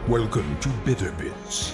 Welcome to BitterBits.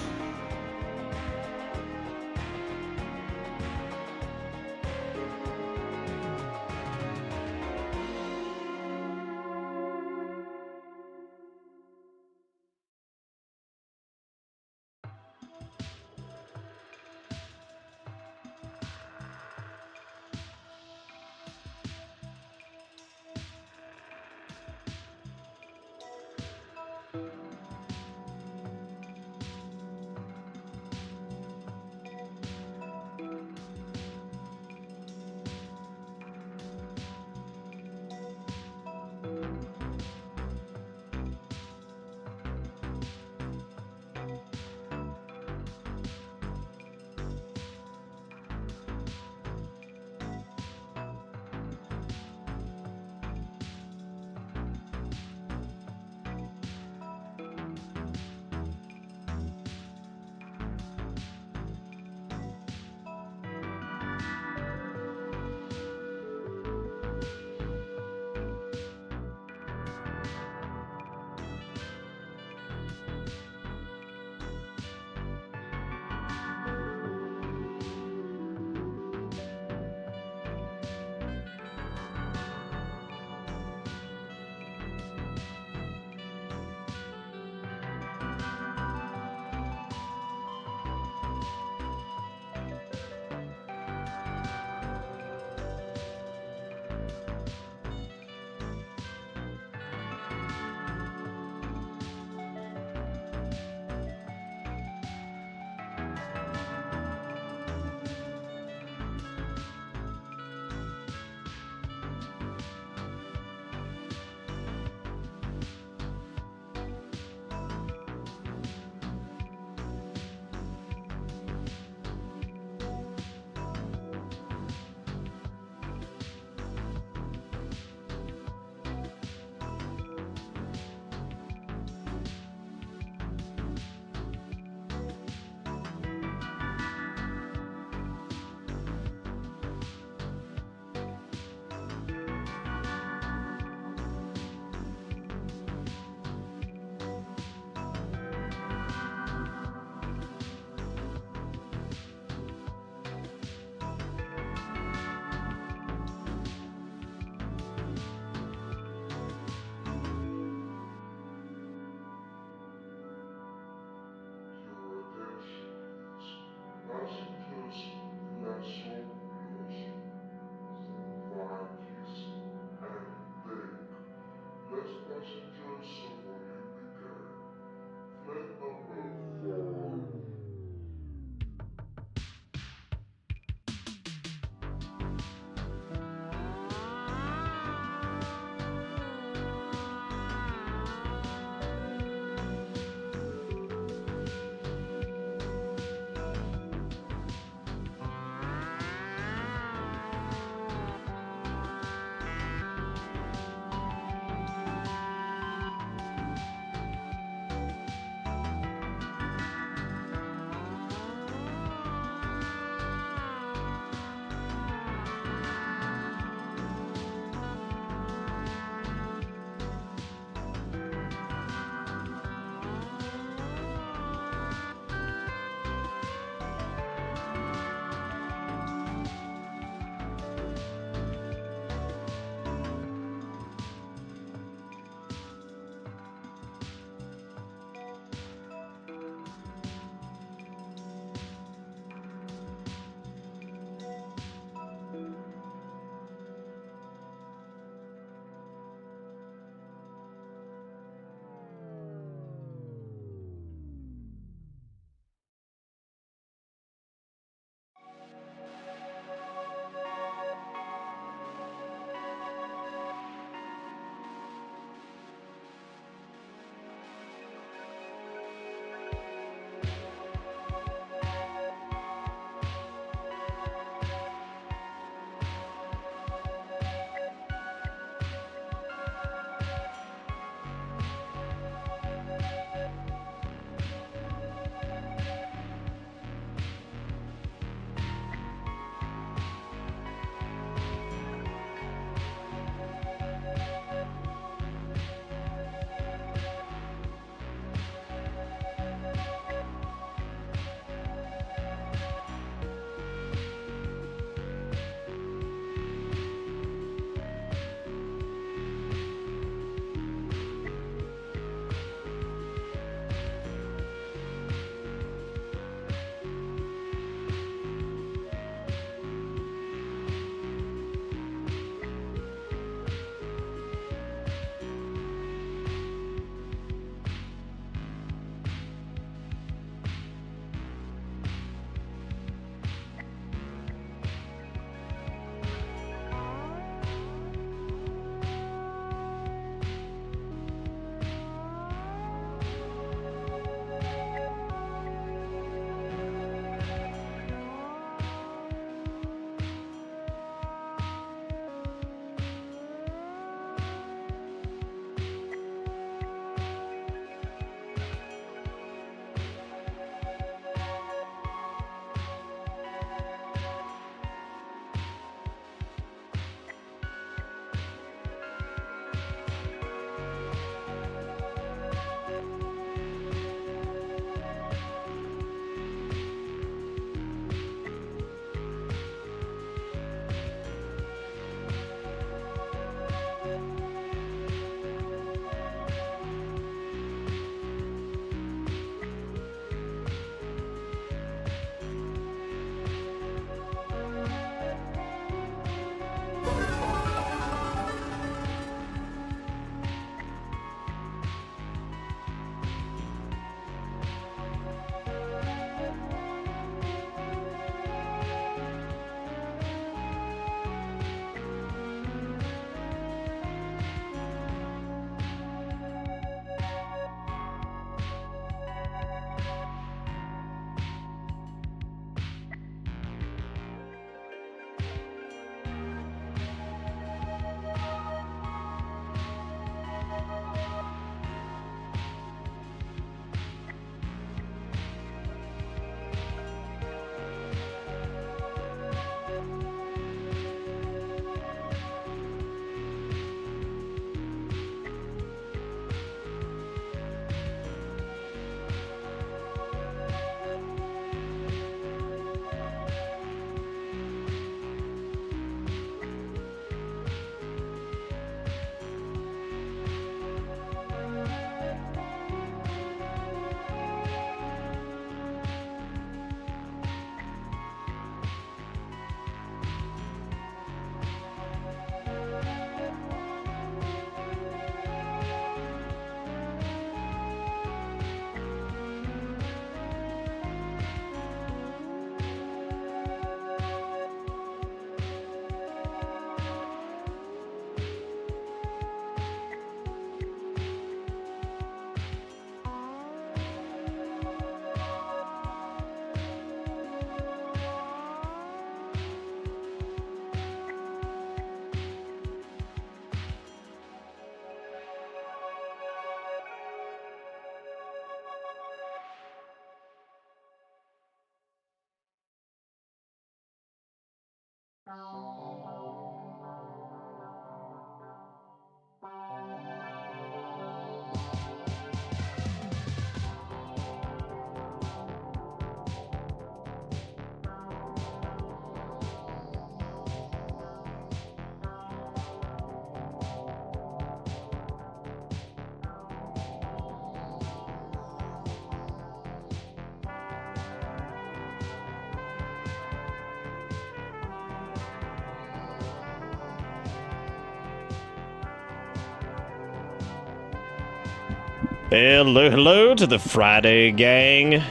Hello to the Friday gang.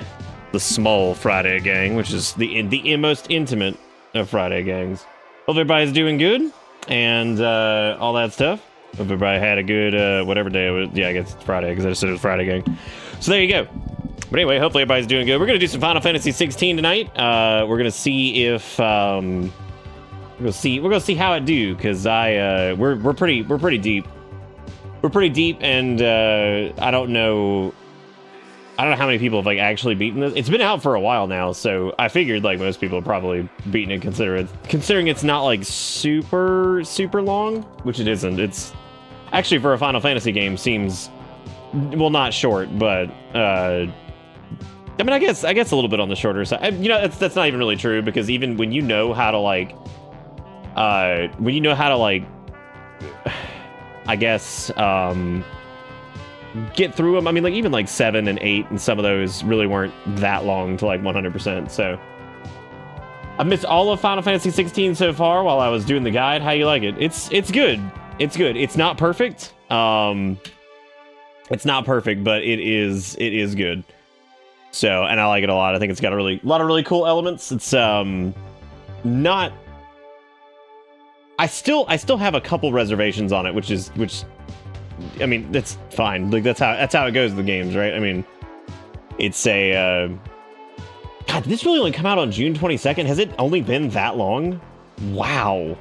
The small Friday gang, which is the most intimate of Friday gangs. Hope everybody's doing good and all that stuff. Hope everybody had a good whatever day it was. Yeah, I guess it's Friday because I just said it was Friday gang. So there you go. But anyway, hopefully everybody's doing good. We're gonna do some Final Fantasy 16 tonight. We're gonna see if we're gonna see how it do, because we're pretty deep. We're pretty deep, and I don't know how many people have like actually beaten this. It's been out for a while now, so I figured like most people have probably beaten it, considering it's not like super long, which it isn't. It's actually, for a Final Fantasy game, seems, well, not short, but I mean, I guess a little bit on the shorter side. You know, that's not even really true, because even when you know how to like I guess get through them. I mean, like even like 7 and 8 and some of those really weren't that long to like 100%. So I missed all of Final Fantasy 16 so far while I was doing the guide. How you like it? It's good. It's good. It's not perfect. It's not perfect, but it is good. So, and I like it a lot. I think it's got a lot of really cool elements. It's not. I still have a couple reservations on it, which I mean, that's fine. Like that's how it goes in the games, right? I mean, it's a God, did this really only come out on June 22nd? Has it only been that long? Wow.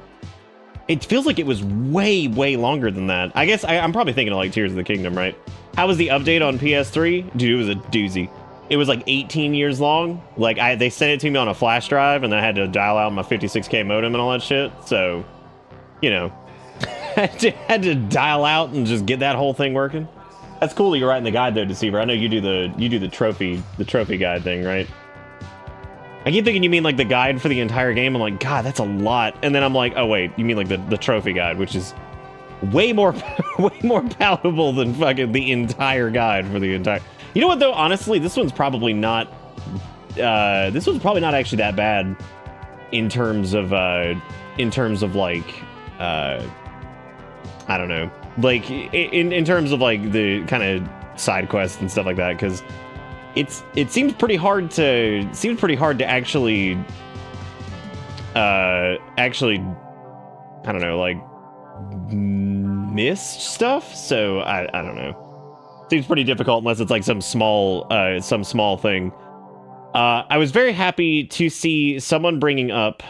It feels like it was way longer than that. I guess I'm probably thinking of like Tears of the Kingdom, right? How was the update on PS3? Dude, it was a doozy. It was like 18 years long. Like they sent it to me on a flash drive, and I had to dial out my 56K modem and all that shit. So, you know, had to dial out and just get that whole thing working. That's cool that you're writing the guide though, Deceiver. I know you do the trophy guide thing, right? I keep thinking you mean like the guide for the entire game. I'm like, God, that's a lot. And then I'm like, oh wait, you mean like the trophy guide, which is way more palatable than fucking the entire guide for the entire. You know what though? Honestly, this one's probably not actually that bad in terms of like I don't know, like in terms of like the kind of side quests and stuff like that, because it seems pretty hard to actually I don't know, like miss stuff. So I don't know. Seems pretty difficult unless it's like some small thing. I was very happy to see someone bringing up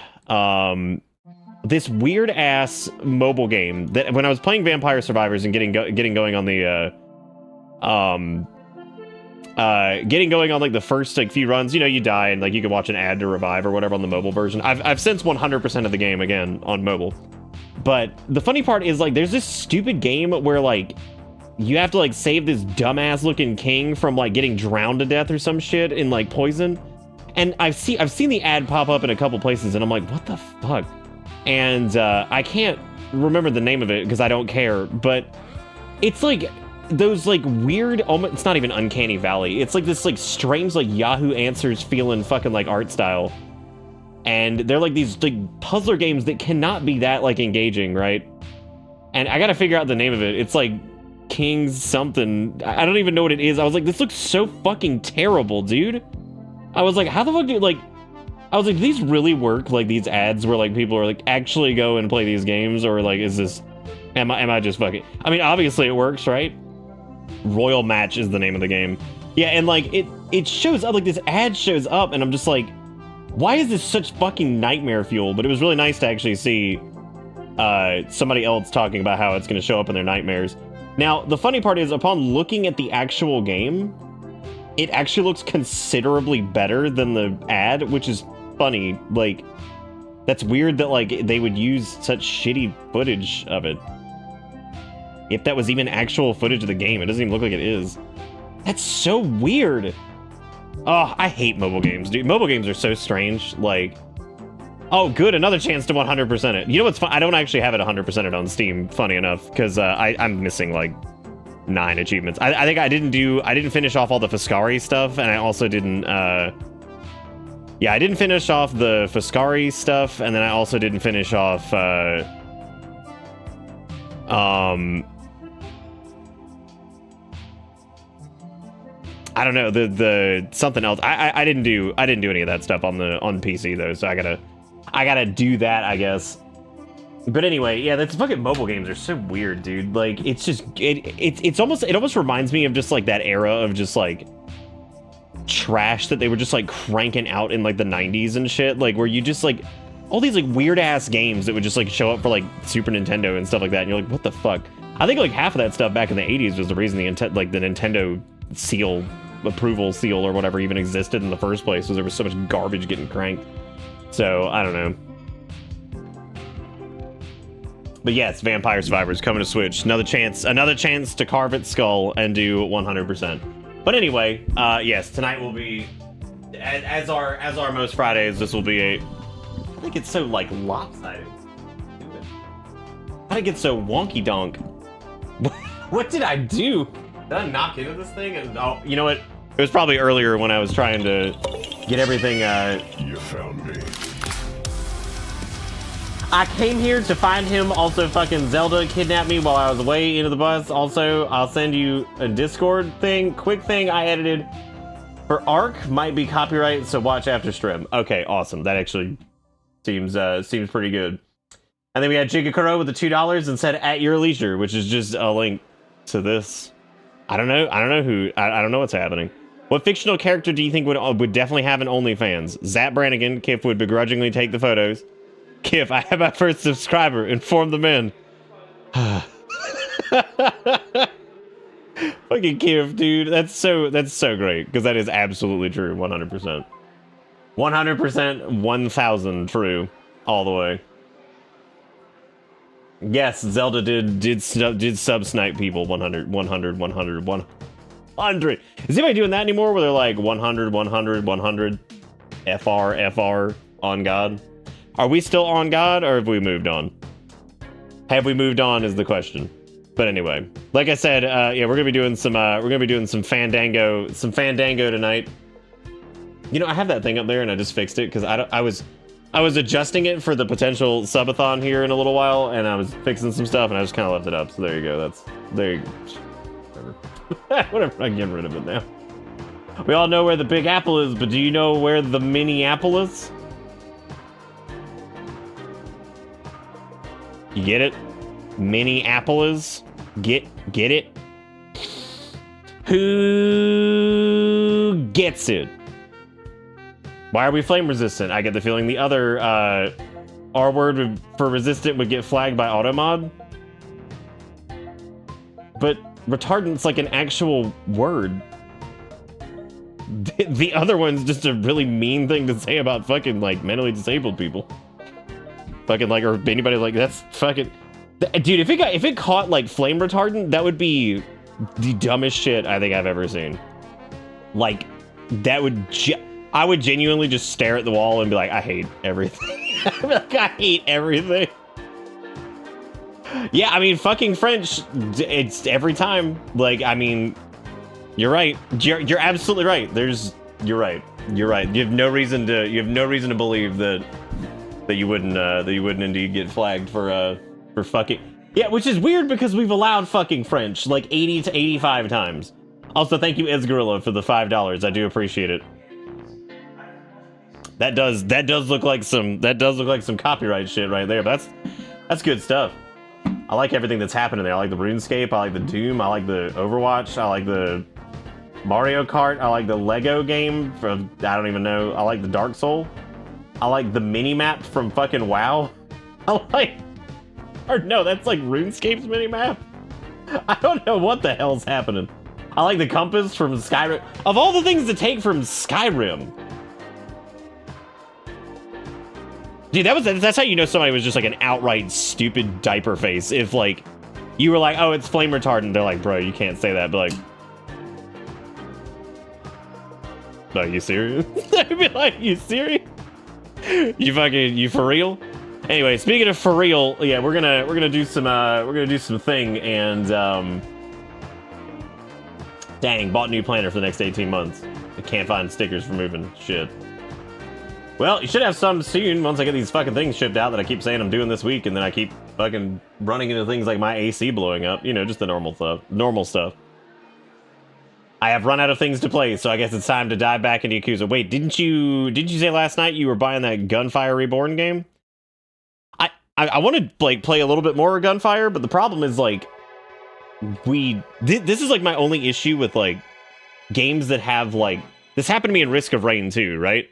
this weird ass mobile game that when I was playing Vampire Survivors and getting going on the getting going on like the first like few runs, you know, you die and like you can watch an ad to revive or whatever on the mobile version. I've since 100% of the game again on mobile. But the funny part is like there's this stupid game where like you have to like save this dumbass looking king from like getting drowned to death or some shit in like poison. And I've seen the ad pop up in a couple places and I'm like, what the fuck? And I can't remember the name of it because I don't care, but it's like those like weird, almost, it's not even Uncanny Valley. It's like this like strange like Yahoo Answers feeling fucking like art style. And they're like these like puzzler games that cannot be that like engaging, right? And I gotta figure out the name of it. It's like Kings something. I don't even know what it is. I was like, this looks so fucking terrible, dude. I was like, how the fuck do you like... I was like, do these really work? Like these ads where like people are like actually go and play these games, or like is this? Am I just fucking? I mean, obviously it works, right? Royal Match is the name of the game. Yeah, and like it shows up, like this ad shows up, and I'm just like, why is this such fucking nightmare fuel? But it was really nice to actually see somebody else talking about how it's going to show up in their nightmares. Now, the funny part is, upon looking at the actual game, it actually looks considerably better than the ad, which is funny. Like, that's weird that like they would use such shitty footage of it. If that was even actual footage of the game, it doesn't even look like it is. That's so weird. Oh, I hate mobile games, dude. Mobile games are so strange. Like, oh, good, another chance to 100% it. You know what's fun? I don't actually have it 100%ed on Steam, funny enough, because I'm missing like 9 achievements. I think I didn't finish off all the Fiscari stuff, and I also didn't, yeah, I didn't finish off the Fiscari stuff, and then I also didn't finish off, I don't know, the something else. I didn't do any of that stuff on PC though, so I gotta do that, I guess. But anyway, yeah, that's fucking mobile games are so weird, dude. Like, it's just it almost reminds me of just like that era of just like trash that they were just like cranking out in like the 90s and shit, like where you just like all these like weird ass games that would just like show up for like Super Nintendo and stuff like that, and you're like, what the fuck? I think like half of that stuff back in the 80s was the reason the Nintendo seal, approval seal or whatever even existed in the first place, was there was so much garbage getting cranked. So I don't know. But yes, Vampire Survivors coming to Switch. Another chance to carve its skull and do 100%. But anyway, yes, tonight will be as our most Fridays. This will be a. I think it's so like lopsided. How did I get so wonky donk? What did I do? Did I knock into this thing? And oh, you know what? It was probably earlier when I was trying to get everything. You found me. I came here to find him. Also, fucking Zelda kidnapped me while I was away into the bus. Also, I'll send you a Discord thing. Quick thing I edited for Ark might be copyright, so watch after stream. Okay, awesome. That actually seems pretty good. And then we had Jigakuro with the $2 and said "at your leisure," which is just a link to this. I don't know what's happening. What fictional character do you think would definitely have an OnlyFans? Zap Brannigan. Kif would begrudgingly take the photos. Kif, I have my first subscriber. Inform the men. Fucking Kif, dude. That's so great, because that is absolutely true. 100%. 100%, 1000 true. All the way. Yes, Zelda did sub snipe people. 100. Is anybody doing that anymore, where they're like 100 FR on God? Are we still on God, or have we moved on? Have we moved on is the question. But anyway, like I said, yeah, we're gonna be doing some Fandango tonight. You know, I have that thing up there and I just fixed it because I was adjusting it for the potential subathon here in a little while, and I was fixing some stuff and I just kind of left it up. So there you go. There you go. Whatever. I'm getting rid of it now. We all know where the Big Apple is, but do you know where the Mini Apple is? You get it? Mini Apple is? Get it? Who gets it? Why are we flame resistant? I get the feeling the other R word for resistant would get flagged by automod. But retardant's like an actual word. The other one's just a really mean thing to say about fucking like mentally disabled people. Fucking like, or anybody like, that's fucking, dude, if it caught like flame retardant, that would be the dumbest shit I think I've ever seen. Like, that would I would genuinely just stare at the wall and be like, I hate everything. I'd be like, I hate everything. Yeah, I mean, fucking French, it's every time. Like, I mean, you're right. You're absolutely right. You're right. You have no reason to believe that you wouldn't indeed get flagged for fucking. Yeah, which is weird because we've allowed fucking French like 80 to 85 times. Also, thank you, Ezgorilla, for the $5. I do appreciate it. That does look like some copyright shit right there. But that's good stuff. I like everything that's happening there. I like the RuneScape. I like the Doom. I like the Overwatch. I like the Mario Kart. I like the Lego game from I don't even know. I like the Dark Soul. I like the mini map from fucking WoW. No, that's like RuneScape's mini map. I don't know what the hell's happening. I like the compass from Skyrim. Of all the things to take from Skyrim. Dude, that's how you know somebody was just like an outright stupid diaper face. If like you were like, oh, it's flame retardant, they're like, bro, you can't say that. But like, are you serious? I'd be like, you serious? You for real? Anyway, speaking of for real, yeah, we're gonna do some thing, and dang, bought a new planner for the next 18 months. I can't find stickers for moving. Shit. Well, you should have some soon once I get these fucking things shipped out that I keep saying I'm doing this week, and then I keep fucking running into things like my AC blowing up. You know, just the normal stuff. I have run out of things to play, so I guess it's time to dive back into Yakuza. Wait, didn't you say last night you were buying that Gunfire Reborn game? I want to like play a little bit more Gunfire, but the problem is like this is like my only issue with like games that have like this happened to me in Risk of Rain 2, right?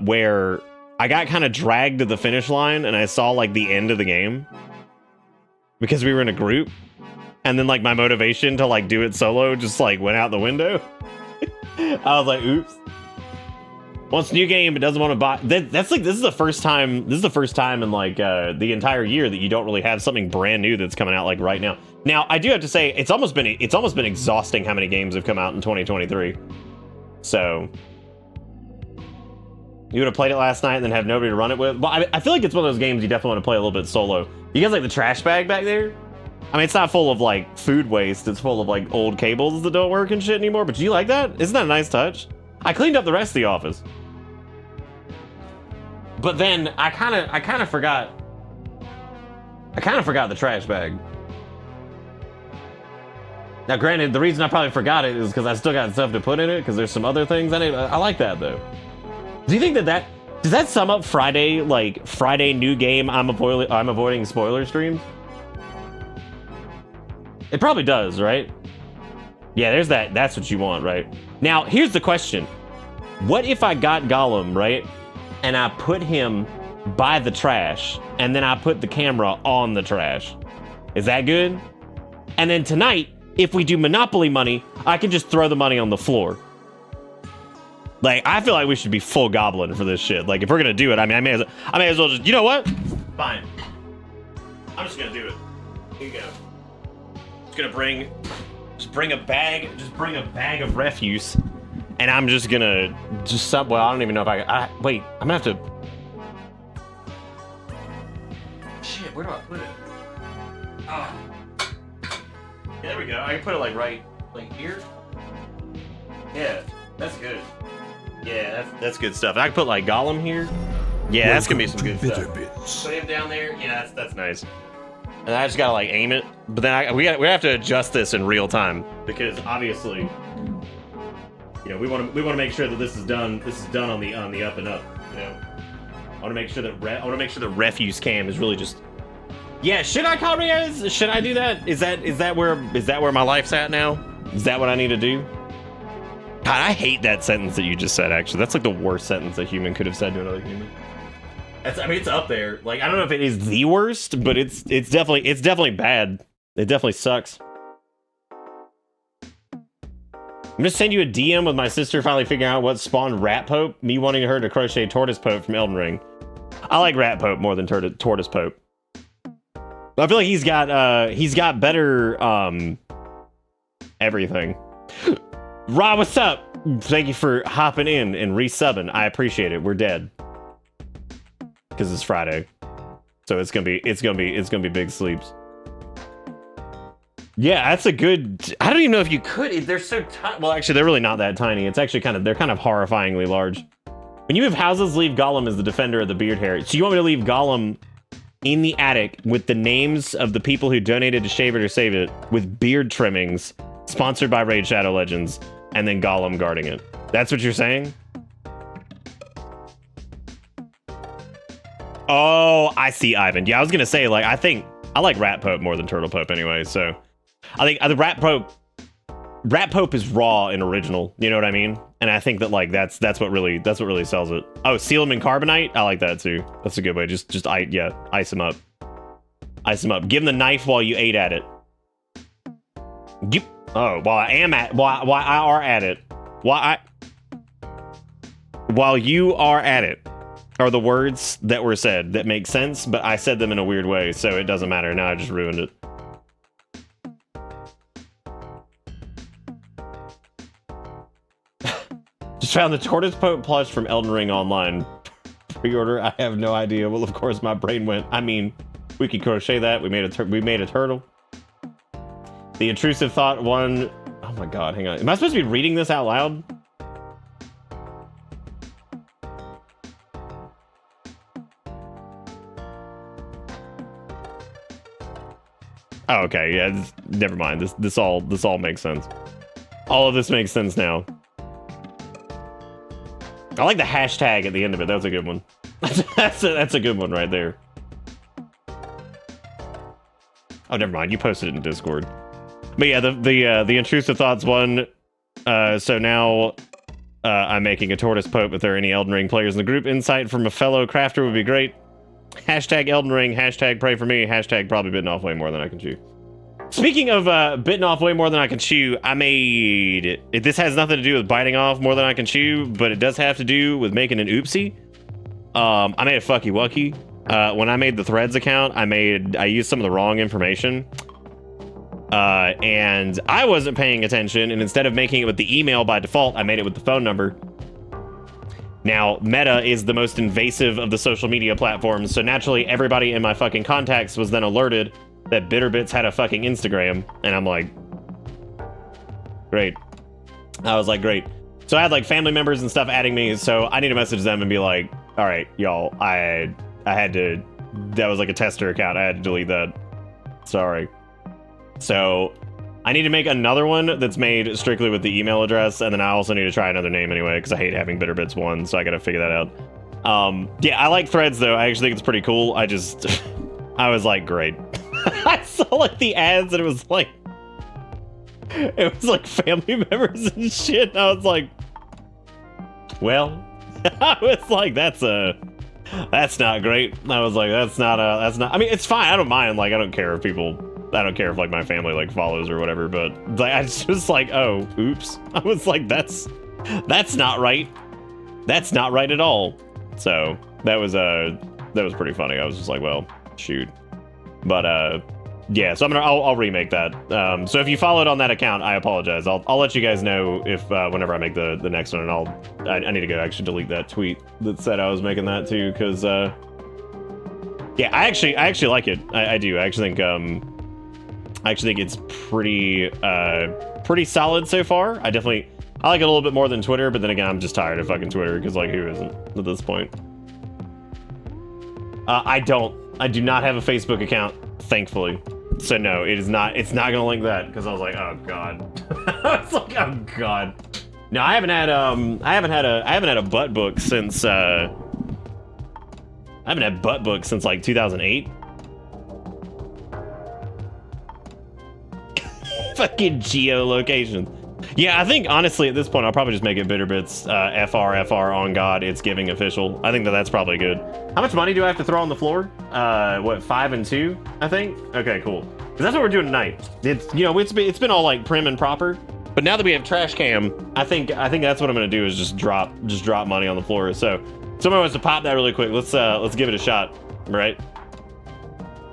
Where I got kind of dragged to the finish line and I saw like the end of the game because we were in a group. And then, like, my motivation to, like, do it solo just, like, went out the window. I was like, oops. Wants a new game, but doesn't want to buy. That's, like, this is the first time in, like, the entire year that you don't really have something brand new that's coming out, like, right now. Now, I do have to say, it's almost been exhausting how many games have come out in 2023. So, you would have played it last night and then have nobody to run it with. Well, I feel like it's one of those games you definitely want to play a little bit solo. You guys like the trash bag back there? I mean, it's not full of, like, food waste. It's full of, like, old cables that don't work and shit anymore. But do you like that? Isn't that a nice touch? I cleaned up the rest of the office. But then I kind of forgot the trash bag. Now, granted, the reason I probably forgot it is because I still got stuff to put in it because there's some other things I need. I like that, though. Do you think does that sum up Friday new game I'm avoiding spoiler streams? It probably does, right? Yeah, there's that. That's what you want, right? Now, here's the question. What if I got Gollum, right? And I put him by the trash, and then I put the camera on the trash. Is that good? And then tonight, if we do Monopoly money, I can just throw the money on the floor. Like, I feel like we should be full Goblin for this shit. Like, if we're gonna do it, I mean, I may as well just, you know what? Fine. I'm just gonna do it. Here you go. Gonna bring a bag of refuse, and I'm just gonna well, I don't even know if I wait, I'm gonna have to shit, where do I put it? Oh. Yeah, there we go. I can put it like right like here. Yeah, that's good. Yeah, that's good stuff. I can put like Gollum here. Yeah, that's gonna be some good stuff. Put him down there. Yeah, that's nice. And I just gotta like aim it, but then we have to adjust this in real time because obviously, you know, we want to make sure that this is done on the up and up. You know, I want to make sure that refuse cam is really just. Yeah, should I call Riaz? Should I do that? Is that where my life's at now? Is that what I need to do? God, I hate that sentence that you just said. Actually, that's like the worst sentence a human could have said to another human. It's up there. Like, I don't know if it is the worst, but it's definitely bad. It definitely sucks. I'm gonna send you a DM with my sister finally figuring out what spawned Rat Pope, me wanting her to crochet Tortoise Pope from Elden Ring. I like Rat Pope more than Tortoise Pope. I feel like he's got better everything. Ra, what's up? Thank you for hopping in and resubbing. I appreciate it. We're dead. Because it's Friday, so it's gonna be big sleeps. Yeah, that's a good. I don't even know if you could. They're so tiny. Well, actually, they're really not that tiny. It's actually they're kind of horrifyingly large. When you move houses, leave Gollum as the defender of the beard hair. So you want me to leave Gollum in the attic with the names of the people who donated to Shave It or Save It with beard trimmings, sponsored by Raid Shadow Legends, and then Gollum guarding it. That's what you're saying? Oh, I see, Ivan. Yeah, I was gonna say, like, I think I like Rat Pope more than Turtle Pope anyway, so I think the Rat Pope is raw and original, you know what I mean? And I think that like that's what really sells it. Oh, seal him in carbonite? I like that too. That's a good way. Just ice him up. Ice him up. Give him the knife while you ate at it. Oh, while you are at it. Are the words that were said that make sense, but I said them in a weird way, so it doesn't matter. Now I just ruined it. Just found the Tortoise Pope plush from Elden Ring online. Pre-order, I have no idea. Well, of course, my brain went, I mean, we could crochet that. We made a turtle. The intrusive thought one. Oh my god, hang on. Am I supposed to be reading this out loud? Oh, okay, yeah, never mind. This all makes sense. All of this makes sense now. I like the hashtag at the end of it. That was a good one. that's a good one right there. Oh, never mind. You posted it in Discord. But yeah, the intrusive thoughts one. So now I'm making a tortoise pope. If there are any Elden Ring players in the group, insight from a fellow crafter would be great. Hashtag Elden Ring. Hashtag pray for me. Hashtag probably bitten off way more than I can chew. Speaking of bitten off way more than I can chew, I made... This has nothing to do with biting off more than I can chew, but it does have to do with making an oopsie. I made a fucky wucky. When I made the Threads account, I used some of the wrong information. And I wasn't paying attention, and instead of making it with the email by default, I made it with the phone number. Now, Meta is the most invasive of the social media platforms, so naturally everybody in my fucking contacts was then alerted that BitterBits had a fucking Instagram, and I'm like, great. I was like, great. So I had like family members and stuff adding me, so I need to message them and be like, all right, y'all, I had to, that was like a tester account, I had to delete that. Sorry. So I need to make another one that's made strictly with the email address, and then I also need to try another name anyway, because I hate having BitterBits 1, so I gotta figure that out. Yeah, I like Threads though. I actually think it's pretty cool. I was like, great. I saw like the ads and it was like family members and shit. And I was like, well, I was like, that's not great. I was like, that's not, I mean, it's fine. I don't mind. Like, I don't care if like my family like follows or whatever, but like, I just like, oh, oops. I was like, that's not right. That's not right at all. So that was pretty funny. I was just like, well, shoot. But yeah, so I'll remake that. So if you followed on that account, I apologize. I'll let you guys know if whenever I make the next one, and I need to go actually delete that tweet that said I was making that too, because yeah, I actually like it. I do. I actually think it's pretty solid so far. I like it a little bit more than Twitter, but then again, I'm just tired of fucking Twitter, because like, who isn't at this point? I do not have a Facebook account, thankfully. So no, it's not gonna link that, because I was like, oh god. I was like, oh god. No, I haven't had a butt book since I haven't had butt book since like 2008. Fucking geolocation. Yeah, I think honestly at this point I'll probably just make it BitterBits FR on God. It's giving official. I think that's probably good. How much money do I have to throw on the floor? What, 5 and 2? I think. Okay, cool. Because that's what we're doing tonight. It's been all like prim and proper. But now that we have trash cam, I think that's what I'm gonna do is just drop money on the floor. So someone wants to pop that really quick. Let's give it a shot, right?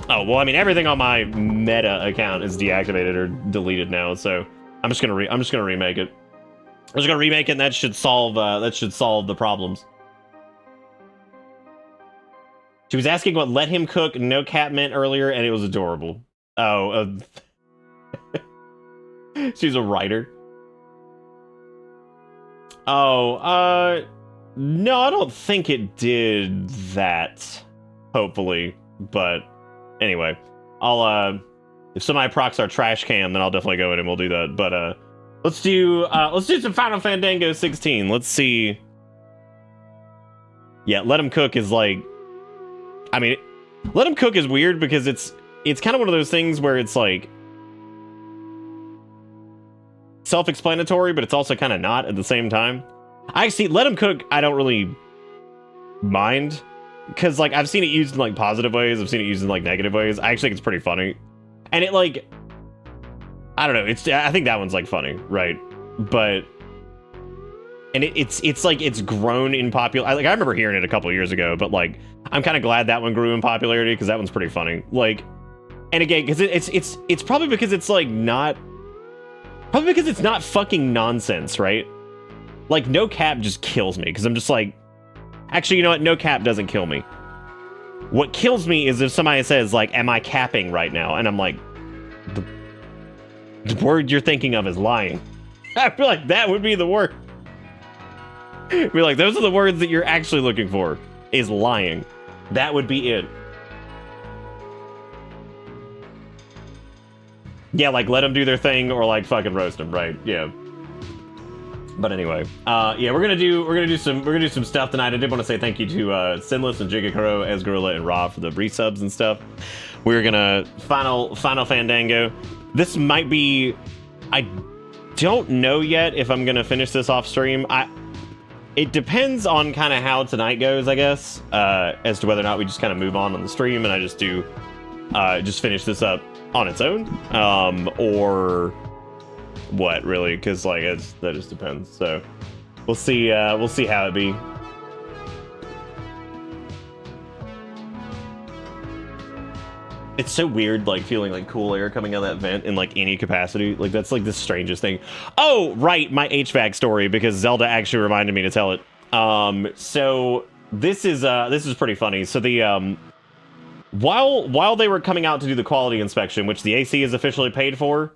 Oh well, I mean everything on my Meta account is deactivated or deleted now, so I'm just gonna remake it. I'm just gonna remake it, and that should solve the problems. She was asking what let him cook no cap meant earlier, and it was adorable. Oh, she's a writer. Oh, no, I don't think it did that. Hopefully, but anyway, I'll if somebody procs our trash cam, then I'll definitely go in and we'll do that. But let's do some Final Fandango 16. Let's see. Yeah, let him cook is like, I mean, let him cook is weird because it's kind of one of those things where it's like self-explanatory, but it's also kind of not at the same time. I see, let him cook, I don't really mind, because like I've seen it used in like positive ways, I've seen it used in like negative ways. I actually think it's pretty funny, and it like, I don't know, I think that one's like funny, right? But and it's like it's grown in popular. I remember hearing it a couple years ago, but like I'm kind of glad that one grew in popularity because that one's pretty funny. Like, and again, because it's probably because it's like not. Probably because it's not fucking nonsense, right? Like, no cap just kills me, because I'm just like... Actually, you know what? No cap doesn't kill me. What kills me is if somebody says, like, am I capping right now? And I'm like... The word you're thinking of is lying. I feel like that would be the word. Be like, those are the words that you're actually looking for, is lying. That would be it. Yeah, like, let them do their thing, or, like, fucking roast them, right? Yeah. But anyway, yeah, we're gonna do some stuff tonight. I did want to say thank you to Sinless and Jigakuro, Esgorilla, and Ra for the resubs and stuff. We're gonna final Fandango. This might be, I don't know yet if I'm gonna finish this off stream. It depends on kind of how tonight goes, I guess, as to whether or not we just kind of move on the stream and I just do just finish this up on its own, or what, really, because like that just depends. So we'll see how it be. It's so weird, like, feeling like cool air coming out of that vent in like any capacity. Like, that's like the strangest thing. Oh, right, my HVAC story, because Zelda actually reminded me to tell it. So this is pretty funny. So the while they were coming out to do the quality inspection, which the AC is officially paid for,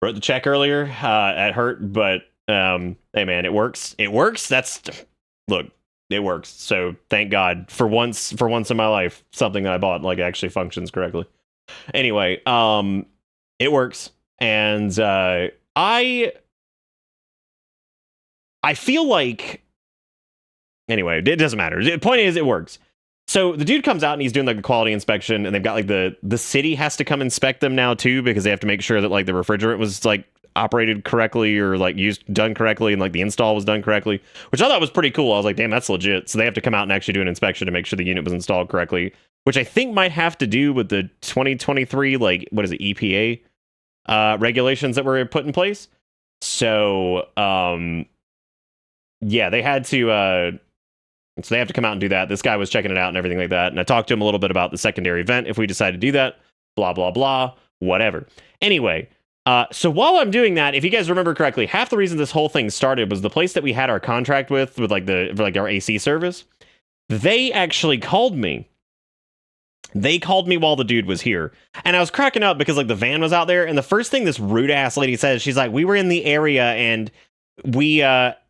wrote the check earlier, at hurt, but hey man, it works. It works. Look. It works. So thank God for once in my life, something that I bought like actually functions correctly. Anyway, it works. And I feel like, anyway, it doesn't matter. The point is, it works. So the dude comes out and he's doing like a quality inspection, and they've got like the city has to come inspect them now too, because they have to make sure that like the refrigerant was like operated correctly or like done correctly, and like the install was done correctly, which I thought was pretty cool. I was like, damn, that's legit. So they have to come out and actually do an inspection to make sure the unit was installed correctly, which I think might have to do with the 2023 like, what is it, EPA regulations that were put in place. So yeah, they had to so they have to come out and do that. This guy was checking it out and everything like that, and I talked to him a little bit about the secondary event if we decide to do that, blah blah blah, whatever. Anyway, so while I'm doing that, if you guys remember correctly, half the reason this whole thing started was the place that we had our contract with like our AC service. They actually called me. They called me while the dude was here, and I was cracking up because like the van was out there, and the first thing this rude ass lady says, she's like, "We were in the area and we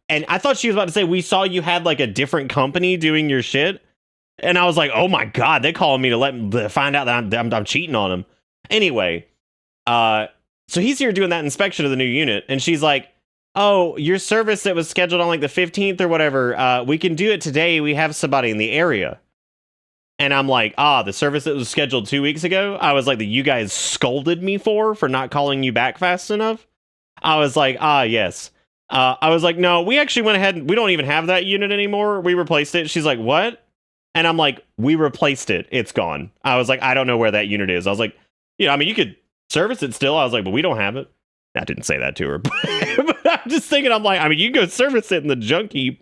and I thought she was about to say, we saw you had like a different company doing your shit," and I was like, "Oh my god, they calling me to find out that I'm cheating on them." Anyway, so he's here doing that inspection of the new unit, and she's like, "Oh, your service that was scheduled on like the 15th or whatever, we can do it today. We have somebody in the area." And I'm like, the service that was scheduled 2 weeks ago, I was like, that you guys scolded me for not calling you back fast enough. I was like, yes. I was like, no, we actually went ahead and we don't even have that unit anymore. We replaced it. She's like, what? And I'm like, we replaced it. It's gone. I was like, I don't know where that unit is. I was like, I mean, you could service it still. I was like, but we don't have it. I didn't say that to her, but I'm just thinking, I'm like, I mean, you can go service it in the junk heap.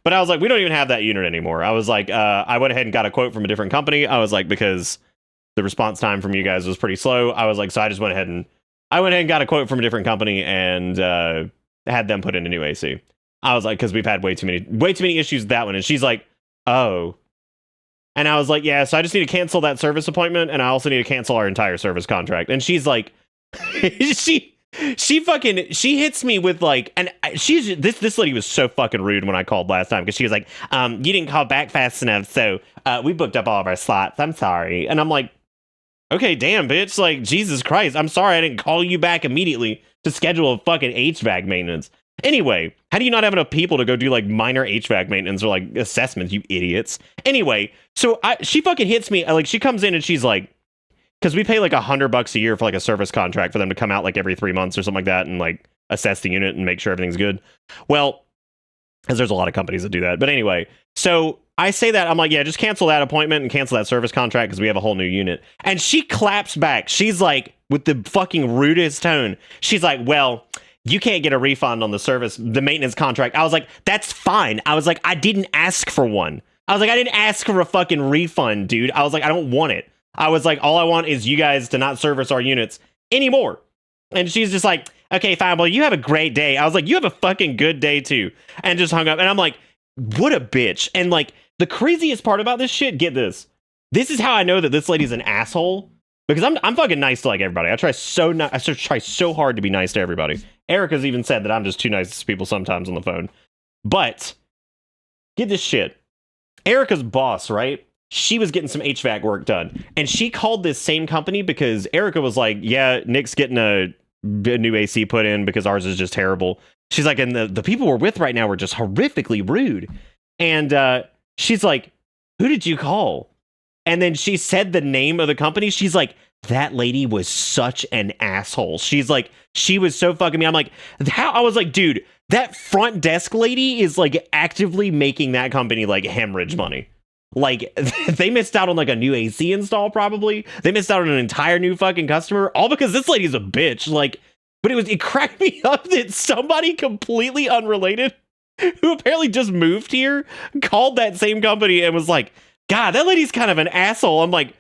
But I was like, we don't even have that unit anymore. I was like, I went ahead and got a quote from a different company. I was like, because the response time from you guys was pretty slow. I was like, so I just went ahead and got a quote from a different company and had them put in a new AC. I was like, because we've had way too many issues with that one. And she's like, oh. And I was like, yeah, so I just need to cancel that service appointment, and I also need to cancel our entire service contract. And she's like, she hits me with like, and this lady was so fucking rude when I called last time, because she was like, you didn't call back fast enough, so we booked up all of our slots. I'm sorry. And I'm like, okay, damn, bitch, like, Jesus Christ, I'm sorry I didn't call you back immediately to schedule a fucking HVAC maintenance. Anyway, how do you not have enough people to go do like minor HVAC maintenance or like assessments, you idiots? Anyway, so she fucking hits me, like, she comes in and she's like, because we pay like $100 a year for like a service contract for them to come out like every 3 months or something like that and like assess the unit and make sure everything's good. Well, because there's a lot of companies that do that. But anyway, so I say that, I'm like, yeah, just cancel that appointment and cancel that service contract because we have a whole new unit. And she claps back. She's like, with the fucking rudest tone, she's like, well, you can't get a refund on the maintenance contract. I was like, that's fine. I was like, I didn't ask for one. I was like, I didn't ask for a fucking refund, dude. I was like, I don't want it. I was like, all I want is you guys to not service our units anymore. And she's just like, okay, fine. Well, you have a great day. I was like, you have a fucking good day too. And just hung up. And I'm like, what a bitch. And like, the craziest part about this shit, get this. This is how I know that this lady's an asshole. Because I'm fucking nice to like everybody. I try so hard to be nice to everybody. Erica's even said that I'm just too nice to people sometimes on the phone. But get this shit. Erica's boss, right? She was getting some HVAC work done. And she called this same company because Erica was like, yeah, Nick's getting a a new AC put in because ours is just terrible. She's like, and the people we're with right now are just horrifically rude. And she's like, who did you call? And then she said the name of the company. She's like, that lady was such an asshole. She's like, she was so fucking me. I'm like, how? I was like, dude, that front desk lady is like actively making that company like hemorrhage money. Like, they missed out on like a new AC install, probably. They missed out on an entire new fucking customer, all because this lady's a bitch. Like, but it cracked me up that somebody completely unrelated who apparently just moved here called that same company and was like, God, that lady's kind of an asshole. I'm like,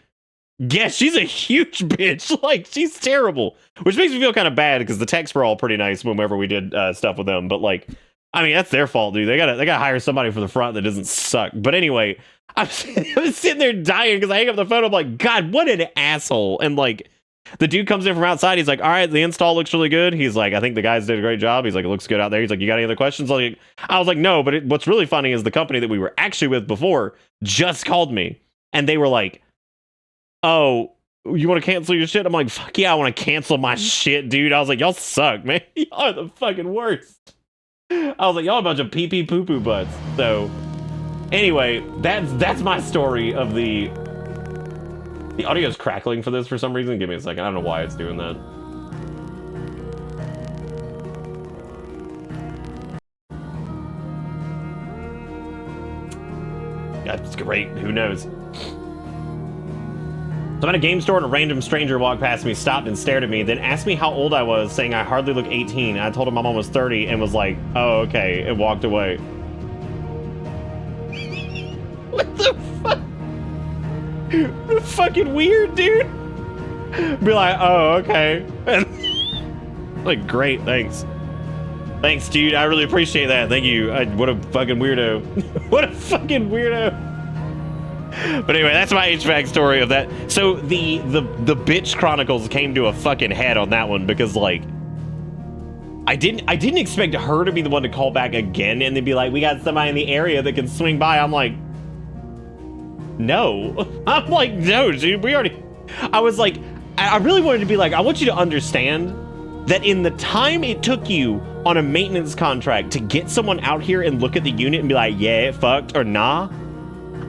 yeah, she's a huge bitch. Like, she's terrible. Which makes me feel kind of bad because the techs were all pretty nice whenever we did stuff with them. But like, I mean, that's their fault, dude. They gotta hire somebody for the front that doesn't suck. But anyway, I'm sitting there dying because I hang up the phone. I'm like, God, what an asshole. And like, the dude comes in from outside. He's like, all right, the install looks really good. He's like, I think the guys did a great job. He's like, it looks good out there. He's like, you got any other questions? I was like, no, but what's really funny is the company that we were actually with before just called me. And they were like, oh, you want to cancel your shit? I'm like, fuck yeah, I want to cancel my shit, dude. I was like, y'all suck, man. Y'all are the fucking worst. I was like, y'all a bunch of pee-pee poo-poo butts. So anyway, that's my story of the audio's crackling for this for some reason. Give me a second. I don't know why it's doing that. That's great. Who knows? So I'm at a game store and a random stranger walked past me, stopped and stared at me, then asked me how old I was, saying I hardly look 18. I told him I'm almost 30 and was like, oh, okay, and walked away. What the fuck? Fucking weird, dude. Be like, oh, okay. Like, great, thanks. Thanks, dude. I really appreciate that. Thank you. What a fucking weirdo. What a fucking weirdo. But anyway, that's my HVAC story of that. So the bitch chronicles came to a fucking head on that one because like I didn't expect her to be the one to call back again and then be like, we got somebody in the area that can swing by. I'm like, no. I'm like, no, dude, we already... I was like, I really wanted to be like, I want you to understand that in the time it took you on a maintenance contract to get someone out here and look at the unit and be like, yeah, it fucked, or nah,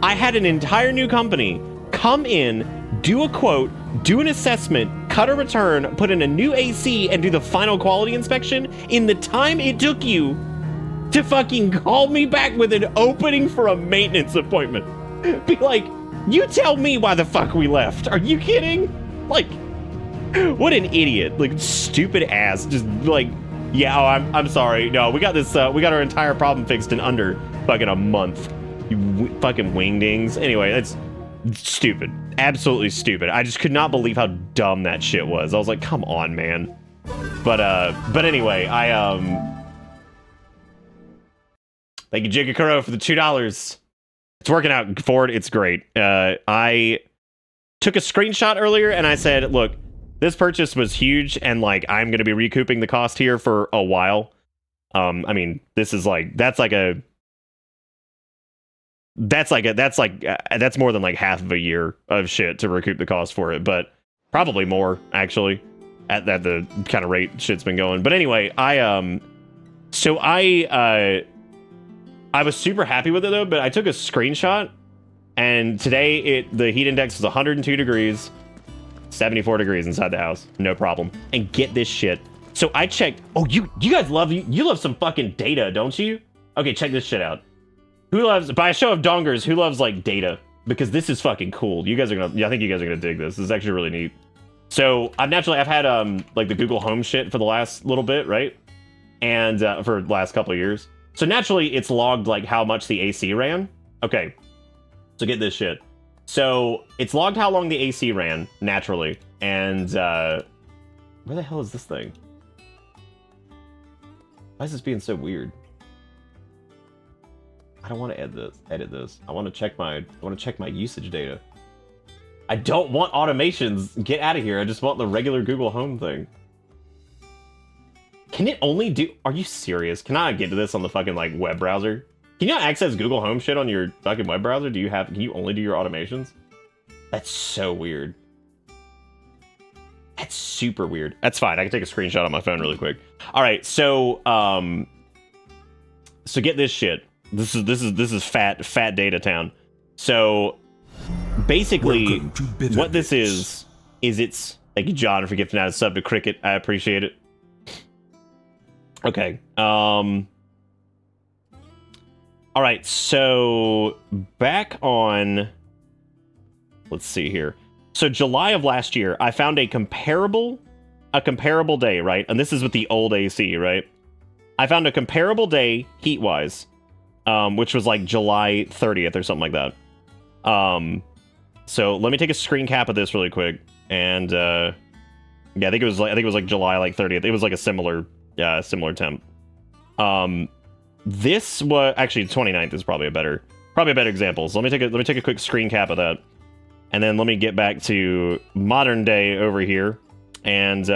I had an entire new company come in, do a quote, do an assessment, cut a return, put in a new AC, and do the final quality inspection in the time it took you to fucking call me back with an opening for a maintenance appointment. Be like, you tell me why the fuck we left. Are you kidding? Like, what an idiot. Like, stupid ass. Just like, yeah, oh, I'm sorry. No, we got this, we got our entire problem fixed in under fucking a month. You fucking wingdings. Anyway, that's stupid. Absolutely stupid. I just could not believe how dumb that shit was. I was like, come on, man. But anyway, thank you, Jigakuro, for the $2. It's working out, Ford. It's great. I took a screenshot earlier and I said, look, this purchase was huge and like I'm going to be recouping the cost here for a while. I mean, this is like, that's more than like half of a year of shit to recoup the cost for it, but probably more actually at the kind of rate shit's been going. But anyway, I was super happy with it though, but I took a screenshot and today the heat index was 102 degrees, 74 degrees inside the house. No problem. And get this shit. So I checked. Oh, you guys you love some fucking data, don't you? Okay, check this shit out. Who loves, by a show of dongers, who loves like data? Because this is fucking cool. You guys are gonna, I think you guys are gonna dig this. This is actually really neat. So I've had like the Google Home shit for the last little bit, right? And for the last couple of years. So naturally it's logged like how much the AC ran. Okay, so get this shit. So it's logged how long the AC ran naturally. And where the hell is this thing? Why is this being so weird? I don't want to edit this. I want to check my usage data. I don't want automations. Get out of here. I just want the regular Google Home thing. Can it only do... Are you serious? Can I get to this on the fucking like web browser? Can you not access Google Home shit on your fucking web browser? Can you only do your automations? That's so weird. That's super weird. That's fine. I can take a screenshot on my phone really quick. All right, so so get this shit. This is fat data town. So basically, what this is it's thank you, John, for gifting out a sub to Cricket. I appreciate it. Okay. All right. So back on. Let's see here. So July of last year, I found a comparable day, right? And this is with the old AC, right? I found a comparable day heat-wise, which was like July 30th or something like that. So let me take a screen cap of this really quick, and yeah, I think it was like July like 30th. It was like a similar temp. This was actually 29th is probably a better example. So let me take a quick screen cap of that. And then let me get back to modern day over here. And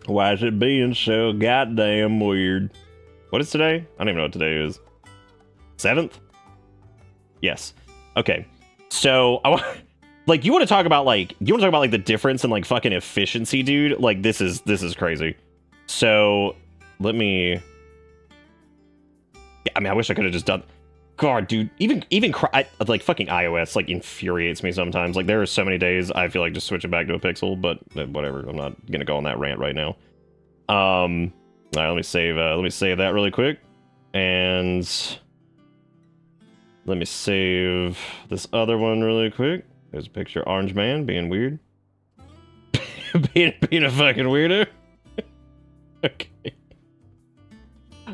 why is it being so goddamn weird? What is today? I don't even know what today is. 7th? Yes. Okay. So like you want to talk about like the difference in like fucking efficiency, dude? Like this is crazy. So let me. I mean, I wish I could have just done. God, dude, even like fucking iOS like infuriates me sometimes. Like there are so many days I feel like just switching back to a Pixel, but whatever. I'm not gonna go on that rant right now. All right, let me save that really quick, and let me save this other one really quick. There's a picture of Orange Man being weird, being a fucking weirdo. Okay.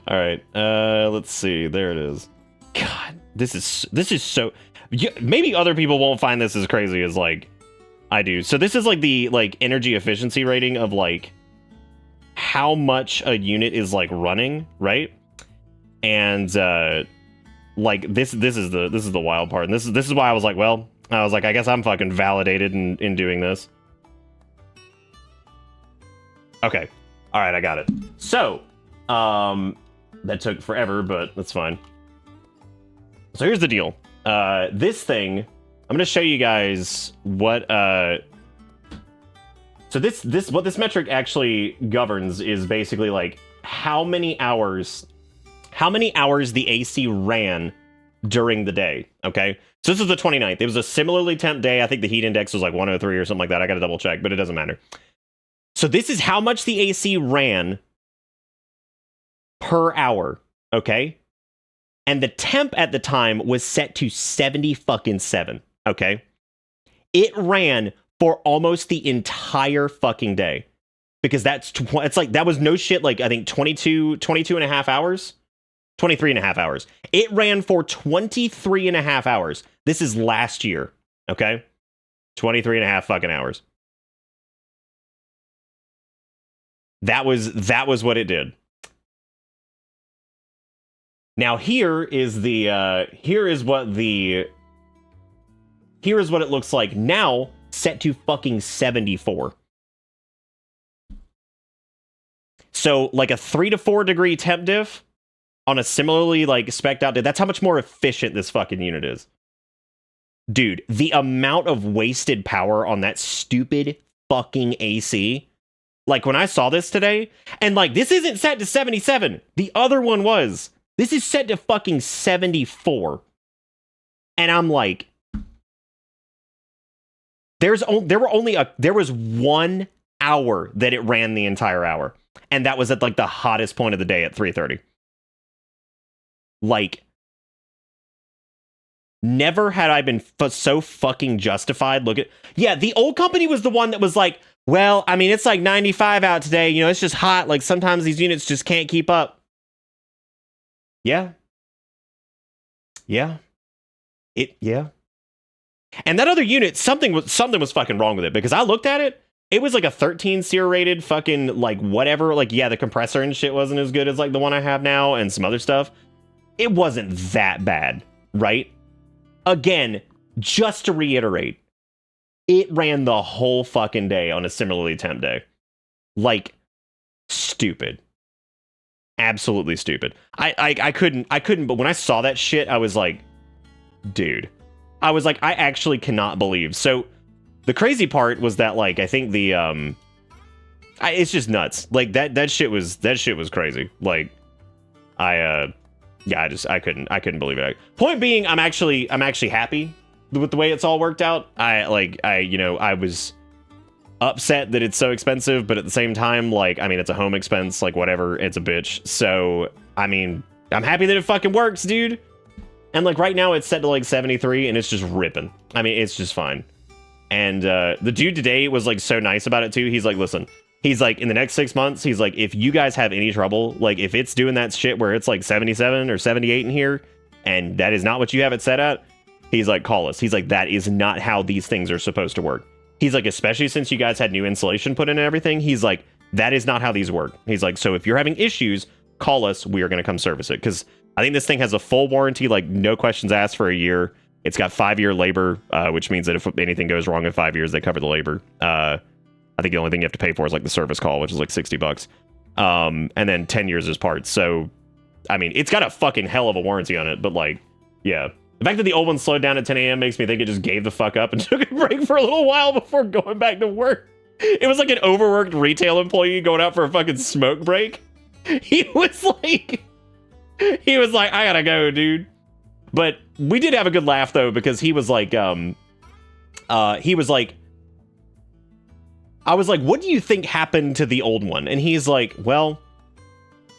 All right, let's see. There it is. God, this is so. Maybe other people won't find this as crazy as like I do. So this is like the like energy efficiency rating of like how much a unit is like running, right? And like this is the wild part, and this is why I was like, I guess I'm fucking validated in doing this. Okay, all right, I got it. So that took forever, but that's fine. So here's the deal. This thing, I'm going to show you guys what. So what this metric actually governs is basically like how many hours the AC ran during the day. Okay, so this is the 29th. It was a similarly temp day. I think the heat index was like 103 or something like that. I got to double check, but it doesn't matter. So this is how much the AC ran per hour. Okay. And the temp at the time was set to 77, okay? It ran for almost the entire fucking day. Because it's like, that was no shit, like, I think 22 and a half hours? 23 and a half hours. It ran for 23 and a half hours. This is last year, okay? 23 and a half fucking hours. That was what it did. Now here is what it looks like now, set to fucking 74. So like a 3 to 4 degree temp diff on a similarly like spec'd out day. That's how much more efficient this fucking unit is. Dude, the amount of wasted power on that stupid fucking AC. Like when I saw this today, and like this isn't set to 77. The other one was. This is set to fucking 74. And I'm like, there was 1 hour that it ran the entire hour. And that was at like the hottest point of the day at 3:30. Like, never had I been so fucking justified. Yeah, the old company was the one that was like, well, I mean, it's like 95 out today. You know, it's just hot. Like sometimes these units just can't keep up. Yeah. And that other unit, something was fucking wrong with it, because I looked at it. It was like a 13 SEER rated fucking like whatever. Like, yeah, the compressor and shit wasn't as good as like the one I have now and some other stuff. It wasn't that bad, right? Again, just to reiterate, it ran the whole fucking day on a similarly temp day. Like, stupid. Absolutely stupid. I couldn't, but when I saw that shit, I was like, dude, I was like, I actually cannot believe. So the crazy part was that, like, I think the it's just nuts. Like that shit was crazy. Like I couldn't believe it. Point being, I'm actually happy with the way it's all worked out. I was upset that it's so expensive, but at the same time, like, I mean, it's a home expense, like, whatever, it's a bitch. So, I mean, I'm happy that it fucking works, dude. And, like, right now it's set to, like, 73, and it's just ripping. I mean, it's just fine. And the dude today was, like, so nice about it, too. He's like, listen, he's like, in the next 6 months, he's like, if you guys have any trouble, like, if it's doing that shit where it's, like, 77 or 78 in here, and that is not what you have it set at, he's like, call us. He's like, that is not how these things are supposed to work. He's like, especially since you guys had new insulation put in and everything, he's like, that is not how these work. He's like, so if you're having issues, call us. We are going to come service it. Because I think this thing has a full warranty, like no questions asked for a year. It's got 5-year labor, which means that if anything goes wrong in 5 years, they cover the labor. I think the only thing you have to pay for is like the service call, which is like $60. And then 10 years as parts. So, I mean, it's got a fucking hell of a warranty on it. But like, yeah. The fact that the old one slowed down at 10 a.m. makes me think it just gave the fuck up and took a break for a little while before going back to work. It was like an overworked retail employee going out for a fucking smoke break. He was like, I gotta go, dude. But we did have a good laugh, though, because he was like, I was like, what do you think happened to the old one? And he's like, well,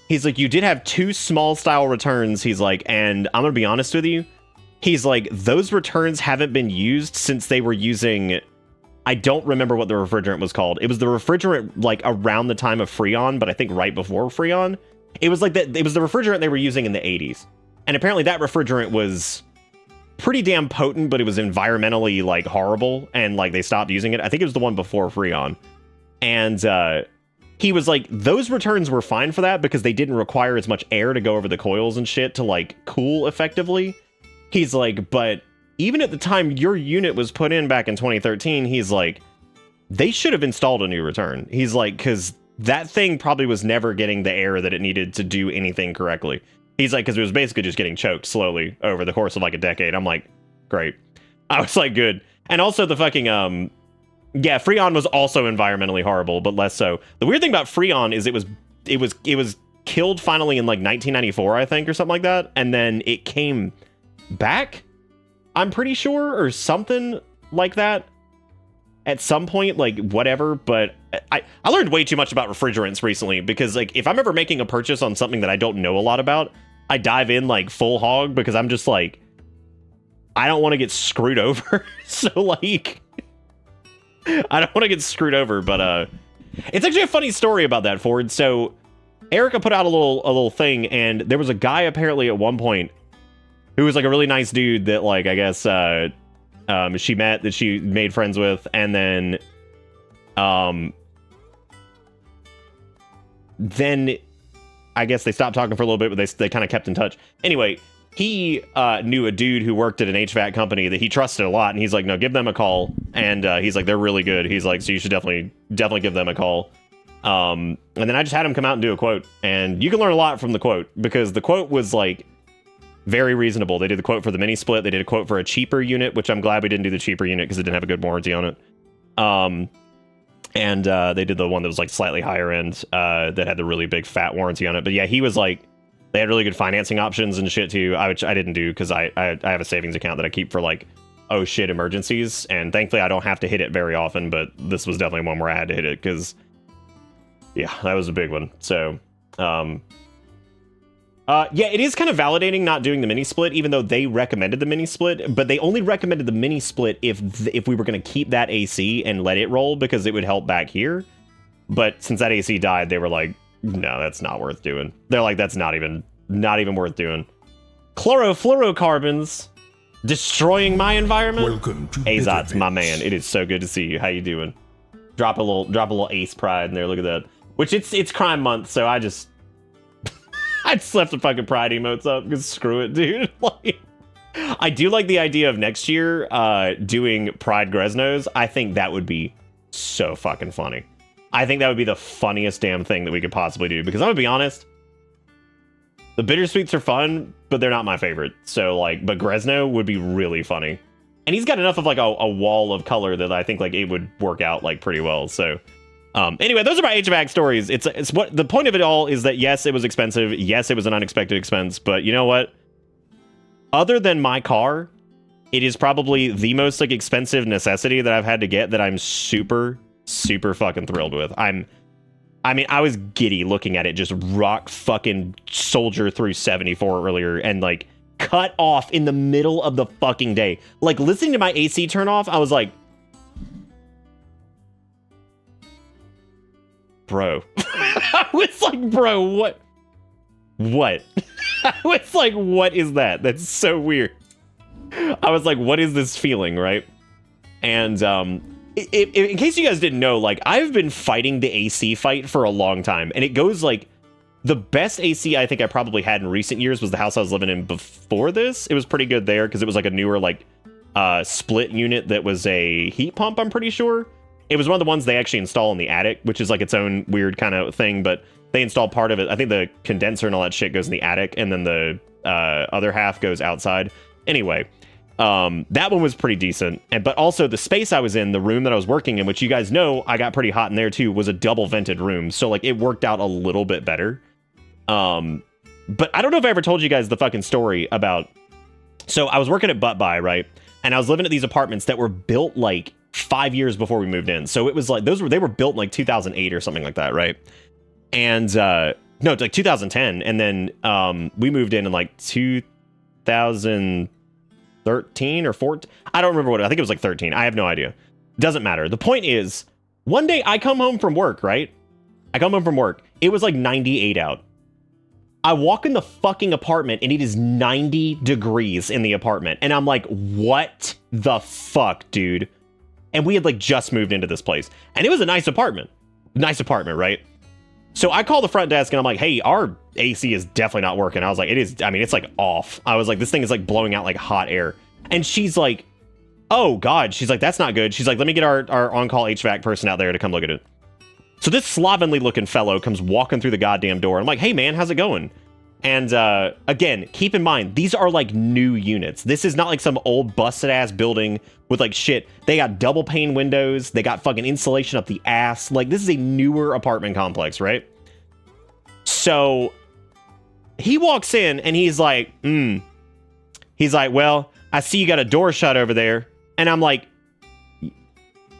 you did have 2 small style returns. He's like, and I'm gonna be honest with you. He's like, those returns haven't been used since they were using, I don't remember what the refrigerant was called. It was the refrigerant like around the time of Freon, but I think right before Freon. It was like that. It was the refrigerant they were using in the 80s. And apparently that refrigerant was pretty damn potent, but it was environmentally like horrible. And like they stopped using it. I think it was the one before Freon. And he was like, those returns were fine for that because they didn't require as much air to go over the coils and shit to like cool effectively. He's like, but even at the time your unit was put in back in 2013, he's like, they should have installed a new return. He's like, because that thing probably was never getting the air that it needed to do anything correctly. He's like, because it was basically just getting choked slowly over the course of like a decade. I'm like, great. I was like, good. And also the fucking, yeah, Freon was also environmentally horrible, but less so. The weird thing about Freon is it was killed finally in like 1994, I think, or something like that. And then it came back, I'm pretty sure, or something like that at some point, like whatever. But I learned way too much about refrigerants recently because like if I'm ever making a purchase on something that I don't know a lot about, I dive in like full hog because I'm just like, I don't want to get screwed over. So like I don't want to get screwed over. But it's actually a funny story about that, Ford. So Erica put out a little thing, and there was a guy apparently at one point who was like a really nice dude that like I guess she met, that she made friends with, and then I guess they stopped talking for a little bit, but they kind of kept in touch. Anyway, he knew a dude who worked at an HVAC company that he trusted a lot, and he's like, no, give them a call. And he's like, they're really good. He's like, so you should definitely give them a call. And then I just had him come out and do a quote, and you can learn a lot from the quote because the quote was like very reasonable. They did the quote for the mini split. They did a quote for a cheaper unit, which I'm glad we didn't do the cheaper unit because it didn't have a good warranty on it. And they did the one that was like slightly higher end that had the really big fat warranty on it. But yeah, he was like, they had really good financing options and shit too, which I didn't do because I have a savings account that I keep for like, oh shit, emergencies. And thankfully I don't have to hit it very often, but this was definitely one where I had to hit it because yeah, that was a big one. So, yeah, it is kind of validating not doing the mini split, even though they recommended the mini split, but they only recommended the mini split if we were going to keep that AC and let it roll because it would help back here. But since that AC died, they were like, no, that's not worth doing. They're like, that's not even worth doing. Chlorofluorocarbons destroying my environment. Welcome to Azot's my man. It is so good to see you. How you doing? Drop a little ace pride in there. Look at that. Which it's crime month, so I just left the fucking pride emotes up because screw it, dude. Like, I do like the idea of next year doing Pride Gresnos. I think that would be so fucking funny. I think that would be the funniest damn thing that we could possibly do because I'm gonna be honest, the bittersweets are fun, but they're not my favorite. So like, but Gresno would be really funny. And he's got enough of like a wall of color that I think like it would work out like pretty well. So anyway, those are my HVAC stories. It's what the point of it all is, that yes, it was expensive. Yes, it was an unexpected expense. But you know what? Other than my car, it is probably the most like expensive necessity that I've had to get that I'm super, super fucking thrilled with. I mean, I was giddy looking at it just rock fucking soldier through 74 earlier and like cut off in the middle of the fucking day. Like listening to my AC turn off, I was like, bro. I was like, bro, what? I was like, what is that? That's so weird. I was like, what is this feeling, right? And in case you guys didn't know, like, I've been fighting the AC fight for a long time, and it goes like, the best AC I think I probably had in recent years was the house I was living in before this. It was pretty good there because it was like a newer like split unit that was a heat pump, I'm pretty sure. It was one of the ones they actually install in the attic, which is like its own weird kind of thing, but they install part of it. I think the condenser and all that shit goes in the attic, and then the other half goes outside. Anyway, that one was pretty decent. But also the space I was in, the room that I was working in, which you guys know I got pretty hot in there too, was a double vented room. So like it worked out a little bit better. But I don't know if I ever told you guys the fucking story about, so I was working at Butt Buy, right? And I was living at these apartments that were built like 5 years before we moved in. So it was like, they were built in like 2008 or something like that, right? And, no, it's like 2010. And then, we moved in like 2013 or 14. I don't remember I think it was like 13. I have no idea. Doesn't matter. The point is, one day I come home from work, right? I come home from work. It was like 98 out. I walk in the fucking apartment and it is 90 degrees in the apartment. And I'm like, what the fuck, dude? And we had like just moved into this place. And it was a nice apartment. Nice apartment, right? So I call the front desk and I'm like, hey, our AC is definitely not working. I was like, it is, I mean, it's like off. I was like, this thing is like blowing out like hot air. And she's like, oh God. She's like, that's not good. She's like, let me get our on-call HVAC person out there to come look at it. So this slovenly looking fellow comes walking through the goddamn door. I'm like, hey man, how's it going? And again, keep in mind, these are like new units. This is not like some old busted ass building with like shit. They got double pane windows. They got fucking insulation up the ass. Like this is a newer apartment complex, right? So he walks in and he's like, he's like, well, I see you got a door shut over there. And I'm like,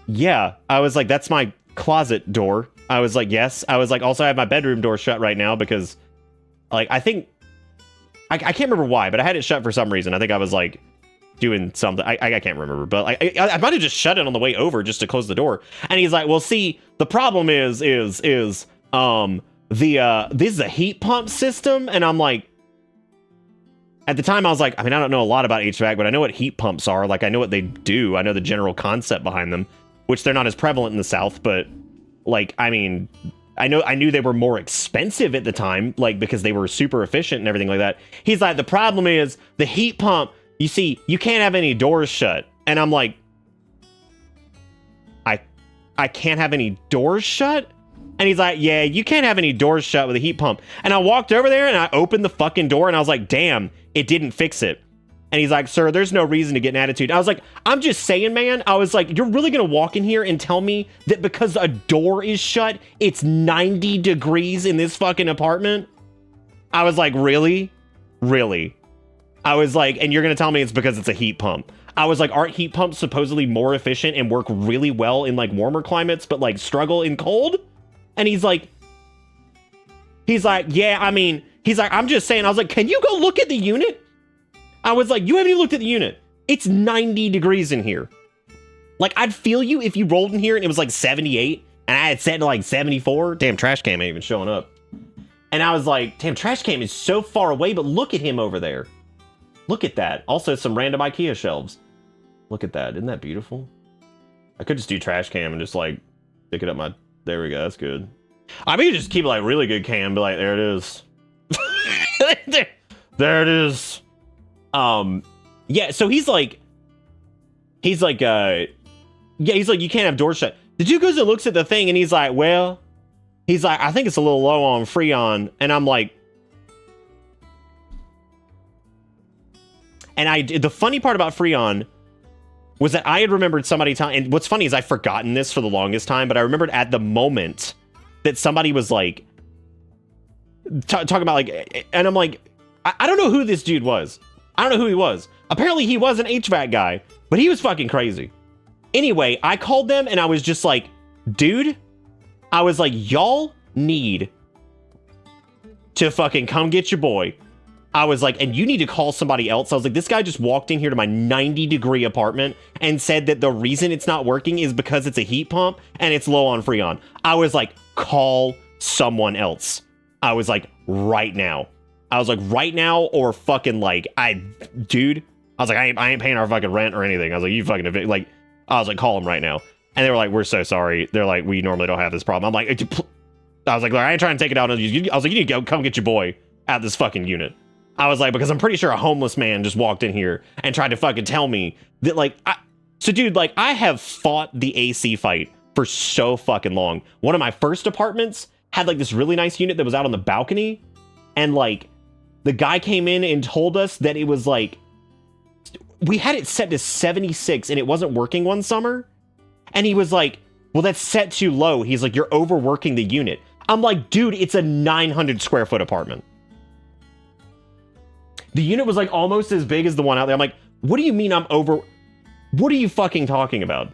yeah. I was like, that's my closet door. I was like, yes. I was like, also I have my bedroom door shut right now because like, I think, I can't remember why, but I had it shut for some reason. I think I was like doing something. I can't remember, but like, I might have just shut it on the way over just to close the door. And he's like, well, see, the problem is this is a heat pump system. And I'm like, at the time I was like, I mean, I don't know a lot about HVAC, but I know what heat pumps are. Like, I know what they do. I know the general concept behind them, which they're not as prevalent in the South, but like, I mean, I knew they were more expensive at the time, like, because they were super efficient and everything like that. He's like, the problem is the heat pump, you see, you can't have any doors shut. And I'm like, I can't have any doors shut? And he's like, yeah, you can't have any doors shut with a heat pump. And I walked over there and I opened the fucking door and I was like, damn, it didn't fix it. And he's like, sir, there's no reason to get an attitude. I was like, I'm just saying, man. I was like, you're really going to walk in here and tell me that because a door is shut, it's 90 degrees in this fucking apartment? I was like, really? Really? I was like, and you're going to tell me it's because it's a heat pump? I was like, aren't heat pumps supposedly more efficient and work really well in like warmer climates, but like struggle in cold? And he's like, yeah, I mean, he's like, I'm just saying. I was like, can you go look at the unit? I was like, you haven't even looked at the unit. It's 90 degrees in here. Like, I'd feel you if you rolled in here and it was like 78 and I had set to like 74. Damn, trash cam ain't even showing up. And I was like, damn, trash cam is so far away, but look at him over there. Look at that. Also, some random IKEA shelves. Look at that. Isn't that beautiful? I could just do trash cam and just like stick it up my... There we go. That's good. I mean, just keep like really good cam, be like, there it is. there it is. Yeah, so he's like, yeah, he's like, you can't have doors shut. The dude goes and looks at the thing and he's like, well, he's like, I think it's a little low on Freon. And I'm like, and the funny part about Freon was that I had remembered somebody telling, and what's funny is I've forgotten this for the longest time, but I remembered at the moment that somebody was like, talking about like, and I'm like, I don't know who this dude was. I don't know who he was. Apparently he was an HVAC guy, but he was fucking crazy. Anyway, I called them and I was just like, dude, I was like, y'all need to fucking come get your boy. I was like, and you need to call somebody else. I was like, this guy just walked in here to my 90-degree apartment and said that the reason it's not working is because it's a heat pump and it's low on Freon. I was like, call someone else. I was like, right now. I was like, right now or fucking like, dude. I was like, I ain't paying our fucking rent or anything. I was like, you fucking, like, I was like, call him right now. And they were like, we're so sorry. They're like, we normally don't have this problem. I'm like, I was like, I ain't trying to take it out on you. I was like, you need to go come get your boy out this fucking unit. I was like, because I'm pretty sure a homeless man just walked in here and tried to fucking tell me that, like, so dude, like, I have fought the AC fight for so fucking long. One of my first apartments had like this really nice unit that was out on the balcony. And like, the guy came in and told us that it was like, we had it set to 76 and it wasn't working one summer. And he was like, well, that's set too low. He's like, you're overworking the unit. I'm like, dude, it's a 900 square foot apartment. The unit was like almost as big as the one out there. I'm like, what do you mean I'm over? What are you fucking talking about?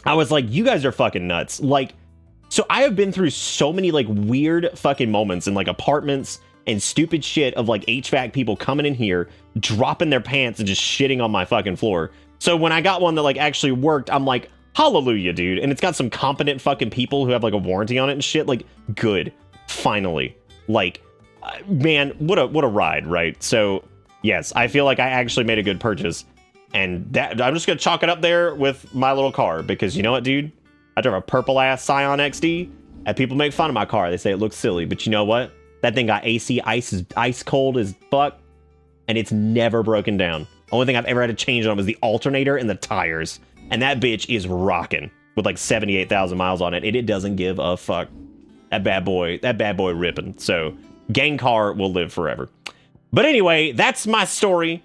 I was like, you guys are fucking nuts. Like, so I have been through so many like weird fucking moments in like apartments and stupid shit of like HVAC people coming in here, dropping their pants and just shitting on my fucking floor. So when I got one that like actually worked, I'm like, hallelujah, dude. And it's got some competent fucking people who have like a warranty on it and shit. Like, good. Finally. Like, man, what a ride, right? So, yes, I feel like I actually made a good purchase. And that I'm just going to chalk it up there with my little car. Because you know what, dude? I drive a purple-ass Scion XD. And people make fun of my car. They say it looks silly. But you know what? That thing got AC, ice cold as fuck. And it's never broken down. Only thing I've ever had to change on was the alternator and the tires. And that bitch is rocking with like 78,000 miles on it. And it doesn't give a fuck. That bad boy ripping. So, gang car will live forever. But anyway, that's my story.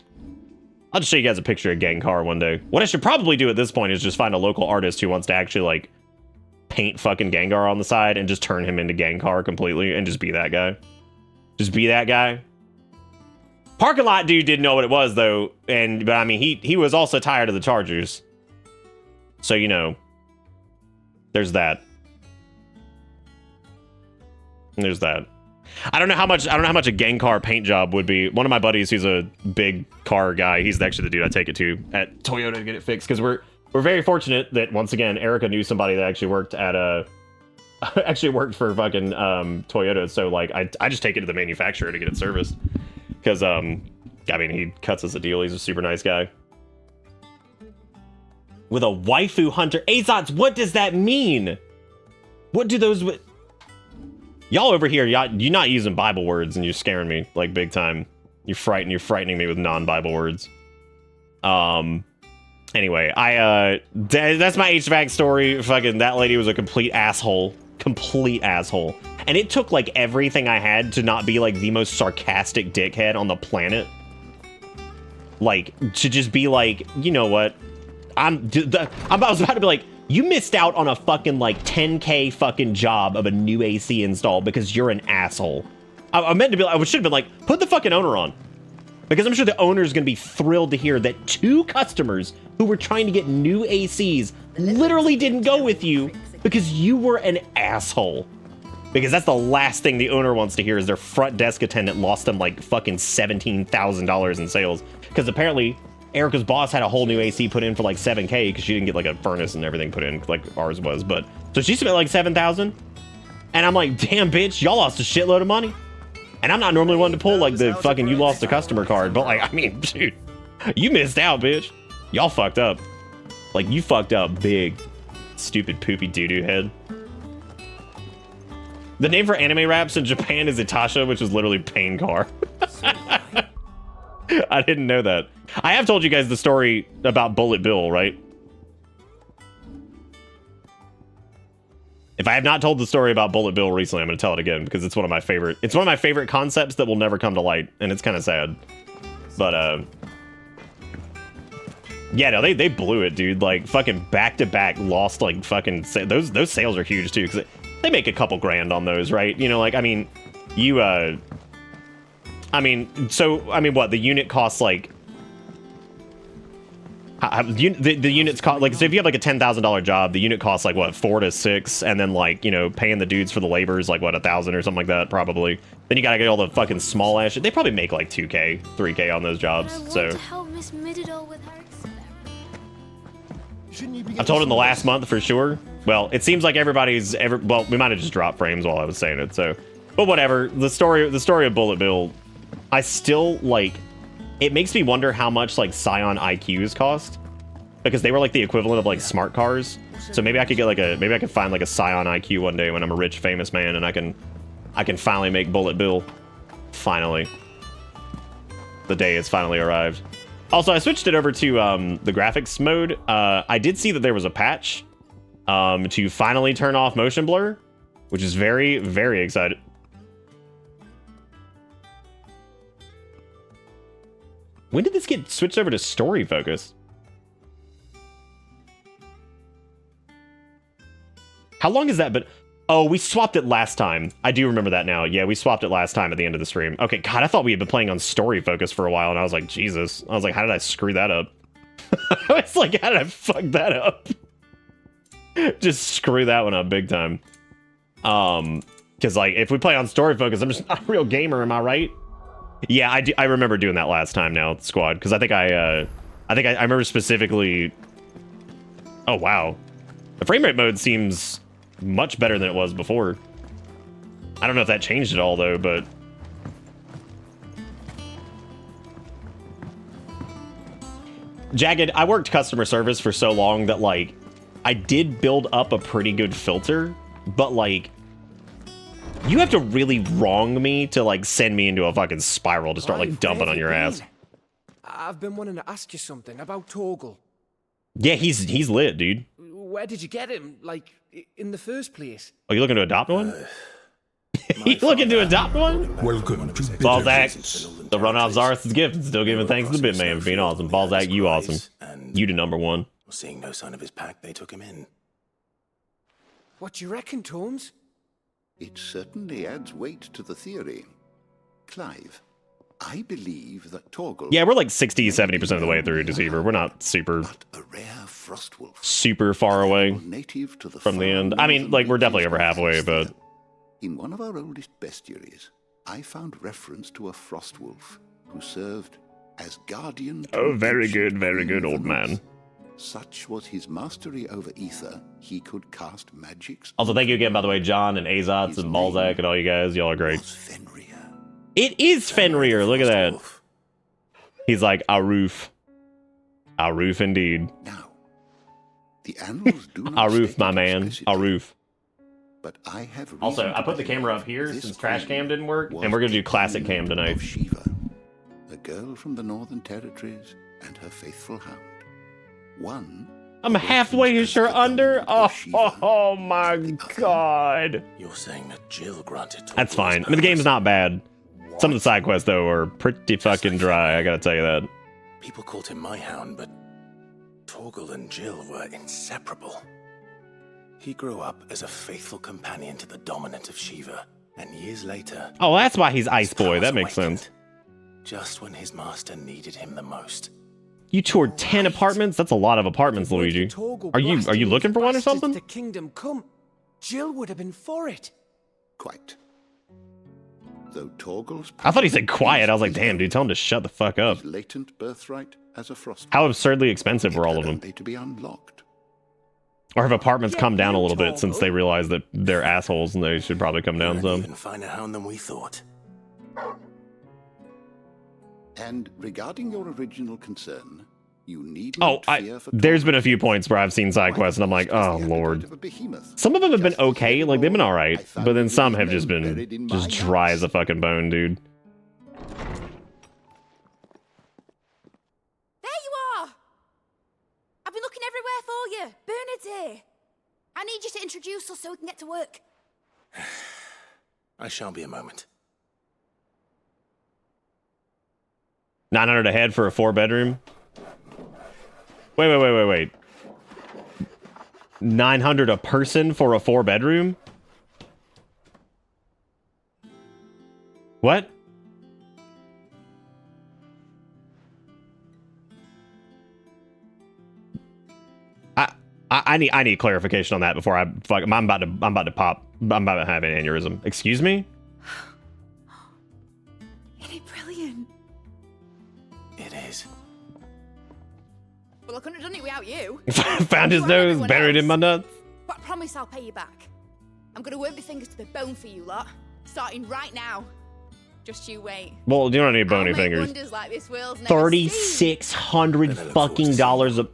I'll just show you guys a picture of gang car one day. What I should probably do at this point is just find a local artist who wants to actually like paint fucking Gengar on the side and just turn him into gang car completely and just be that guy. Just be that guy. Parking lot dude didn't know what it was though, but I mean he was also tired of the Chargers. So you know, there's that. There's that. I don't know how much a gang car paint job would be. One of my buddies who's a big car guy, he's actually the dude I take it to at Toyota to get it fixed, because we're very fortunate that once again Erica knew somebody that actually worked at worked for fucking Toyota. So like I just take it to the manufacturer to get it serviced, because I mean he cuts us a deal. He's a super nice guy. With a waifu hunter. Azots, what does that mean? What do those... Y'all over here, you're not using Bible words and you're scaring me, like, big time. You're frightening me with non-Bible words. Anyway, that's my HVAC story. Fucking, that lady was a complete asshole. Complete asshole. And it took, like, everything I had to not be, like, the most sarcastic dickhead on the planet. Like, to just be like, you know what? I was about to be like, you missed out on a fucking like 10K fucking job of a new AC install because you're an asshole. I meant to be like, I should have been like, put the fucking owner on. Because I'm sure the owner is going to be thrilled to hear that 2 customers who were trying to get new ACs literally didn't go with you because you were an asshole. Because that's the last thing the owner wants to hear is their front desk attendant lost them like fucking $17,000 in sales. Because apparently Erica's boss had a whole new AC put in for like 7K because she didn't get like a furnace and everything put in like ours was. But so she spent like 7,000. And I'm like, damn bitch, y'all lost a shitload of money. And I'm not normally one to pull like the fucking you lost a customer card. But like, I mean, dude, you missed out, bitch. Y'all fucked up. Like, you fucked up big. Stupid poopy doo-doo head. The name for anime raps in Japan is Itasha, which is literally pain car. I didn't know that. I have told you guys the story about Bullet Bill, right? If I have not told the story about Bullet Bill recently, I'm going to tell it again because it's one of my favorite concepts that will never come to light, and it's kind of sad. But Yeah, no, they blew it, dude. Like, fucking back-to-back lost, like, fucking... Those sales are huge, too, because they make a couple grand on those, right? You know, like, I mean, you, what? The unit costs, like... the units cost, like, so if you have, like, a $10,000 job, the unit costs, like, what, 4 to 6, and then, like, you know, paying the dudes for the labor is, like, what, 1,000 or something like that, probably. Then you gotta get all the fucking small-ass shit. They probably make, like, 2K, 3K on those jobs, so... I've told him the last month for sure. Well, it seems like everybody's well, we might have just dropped frames while I was saying it, so. But whatever. The story of Bullet Bill, I still like. It makes me wonder how much like Scion IQs cost, because they were like the equivalent of like smart cars. So maybe I could get like maybe I could find like a Scion IQ one day when I'm a rich famous man and I can finally make Bullet Bill. Finally, the day has finally arrived. Also, I switched it over to the graphics mode. I did see that there was a patch to finally turn off motion blur, which is very, very exciting. When did this get switched over to story focus? How long has that been? Oh, we swapped it last time. I do remember that now. Yeah, we swapped it last time at the end of the stream. Okay, God, I thought we had been playing on story focus for a while, and I was like, Jesus. I was like, how did I screw that up? I was like, how did I fuck that up? Just screw that one up big time. Because, like, if we play on story focus, I'm just not a real gamer, am I right? Yeah, I remember doing that last time now, squad, because I think I remember specifically... Oh, wow. The frame rate mode seems much better than it was before. I don't know if that changed at all, though, but... Jagged, I worked customer service for so long that, like, I did build up a pretty good filter, but, like, you have to really wrong me to, like, send me into a fucking spiral to start, like, dumping on your ass. I've been wanting to ask you something about Torgal. Yeah, he's lit, dude. Where did you get him? Like, in the first place? Oh, you looking to adopt one? You looking to adopt one? Welcome to Balzac, Bitterbiz. the run off Zarth's gift and still giving thanks to the Bitman for being awesome. Balzac, you awesome. You the number one. Seeing no sign of his pack, they took him in. What do you reckon, Tomes? It certainly adds weight to the theory. Clive, I believe that Torgal... Yeah, we're like 60-70% of the way through Deceiver. We're not super... a rare frostwolf. Super far away Native to the from the end. I mean, like, we're definitely over halfway, but... In one of our oldest bestiaries, I found reference to a frostwolf who served as guardian to Oh, very good, old man. Such was his mastery over ether, he could cast magics. Also, thank you again, by the way, John and Azotz and Balzac and all you guys. Y'all are great. Fenrir. It is Fenrir. Look at that. He's like, Aruf. Aruf indeed. Now, the annals do not Aruf, state my it man. explicitly, Aruf. but I have Also, reason I to put the believe camera up here this since trash queen cam didn't work, was and we're gonna do the classic queen cam tonight. of Shiva, a girl from the Northern Territories, and her faithful hound. One. I'm halfway sure under. Oh my god. You're saying that Jill granted Torgal That's fine. his I mean, the game's powers? not bad. Some of the side quests, though, are pretty fucking dry, I gotta tell you that. People called him my hound, but Torgal and Jill were inseparable. He grew up as a faithful companion to the dominant of Shiva, and years later... Oh, that's why he's Ice his Boy. powers That makes awakened, sense. Just when his master needed him the most. You toured 10 apartments? That's a lot of apartments, Luigi. Are you looking for one or something? To Kingdom Come, Jill would have been for it. Quite. Though Torgal's I thought he said quiet. I was like, damn, dude, tell him to shut the fuck up. his latent birthright as a frost. How absurdly expensive were all of them? Only to be unlocked. Or have apartments come down a little bit Torgal. since they realize that they're assholes and they should probably come down You're an some? even finer hound than we thought. And regarding your original concern, you need Oh, not fear for there's been a Torgal's few points where I've seen side quests and I'm like, oh the lord. appetite of a behemoth. Some of them have been Just as okay, like they've been anymore, alright, I found but then his some have men just been buried in just my dry house. as a fucking bone, dude. There you are! I've been looking everywhere for you. Bernard's here. I need you to introduce us so we can get to work. I shan't be a moment. 900 a head for a 4-bedroom. Wait. 900 a person for a 4-bedroom? What? I need clarification on that before I'm about to pop. I'm about to have an aneurysm. Excuse me? Isn't it brilliant? It is. Well, I couldn't have done it without you. Found his nose buried in my nuts. But I promise I'll pay you back. I'm gonna work my fingers to the bone for you lot, starting right now. Just you wait. Well, you don't need bony I'll make fingers. wonders like this world's never seen. $3,600 fucking dollars a...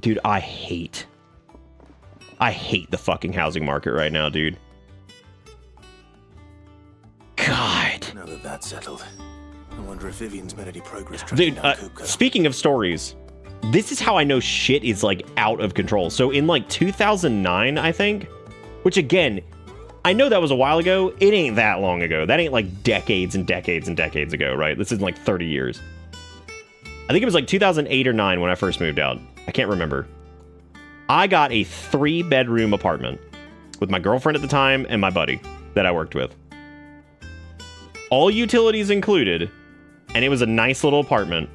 Dude, I hate the fucking housing market right now, dude. God. Now that that's settled, I wonder if Vivian's made any progress. Dude, speaking of stories, this is how I know shit is like out of control. So in like 2009, I think, which again, I know that was a while ago. It ain't that long ago. That ain't like decades and decades and decades ago, right? This is like 30 years. I think it was like 2008 or 9 when I first moved out. I can't remember. I got a 3-bedroom apartment with my girlfriend at the time and my buddy that I worked with. All utilities included, and it was a nice little apartment.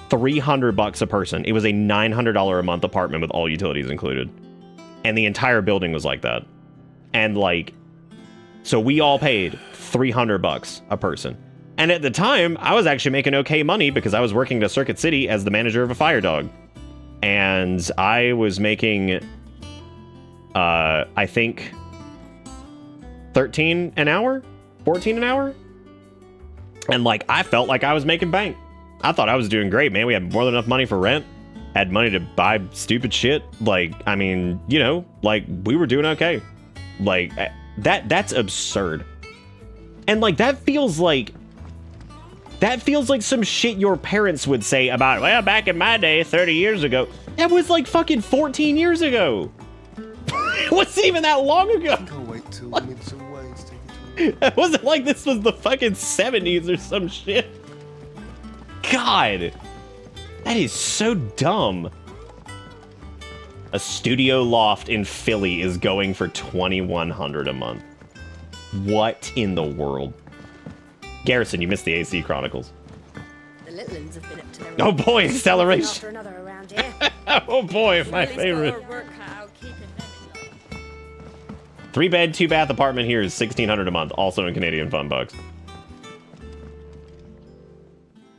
$300 a person. It was a $900 a month apartment with all utilities included. And the entire building was like that. And like, so we all paid $300 a person. And at the time, I was actually making okay money because I was working at Circuit City as the manager of a fire dog. And I was making, I think, 13 an hour? 14 an hour? And like, I felt like I was making bank. I thought I was doing great, man. We had more than enough money for rent. Had money to buy stupid shit. Like, I mean, you know, like, we were doing okay. Like, that's absurd. And like, that feels like some shit your parents would say about, well, back in my day, 30 years ago. That was like fucking 14 years ago. It wasn't even that long ago. I'll wait till Midsummer Ways take it to It wasn't like this was the fucking 70s or some shit. God. That is so dumb. A studio loft in Philly is going for $2,100 a month. What in the world? Garrison, you missed the AC Chronicles. The little ones have been up to their Oh boy, acceleration. after another around here. Oh boy, my favorite. 3-bed, 2-bath apartment here is $1,600 a month, also in Canadian fun bucks.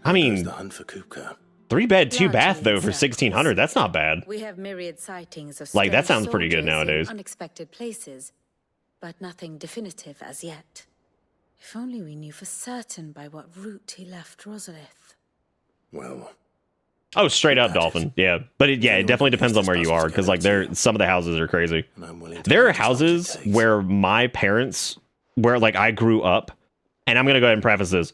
I mean, the hunt for Kupka. 3-bed, 2-bath though for $1,600. That's not bad. We have myriad sightings of Like, that stray sounds pretty good soldiers in nowadays. Unexpected places, but nothing definitive as yet. If only we knew for certain by what route he left Rosalith. Well, Oh, straight up dolphin. Yeah, but it definitely depends on where you are because like some of the houses are crazy. There are houses where my parents, where like I grew up, and I'm gonna go ahead and preface this.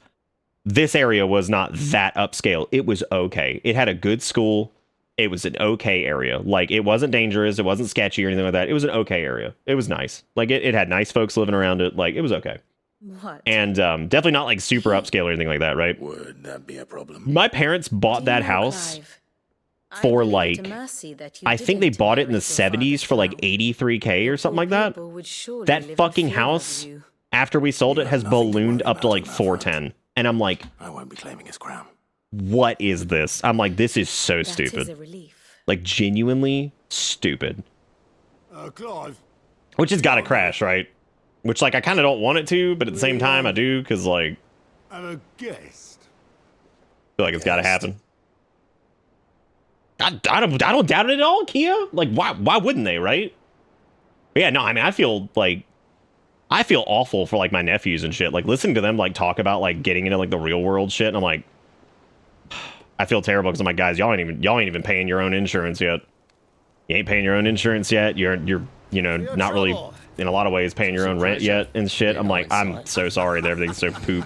This area was not that upscale. It was okay. It had a good school. It was an okay area. Like, it wasn't dangerous. It wasn't sketchy or anything like that. It was an okay area. It was nice. Like, it had nice folks living around it. Like, it was okay. What? And definitely not like super upscale or anything like that, right? Would that be a problem? My parents bought that house for like, I think they bought it in the 70s for like $83K or something like that. That fucking house, after we sold it, has ballooned up to like $410. And I'm like, I won't be claiming his crown. What is this? I'm like, this is so stupid. Like, genuinely stupid. Clive. Which has got to crash, right? Which, like, I kind of don't want it to, but at the same time, I do, because, like, And a guest. I feel like it's got to happen. I don't doubt it at all, Kia. Like, why wouldn't they, right? But yeah, no, I mean, I feel awful for, like, my nephews and shit. Like, listening to them, like, talk about, like, getting into, like, the real world shit, and I'm like, I feel terrible because I'm like, guys, y'all ain't even paying your own insurance yet. You ain't paying your own insurance yet. You're you know, not really, in a lot of ways, paying your own rent yet and shit. I'm like, I'm so sorry that everything's so poop.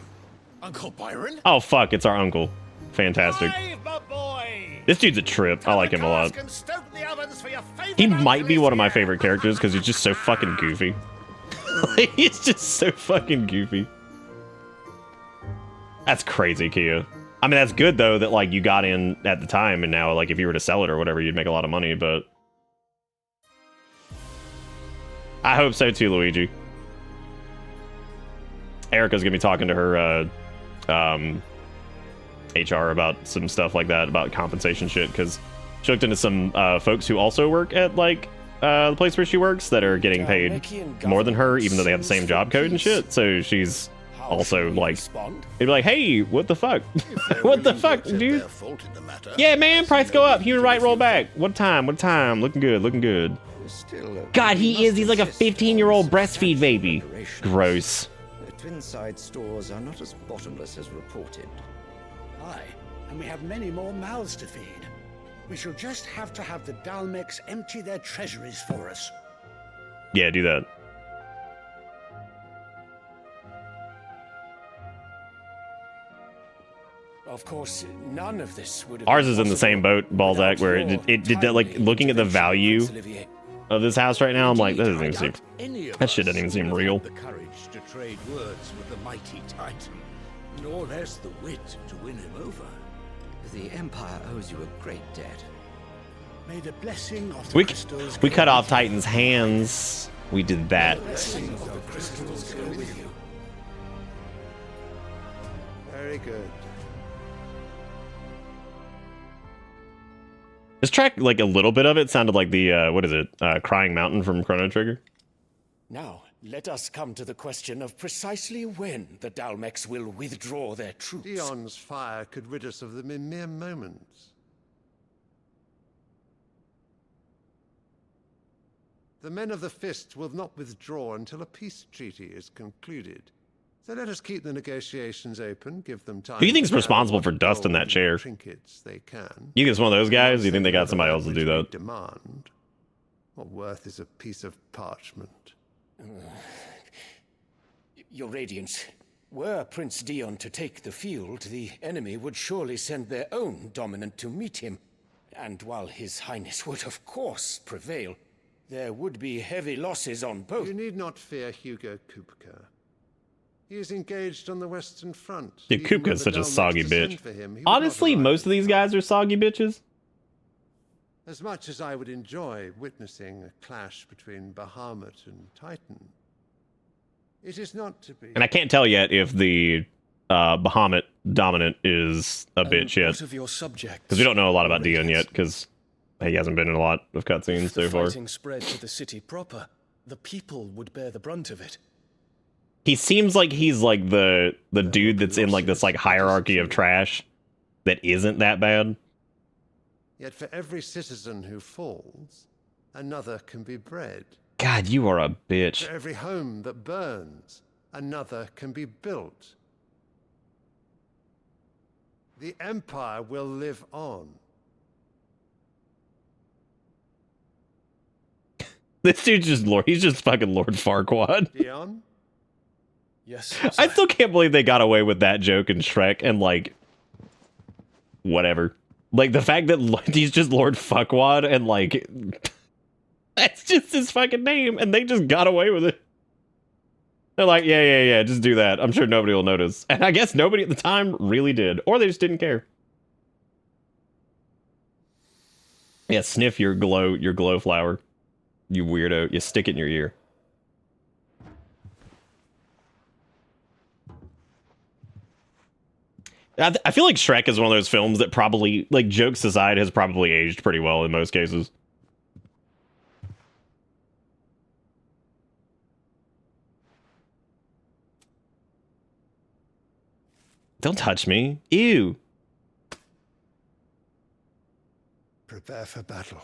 Uncle Byron? Oh, fuck, it's our uncle. Fantastic. This dude's a trip. I like him a lot. He might be one of my favorite characters because he's just so fucking goofy. Like, he's just so fucking goofy. That's crazy, Kia. I mean, that's good though that like you got in at the time, and now like if you were to sell it or whatever, you'd make a lot of money. But I hope so too, Luigi. Erica's gonna be talking to her HR about some stuff like that, about compensation shit, because she looked into some folks who also work at like the place where she works that are getting paid more than her, even though they have the same job code and shit. So she's also like, it'd be like, hey, what the fuck? What the fuck, dude? Yeah, man, price go up. Human right roll back. What time? What time? Looking good, looking good. God, he is. He's like a 15-year-old breastfeed baby. Gross. The Twinside stores are not as bottomless as reported. Aye, and we have many more mouths to feed. We shall just have to have the Dalmex empty their treasuries for us. Yeah, do that. Of course, none of this would have Ours been is in the same boat, Balzac, where it did that, like, looking at the value of this house right now, I'm like, that doesn't even seem, that shit doesn't even seem real. The courage to trade words with the mighty Titan, nor less the wit to win him over. The Empire owes you a great debt. May the blessing of the crystals We go cut off with you. Titan's hands. We did that. Blessing of the crystals go with you. Very good. This track, like a little bit of it, sounded like the what is it? Crying Mountain from Chrono Trigger. Now, let us come to the question of precisely when the Dalmex will withdraw their troops. Dion's fire could rid us of them in mere moments. The men of the Fist will not withdraw until a peace treaty is concluded. So let us keep the negotiations open, give them time. Who do you think's to gather responsible what for dust in gold that and chair? Trinkets they can. You think it's one of those guys? Or you think they got somebody else to do that? Demand. What worth is a piece of parchment? Your Radiance, were Prince Dion to take the field, the enemy would surely send their own dominant to meet him. And while His Highness would of course prevail, there would be heavy losses on both. You need not fear Hugo Kupka. He is engaged on the Western Front. Yeah, Even when Kupka's the such a Dalmex soggy descend bitch. for him, he would not Honestly, arrive most of these guys are soggy bitches. As much as I would enjoy witnessing a clash between Bahamut and Titan, it is not to be. And I can't tell yet if the Bahamut dominant is a bitch yet. What of your subjects? Because we don't know a lot about Dion yet, because he hasn't been in a lot of cutscenes If the so far. fighting spread to the city proper, the people would bear the brunt of it. He seems like he's like the dude that's in like this like hierarchy of trash that isn't that bad. Yet for every citizen who falls, another can be bred. God, you are a bitch. For every home that burns, another can be built. The Empire will live on. This dude's just Lord. He's just fucking Lord Farquaad. Dion? Yes. I still can't believe they got away with that joke in Shrek and like whatever. Like the fact that he's just Lord Fuckwad and like that's just his fucking name and they just got away with it. They're like, yeah, just do that. I'm sure nobody will notice. And I guess nobody at the time really did. Or they just didn't care. Yeah, sniff your glow flower. You weirdo. You stick it in your ear. I feel like Shrek is one of those films that probably, like, jokes aside, has probably aged pretty well in most cases. Don't touch me. Ew. Prepare for battle.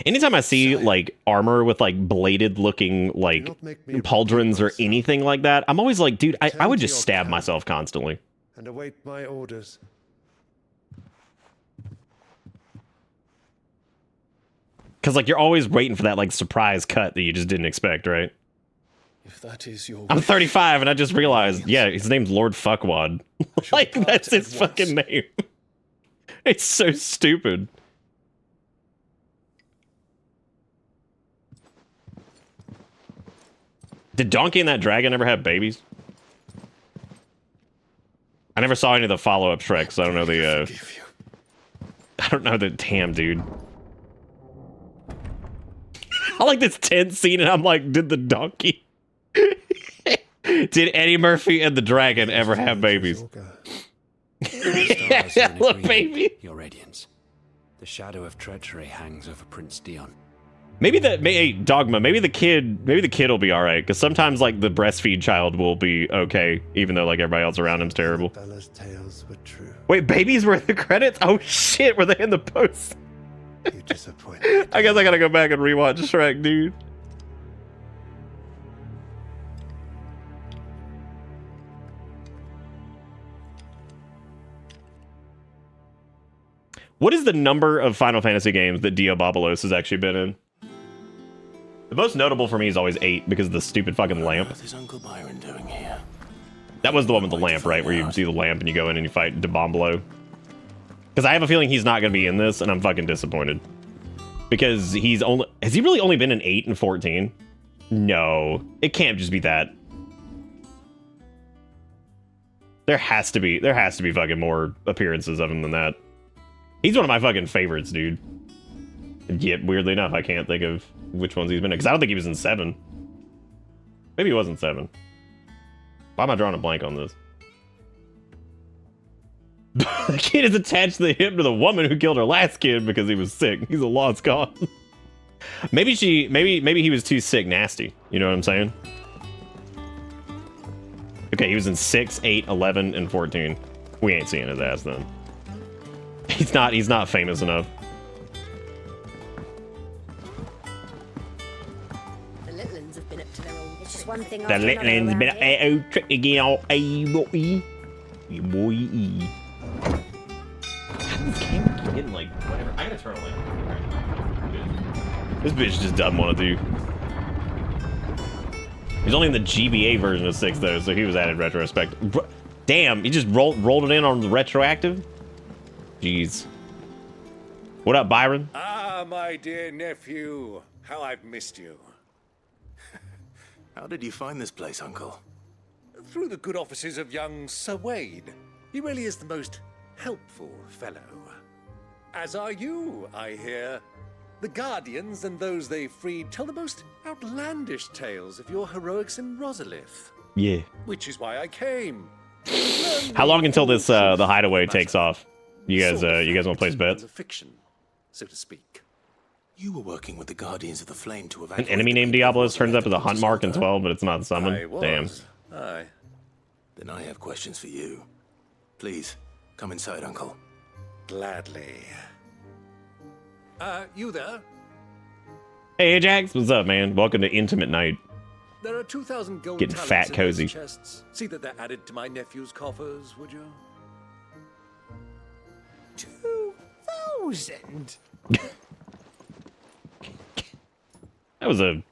Anytime I see, like, armor with, like, bladed-looking, like, pauldrons or anything like that, I'm always like, dude, I would just stab myself constantly. And await my orders. Because, like, you're always waiting for that, like, surprise cut that you just didn't expect, right? If that is your I'm 35 and I just realized, yeah, his name's Lord Fuckwad. Like, that's his fucking name. It's so stupid. Did Donkey and that dragon ever have babies? I never saw any of the follow-up Shreks, so I don't know the, I don't know the... Damn, dude. I like this tense scene, and I'm like, did the donkey... Did Eddie Murphy and the dragon ever have babies? Yeah, look, baby. Your radiance. The shadow of treachery hangs over Prince Dion. Maybe hey, Dogma, maybe the kid will be all right, because sometimes like the breastfeed child will be okay, even though like everybody else around him's terrible. Bella's tales were true. Wait, babies were in the credits? Oh shit, were they in the post? You disappointed. I guess I gotta go back and rewatch Shrek, dude. What is the number of Final Fantasy games that Diabolos has actually been in? The most notable for me is always 8 because of the stupid fucking lamp. What is Uncle Byron doing here? That was the one with the lamp, right? Where you see the lamp and you go in and you fight Diabolos. Because I have a feeling he's not going to be in this, and I'm fucking disappointed. Because he's only... Has he really only been in 8 and 14? No. It can't just be that. There has to be fucking more appearances of him than that. He's one of my fucking favorites, dude. Yet, weirdly enough, I can't think of which ones he's been in. Because I don't think he was in 7. Maybe he was in 7. Why am I drawing a blank on this? The kid is attached to the hip to the woman who killed her last kid because he was sick. He's a lost cause. Maybe he was too sick nasty. You know what I'm saying? Okay, he was in 6, 8, 11, and 14. We ain't seeing his ass then. He's not famous enough. The Litlins have been up to their own. It's just one thing. The Litlins been at trick again. Oh, boy. Boy. This camera keep getting like whatever. I gotta turn on. This bitch just doesn't want to do. He's only in the GBA version of 6 though, so he was added retrospective. Damn, he just rolled it in on the retroactive. Jeez. What up, Byron? Ah, my dear nephew. How I've missed you. How did you find this place, Uncle? Through the good offices of young Sir Wade. He really is the most helpful fellow. As are you, I hear. The Guardians and those they freed tell the most outlandish tales of your heroics in Rosalith. Yeah. Which is why I came. How long until this the hideaway takes off? You guys want to place bets? Fiction, so to speak. You were working with the Guardians of the Flame to An enemy named Diabolos turns up as a hunt mark in 12, but it's not summoned. Damn. Aye. Then I have questions for you. Please, come inside, Uncle. Gladly. You there? Hey, Ajax, what's up, man? Welcome to Intimate Night. There are 2,000 gold Getting talents fat in cozy. those chests. See that they're added to my nephew's coffers, would you? 2,000? That was a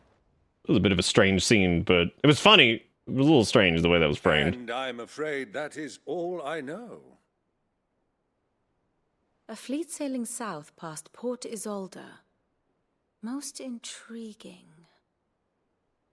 bit of a strange scene, but it was funny. It was a little strange the way that was framed. And I'm afraid that is all I know. A fleet sailing south past Port Isolde. Most intriguing.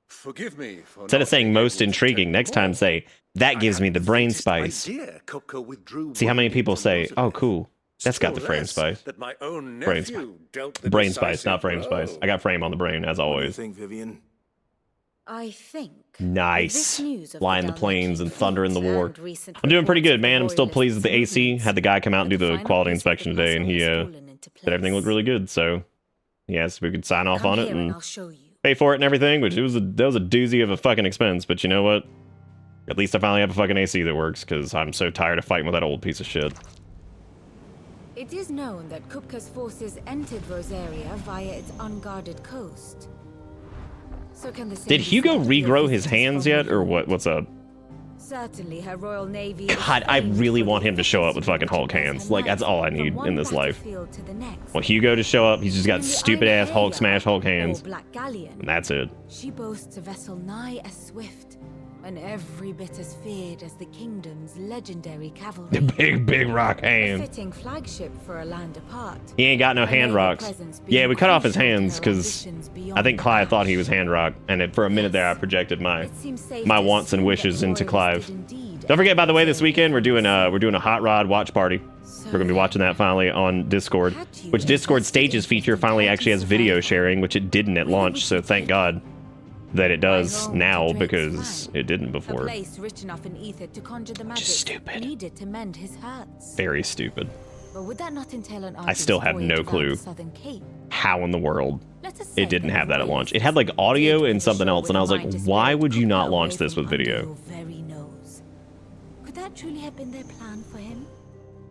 Forgive me for Instead of not saying being most able to intriguing, tell next you time more. say, that gives me the brain faintest spice. idea Kupka withdrew See how many wounded people from say, Rosalith. oh, cool. That's got the Still frame less spice. that my own Brain nephew dealt the Brain spice, decisive not frame spice. blow. I got frame on the brain, as What do you always. think, Vivian? I think. Nice. This news of Flying the Dalmatian planes and thunder in the fleet war. and recent I'm doing pretty reports good, of man. I'm still royalist pleased with the AC. movements. Had the guy come out and do But the final quality piece of the inspection today, and puzzle he has fallen into said everything looked place. really good. So, yes, we could sign off Come on it here and and I'll show you. pay for it and everything, which that was a doozy of a fucking expense. But you know what? At least I finally have a fucking AC that works, because I'm so tired of fighting with that old piece of shit. It is known that Kupka's forces entered Rosaria via its unguarded coast. So can the same Did be Hugo said of your regrow his visitors hands from yet, or before? what's up? Certainly, her Royal Navy. is God, I famed really for want the him to show up with fucking efficiency Hulk with hands. her Like, that's all I knights need from in one this life. battlefield to the next. Want Hugo to show up, he's just got In the stupid ass Iron Hulk Area, smash Hulk or hands, Black Galleon, and that's it. she boasts a vessel nigh as swift and every bit as feared as the kingdom's legendary cavalry. Big rock A hand. fitting flagship for a land apart. He ain't got no Her hand naval rocks. presence being Yeah, we cut off his crucial to hands her because ambitions I beyond think Clive thought he match. was hand rock, and for a minute there I projected my It seems safe my to wants and assume wishes that into the Clive. Royalists did indeed Don't forget, by the way, this weekend we're doing a hot rod watch party. We're gonna be watching that finally on Discord, which Discord Stages feature finally actually has video sharing, which it didn't at launch. So thank God that it does now, because it didn't before. Just stupid. Very stupid. But would that not entail an I still have no clue how in the world it didn't have that at launch. It had like audio and something else, and I was like, why would you not launch this with video? Could that truly have been their plan for him?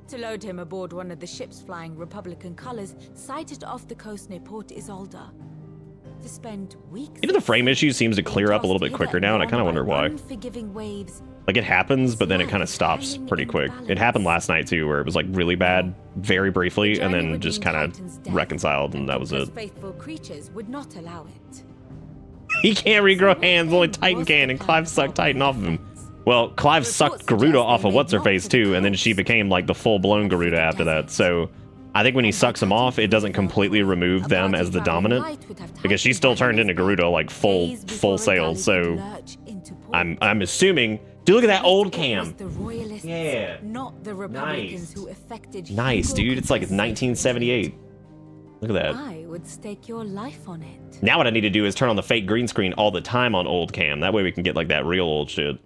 To load him aboard one of the ships flying Republican colors sighted off the coast near Port Isolde. To spend weeks. You know, the frame issue seems to clear up a little bit quicker now, and I kind of wonder why. Like, it happens, but then it kind of stops pretty quick. It happened last night too, where it was like really bad, very briefly, and then just kind of reconciled, and that was it. Faithful creatures would not allow it. He can't regrow hands, only Titan can, and Clive sucked Titan off of him. Well, Clive sucked Garuda off of What's-Her-Face too, and then she became like the full-blown Garuda after that, so I think when he sucks them off, it doesn't completely remove them as the dominant, because she still turned into Garuda like full sail, so I'm assuming. Dude, look at that old cam. Yeah. Nice, dude. It's like 1978. Look at that. I would stake your life on it. Now what I need to do is turn on the fake green screen all the time on old cam. That way we can get like that real old shit.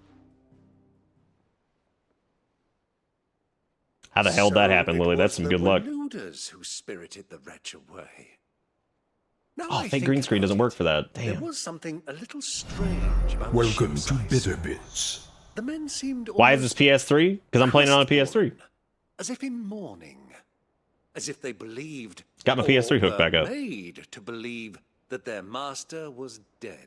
How the hell did that happen, Lily? That's some good luck. Who spirited the wretch away. Now Oh, fake green screen doesn't work for that. Damn. There was something a little strange about Welcome to BitterBits. The men seemed Why is this PS3? Because I'm playing it on a PS3. As if in mourning. As if they believed. Got my PS3 hooked back up. Made to believe that their master was dead.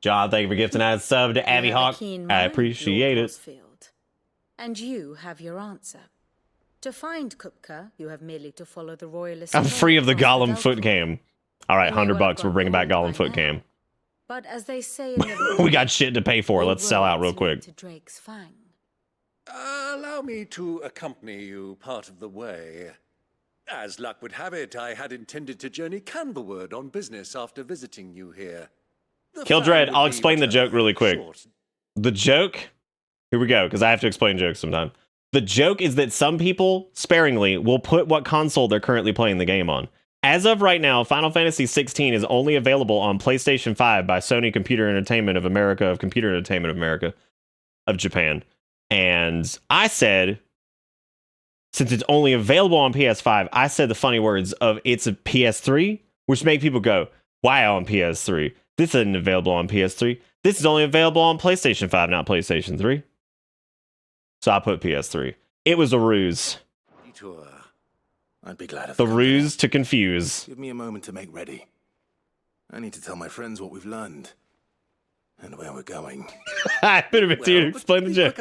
John, thank you for gifting that sub to Abby Hawk. I appreciate it. And you have your answer. To find Kupka, you have merely to follow the royalist. I'm free of the Gollum foot cam. All right, $100. We're bringing back Gollum foot cam. But as they say in the We got shit to pay for. Let's sell out real quick. To Drake's Fang. Allow me to accompany you part of the way. As luck would have it, I had intended to journey Canberward on business after visiting you here. Kill Dread, I'll explain the joke really quick. The joke, here we go, because I have to explain jokes sometime. The joke is that some people, sparingly, will put what console they're currently playing the game on. As of right now, Final Fantasy XVI is only available on PlayStation 5 by Sony Computer Entertainment of America, of Computer Entertainment of America, of Japan. And I said, since it's only available on PS5, I said the funny words of it's a PS3, which make people go, why on PS3? This isn't available on PS3. This is only available on PlayStation 5, not PlayStation 3. So I put PS3. It was a ruse. I'd be glad of the ruse to confuse. Give me a moment to make ready. I need to tell my friends what we've learned and where we're going. I bit of it to explain the joke.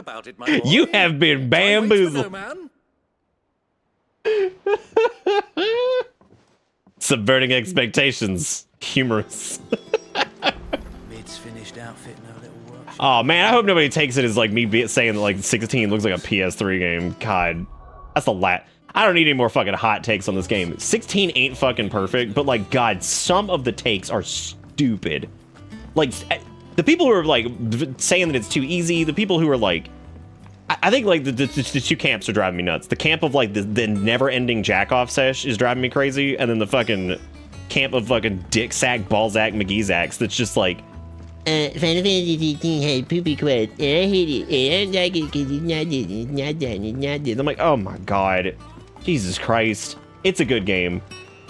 You have been bamboozled. Subverting expectations. Humorous. Finished outfit, no little work. Oh man, I hope nobody takes it as like me saying that like 16 looks like a PS3 game. God, that's the I don't need any more fucking hot takes on this game. 16 ain't fucking perfect, but like, God, some of the takes are stupid. Like, the people who are like saying that it's too easy, the people who are like, I think like the two camps are driving me nuts. The camp of like the never-ending jack-off sesh is driving me crazy, and then the fucking camp of fucking dick sack, ball sack, McGeezax that's just like, Final Fantasy 16 had poopy quotes, and I hate it, and I don't like it because it's not this, it's not that, it's not this. I'm like, oh my God. Jesus Christ. It's a good game.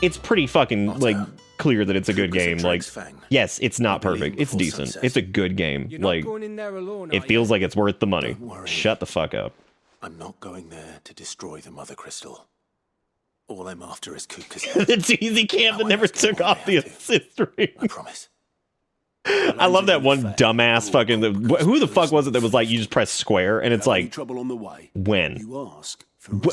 It's pretty fucking, like, clear that it's a good game. Like, yes, it's not perfect. It's decent. It's a good game. Like, it feels like it's worth the money. Shut the fuck up. I'm not going there to destroy the Mother Crystal. All I'm after is Kupka's head. The cheesy camp that never took off the assist ring. I promise. I love that one dumbass fucking... Who the fuck was it that was like, you just press square, and it's like... When?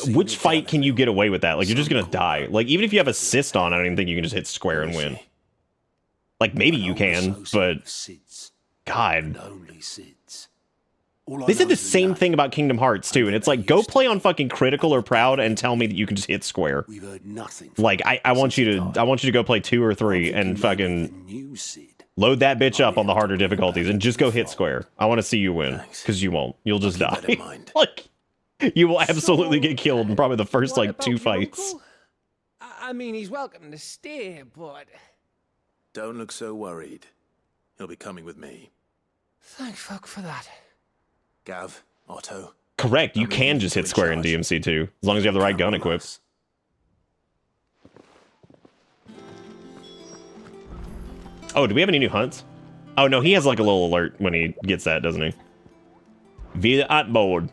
Which fight can you get away with that? Like, you're just gonna die. Like, even if you have assist on, I don't even think you can just hit square and win. Like, maybe you can, but... God. They said the same thing about Kingdom Hearts, too, and it's like, go play on fucking Critical or Proud and tell me that you can just hit square. Like, I want you to go play 2 or 3 and fucking... Load that bitch up on the harder difficulties and just go hit square. I want to see you win, because you won't. You'll just die. Like, you will absolutely get killed in probably the first, like, 2 fights. I mean, he's welcome to stay, but... Don't look so worried. He'll be coming with me. Thank fuck for that. Gav, Otto. Correct, you can just hit square in DMC2, as long as you have the right gun equipped. Oh, do we have any new hunts? Oh, no, he has like a little alert when he gets that, doesn't he? Via at board.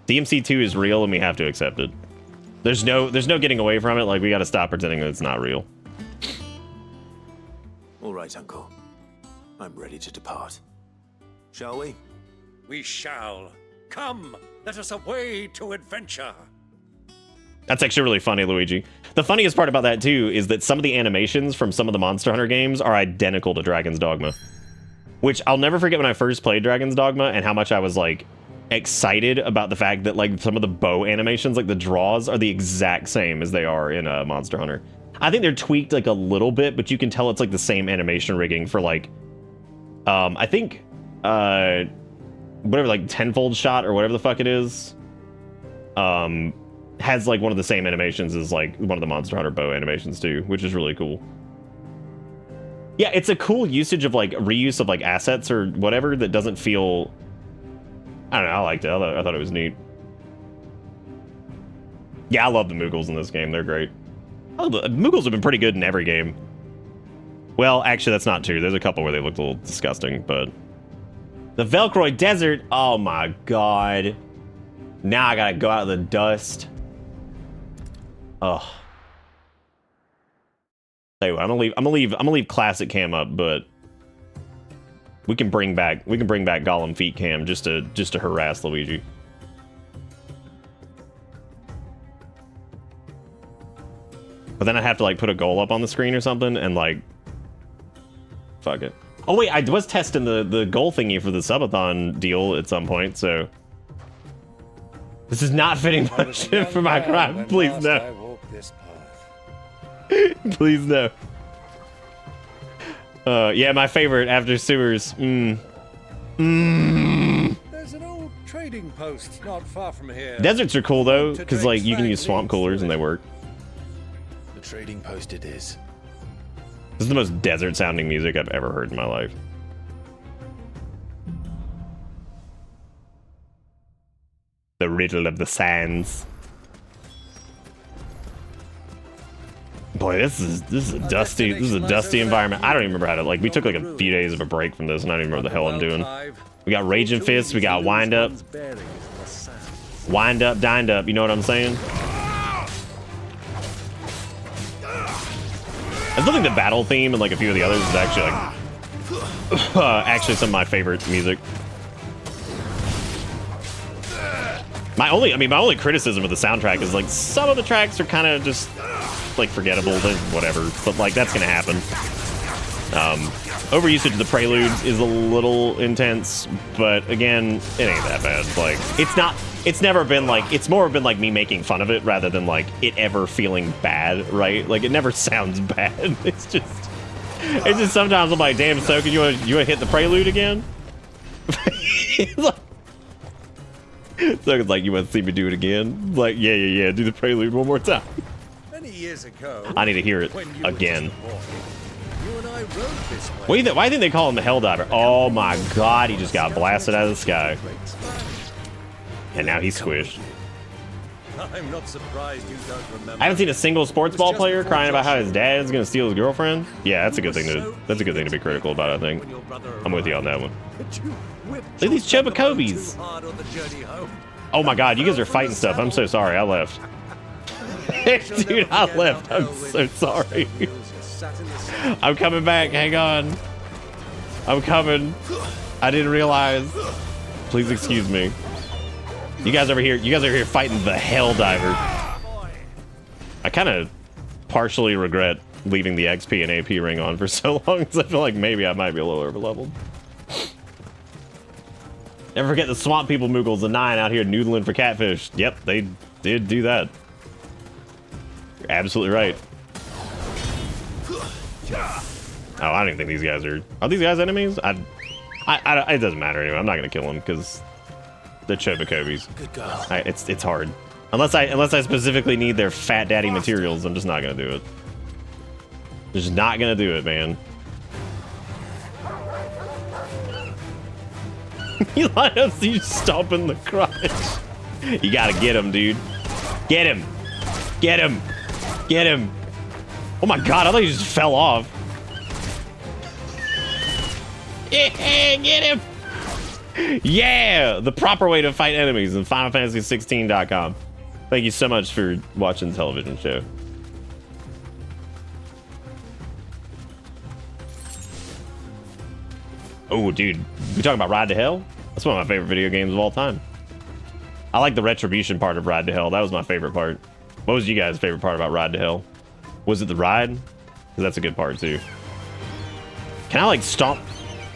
DMC2 is real and we have to accept it. There's no getting away from it. Like, we gotta stop pretending that it's not real. All right, Uncle. I'm ready to depart. Shall we? We shall. Come, let us away to adventure. That's actually really funny, Luigi. The funniest part about that, too, is that some of the animations from some of the Monster Hunter games are identical to Dragon's Dogma. Which I'll never forget when I first played Dragon's Dogma and how much I was, like, excited about the fact that, like, some of the bow animations, like the draws, are the exact same as they are in Monster Hunter. I think they're tweaked, like, a little bit, but you can tell it's, like, the same animation rigging for, like, I think, whatever, like, tenfold shot or whatever the fuck it is, has, like, one of the same animations as, like, one of the Monster Hunter bow animations, too, which is really cool. Yeah, it's a cool usage of, like, reuse of, like, assets or whatever that doesn't feel... I don't know, I liked it. I thought it was neat. Yeah, I love the Moogles in this game. They're great. Oh, the Moogles have been pretty good in every game. Well, actually, that's not true. There's a couple where they looked a little disgusting, but... The Velcroy Desert! Oh my god. Now I gotta go out of the dust. Ugh. Tell you what, I'm gonna leave classic cam up, but we can bring back Gollum feet cam just to harass Luigi. But then I have to like put a goal up on the screen or something and like fuck it. Oh wait, I was testing the goal thingy for the subathon deal at some point, so this is not fitting punishment for my crime. Please no. Please no. Yeah, my favorite after sewers. There's an old trading post not far from here. Deserts are cool though, because like you can use swamp coolers and they work. The trading post it is. This is the most desert sounding music I've ever heard in my life. The riddle of the sands. Boy, this is a dusty environment. I don't even remember how to, like, we took like a few days of a break from this and I don't even remember what the hell I'm doing. We got Raging Fist, we got Wind Up. Wind Up, Dined Up, you know what I'm saying? I still think the battle theme and like a few of the others is actually like actually some of my favorite music. My only criticism of the soundtrack is like some of the tracks are kind of just like forgettable, whatever, but like that's gonna happen. Overusage of the prelude is a little intense, but again, it ain't that bad. Like it's never been like, it's more been like me making fun of it rather than like it ever feeling bad, right? Like it never sounds bad. It's just sometimes I'm like, damn, so you wanna hit the prelude again? So it's like, you want to see me do it again? Like, yeah, do the prelude one more time. Many years ago, I need to hear it again. you and I rode this way. Why do you think they call him the Helldiver? Oh my god, he just got blasted out of the sky. And now he's squished. I'm not surprised you don't remember. I haven't seen a single sports ball player crying about how his dad is going to steal his girlfriend. Yeah, that's a good thing to be critical about, I think. I'm with you on that one. Look at these Chobacobes. Oh my god, you guys are fighting stuff. I'm so sorry, I left. Dude, I left. I'm so sorry. I'm coming back, hang on. I'm coming. I didn't realize. Please excuse me. You guys over here fighting the Helldiver. I kind of partially regret leaving the XP and AP ring on for so long, because I feel like maybe I might be a little overleveled. Never forget the Swamp People Moogles, the 9 out here noodling for catfish. Yep, they did do that. You're absolutely right. Oh, I don't even think these guys are these guys enemies? It doesn't matter anyway. I'm not gonna kill them because they're Chobakobis. Good girl. It's hard. Unless I specifically need their fat daddy materials, I'm just not gonna do it. Just not gonna do it, man. You line up, so you stomping the crotch. You gotta get him, dude. Get him. Get him. Get him. Oh my god, I thought he just fell off. Yeah, get him. Yeah, the proper way to fight enemies in FinalFantasy16.com. Thank you so much for watching the television show. Oh, dude, we talking about Ride to Hell? That's one of my favorite video games of all time. I like the retribution part of Ride to Hell. That was my favorite part. What was you guys' favorite part about Ride to Hell? Was it the ride? Because that's a good part too. Can I like stomp?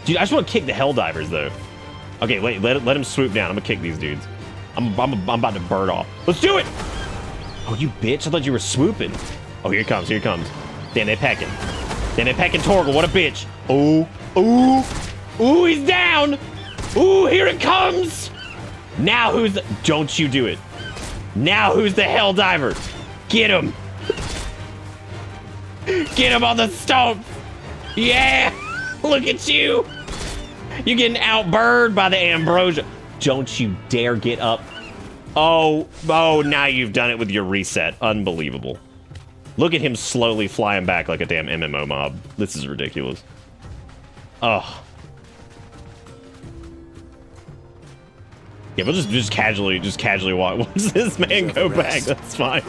Dude, I just want to kick the Helldivers though. Okay, wait, let him swoop down. I'm gonna kick these dudes. I'm about to bird off. Let's do it! Oh, you bitch! I thought you were swooping. Oh, here it comes. Here it comes. Damn, they pecking. Damn, they pecking Torgal. What a bitch! Oh, ooh, ooh, he's down! Ooh, here it comes! Now who's the... Don't you do it. Now who's the Helldiver? Get him! Get him on the stomp! Yeah! Look at you! You're getting outburned by the ambrosia. Don't you dare get up. Oh, now you've done it with your reset. Unbelievable. Look at him slowly flying back like a damn MMO mob. This is ridiculous. Oh. Yeah, we'll just casually watch this man go back. That's fine.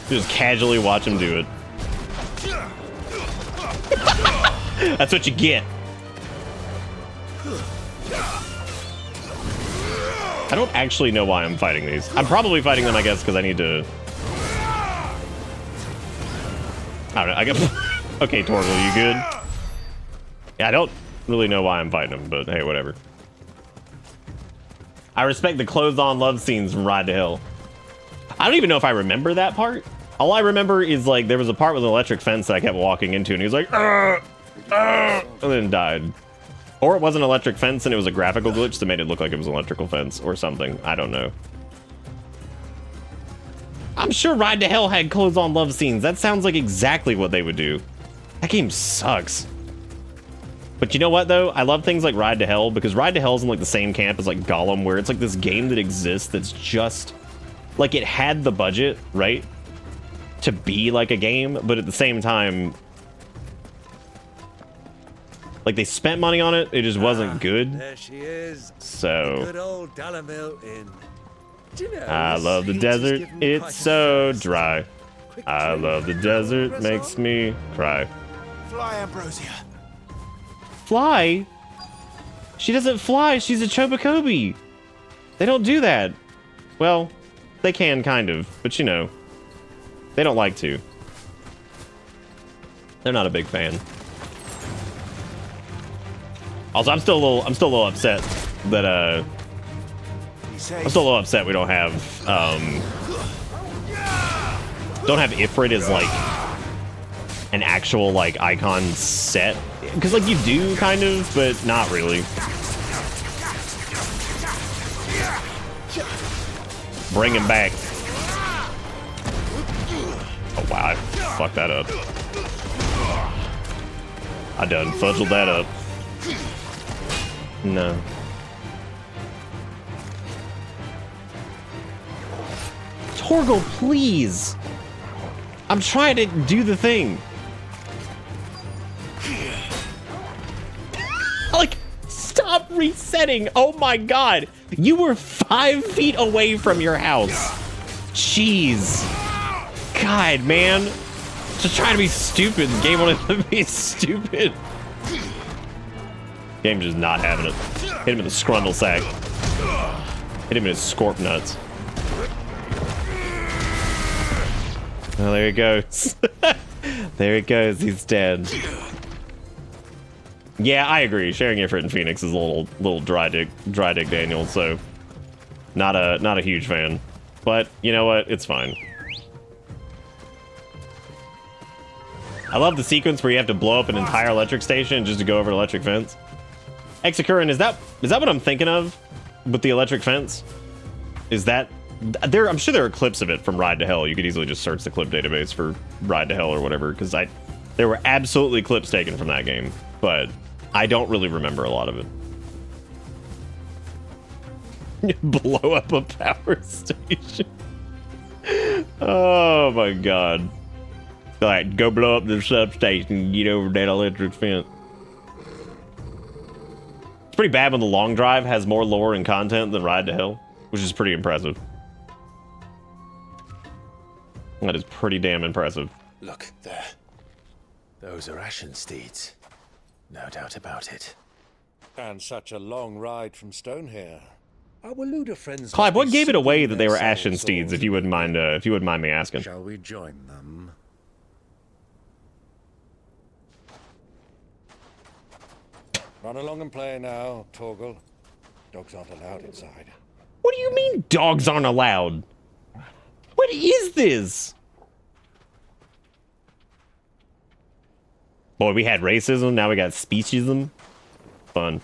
Just casually watch him do it. That's what you get. I don't actually know why I'm fighting these. I'm probably fighting them, I guess, because I need to... I don't know. I guess... Okay, Torgal, you good? Yeah, I don't really know why I'm fighting them, but hey, whatever. I respect the clothes-on love scenes from Ride to Hell. I don't even know if I remember that part. All I remember is, like, there was a part with an electric fence that I kept walking into, and he was like, and then died. Or it wasn't an electric fence, and it was a graphical glitch that made it look like it was an electrical fence or something. I don't know. I'm sure Ride to Hell had clothes-on love scenes. That sounds like exactly what they would do. That game sucks. But you know what, though? I love things like Ride to Hell, because Ride to Hell's in, like, the same camp as, like, Gollum, where it's, like, this game that exists that's just... Like, it had the budget, right? To be, like, a game, but at the same time... Like, they spent money on it, it just wasn't good. There she is. So... Good old Dalamil Inn. Do you know, I love the desert, it's so dry. I love the desert, makes me cry. Fly, Ambrosia. Fly? She doesn't fly, she's a Chobakobi. They don't do that. Well, they can, kind of, but you know, they don't like to. They're not a big fan. Also, I'm still a little upset that we don't have Ifrit as like an actual like icon set, because like you do kind of, but not really. Bring him back. Oh wow, I fucked that up. I done fudged that up. No. Torgal, please! I'm trying to do the thing. Like, stop resetting! Oh my god! You were 5 feet away from your house. Jeez. God, man. Just trying to be stupid. The game wanted to be stupid. Game just not having it. Hit him in the scrundle sack. Hit him in his scorp nuts. Oh, there he goes. There he goes. He's dead. Yeah, I agree. Sharing Ifrit and Phoenix is a little dry dick Daniel. So not a huge fan. But you know what? It's fine. I love the sequence where you have to blow up an entire electric station just to go over an electric fence. Execurin, is that what I'm thinking of with the electric fence? Is that there? I'm sure there are clips of it from Ride to Hell. You could easily just search the clip database for Ride to Hell or whatever, because there were absolutely clips taken from that game, but I don't really remember a lot of it. Blow up a power station. Oh my god. Like, go blow up the substation and get over that electric fence. It's pretty bad when the long drive has more lore and content than Ride to Hell, which is pretty impressive. That is pretty damn impressive. Look, there. Those are Ashen steeds. No doubt about it. And such a long ride from Stonehair. Our Luda friends. Clive, what gave it away that they were Ashen steeds? If you wouldn't mind me asking. Shall we join them? Run along and play now, Torgal. Dogs aren't allowed inside. What do you mean dogs aren't allowed? What is this? Boy, we had racism, now we got speciesism. Fun.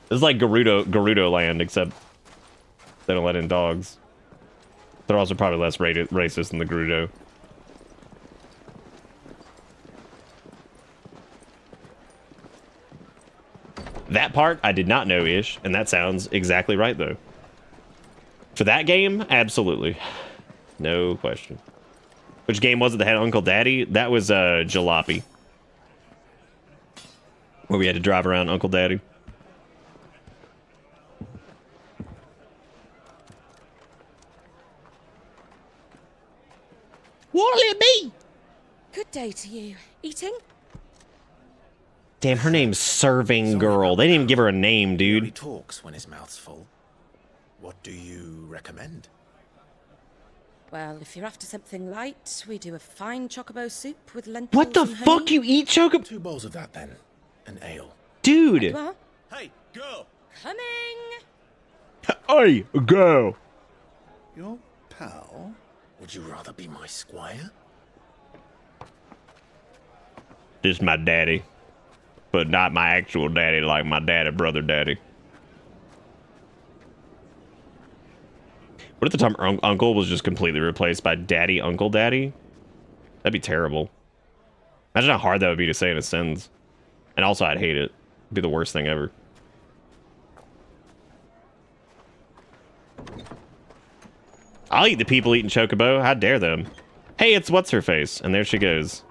This is like Gerudo land, except they don't let in dogs. They're also probably less racist than the Gerudo. That part I did not know, Ish, and that sounds exactly right, though. For that game, absolutely. No question. Which game was it that had Uncle Daddy? That was Jalopy. Where we had to drive around Uncle Daddy. What'll it be? Good day to you. Eating? Damn, her name's Serving Girl. They didn't even give her a name, dude. He talks when his mouth's full. What do you recommend? Well, if you're after something light, we do a fine chocobo soup with lentils. What the and fuck? honey. You eat chocobo? 2 bowls of that then. An ale. Dude. Hey, girl. Coming. Hey, girl. Your pal? Would you rather be my squire? This is my daddy. But not my actual daddy, like my brother daddy. What if the term uncle was just completely replaced by daddy, uncle, daddy? That'd be terrible. Imagine how hard that would be to say in a sentence. And also, I'd hate it. It'd be the worst thing ever. I'll eat the people eating chocobo. How dare them? Hey, it's what's-her-face. And there she goes.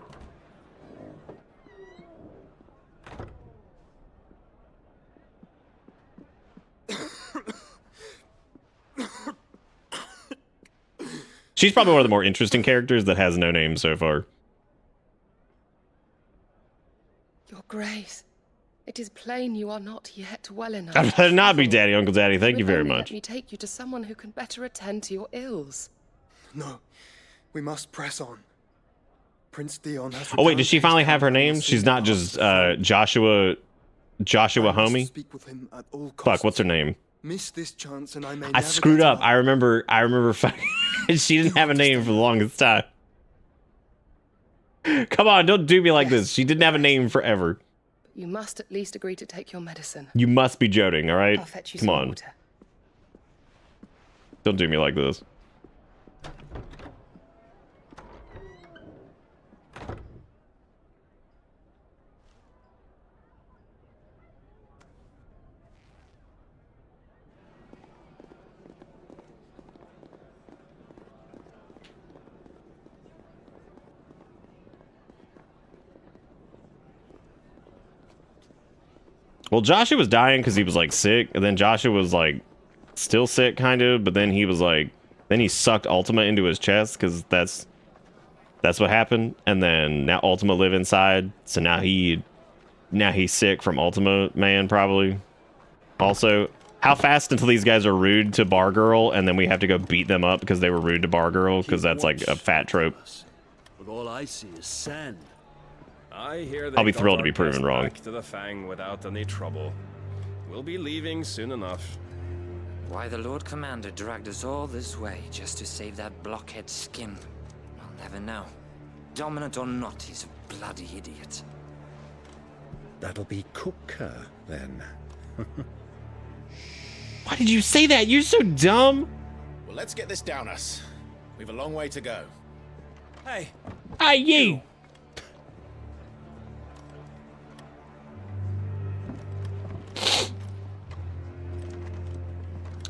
She's probably one of the more interesting characters that has no name so far. Your Grace, it is plain you are not yet well enough. I'd rather not be daddy, uncle, daddy. Thank you very Only much. Let me take you to someone who can better attend to your ills. No, we must press on. Prince Dion has. Oh wait, does she finally have her name? She's not just Joshua Homie. Speak with him at all costs. Fuck, what's her name? Miss this chance, and I may. I screwed up. I remember. Fucking. She didn't have a name for the longest time. Come on, don't do me like this. She didn't have a name forever. You must at least agree to take your medicine. You must be joking, all right? I'll fetch you Come some on. water. Don't do me like this. Well, Joshua was dying because he was like sick, and then Joshua was like still sick kind of, but then he was like, then he sucked Ultima into his chest because that's what happened, and then now Ultima live inside, so now he's sick from Ultima Man probably. Also, how fast until these guys are rude to Bar Girl, and then we have to go beat them up because they were rude to Bar Girl, because that's like a fat trope. But all I see is sand. I hear I'll be thrilled to be proven wrong. Back to the Fang without any trouble. We'll be leaving soon enough. Why the Lord Commander dragged us all this way just to save that blockhead skin, I'll never know. Dominant or not, he's a bloody idiot. That'll be Cooker, then. Why did you say that? You're so dumb. Well, let's get this down us. We've a long way to go. Hey. Hey, you.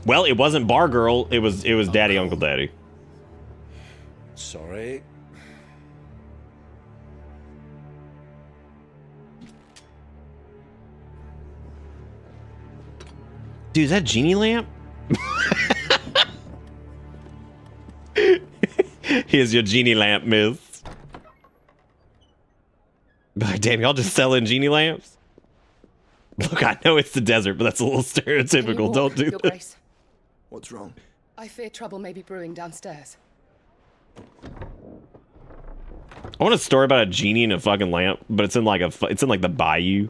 Well, it wasn't Bar Girl. It was Daddy, Uncle Daddy. Sorry. Dude, is that Genie Lamp? Here's your Genie Lamp, miss. Like, damn, y'all just selling Genie Lamps? Look, I know it's the desert, but that's a little stereotypical. Don't do Your that. Grace, What's wrong? I fear trouble may be brewing downstairs. I want a story about a genie in a fucking lamp, but it's in like the bayou.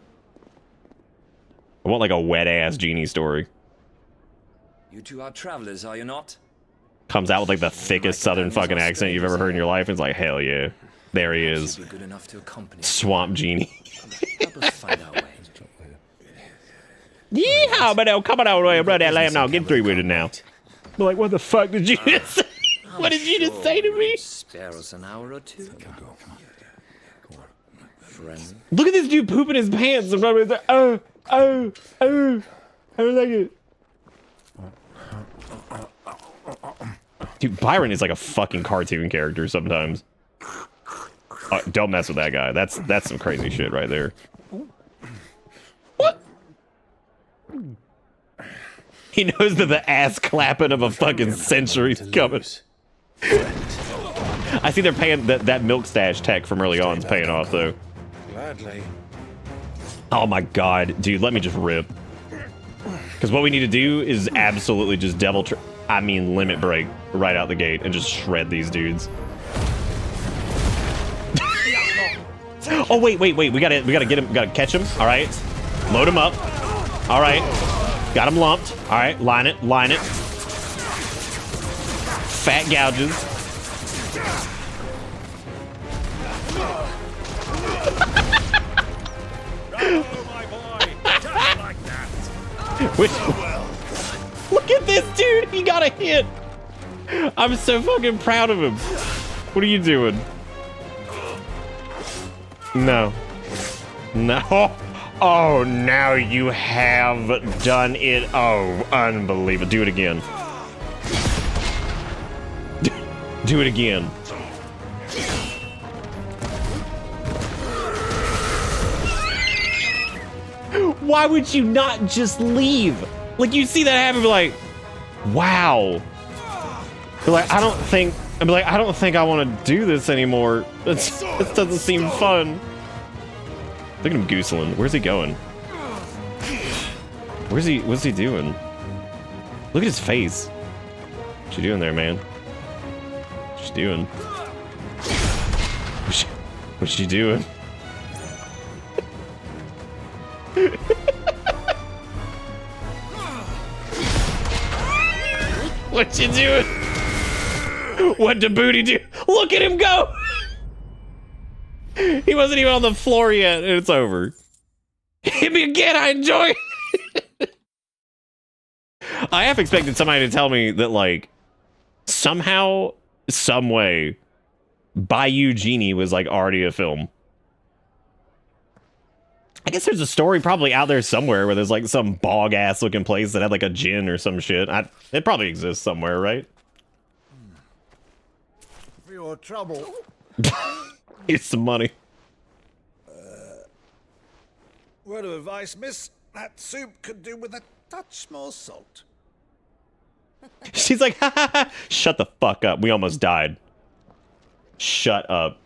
I want like a wet ass genie story. You two are travelers, are you not? Comes out with like the thickest southern fucking accent you've ever heard in your life. It's like, hell yeah. There he is. Be good enough to accompany Swamp Genie. Help us find our way. Yeehaw, but now come on out, run that lamp now. Get through with it now. I'm like, what the fuck did you just say? What did you just say to me? Spare us an hour or two. Friend. Look at this dude pooping his pants. And running like, oh. I was like it. Dude, Byron is like a fucking cartoon character sometimes. Don't mess with that guy. That's some crazy shit right there. What? He knows that the ass clapping of a fucking century's coming. I see they're paying that milk stash tech from early on is paying off though. Gladly. Oh my god, dude, let me just rip. Because what we need to do is absolutely just limit break right out the gate and just shred these dudes. Oh wait, we gotta get him, gotta catch him. All right, load him up. All right, got him lumped. All right, line it. Fat gouges. Look at this dude, he got a hit. I'm so fucking proud of him. What are you doing? No. Oh, now you have done it. Oh, unbelievable. Do it again. Do it again. Why would you not just leave? Like, you see that happen, be like, wow. Be like, I don't think I want to do this anymore. This doesn't seem fun. Look at him gooseling. Where's he going? What's he doing? Look at his face. What you doing there, man? What you doing? What you doing? What you doing? What did Booty do? Look at him go! He wasn't even on the floor yet, and it's over. Hit me again, I enjoy it. I half expected somebody to tell me that, like, somehow, some way, Bayou Genie was, like, already a film. I guess there's a story probably out there somewhere where there's, like, some bog-ass looking place that had, like, a djinn or some shit. It probably exists somewhere, right? For your trouble. Here's some money. Word of advice, miss. That soup could do with a touch more salt. She's like, ha ha ha. Shut the fuck up. We almost died. Shut up.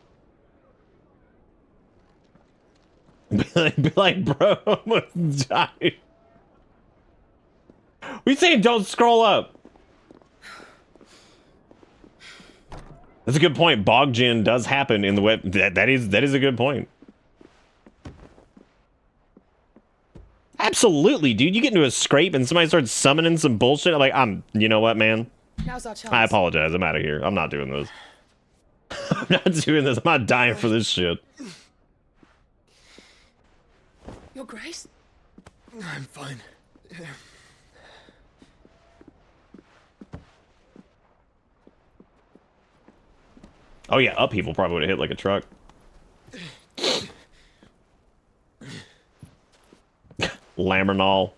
Be like, bro, almost died. We saying don't scroll up. That's a good point. Bog Djinn does happen in the web. That is a good point. Absolutely, dude. You get into a scrape and somebody starts summoning some bullshit. I'm like, you know what, man? Now's our chance. I apologize. I'm out of here. I'm not doing this. I'm not doing this. I'm not dying for this shit. Your Grace? I'm fine. Oh yeah, upheaval probably would have hit like a truck. Lamernal.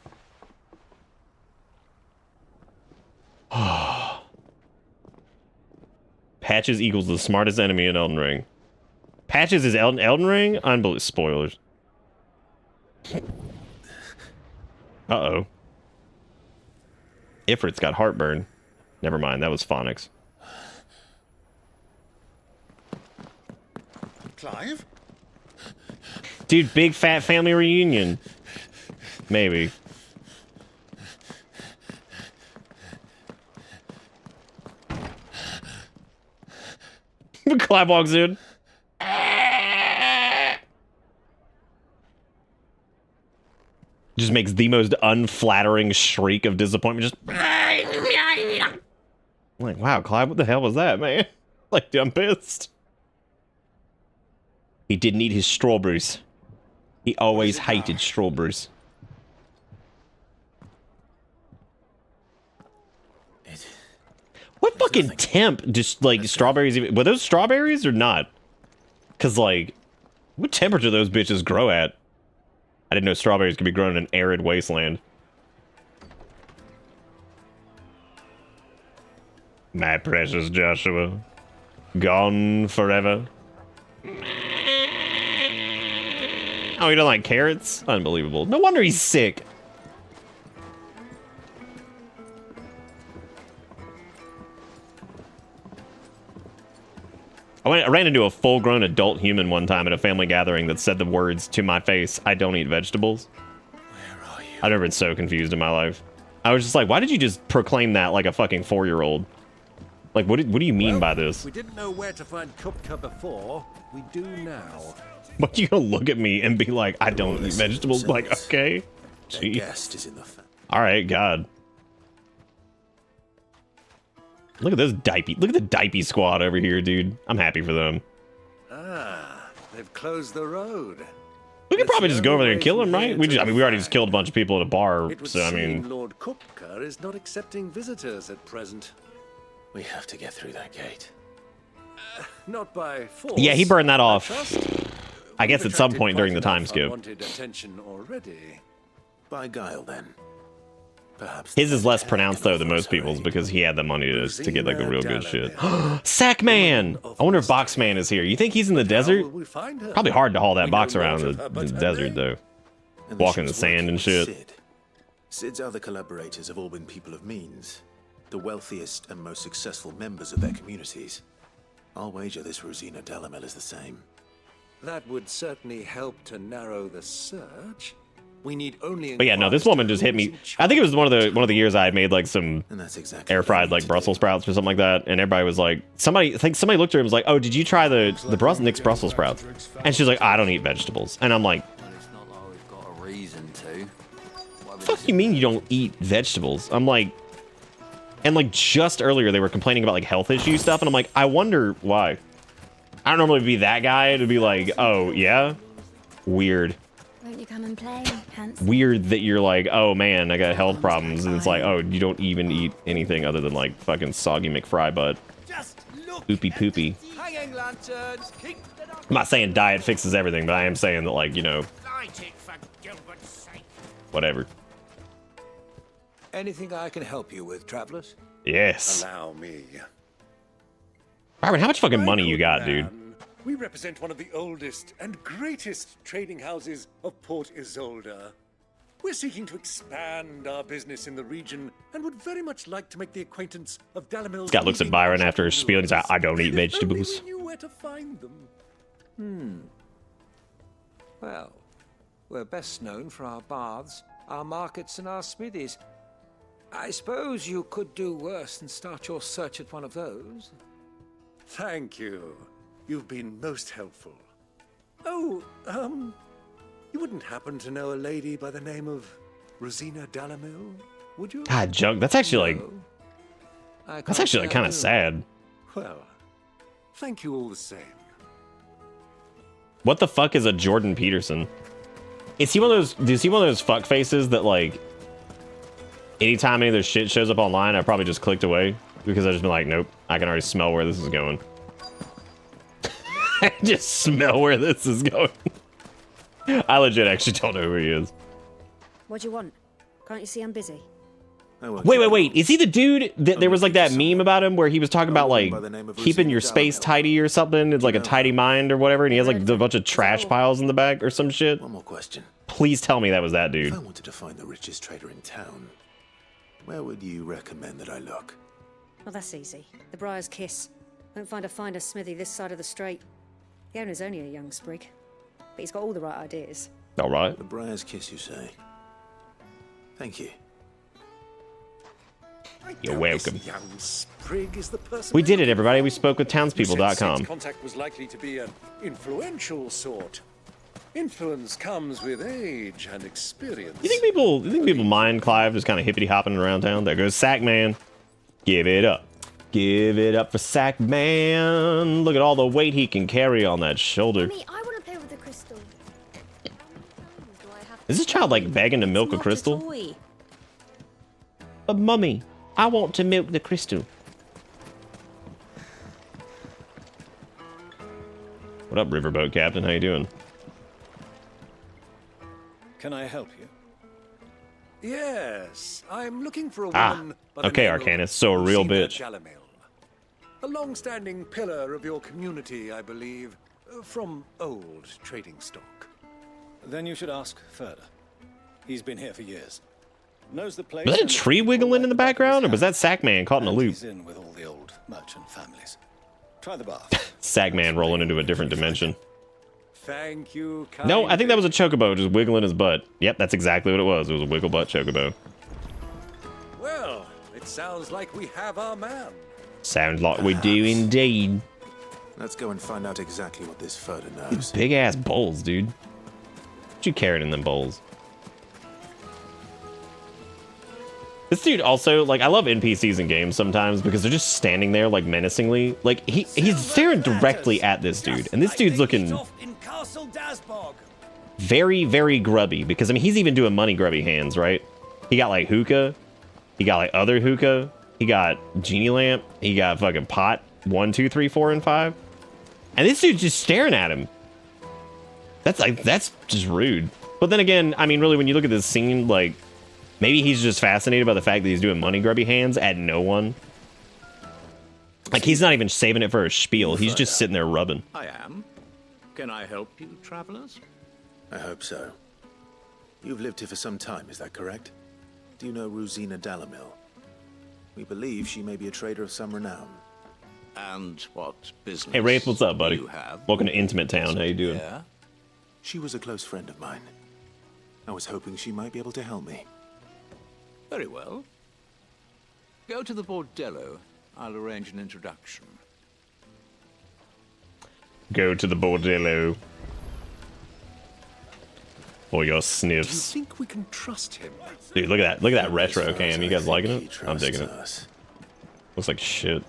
Patches equals the smartest enemy in Elden Ring. Patches is Elden Ring? Unbelievable. Spoilers. Uh-oh. Ifrit's got heartburn. Never mind, that was phonics. Clive? Dude, big fat family reunion. Maybe. Clive walks in. Just makes the most unflattering shriek of disappointment. Just I'm like, wow, Clive, what the hell was that, man? Like, dude, I'm pissed. He didn't eat his strawberries. He always hated strawberries. What fucking temp just like strawberries even, were those strawberries or not? Cause like, what temperature those bitches grow at? I didn't know strawberries could be grown in an arid wasteland. My precious Joshua. Gone forever. Oh, you don't like carrots? Unbelievable. No wonder he's sick. I ran into a full-grown adult human one time at a family gathering that said the words to my face, "I don't eat vegetables." Where are you? I've never been so confused in my life. I was just like, why did you just proclaim that like a fucking 4-year-old? Like, what do you mean by this? We didn't know where to find Kupka before. We do now. But you gonna look at me and be like, I don't eat vegetables? Like, okay. Their guest is in the Alright, God. Look at this dipey. Look at the dipey squad over here, dude. I'm happy for them. Ah, they've closed the road. We could probably just go over there and kill him, right? We already just killed a bunch of people at a bar, It would so I mean, seem Lord Kupka is not accepting visitors at present. We have to get through that gate. Not by force. yeah, he burned that off. trust. I guess at some point during the time skip. Wanted attention already. By guile, then. Perhaps His is less pronounced though than most people's because he had the money to get like the real good shit. Sackman! I wonder if Boxman is here. You think he's in the desert? Probably hard to haul that box around the desert though. Walking in the sand and shit. Sid's other collaborators have all been people of means, the wealthiest and most successful members of their communities. I'll wager this Rosina Delamel is the same. That would certainly help to narrow the search. We need only. But yeah, no, this woman just hit me. I think it was one of the years I had made like some air fried like Brussels sprouts or something like that, and everybody was like, I think somebody looked at her and was like, "Oh, did you try the Nick's Brussels sprouts?" And she's like, "I don't eat vegetables," and I'm like, "What the fuck you mean you don't eat vegetables?" I'm like, and like just earlier they were complaining about like health issue stuff, and I'm like, I wonder why. I don't normally be that guy to be like, "Oh yeah, weird." Won't you come and play, handsome? Weird that you're like, oh man, I got health problems, and it's like, oh, you don't even eat anything other than like fucking soggy McFry butt. Poopy poopy. Hanging lanterns, keep I'm not saying diet fixes everything, but I am saying that like, you know, light it for Gilbert's sake. whatever. Anything I can help you with, travelers? Yes. Allow me. Byron, how much fucking money you got, dude? We represent one of the oldest and greatest trading houses of Port Isolde. We're seeking to expand our business in the region and would very much like to make the acquaintance of Dalamel's. Scott looks at Byron after his spiel and he's like, I don't eat vegetables. We knew where to find them. Well, we're best known for our baths, our markets, and our smithies. I suppose you could do worse than start your search at one of those. Thank you. You've been most helpful. Oh, you wouldn't happen to know a lady by the name of Rosina Delamel, would you? God, Junk, that's actually like kind of sad. Well, Thank you all the same. What the fuck is a Jordan Peterson? Is he one of those? Is he one of those fuck faces that like, anytime any of their shit shows up online, I probably just clicked away because I just been like, nope, I can already smell where this is going. I just smell where this is going. I legit actually don't know who he is. What do you want? Can't you see I'm busy? Wait. Is he the dude that there was like that meme about him where he was talking about like keeping your space tidy or something? It's like a tidy mind or whatever, and he has like a bunch of trash piles in the back or some shit. One more question. Please tell me that was that dude. If I wanted to find the richest trader in town, where would you recommend that I look? Well, that's easy. The Briar's Kiss. Won't find a finer smithy this side of the strait. The owner's only a young sprig, but he's got all the right ideas. All right. The Briar's Kiss, you say? Thank you. You're welcome. Young sprig is the person We did it, everybody. We spoke with townspeople.com. Contact was likely to be an influential sort. Influence comes with age and experience. You think people mind Clive just kind of hippity hopping around town? There goes Sackman. Give it up. Give it up for Sackman. Look at all the weight he can carry on that shoulder. Mommy, I want to play with the crystal. Is this child like begging to milk a crystal? But mummy, I want to milk the crystal. What up, Riverboat Captain? How you doing? Can I help you? Yes, I'm looking for a Ah, woman. by the okay, name of Arcanus. So a real Lucina bitch. Jalamil. A long-standing pillar of your community, I believe, from old trading stock. Then you should ask further. He's been here for years. Knows the place. Was that a tree wiggling in the background, or was that Sackman caught in a loop? He's in with all the old merchant families. Try the bath. Sackman rolling into a different dimension. Thank you. No, I think that was a chocobo just wiggling his butt. Yep, that's exactly what it was. It was a wiggle butt chocobo. Well, it sounds like we have our man. Sounds like we do indeed. Let's go and find out exactly what this photo knows. Big ass bowls, dude. What you carrying in them bowls? This dude also, like, I love NPCs in games sometimes because they're just standing there, like, menacingly. Like, he's staring directly at this dude, and this dude's looking very, very grubby because, I mean, he's even doing money grubby hands, right? He got, like, hookah. He got, like, other hookah. He got genie lamp. He got fucking pot 1, 2, 3, 4, and 5. And this dude's just staring at him. That's just rude. But then again, I mean, really, when you look at this scene, like, maybe he's just fascinated by the fact that he's doing money grubby hands at no one. Like, he's not even saving it for a spiel. He's just sitting there rubbing. I am. Can I help you, travelers? I hope so. You've lived here for some time, is that correct? Do you know Lucina Jalamil? We believe she may be a trader of some renown. And what business? Hey, Wraith, what's up, buddy? You have? Welcome to Intimate Town. How you doing? Yeah. She was a close friend of mine. I was hoping she might be able to help me. Very well. Go to the bordello. I'll arrange an introduction. Go to the bordello. For your Do you sniffs. think we can trust him? Dude, look at that. Look at that retro cam. You guys liking it? I'm digging it. Looks like shit.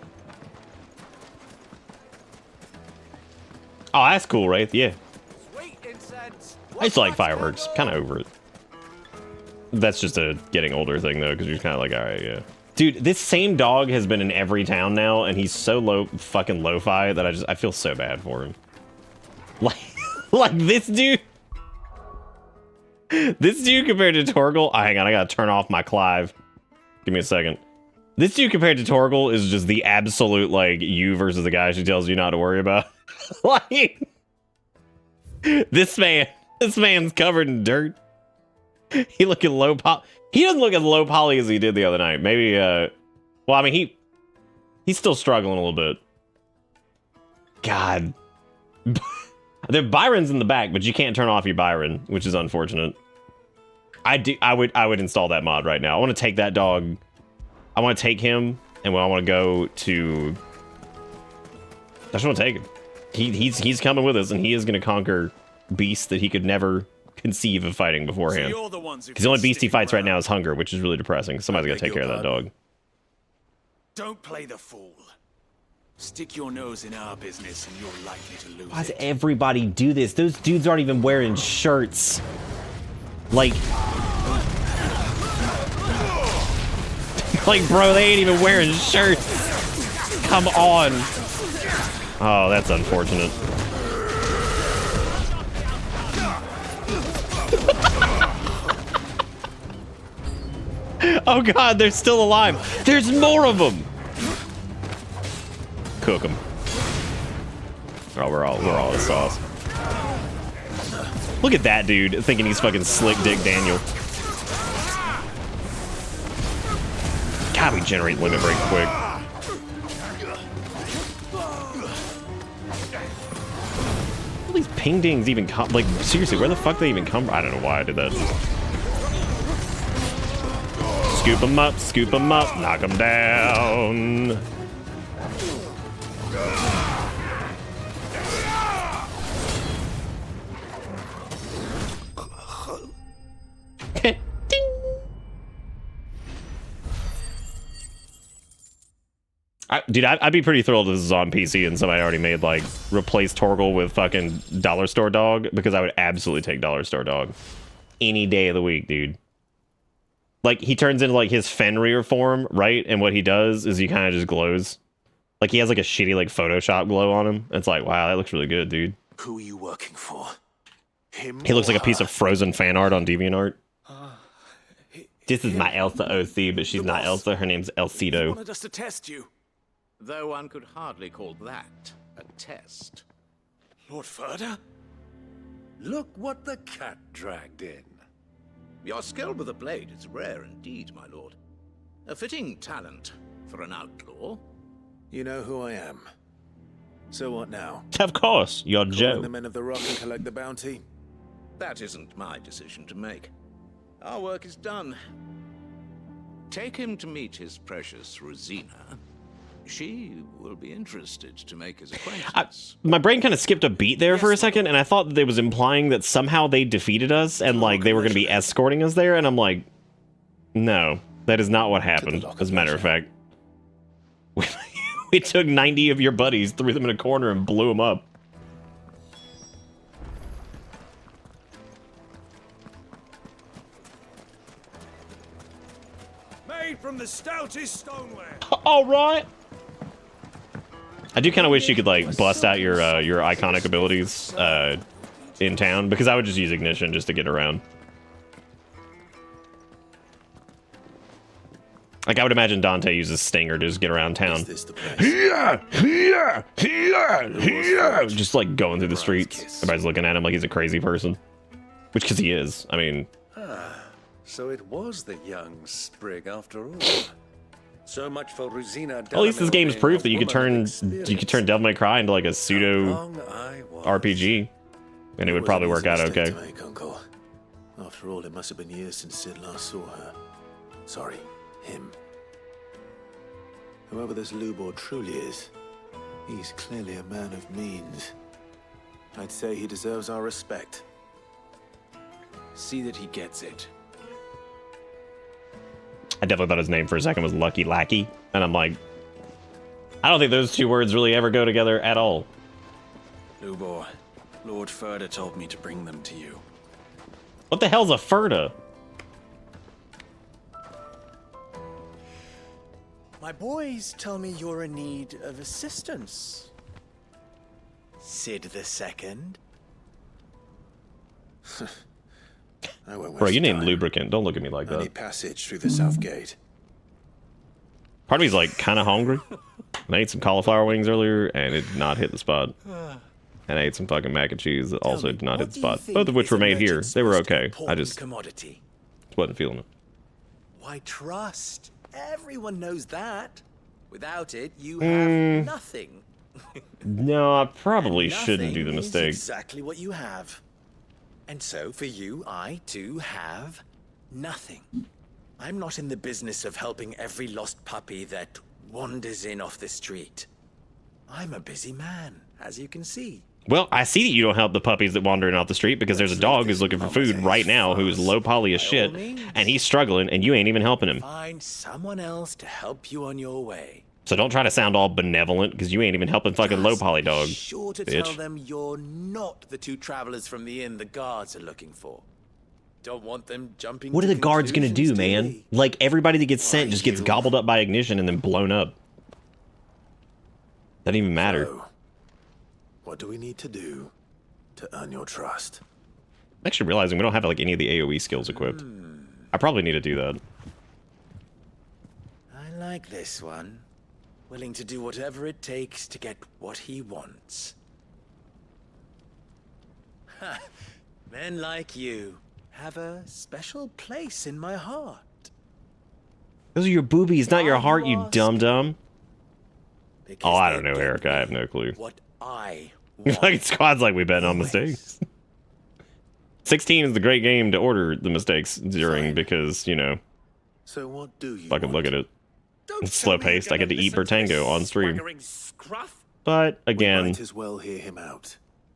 Oh, that's cool, Wraith. Yeah. I used to like fireworks. Kind of over it. That's just a getting older thing, though, because you're kind of like, all right, yeah. Dude, this same dog has been in every town now, and he's so fucking lo-fi that I feel so bad for him. Like this dude. This dude compared to Torgal. Oh, hang on, I gotta turn off my Clive. Give me a second. This dude compared to Torgal is just the absolute, like, you versus the guy she tells you not to worry about. Like, this man's covered in dirt. He looking low poly. He doesn't look as low poly as he did the other night. Maybe, well, I mean, he's still struggling a little bit. God. The Byron's in the back, but you can't turn off your Byron, which is unfortunate. I would install that mod right now. I want to take that dog. I want to take him, and I want to go to. I just want to take him. He's coming with us, and he is going to conquer beasts that he could never conceive of fighting beforehand. Because the only beast he fights right now is hunger, which is really depressing. Somebody's got to take care of that dog. Don't play the fool. Stick your nose in our business and you're likely to lose Why does it. everybody do this? Those dudes aren't even wearing shirts. Like, bro, they ain't even wearing shirts. Come on. Oh, that's unfortunate. Oh God, they're still alive. There's more of them. Cook them. Oh, we're all the sauce. Look at that dude thinking he's fucking Slick Dick Daniel. God, we generate limit break quick. All these ping dings even come, like, seriously, where the fuck they even come from? I don't know why I did that. Scoop them up, knock them down. Dude, I'd be pretty thrilled if this is on PC and somebody already made, like, replace Torgal with fucking Dollar Store Dog, because I would absolutely take Dollar Store Dog any day of the week, dude. Like, he turns into, like, his Fenrir form, right? And what he does is he kind of just glows. Like, he has, like, a shitty, like, Photoshop glow on him. It's like, wow, that looks really good, dude. Who are you working for? Him He looks like a piece or of Frozen fan art on DeviantArt. This is my Elsa OC, but she's not Elsa. Her name's Elcito. Wanted us to test you. Though one could hardly call that a test. Lord Ferda? Look what the cat dragged in. Your skill with the blade is rare indeed, my lord. A fitting talent for an outlaw. You know who I am. So what now? Of course, you're Joe. The men of the rock and collect the bounty? That isn't my decision to make. Our work is done. Take him to meet his precious Rosina. She will be interested to make his acquaintance. My brain kind of skipped a beat there for a second, and I thought that it was implying that somehow they defeated us and, like, they were going to be escorting us there, and I'm like, no, that is not what happened, as a matter of fact. We took 90 of your buddies, threw them in a corner, and blew them up. Made from the stoutest stoneware. All right. I do kind of wish you could, like, bust out your iconic abilities in town, because I would just use ignition just to get around. Like, I would imagine Dante uses Stinger to just get around town. Just, like, going through the streets. Everybody's looking at him like he's a crazy person. Which, because he is. I mean... So it was the young sprig after all. So much for Rosina. At least this game's proof that you could turn Devil May Cry into, like, a pseudo RPG. And it would probably work out okay. Uncle. After all, it must have been years since Sid last saw her. Sorry, him. Whoever this Lubor truly is, he's clearly a man of means. I'd say he deserves our respect. See that he gets it. I definitely thought his name for a second was Lucky Lackey, and I'm like, I don't think those two words really ever go together at all. Lubor, Lord Ferda told me to bring them to you. What the hell's a Ferda? My boys tell me you're in need of assistance. Sid the Second. Bro, you named Lubricant. Don't look at me like that. I need passage through the south gate. Part of me's like kind of hungry. I ate some cauliflower wings earlier, and it did not hit the spot. And I ate some fucking mac and cheese that also did not hit the spot. Both of which were made here. They were okay. I just wasn't feeling it. Why, trust. Everyone knows that. Without it, you have nothing. No, I probably shouldn't do the mistake. Exactly what you have. And so, for you, I, too, have nothing. I'm not in the business of helping every lost puppy that wanders in off the street. I'm a busy man, as you can see. Well, I see that you don't help the puppies that wander in off the street, because there's a dog who's looking for food right now who is low poly as shit, and he's struggling, and you ain't even helping him. Find someone else to help you on your way. So don't try to sound all benevolent, because you ain't even helping fucking low poly dog. Sure to bitch. tell them you're not the two travelers from the inn the guards are looking for. Don't want them jumping. What are to the guards gonna do, conclusions, man? they? Like, everybody that gets sent just gets you? gobbled up by ignition and then blown up. Doesn't even matter. So, what do we need to do to earn your trust? I'm actually realizing we don't have like any of the AoE skills equipped. I probably need to do that. I like this one. Willing to do whatever it takes to get what he wants. Ha! Men like you have a special place in my heart. Those are your boobies, not your heart, you dum-dum. Oh, I don't know, Eric. I have no clue. What I Fucking squad's like we bet on mistakes. 16 is the great game to order the mistakes during because, you know, So what do you fucking look at it. It's slow paced. I get to eat Bertango on stream. But again, we might as well hear him out.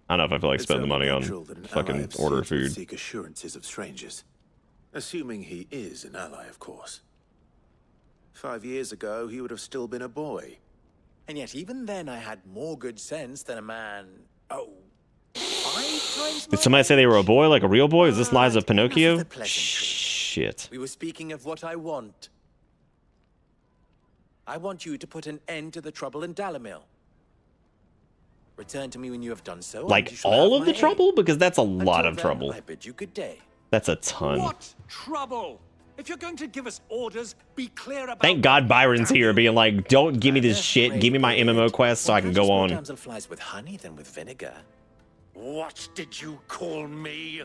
I don't know if I feel like It's spending the only money on natural that an ally fucking of order Sid would food. Seek assurances of strangers, assuming he is an ally, of course. 5 years ago, he would have still been a boy. And yet even then I had more good sense than a man, 5 times Did somebody say they were a boy, like a real boy? Is this Liza Pinocchio? the pleasantries. Shit. We were speaking of what I want. I want you to put an end to the trouble in Dalamil. Return to me when you have done so. and Like you shall all have of the my trouble? aid. Because that's a lot Until of then, trouble. I bid you good day. That's a ton. What trouble? If you're going to give us orders, be clear about. Thank God Byron's here being like, don't give me this shit. Give me my MMO quest so I can go More on. damsel flies with honey than with vinegar. What did you call me?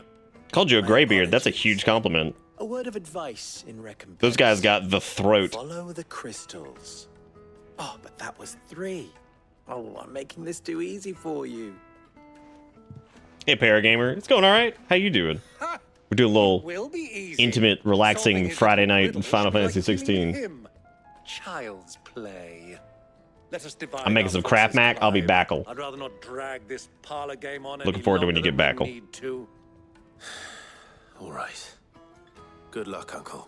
Called you a graybeard. That's a huge compliment. A word of advice in recompense. Those guys got the throat. Follow the crystals. Oh, but that was 3. Oh, I'm making this too easy for you. Hey, Paragamer. It's going all right. How you doing? We're doing a little Will be easy. intimate, relaxing Friday night Final Fantasy 16. Him. Child's play. Let us divide I'm making our some Craft forces, Mac. I'll be Clive. backle. I'd rather not drag this parlor game on. Looking any forward to when you longer get than backle. we need to. All right. Good luck, Uncle.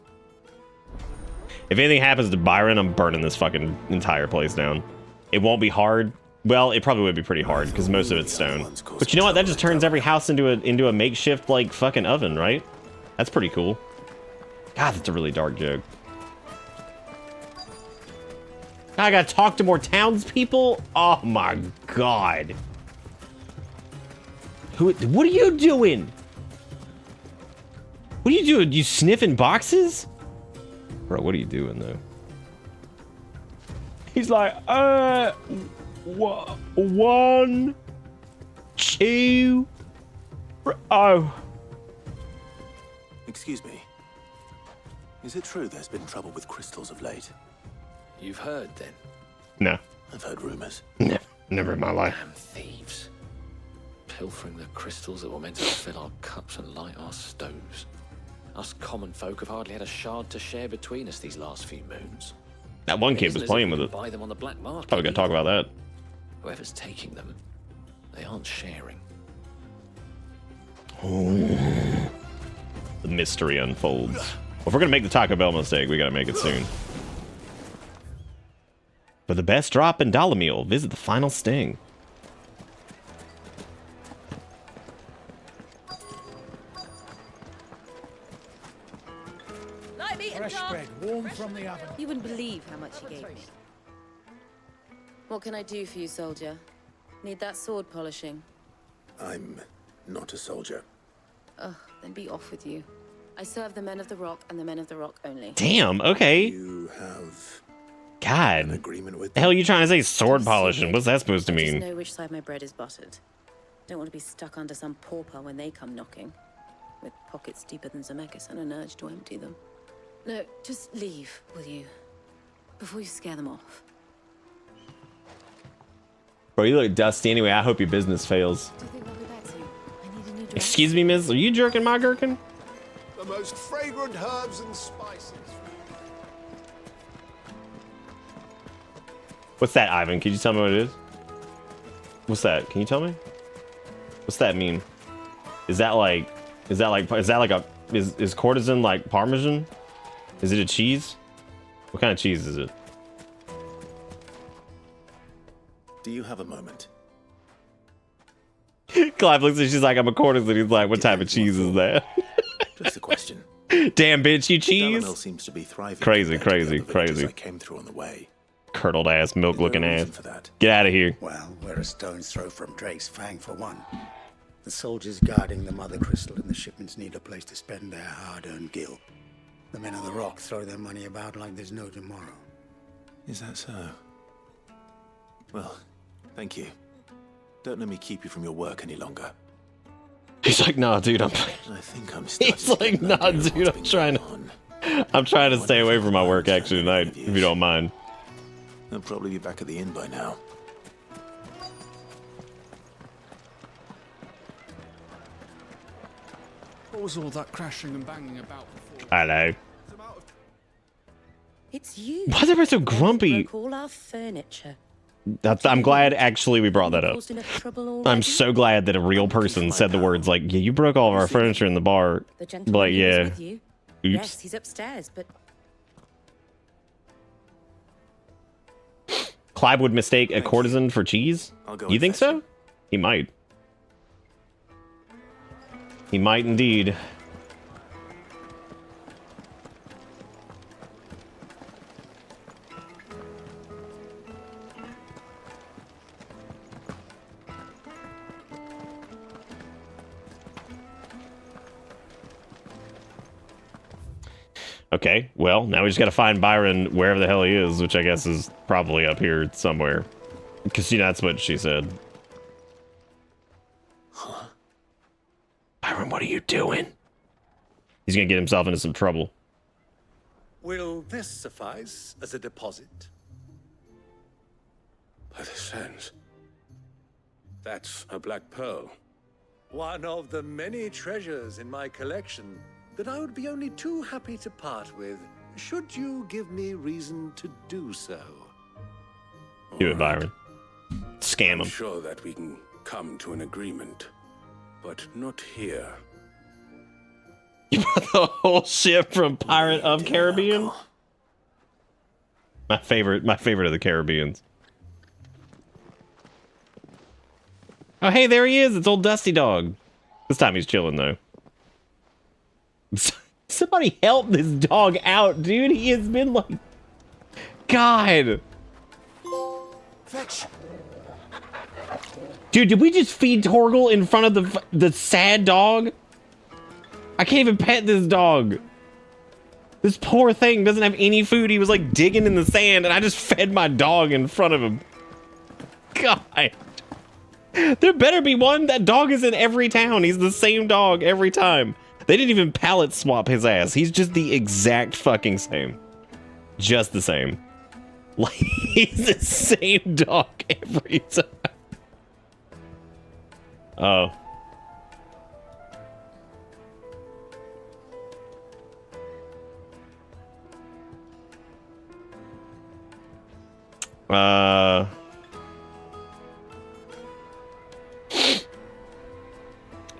If anything happens to Byron, I'm burning this fucking entire place down. It won't be hard. Well, it probably would be pretty hard because most of it's stone. But you know what? That just turns every house into a makeshift like fucking oven, right? That's pretty cool. God, that's a really dark joke. I gotta talk to more townspeople? Oh my god. What are you doing? What are you doing? You sniffing boxes? Bro, what are you doing though? He's like, 1, 2, oh. Excuse me. Is it true there's been trouble with crystals of late? You've heard, then? No. I've heard rumors. Never in my life. Damn thieves. Pilfering the crystals that were meant to fill our cups and light our stoves. Us common folk have hardly had a shard to share between us these last few moons. That one kid Isn't was as playing if with we it. Buy them on the black market. Probably gonna talk about that. Whoever's taking them, they aren't sharing. Oh. The mystery unfolds. Well, if we're gonna make the Taco Bell mistake, we gotta make it soon. For the best drop in Dalamil, visit the final sting. Fresh bread, warm from the oven. You wouldn't believe how much he gave me. What can I do for you, soldier? Need that sword polishing? I'm not a soldier. Ugh, then be off with you. I serve the men of the rock and the men of the rock only. Damn, okay. You have God. an agreement with The hell are you trying to say sword polishing? What's that supposed to I just mean? know which side my bread is buttered. Don't want to be stuck under some pauper when they come knocking. With pockets deeper than Zemeckis and an urge to empty them. No, just leave, will you? Before you scare them off. Bro, you look dusty anyway. I hope your business fails. Do you think I'll be back soon? I need a new dress. Excuse me, miss. Are you jerking my gherkin? The most fragrant herbs and spices. What's that, Ivan? Can you tell me what it is? What's that? Can you tell me? What's that mean? Is courtesan like Parmesan? Is it a cheese? What kind of cheese is it? Do you have a moment? Clive looks and she's like, I'm a courtesan. He's like, what type of cheese is that? Just a question. Damn bitch, you cheese? Delamil seems to be thriving. Crazy, compared to the crazy, other villages crazy. I came through on the way. Curdled ass, milk looking Is there a ass. reason for that? Get out of here. Well, we're a stone's throw from Drake's Fang for one. The soldiers guarding the Mother Crystal and the shipments need a place to spend their hard-earned gil. The men of the Rock throw their money about like there's no tomorrow. Is that so? Well, thank you. Don't let me keep you from your work any longer. He's like, nah, dude, I'm... I think I'm starting He's like, nah, dude, I'm trying to stay away from my work actually tonight, if you don't mind. I'll probably be back at the inn by now. What was all that crashing and banging about before? Hello. It's you. Why is everybody so grumpy? Broke all our furniture. I'm glad actually we brought that up. Caused enough trouble already? I'm so glad that a real person said the words like, yeah, you broke all of our furniture in the bar. The gentleman Like, who was yeah. with you? Oops. Yes, he's upstairs, but Clive would mistake a courtesan for cheese? I'll go You think so? He might. He might indeed. Okay, well, now we just gotta find Byron wherever the hell he is, which I guess is probably up here somewhere. Because, that's what she said. Huh? Byron, what are you doing? He's gonna get himself into some trouble. Will this suffice as a deposit? By the sands. That's a black pearl. One of the many treasures in my collection that I would be only too happy to part with, should you give me reason to do so. Do it, Byron. Scam him. I'm sure that we can come to an agreement, but not here. You brought the whole ship from Pirate of Caribbean? My favorite of the Caribbeans. Oh, hey, there he is. It's old Dusty Dog. This time he's chilling, though. Somebody help this dog out, dude. He has been like... God. Fetch. Dude, did we just feed Torgal in front of the sad dog? I can't even pet this dog. This poor thing doesn't have any food. He was like digging in the sand and I just fed my dog in front of him. God. There better be one. That dog is in every town. He's the same dog every time. They didn't even pallet swap his ass. He's just the exact fucking same. Just the same. Like, he's the same dog every time. Oh.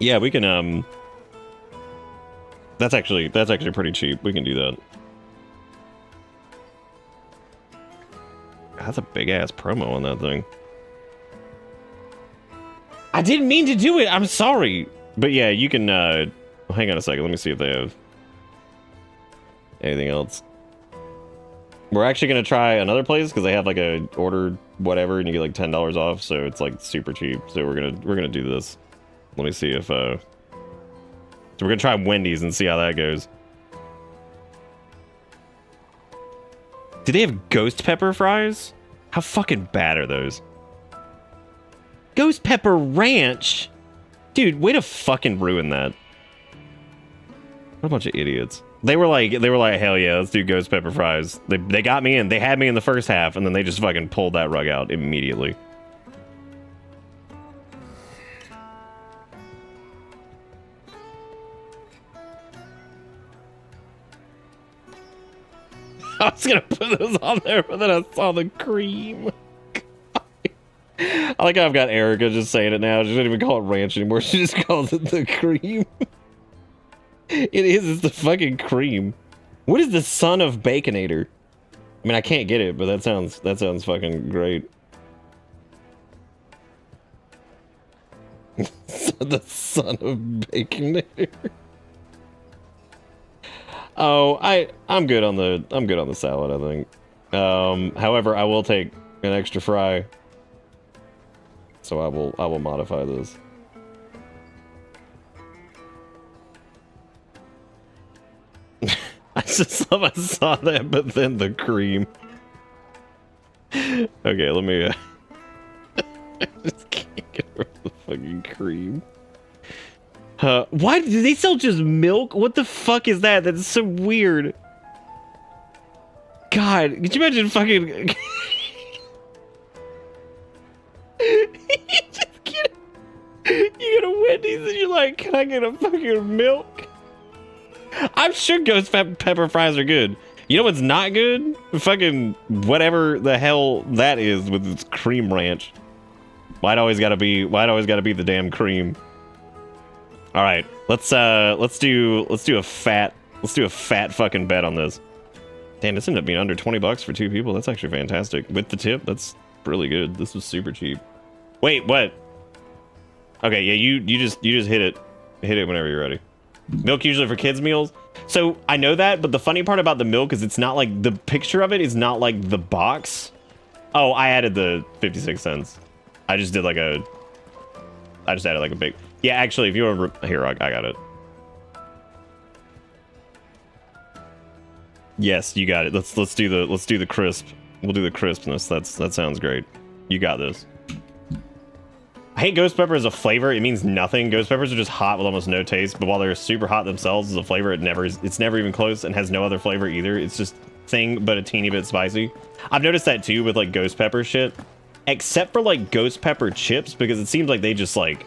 Yeah, we can, that's actually pretty cheap. We can do that. That's a big ass promo on that thing. I didn't mean to do it. I'm sorry. But yeah, you can, hang on a second. Let me see if they have anything else. We're actually going to try another place because they have like a order whatever and you get like $10 off. So it's like super cheap. So we're going to do this. Let me see if, so we're going to try Wendy's and see how that goes. Do they have ghost pepper fries? How fucking bad are those? Ghost pepper ranch? Dude, way to fucking ruin that. What a bunch of idiots. They were like, hell yeah, let's do ghost pepper fries. They got me in. They had me in the first half, and then they just fucking pulled that rug out immediately. I was gonna put those on there, but then I saw the cream. I like how I've got Erica just saying it now. She doesn't even call it ranch anymore. She just calls it the cream. It is. It's the fucking cream. What is the son of Baconator? I mean, I can't get it, but that sounds fucking great. The son of Baconator. Oh, I'm good on the salad, I think. However, I will take an extra fry. So I will modify this. I just love I saw that, but then the cream. Okay, let me I just can't get rid of the fucking cream. Why do they sell just milk? What the fuck is that? That's so weird. God, could you imagine fucking you go to Wendy's and you're like, can I get a fucking milk? I'm sure ghost pepper fries are good. You know what's not good? Fucking whatever the hell that is with its cream ranch. Why'd it always gotta be the damn cream? All right, let's do a fat fucking bet on this. Damn, this ended up being under 20 bucks for 2 people. That's actually fantastic. With the tip, that's really good. This was super cheap. Wait, what? Okay, yeah, you just hit it whenever you're ready. Milk usually for kids meals. So I know that, but the funny part about the milk is it's not like the picture of it is not like the box. Oh, I added the 56 cents. I just added like a big. Yeah, actually, if you want here, I got it. Yes, you got it. Let's do the crisp. We'll do the crispness. That sounds great. You got this. I hate ghost pepper as a flavor. It means nothing. Ghost peppers are just hot with almost no taste, but while they're super hot themselves as a flavor, it's never even close and has no other flavor either. It's just thing, but a teeny bit spicy. I've noticed that too with like ghost pepper shit, except for like ghost pepper chips, because it seems like they just like,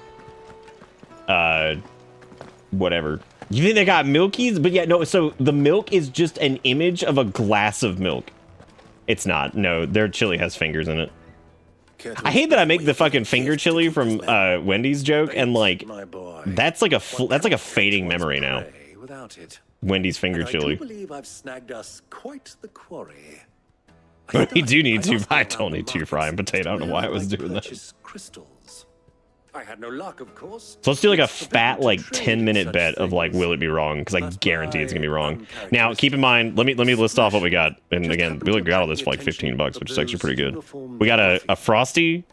whatever. You think they got milkies? But yeah, no, so the milk is just an image of a glass of milk. It's not. No, their chili has fingers in it. I hate that I make the fucking finger chili from Wendy's joke, and like that's like a fading memory now. Wendy's finger chili. I do believe I've snagged us quite the quarry. We do need to. I don't need to fry and potato. I don't know why I was doing that. Crystals. I had no luck, of course. So let's do like a fat like 10-minute bet of like, will it be wrong? Because I guarantee it's gonna be wrong. Now keep in mind, let me list off what we got. And again, we got all this for like 15 bucks, which is actually pretty good. We got a Frosty,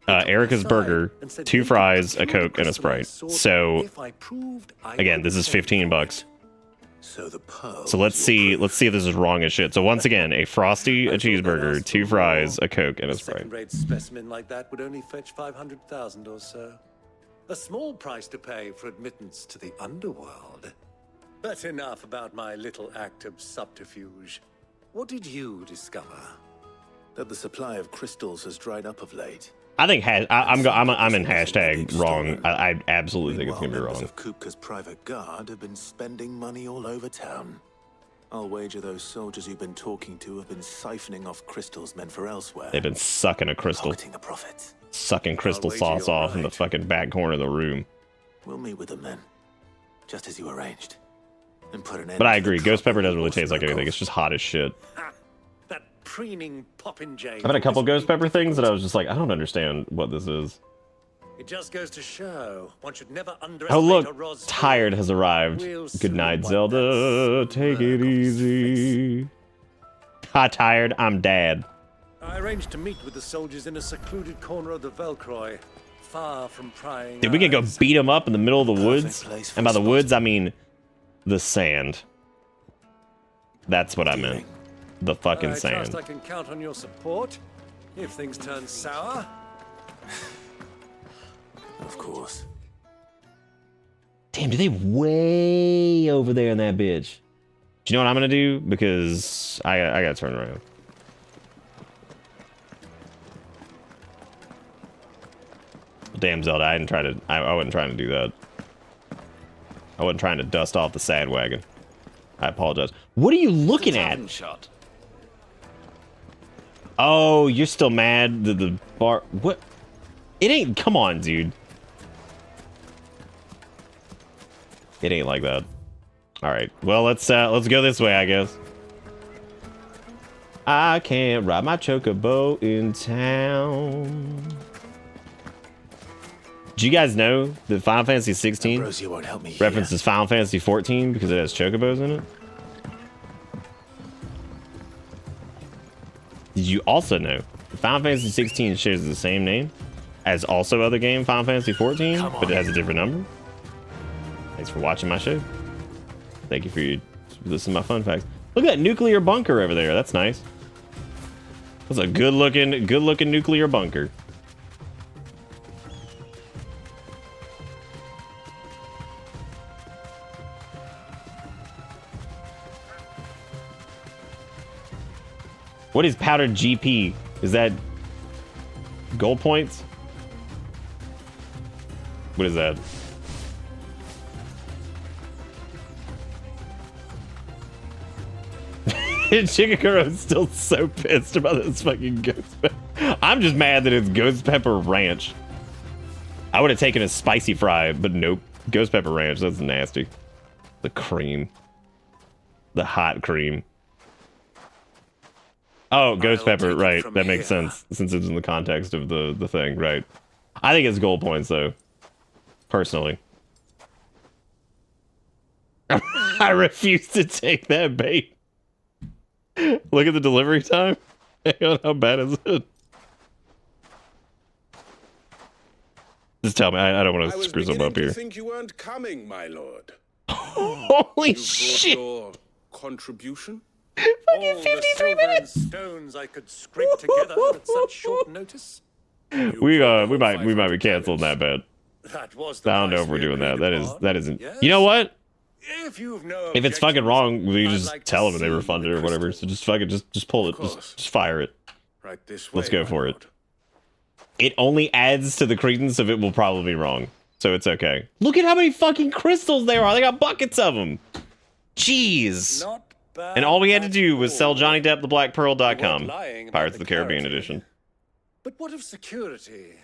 Erica's Burger, 2 fries, a Coke, and a Sprite. So again, this is 15 bucks. So let's see if this is wrong as shit. So once again, a Frosty, a cheeseburger, 2 fries, a Coke, and a Sprite. Second-rate specimen like that would only fetch 500,000 or so. A small price to pay for admittance to the underworld. But enough about my little act of subterfuge. What did you discover? That the supply of crystals has dried up of late. I think I'm in hashtag wrong. I absolutely think it's gonna be wrong. Members of Kupka's private guard have been spending money all over town. I'll wager those soldiers you've been talking to have been siphoning off crystals meant for elsewhere. They've been sucking a crystal. Pocketing the profits. Sucking crystal sauce off in the fucking back corner of the room. We'll meet with them then, just as you arranged, and put an end. But I agree, ghost pepper doesn't really taste like anything. It's just hot as shit. That preening popinjay. I've had a couple ghost pepper things that I was just like, I don't understand what this is. It just goes to show one should never underestimate. Oh look, Tired has arrived. Good night, Zelda. Take it easy. Hi, Tired. I'm Dad. I arranged to meet with the soldiers in a secluded corner of the Velcroy, far from prying. Dude, we can go beat them up in the middle of the woods. And by the woods, I mean the sand. That's what I meant. The fucking sand. I trust I can count on your support if things turn sour. Of course. Damn, do they way over there in that bitch? Do you know what I'm gonna do? Because I gotta turn around. Damn, Zelda, I wasn't trying to do that. I wasn't trying to dust off the sad wagon. I apologize. What are you looking at? Shot. Oh, you're still mad that the bar... What? It ain't... Come on, dude. It ain't like that. Alright. Well, let's go this way, I guess. I can't ride my chocobo in town. Do you guys know that Final Fantasy 16 Ambrosia won't help me references Final Fantasy 14 because it has chocobos in it? Did you also know that Final Fantasy 16 shares the same name as also other game Final Fantasy 14, but it has a different number? Thanks for watching my show. Thank you for listening to my fun facts. Look at that nuclear bunker over there. That's nice. That's a good looking nuclear bunker. What is powdered GP? Is that gold points? What is that? Chikakuro's still so pissed about this fucking ghost pepper. I'm just mad that it's ghost pepper ranch. I would have taken a spicy fry, but nope. Ghost pepper ranch, that's nasty. The cream. The hot cream. Oh, ghost pepper, right. That makes sense since it's in the context of the thing, right. I think it's gold points though. Personally. I refuse to take that bait. Look at the delivery time. Hang on, how bad is it? Just tell me. I don't want to screw something up here. I think you weren't coming, my lord. Holy shit! Your contribution? All 53 minutes. Stones I could scrape together at such short notice. We might be canceling that bet. That was I don't know if we're doing that. That isn't. You know what? If it's fucking wrong, we just tell them and they refund it or whatever. So just fucking just pull it. Just fire it. Right this way. Let's go for it. It only adds to the credence of it will probably be wrong. So it's okay. Look at how many fucking crystals there are. They got buckets of them. Jeez. And all we had to do was sell Johnny Depp the BlackPearl.com. Pirates of the Caribbean edition. But what of security?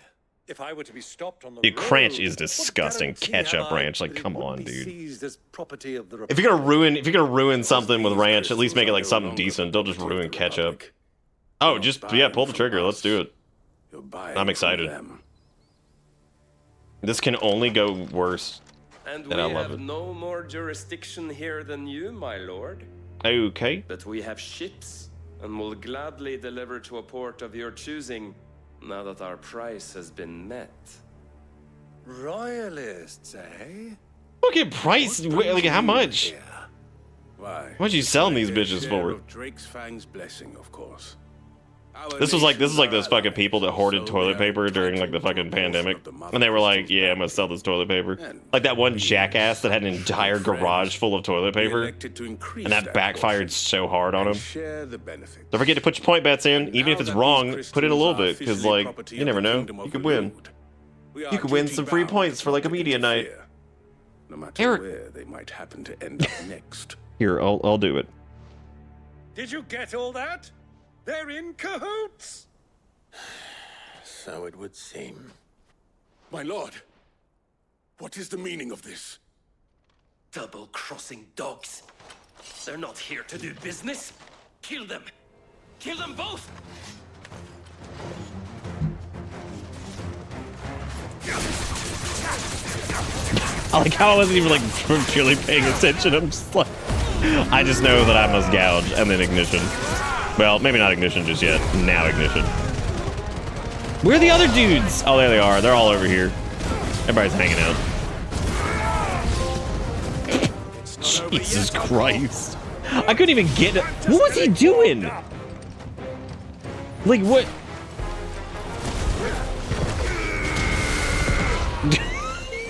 If I were to be stopped on the Dude, Cranch is disgusting. Ketchup ranch, like, come on, dude. If If you're gonna ruin something with ranch, at least make it like something decent. Don't just ruin ketchup. Oh, just pull the trigger. Let's do it. I'm excited. This can only go worse. And we have no more jurisdiction here than you, my lord. Okay. But we have ships, and will gladly deliver to a port of your choosing, now that our price has been met. Royalists, eh? Look at price. Like, how much? Why? What'd you selling these bitches for? Drake's Fang's blessing, of course. This was like those fucking people that hoarded toilet paper during like the fucking pandemic, and they were like, "Yeah, I'm gonna sell this toilet paper." Like that one jackass that had an entire garage full of toilet paper, and that backfired so hard on him. Don't forget to put your point bets in, even if it's wrong. Put in a little bit, because like you never know, you could win. You could win some free points for like a media night. No matter where they might happen to end up next. Here, I'll do it. Did you get all that? They're in cahoots! So it would seem. My lord, what is the meaning of this? Double-crossing dogs. They're not here to do business. Kill them. Kill them both! I like how I wasn't even like purely paying attention. I'm just like, I just know that I must gouge and then ignition. Well, maybe not ignition just yet. Now ignition. Where are the other dudes? Oh, there they are. They're all over here. Everybody's hanging out. Jesus Christ. I couldn't even get it. What was he doing? Like, what?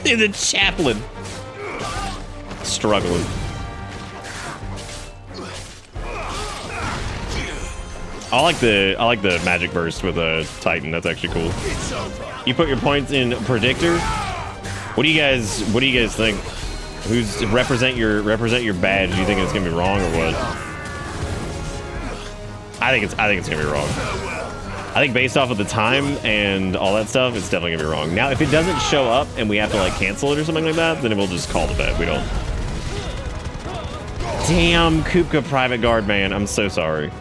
The chaplain. Struggling. I like the magic burst with a Titan. That's actually cool. You put your points in predictor. What do you guys think? Who's represent your badge? Do you think it's gonna be wrong or what? I think it's gonna be wrong. I think based off of the time and all that stuff, it's definitely gonna be wrong. Now, if it doesn't show up and we have to like cancel it or something like that, then we'll just call the bet. We don't. Damn, Kupka Private Guard, man. I'm so sorry.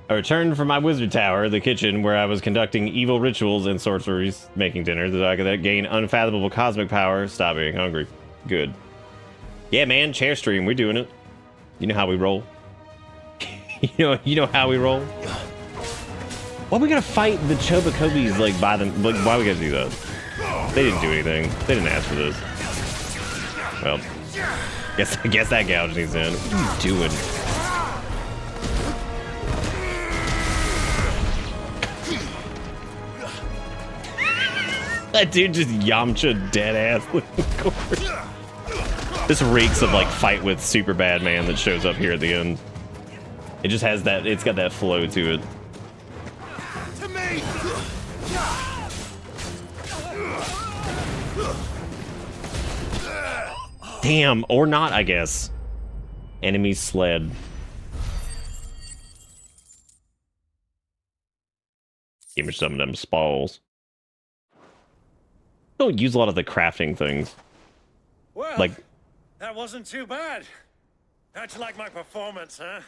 I returned from my wizard tower, the kitchen, where I was conducting evil rituals and sorceries, making dinner so I could gain unfathomable cosmic power, stop being hungry. Good. Yeah, man, chair stream, we're doing it. You know how we roll. you know how we roll. Why we gotta fight the Chobacobis like by them? Like, why we gotta do that? They didn't do anything. They didn't ask for this. Well, guess that gouge needs in. What are you doing? That dude just Yamcha dead ass. This reeks of like fight with super bad man that shows up here at the end. It just has that. It's got that flow to it. To me. Damn, or not, I guess. Enemy sled. Give me some of them spoils. Don't use a lot of the crafting things. Well, like, that wasn't too bad. How'd you like my performance, huh?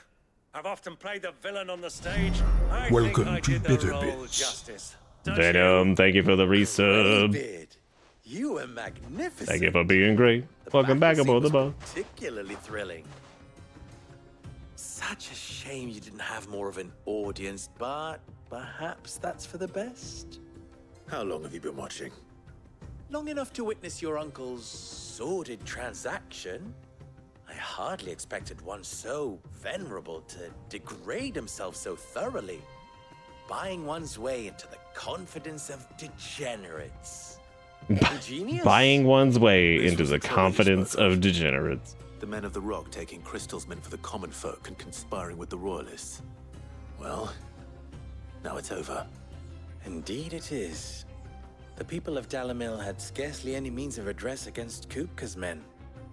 I've often played the villain on the stage. Welcome to Bitterbits. Venom, thank you for the resub. You were magnificent. Thank you for being great. Welcome back aboard the boat. Particularly thrilling. Such a shame you didn't have more of an audience, but perhaps that's for the best. How long have you been watching? Long enough to witness your uncle's sordid transaction. I hardly expected one so venerable to degrade himself so thoroughly, buying one's way into the confidence of degenerates. Ingenious? Buying one's way into the confidence of degenerates. The men of the Rock taking crystals meant for the common folk and conspiring with the royalists. Well, now it's over. Indeed it is. The people of Dalamil had scarcely any means of redress against Kupka's men,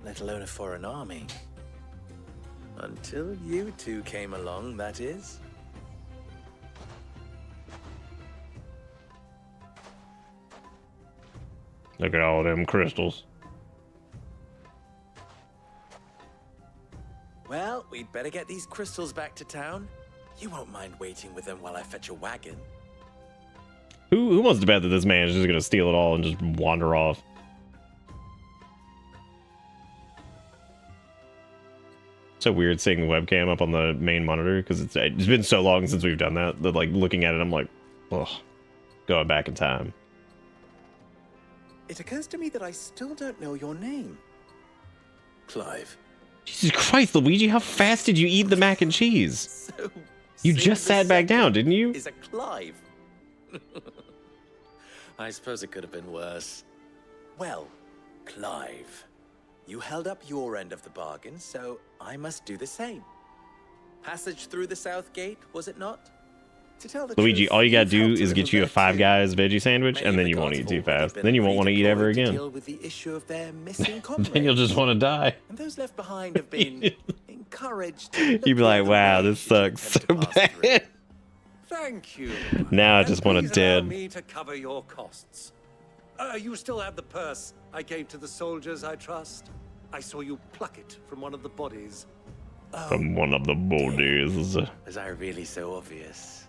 let alone a foreign army. Until you two came along, that is. Look at all them crystals. Well, we'd better get these crystals back to town. You won't mind waiting with them while I fetch a wagon. Who wants to bet that this man is just gonna steal it all and just wander off? So weird seeing the webcam up on the main monitor because it's been so long since we've done that like looking at it I'm like, ugh, going back in time. It occurs to me that I still don't know your name. Clive. Jesus Christ, Luigi, how fast did you eat the mac and cheese? You just sat back down, didn't you? Is a Clive. I suppose it could have been worse. Well, Clive, you held up your end of the bargain, so I must do the same. Passage through the south gate, was it not? To tell the Luigi, truth, all you gotta you've do helped is a get little you a bit Five too. Guys veggie sandwich, Many and then of you the won't gods eat have too already fast. been Then you won't want to eat ever redeployed to again. deal with the issue of their missing comrades. Then you'll just want to die. And those left behind have been encouraged to You'd be like, wow, this sucks so bad. Thank you. Now I just want to Please allow dead. me to cover your costs. You still have the purse I gave to the soldiers, I trust. I saw you pluck it from one of the bodies. From one of the bodies. Was I really so obvious?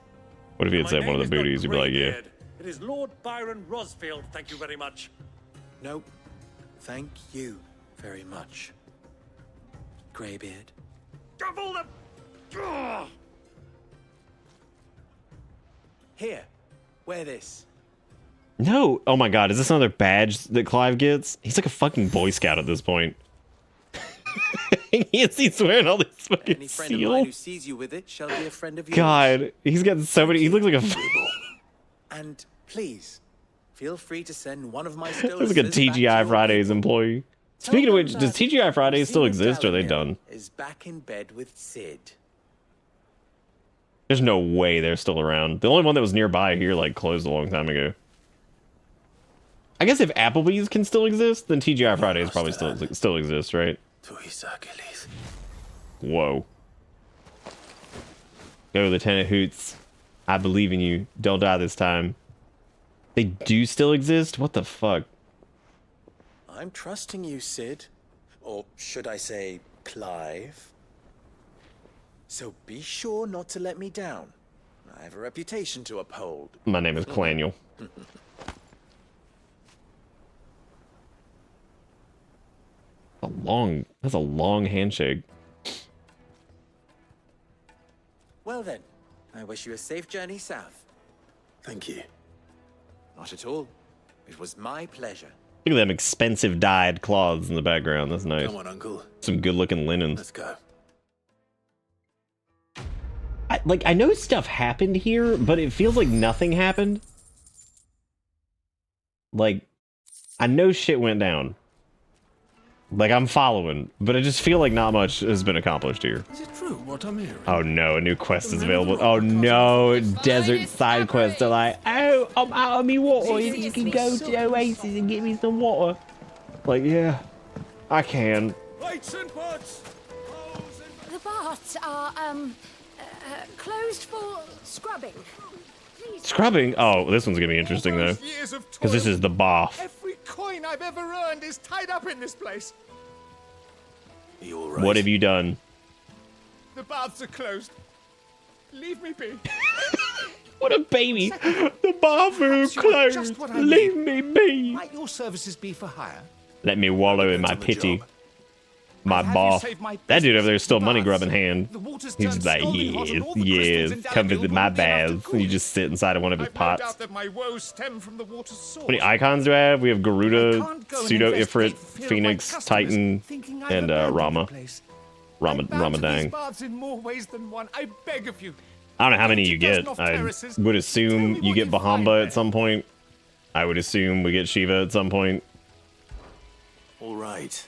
What if he had said one of the booties? You'd be like, yeah. Greybeard. It is Lord Byron Rosfield, thank you very much. No, thank you very much, Greybeard. Double the... Ugh. Here, wear this. No! Oh my god, is this another badge that Clive gets? He's like a fucking Boy Scout at this point. He's wearing all these fucking Any friend of mine who seals. sees you with it shall be a friend of yours. God, he's got so many. He looks like a. And please, feel free to send one of my Looks stolas like a TGI Fridays employee. Speaking of which, does TGI Fridays still exist or are they done? Is back in bed with Sid. There's no way they're still around. The only one that was nearby here like closed a long time ago. I guess if Applebee's can still exist, then TGI Fridays probably still exists, right? Whoa. Go, Lieutenant Hoots. I believe in you. Don't die this time. They do still exist? What the fuck? I'm trusting you, Sid. Or should I say, Clive. So be sure not to let me down. I have a reputation to uphold. My name is Clanuel. That's a long handshake. Well then, I wish you a safe journey south. Thank you. Not at all. It was my pleasure. Look at them expensive dyed cloths in the background. That's nice. Come on, Uncle. Some good looking linens. Let's go. I know stuff happened here, but it feels like nothing happened. Like, I know shit went down. Like, I'm following, but I just feel like not much has been accomplished here. Is it true what I'm hearing? Oh no, a new quest is available. Oh no, desert side quests are like, oh, I'm out of me water. You can go to the oasis and get me some water. Like, yeah, I can. The baths are, closed for scrubbing. Scrubbing? Oh, this one's gonna be interesting though. Because this is the bath. Every coin I've ever earned is tied up in this place. Are you all right? What have you done? The baths are closed. Leave me be. What a baby. The bathroom's closed. Leave me be. Might your services be for hire? Let me wallow in my pity. My bath. That dude over there is still money grub in hand. He's just like, yes, come visit my baths. You just sit inside of one of his pots. How many icons do I have? We have Garuda, Pseudo Ifrit, Phoenix, Titan, and Rama. Ramadang. I don't know how many you get. I would assume you get Bahamba at some point. I would assume we get Shiva at some point. All right.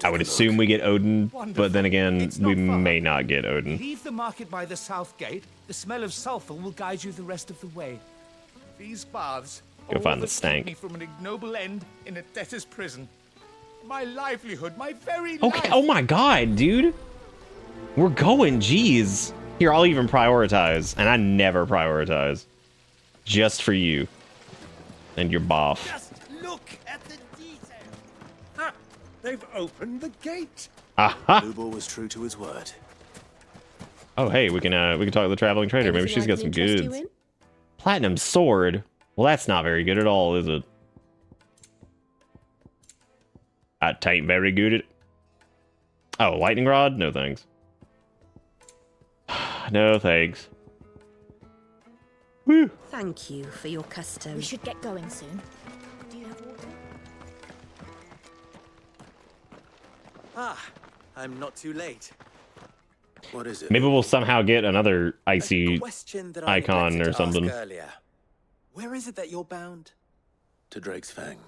I would assume we get Odin, but then again, we may not get Odin. Leave the market by the south gate. The smell of sulfur will guide you the rest of the way. These baths Go find the stank. me from an ignoble end in a debtor's prison. My livelihood, my very Okay, life. oh my god, dude. We're going, jeez. Here, I'll even prioritize, and I never prioritize. Just for you. And your bath. Just look at the detail. Ha! They've opened the gate. Aha! Lubor was true to his word. Oh, hey, we can talk to the traveling trader. Maybe she's got some goods. Platinum sword? Well, that's not very good at all, is it? That ain't very good at... Oh, lightning rod? No thanks. No thanks. Woo. Thank you for your custom. We should get going soon. Do you have water? Ah, I'm not too late. What is it? Maybe we'll somehow get another icy Question that I icon neglected or to something. ask earlier. Where is it that you're bound? To Drake's Fang.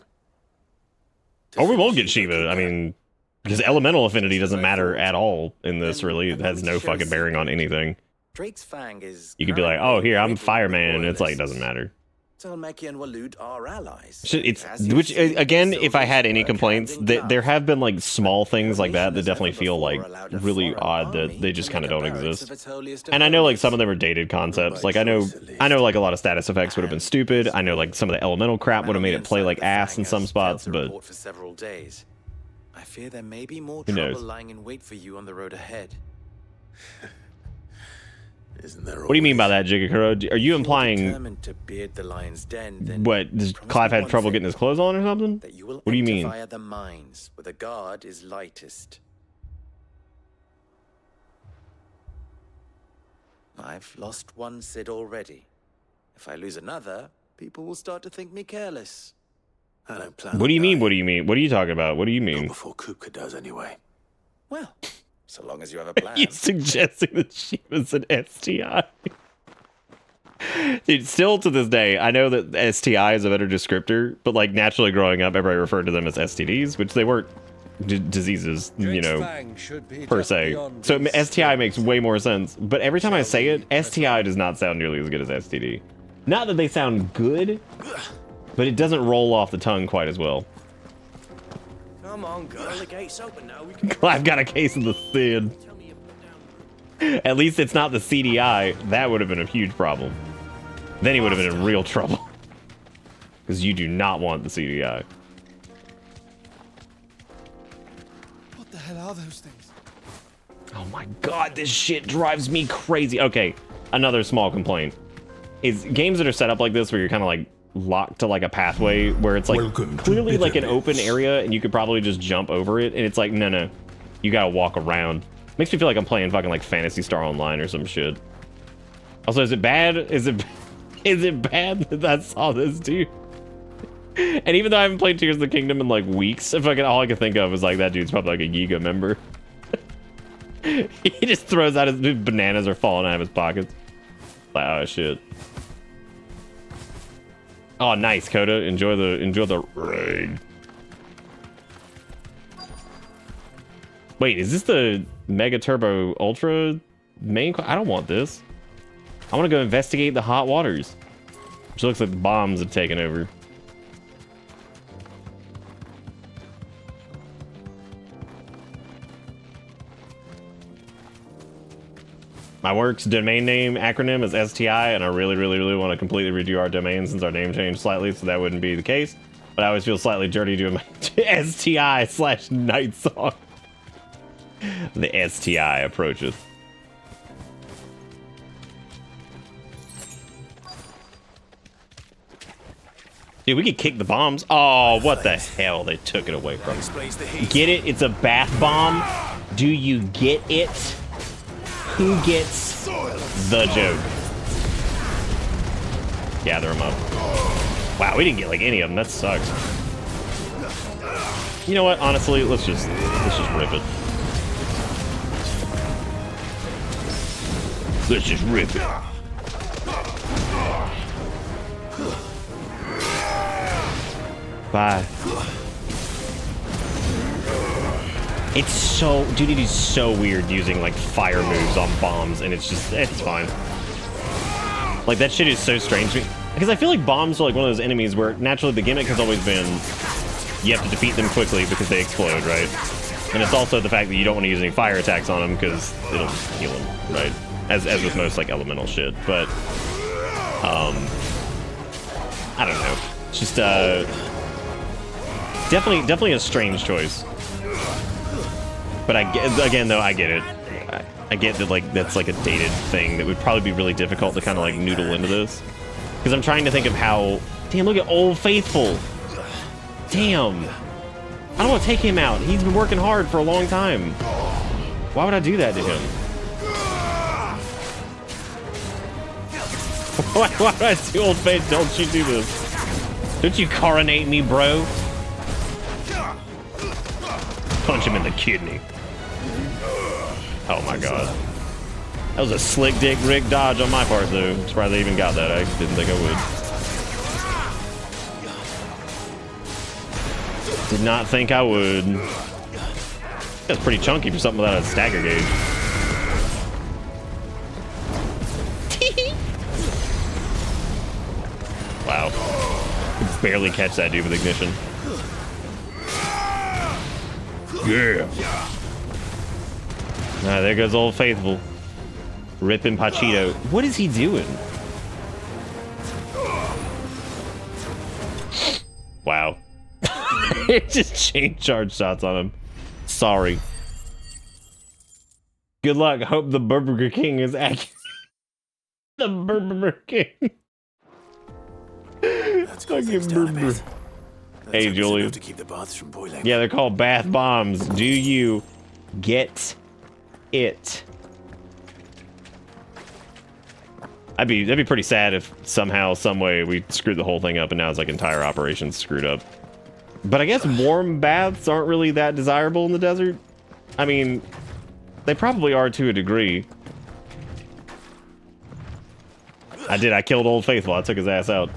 Or we won't get Shiva. I mean, because elemental affinity doesn't matter at all in this, really. It has no fucking bearing on anything. Drake's Fang is. You could be like, oh, here, I'm fireman, and it's like, it doesn't matter. Telmeki and Walud are allies. It's which again, if I had any complaints, there have been like small things like that definitely feel like really odd that they just kind of don't exist. And I know like some of them are dated concepts. Like I know like a lot of status effects would have been stupid. I know like some of the elemental crap would have made it play like ass in some spots, but for several days. I fear there may be more Who trouble knows? lying in wait for you on the road ahead. Isn't there? What do you mean by that, Jigakuro? Are you implying Determined to beard the lion's den, then what? Does Clive had trouble getting his clothes on or something? that you will What do you enter mean? via the mines, where the guard is lightest. I've lost one Cid already. If I lose another, people will start to think me careless. I don't plan. What do you mean? What do you mean? What are you talking about? What do you mean? Before Kupka does, anyway. Well, so long as you have a plan. You suggesting that she was an STI? Dude, still to this day, I know that STI is a better descriptor, but like naturally growing up, everybody referred to them as STDs, which they weren't diseases, you know, per se. So STI makes way more sense. But every time I say it, STI does not sound nearly as good as STD. Not that they sound good, but it doesn't roll off the tongue quite as well. Come on, girl. The gate's open now. We can... I've got a case of the Cid. At least it's not the CDI. That would have been a huge problem. Then he would have been in real trouble. Because you do not want the CDI. What the hell are those things? Oh my god, this shit drives me crazy. Okay, another small complaint is games that are set up like this where you're kind of like locked to like a pathway where it's like clearly like an open area and you could probably just jump over it, and it's like no, you gotta walk around. Makes me feel like I'm playing fucking like Phantasy Star Online or some shit. Also, is it bad? Is it bad that I saw this dude? And even though I haven't played Tears of the Kingdom in like weeks, if all I could think of is like that dude's probably like a Yiga member. He just throws out his bananas are falling out of his pockets. Like, oh shit. Oh, nice, Coda. Enjoy the raid. Wait, is this the Mega Turbo Ultra main? I don't want this. I want to go investigate the hot waters. Which looks like the bombs have taken over. My work's domain name acronym is STI, and I really want to completely redo our domain since our name changed slightly, so that wouldn't be the case. But I always feel slightly dirty doing my STI/Night Song. The STI approaches. Dude, we could kick the bombs. Oh, what the hell? They took it away from me. Get it? It's a bath bomb. Do you get it? Who gets the joke? Gather them up. Wow, we didn't get like any of them. That sucks. You know what? Honestly, let's just rip it. Let's just rip it. Bye. It's so, dude, it is so weird using like fire moves on bombs, and it's fine. Like that shit is so strange to me. Because I feel like bombs are like one of those enemies where naturally the gimmick has always been you have to defeat them quickly because they explode, right? And it's also the fact that you don't want to use any fire attacks on them because it'll heal them, right? As with most like elemental shit. But I don't know. It's just definitely a strange choice. But I get it. I get that like that's like a dated thing that would probably be really difficult to kind of like noodle into this. Because I'm trying to think of how. Damn, look at Old Faithful. Damn. I don't want to take him out. He's been working hard for a long time. Why would I do that to him? Why would I do Old Faith? Don't you do this? Don't you coronate me, bro? Punch him in the kidney. Oh my god. That was a slick dick Rick dodge on my part though. I'm surprised they even got that. I didn't think I would. Did not think I would. That's pretty chunky for something without a stagger gauge. Wow. Could barely catch that dude with ignition. Yeah. Ah, there goes Old Faithful. Ripping Pachito. What is he doing? Wow. It just chain charge shots on him. Sorry. Good luck. Hope the Burger King is accurate. The Burger King. Let's go down a bit. Hey, Julie. To keep the baths from boiling. Yeah, they're called bath bombs. Do you get it? That'd be pretty sad if somehow, some way, we screwed the whole thing up and now it's like entire operation's screwed up. But I guess warm baths aren't really that desirable in the desert. I mean, they probably are to a degree. I killed Old Faithful. I took his ass out.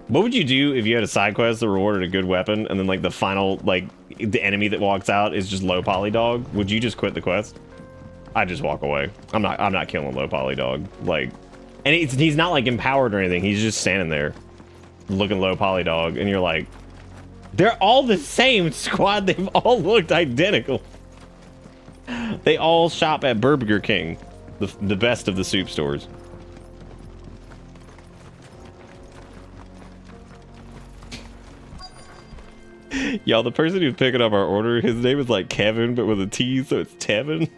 What would you do if you had a side quest that rewarded a good weapon and then like the final, like the enemy that walks out is just low poly dog? Would you just quit the quest? I'd just walk away. I'm not killing low poly dog. Like, and he's not like empowered or anything. He's just standing there looking low poly dog. And you're like, they're all the same squad. They've all looked identical. They all shop at Burger King, the best of the soup stores. Y'all, the person who's picking up our order, his name is like Kevin, but with a T, so it's Tevin.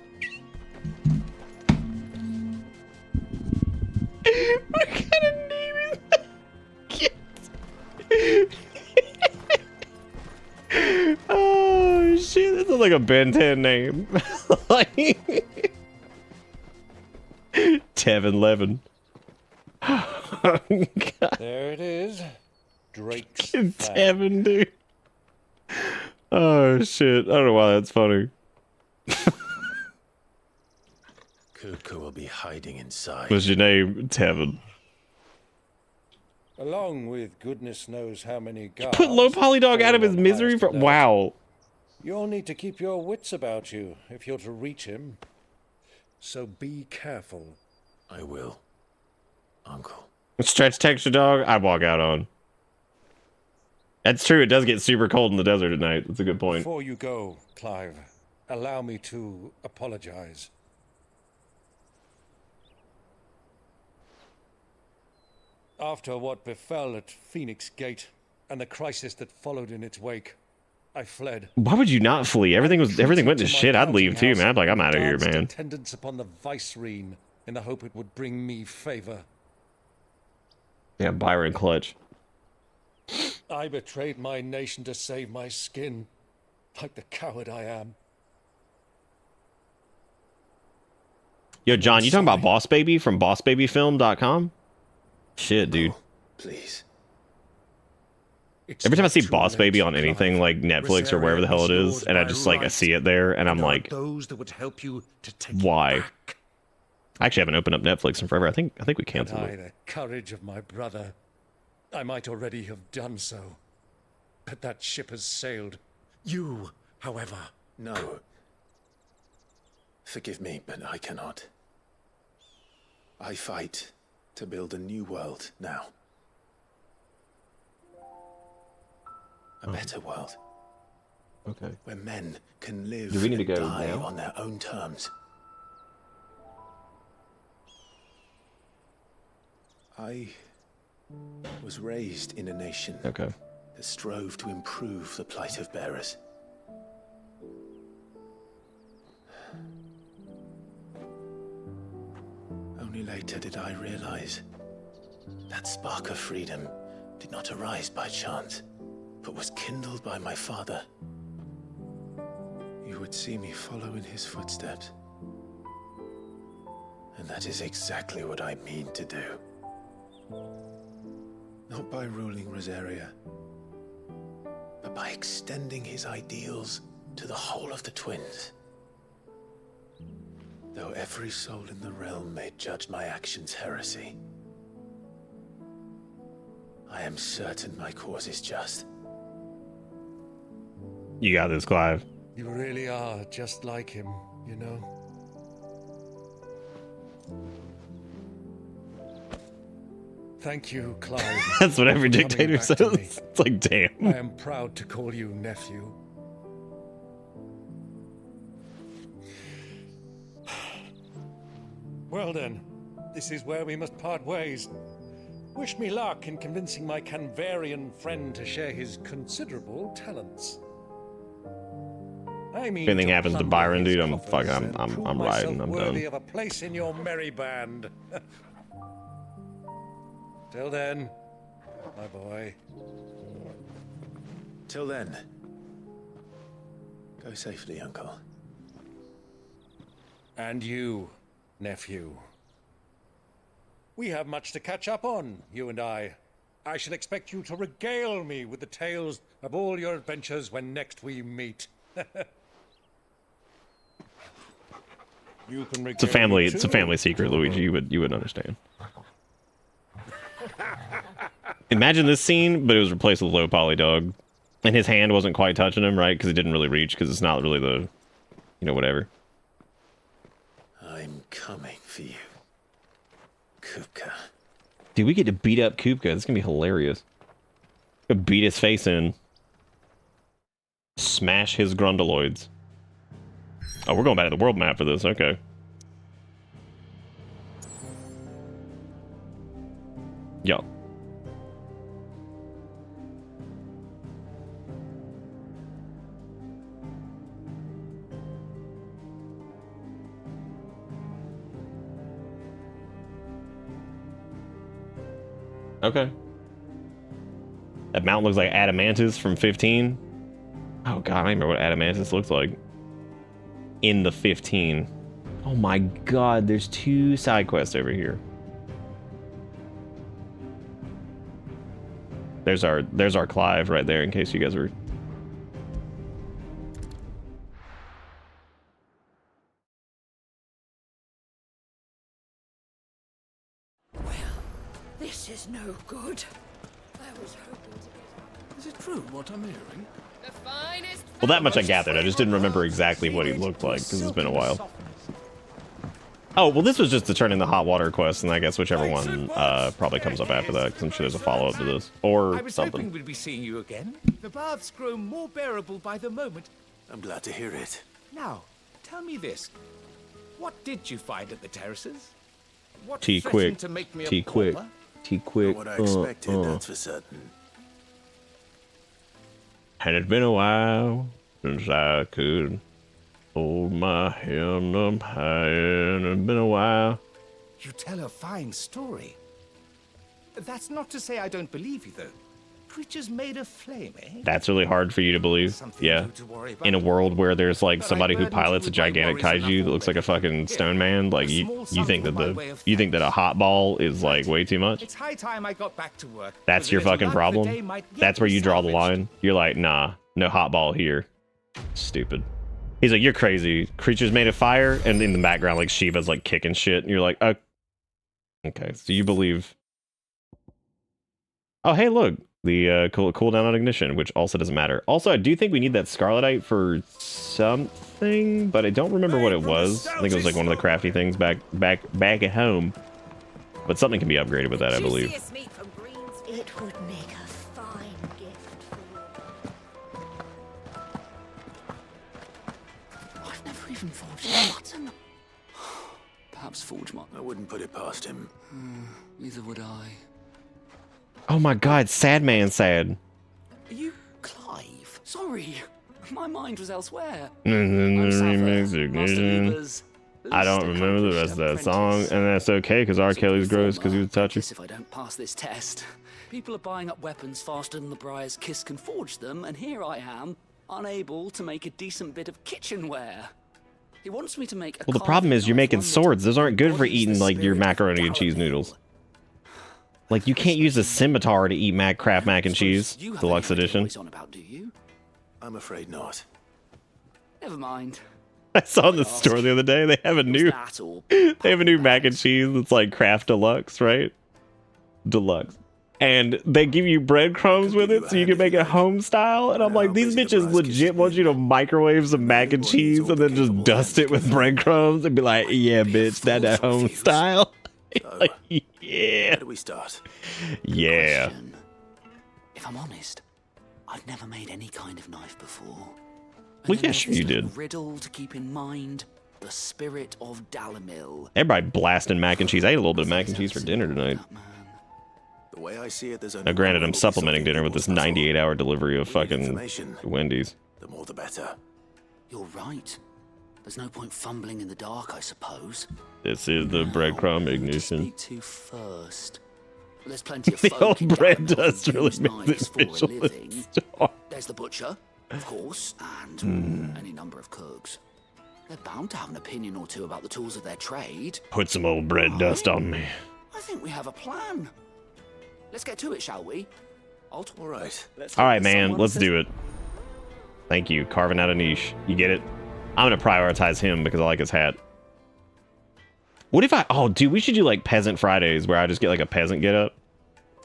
Sounds like a Ben 10 name. Tevin Levin. Oh, there it is. Drake's Tevin, dude. Oh shit! I don't know why that's funny. Kupka will be hiding inside. What's your name, Tevin? Along with goodness knows how many guards. Put Low Polydog out of his misery for wow. You'll need to keep your wits about you if you're to reach him. So be careful. I will, Uncle. Stretch texture dog, I'd walk out on. That's true, it does get super cold in the desert at night. That's a good point. Before you go, Clive, allow me to apologize. After what befell at Phoenix Gate and the crisis that followed in its wake, I fled. Why would you not flee? Everything went to shit. I'd leave too, man. I'd be like, I'm out of here, man. Attendance upon the vicereine in the hope it would bring me favor. Yeah, Byron Clutch. I betrayed my nation to save my skin, like the coward I am. Yo, John, you talking about Boss Baby from bossbabyfilm.com? Shit, dude. Oh, please. Every time I see Boss Baby on anything like Netflix or wherever the hell it is, and I just like I see it there, and I'm like, those that would help you to take why? I actually haven't opened up Netflix in forever. I think we canceled it. The courage of my brother. I might already have done so, but that ship has sailed. You, however, no. Forgive me, but I cannot. I fight to build a new world now. A better world. Okay. Where men can live Do we need to go and die now? on their own terms. I was raised in a nation that strove to improve the plight of bearers. Only later did I realize that spark of freedom did not arise by chance, but was kindled by my father. You would see me follow in his footsteps. And that is exactly what I mean to do. Not by ruling Rosaria, but by extending his ideals to the whole of the twins. Though every soul in the realm may judge my actions heresy, I am certain my cause is just. You got this, Clive. You really are just like him, you know? Thank you, Clive. That's what every dictator says. It's like, damn. I am proud to call you nephew. Well then, this is where we must part ways. Wish me luck in convincing my Canvarian friend to share his considerable talents. I mean, if anything happens to Byron, dude, I'm riding. I'm worthy done. of a place in your merry band. Till then, my boy. Till then, go safely, Uncle. And you, nephew. We have much to catch up on, you and I. I shall expect you to regale me with the tales of all your adventures when next we meet. You can It's a family secret, Luigi. You would understand. Imagine this scene, but it was replaced with Low Poly Dog, and his hand wasn't quite touching him, right? Because it didn't really reach, because it's not really the, whatever. I'm coming for you, Kupka. Dude, we get to beat up Kupka. This is gonna be hilarious. Beat his face in. Smash his grundaloids. Oh, we're going back to the world map for this. Okay. Yo. Okay. That mountain looks like Adamantis from 15. Oh god, I don't remember what Adamantus looks like. In the 15. Oh my god, there's 2 side quests over here. There's our Clive right there, in case you guys were... This is no good. I was hoping to get... Is it true what I'm hearing? The finest... Well, that much I gathered. I just didn't remember exactly what he looked like, because it's been a while. Oh, well, this was just to turn in the hot water quest, and I guess whichever one probably comes up after that, because I'm sure there's a follow-up to this, or I was something. hoping we'd be seeing you again. The baths grow more bearable by the moment. I'm glad to hear it. Now, tell me this. What did you find at the terraces? What T-quick. threatened to make me a T-quick. pauper? T-quick. What I expected, that's for certain. And it's been a while since I could hold my hand up high, and it's been a while. You tell a fine story. That's not to say I don't believe you, though. Creatures made of flame, eh? That's really hard for you to believe. Yeah. In a world where there's like somebody who pilots a gigantic kaiju that looks like a fucking stone man, like you think that a hot ball is like way too much? It's high time I got back to work. That's your fucking problem? That's where you draw the line? You're like, nah, no hot ball here. Stupid. He's like, you're crazy. Creatures made of fire, and in the background, like Shiva's like kicking shit, and you're like, okay, so you believe. Oh, hey, look, the cooldown on ignition, which also doesn't matter. Also, I do think we need that Scarletite for something, but I don't remember what it was. I think it was like one of the crafty things back at home. But something can be upgraded with that, I believe. It would make a fine gift for you. I've never even forged a button. Perhaps forge my... I wouldn't put it past him. Neither would I. Oh my god, sad man sad. Are you Clive? Sorry, my mind was elsewhere. Remix ignition. I don't remember the rest of that song, and that's okay because R. Kelly's gross because he was touchy. If I don't pass this test, people are buying up weapons faster than the Briar's Kiss can forge them, and here I am, unable to make a decent bit of kitchenware. He wants me to make a... Well, the problem is you're making swords. Those aren't good for eating like your macaroni and cheese noodles. Like, you can't use a scimitar to eat Kraft mac and cheese, deluxe edition. I'm afraid not. Never mind. I saw in the store the other day, they have a new mac and cheese that's like Kraft Deluxe, right? Deluxe. And they give you breadcrumbs with it so you can make it home style. And I'm like, these bitches legit want you to microwave some mac and cheese and then just dust it with breadcrumbs and be like, yeah, bitch, that home style. Like, yeah. Where do we start? Yeah. If I'm honest, I've never made any kind of knife before. Well, yeah, sure you did. Riddle to keep in mind: the spirit of Dalamil. Everybody blasting mac and cheese. I ate a little bit of mac and cheese for dinner tonight. The way I see it, there's now, granted, I'm supplementing dinner with this 98-hour delivery of fucking Wendy's. The more the better. You're right. There's no point fumbling in the dark, I suppose. This is the breadcrumb ignition. Speak to first. There's plenty of the folk old in bread Dalamil dust really makes it for a visual. living. There's the butcher, of course, and any number of cooks. They're bound to have an opinion or two about the tools of their trade. Put some old bread dust on me. I think we have a plan. Let's get to it, shall we? All right. All right, man, let's do it. Thank you, carving out a niche. You get it? I'm gonna prioritize him because I like his hat. What if I... Oh, dude, we should do like Peasant Fridays where I just get like a peasant get up.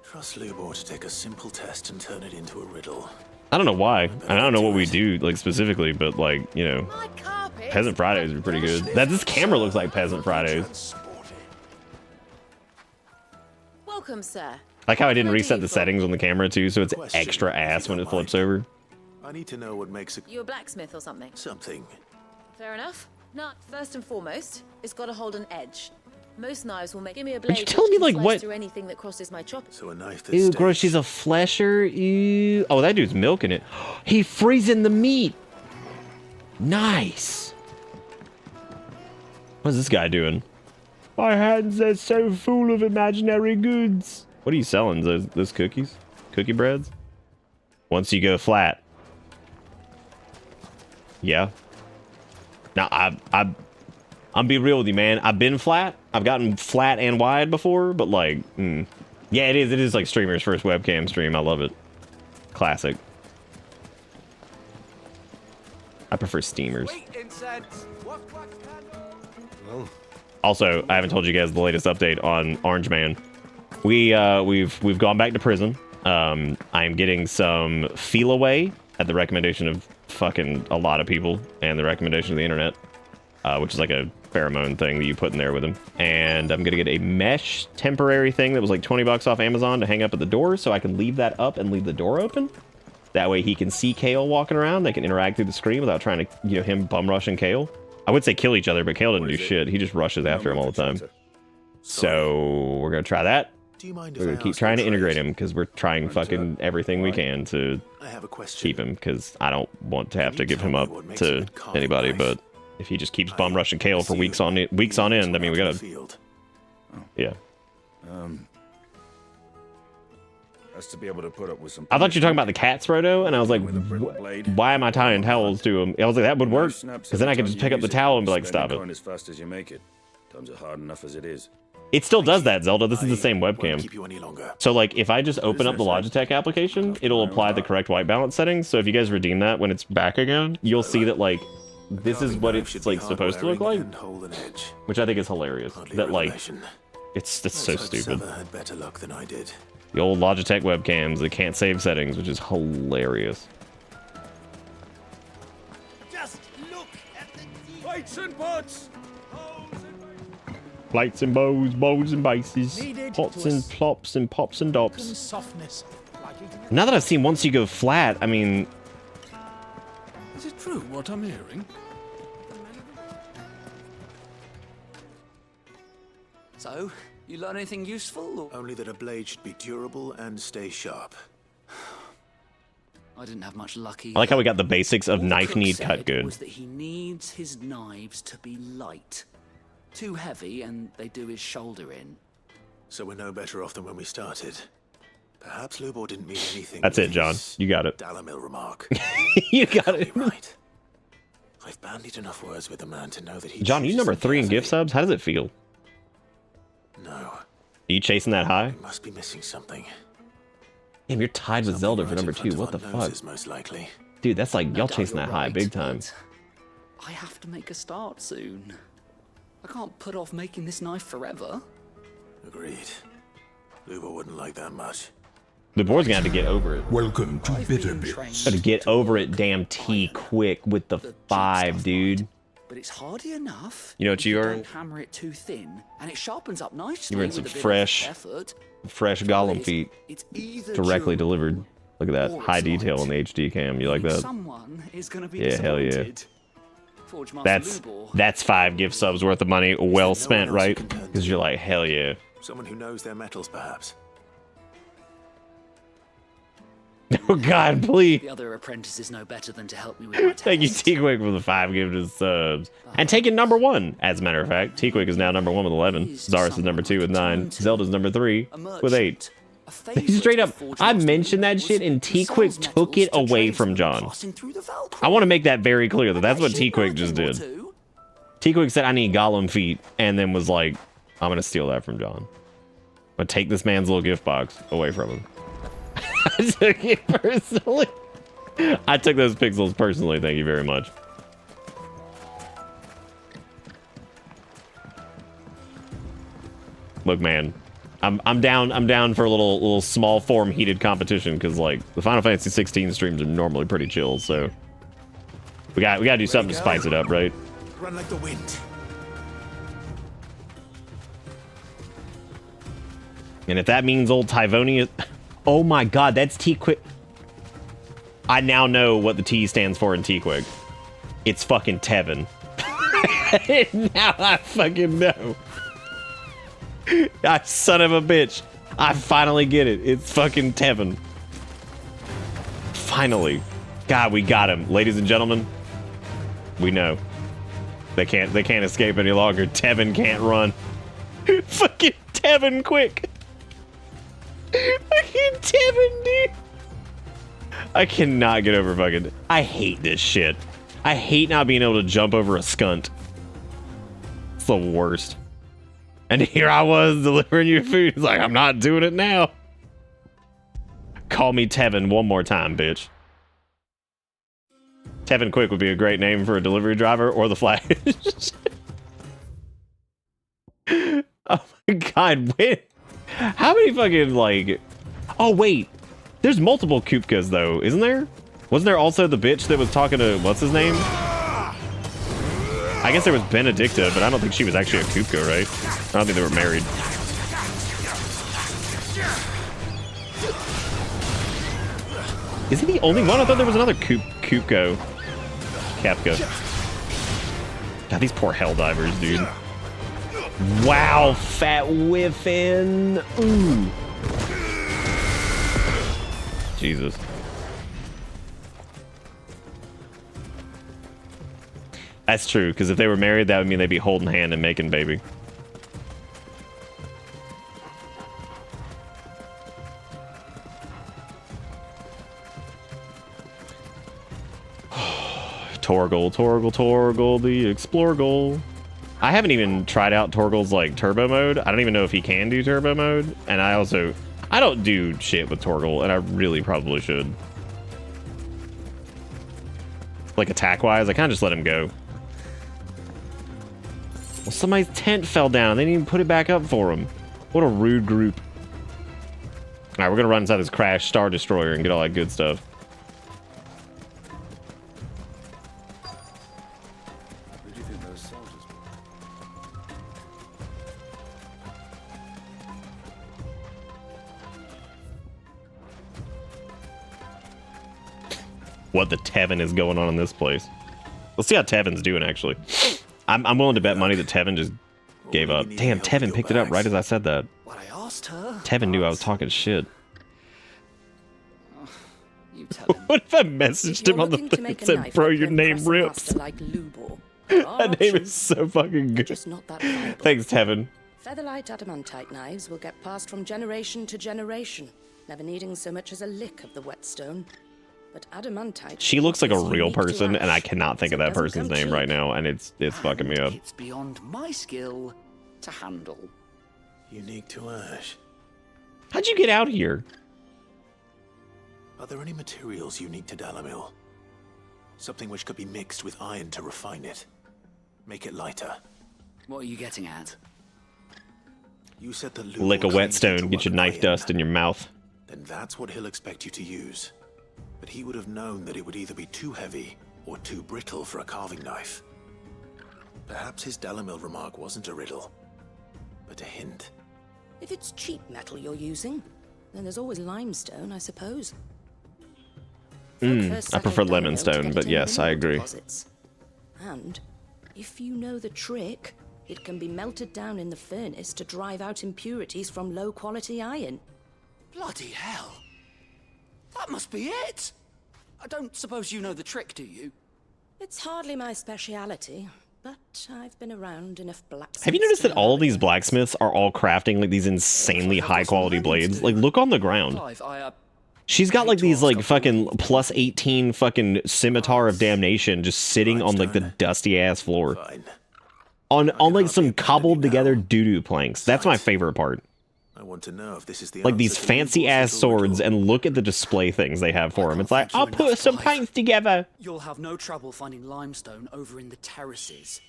Trust Leobor to take a simple test and turn it into a riddle. I don't know why. And I don't know what we do like specifically, but like, you know, Peasant Fridays are pretty good. This camera looks like Peasant Fridays. Welcome, sir. Like how I didn't reset the settings on the camera too, so it's extra ass when it flips over. I need to know what makes a... You a blacksmith or something? Something. Fair enough. Now, first and foremost, it's got to hold an edge. Most knives will make... Give me a blade. Are you telling me like what? Through anything that crosses my chopper. So a knife that Ew, gross, she's a flesher. Ew. Oh, that dude's milking it. He freezing the meat. Nice. What's this guy doing? My hands are so full of imaginary goods. What are you selling? Those cookies? Cookie breads? Once you go flat. Yeah. Now, I'm be real with you, man. I've been flat. I've gotten flat and wide before, but like, yeah, it is. It is like streamer's first webcam stream. I love it. Classic. I prefer steamers. Also, I haven't told you guys the latest update on Orange Man. We've gone back to prison. I'm getting some feel away at the recommendation of fucking a lot of people and the recommendation of the internet, which is like a pheromone thing that you put in there with him. And I'm gonna get a mesh temporary thing that was like 20 bucks off Amazon to hang up at the door, so I can leave that up and leave the door open. That way he can see Kale walking around. They can interact through the screen without trying to, you know, him bum rushing Kale. I would say kill each other, but Kale doesn't do shit. He just rushes after him all the time. So we're gonna try that. We're gonna keep trying to integrate him because we're trying fucking everything we can to keep him, because I don't want to have to give him up to anybody. But if he just keeps bum rushing Kale for weeks on end, I mean, we gotta. Yeah. To be able to put up with some. I thought you were talking about the cats, Frodo, and I was like, why am I tying towels to him? I was like, that would work, because then I could just pick up the towel and be like, stop it. As fast as you make it. Times are hard enough as it is. It still does that, Zelda. This is the same webcam. So like, if I just open up the Logitech application, it'll apply the correct white balance settings. So if you guys redeem that when it's back again, you'll see that like, this is what it's like supposed to look like, which I think is hilarious. That like, it's so stupid. Had better luck than I did. The old Logitech webcams that can't save settings, which is hilarious. Just look at the plates and pots. Plates and bows and bases, pots and plops and pops and dops. Softness. Now that I've seen Once You Go Flat, I mean... Is it true what I'm hearing? So, you learn anything useful? Or? Only that a blade should be durable and stay sharp. I didn't have much luck either. I like how we got the basics of knife need cut good. Was that he needs his knives to be light. Too heavy and they do his shoulder in. So we're no better off than when we started. Perhaps Lubor didn't mean anything. That's it, John. You got it. Dalamil remark. You got it. Right. I've bandied enough words with the man to know that he. John, you number 3 in gift subs? How does it feel? No. Are you chasing that high? We must be missing something. Damn, you're tied with Zelda for number 2. What the fuck? Most likely. Dude, that's like y'all chasing that high big time. I have to make a start soon. I can't put off making this knife forever. Agreed. Lubor wouldn't like that much. The board's gonna have to get over it. Welcome to Bitter Bits. Gotta get over it, damn T quick with the 5, dude. But it's hardy enough. You know what you are? Don't hammer it too thin, and it sharpens up nicely. You're in some with a bit fresh of effort. Gollum feet. Directly delivered. Look at that. High detail in the HD cam. You like that? Someone is gonna be yeah, hell yeah. That's 5 gift subs worth of money well spent, right? Because you're like, hell yeah. Someone who knows their metals, perhaps. Oh God, please. The other apprentices know better than to help me with my Thank you, T-Quick, for the 5 gifted subs. And taking number 1, as a matter of fact. T-Quick is now number 1 with 11. Zaris is number 2 with 9. Zelda's number 3 with 8. Straight up, I mentioned that shit and T-Quick took it away from John. I want to make that very clear that that's what T-Quick just did. T-Quick said, I need Gollum feet, and then was like, I'm going to steal that from John. I'm going to take this man's little gift box away from him. I took it personally. I took those pixels personally, thank you very much. Look, man, I'm down for a little small form heated competition, because like the Final Fantasy 16 streams are normally pretty chill, so we gotta do something to spice it up, right? Run like the wind. And if that means old Tyvonia, oh my God, that's T-Quick. I now know what the T stands for in T-Quick. It's fucking Tevin. Now I fucking know. Ah, son of a bitch. I finally get it. It's fucking Tevin. Finally. God, we got him. Ladies and gentlemen, we know. They can't escape any longer. Tevin can't run. Fucking Tevin quick. Fucking Tevin, dude. I cannot get over fucking... I hate this shit. I hate not being able to jump over a skunt. It's the worst. And here I was delivering you food. It's like, I'm not doing it now. Call me Tevin one more time, bitch. Tevin Quick would be a great name for a delivery driver, or the Flash. Oh my god, wait. How many fucking, like... Oh, wait. There's multiple Kupkas, though, isn't there? Wasn't there also the bitch that was talking to... What's his name? I guess there was Benedicta, but I don't think she was actually a Kupka, right? I don't think they were married. Is he the only one? I thought there was another Kupka. Kapka. God, these poor Helldivers, dude. Wow, fat whiffin'. Ooh. Jesus. That's true, because if they were married, that would mean they'd be holding hand and making baby. Torgal, the Explore Goal. I haven't even tried out Torgal's, like, turbo mode. I don't even know if he can do turbo mode. And I don't do shit with Torgal, and I really probably should. Like, attack-wise, I kind of just let him go. Well, somebody's tent fell down. They didn't even put it back up for him. What a rude group. Alright, we're gonna run inside this crashed Star Destroyer and get all that good stuff. Who do you think those soldiers were? What the Tevin is going on in this place. Let's see how Tevin's doing, actually. I'm willing to bet money that Tevin just gave up. Damn, Tevin picked it up right as I said that. What I asked her. Tevin knew I was talking shit. You tell him. What if I messaged him on the thing and said, bro, your name rips? Like Lubor, That name is so fucking good. just not that viable. Thanks, Tevin. Featherlight adamantite knives will get passed from generation to generation, never needing so much as a lick of the whetstone. But adamantite... She looks like a is real unique to person, and I Ash, cannot think so of it that doesn't person's come name cheap. right now, and it's fucking me up. It's beyond my skill to handle. Unique to Ash. How'd you get out here? Are there any materials unique to Dalamil? Something which could be mixed with iron to refine it. Make it lighter. What are you getting at? You said the Lick a whetstone, get your knife dust in your mouth. Then that's what he'll expect you to use. But he would have known that it would either be too heavy or too brittle for a carving knife. Perhaps his Dalamil remark wasn't a riddle, but a hint. If it's cheap metal you're using, then there's always limestone, I suppose. I prefer lemon stone, but yes, I agree. Deposits. And if you know the trick, it can be melted down in the furnace to drive out impurities from low-quality iron. Bloody hell. That must be it! I don't suppose you know the trick, do you? It's hardly my speciality, but I've been around enough blacksmiths. Have you noticed that all of these blacksmiths are all crafting like these insanely high quality blades? Like, look on the ground. Clive, She's got like these like fucking plus 18 fucking scimitar of damnation just sitting on like the dusty ass floor. On like some cobbled together doo-doo planks. That's my favorite part. I want to know if this is the Like these fancy ass swords, and look at the display things they have for them. It's like, I'll put some planks together. You'll have no trouble finding limestone over in the terraces.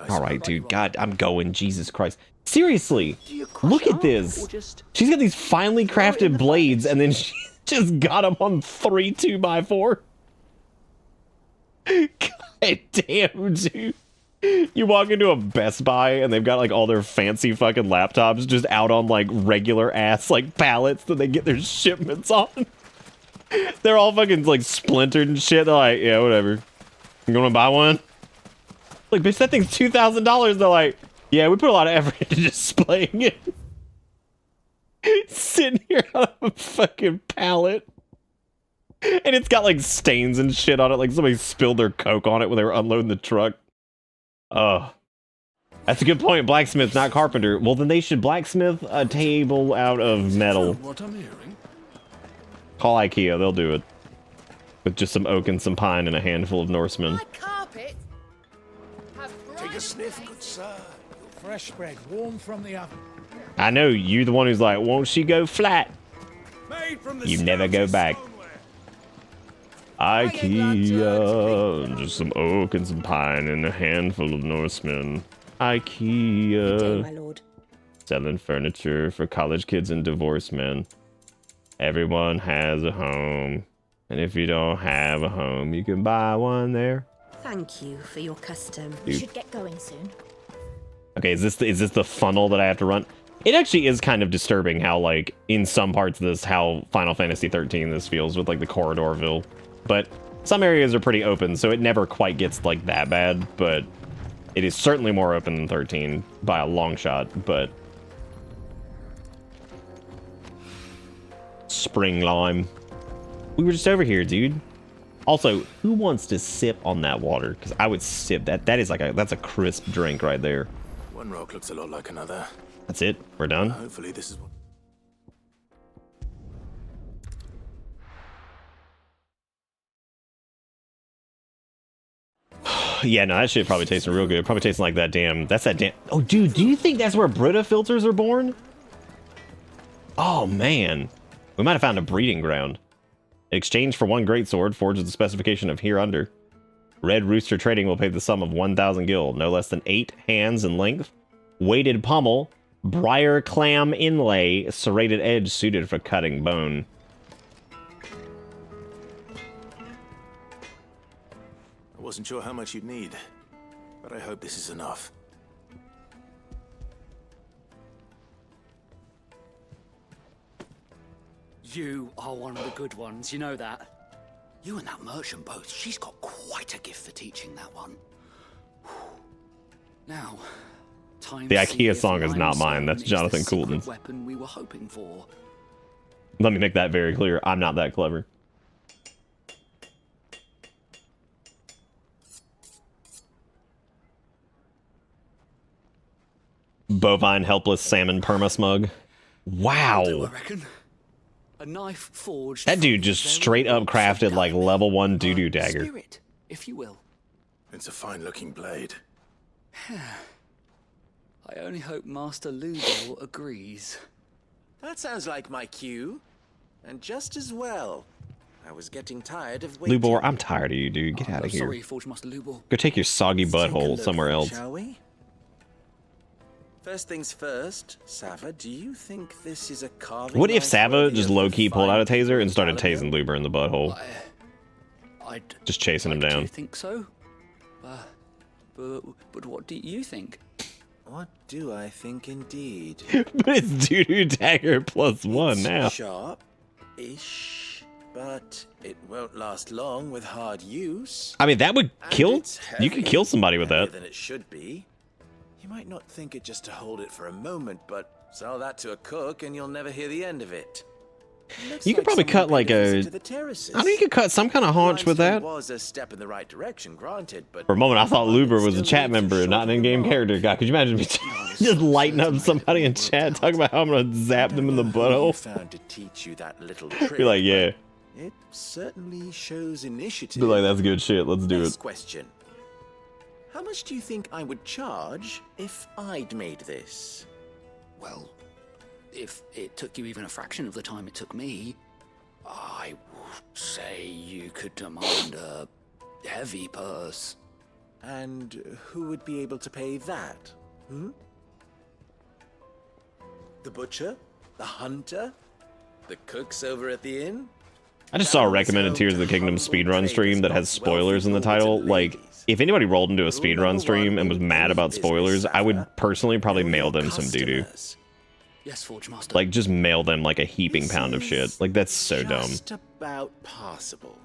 All right, dude. God, I'm going. Jesus Christ. Seriously, look at this. She's got these finely crafted blades, and then she just got them on 3 2x4. God damn, dude. You walk into a Best Buy and they've got like all their fancy fucking laptops just out on like regular ass like pallets that they get their shipments on. They're all fucking like splintered and shit. They're like, yeah, whatever. You gonna buy one? Like, bitch, that thing's $2,000. They're like, yeah, we put a lot of effort into displaying it. Sitting here on a fucking pallet. And it's got like stains and shit on it. Like somebody spilled their Coke on it when they were unloading the truck. Oh, that's a good point. Blacksmith, not carpenter. Well, then they should blacksmith a table out of metal. What I'm hearing. Call IKEA, they'll do it. With just some oak and some pine and a handful of Norsemen. Carpet. Take a sniff, good sir. Fresh bread, warm from the oven. I know, you're the one who's like, won't she go flat? Made from the You never go back. IKEA, just some oak and some pine and a handful of Norsemen. IKEA. Good day, my lord. Selling furniture for college kids and divorced men. Everyone has a home. And if you don't have a home, you can buy one there. Thank you for your custom. We should get going soon. Okay, is this the funnel that I have to run? It actually is kind of disturbing how, like, in some parts of this, how Final Fantasy 13 this feels with, like, the Corridorville. But some areas are pretty open, so it never quite gets, like, that bad. But it is certainly more open than 13 by a long shot, but... Spring lime. We were just over here, dude. Also, who wants to sip on that water? Because I would sip that. That is like that's a crisp drink right there. One rock looks a lot like another. That's it. We're done. Hopefully this is what... Yeah, no, that shit probably tasting real good. Probably tasting like that damn... That's that damn... Oh, dude, do you think that's where Brita filters are born? Oh, man. We might have found a breeding ground. In exchange for one great sword, forged with the specification of hereunder. Red Rooster Trading will pay the sum of 1,000 gil, no less than 8 hands in length. Weighted pommel, briar clam inlay, serrated edge suited for cutting bone. I wasn't sure how much you'd need, but I hope this is enough. You are one of the good ones, you know that. You and that merchant both, she's got quite a gift for teaching that one. Now, time The to see IKEA if song is not mine. limestone That's is Jonathan the secret Coulton's. weapon we were hoping for. Let me make that very clear. I'm not that clever. Bovine helpless salmon perma smug. Wow. I reckon. A knife forged. That dude just straight up crafted like level 1 doo-doo dagger. Spirit, if you will. It's a fine-looking blade. I only hope Master Ludol agrees. That sounds like my cue. And just as well. I was getting tired of waiting. Lubor, I'm tired of you, dude. Get out of here. Sorry, Forge Master Lubor. Go take your soggy butthole somewhere else. Shall we? First things first, Sava, do you think this is a carving What if knife Sava worthy just of the low-key pulled out a fine taser and started Dalamir? tasing Luber in the butthole? Just chasing him Do down. you think so? But what do you think? What do I think indeed? But it's doo-doo dagger +1 now. Sharp-ish, but it won't last long with hard use. I mean, that would And kill... it's You could heavy, kill somebody with heavier that. than it should be. You might not think it just to hold it for a moment, but sell that to a cook and you'll never hear the end of it. Looks You could like probably someone cut paid like visit a... to the terraces. I know you could cut some kind of haunch with Limestone that. was a step in the right direction, granted, but For a moment, I thought Luber was a chat member and not an in-game character. God, could you imagine me just lighting up somebody in chat, talking about how I'm gonna zap them in the butthole? found to teach you that little trick. Be like, yeah. It certainly shows initiative. Be like, that's good shit. Let's do Next it. question. How much do you think I would charge if I'd made this? Well, if it took you even a fraction of the time it took me, I would say you could demand a heavy purse. And who would be able to pay that? Hmm? The butcher? The hunter? The cooks over at the inn? I just saw a recommended Tears of the Kingdom speedrun stream that has spoilers in the title. Like, if anybody rolled into a speedrun stream and was mad about spoilers, I would personally probably mail them some doo-doo. Yes, Forge Master. Like, just mail them like a heaping pound of shit. Like, that's so dumb. Just about possible.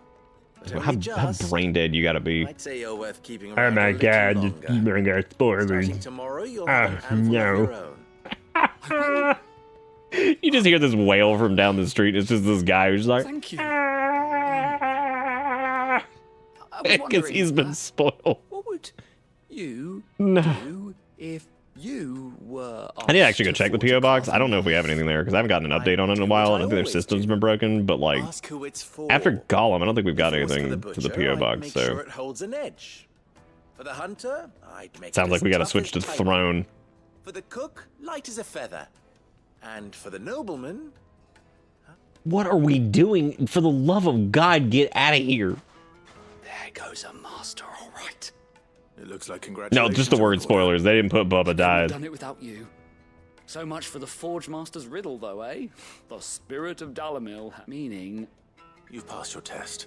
But How only just. brain dead you gotta be. I'd say you're worth keeping Oh around my a little god, longer. you bring out spoilers. Starting tomorrow, you'll have an Oh, handful of no. your own. You just hear this wail from down the street. It's just this guy who's like, Thank you. because he's been spoiled. What would you No. do if You were. I need to actually go check the PO box. I don't know if we have anything there because I haven't gotten an update on it in a while, and I think their system's been broken. But like after Gollum, I don't think we've got anything to the PO box. Make So sure it holds an edge. For the hunter, I'd make sounds it like as we got to tough switch as to titan. throne. For the cook, light as a feather. And for the nobleman, What are we doing? For the love of God, get out of here! There goes a master, all right. It looks like congratulations. No, just the word spoilers. They didn't put Bubba I've died. done it without you. So much for the Forge Master's riddle, though, eh? The spirit of Dalamil, meaning... You've passed your test.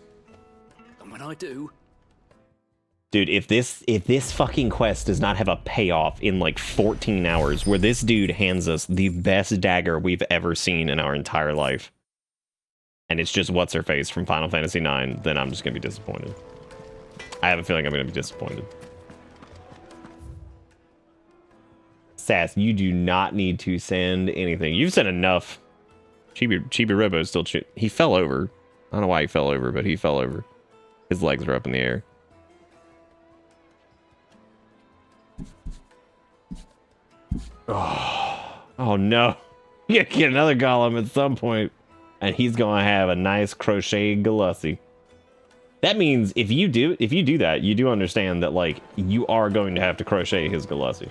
And when I do... Dude, if this fucking quest does not have a payoff in like 14 hours, where this dude hands us the best dagger we've ever seen in our entire life, and it's just what's her face from Final Fantasy IX, then I'm just gonna be disappointed. I have a feeling I'm gonna be disappointed. Sass, you do not need to send anything. You've sent enough. Chibi Robo is still he fell over. I don't know why he fell over, but he fell over. His legs are up in the air. Oh no. You get another Gollum at some point, and he's gonna have a nice crocheted Galussi. That means if you do that, you do understand that like you are going to have to crochet his Galussi.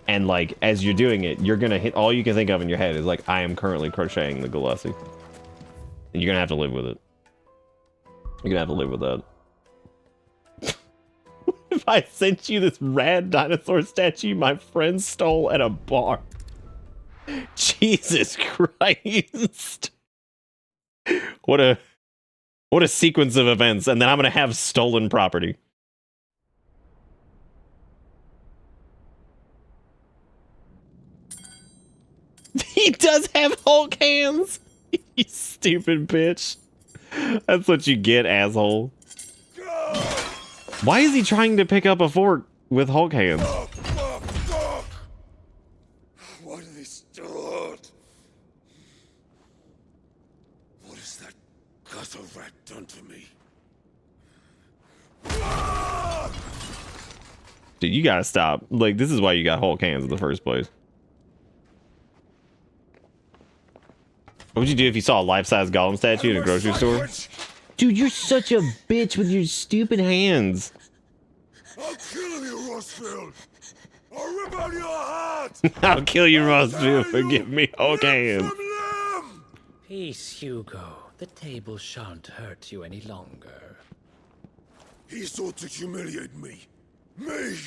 And like as you're doing it, you're gonna hit all you can think of in your head is like, I am currently crocheting the Galussi. And you're gonna have to live with it. You're gonna have to live with that. If I sent you this rad dinosaur statue my friend stole at a bar. Jesus Christ. What a sequence of events, and then I'm gonna have stolen property. He does have Hulk hands. You stupid bitch. That's what you get, asshole. Why is he trying to pick up a fork with Hulk hands? What are they stored? What has that gutter rat done to me? Dude, you gotta stop. Like, this is why you got Hulk hands in the first place. What would you do if you saw a life-size Gollum statue in a grocery store? Dude, you're such a bitch with your stupid hands. I'll kill you, Rossfield! I'll rip out your heart! I'll kill you, Rossfield, for giving me Hulk hands. Peace, Hugo. The table shan't hurt you any longer. He sought to humiliate me. Me!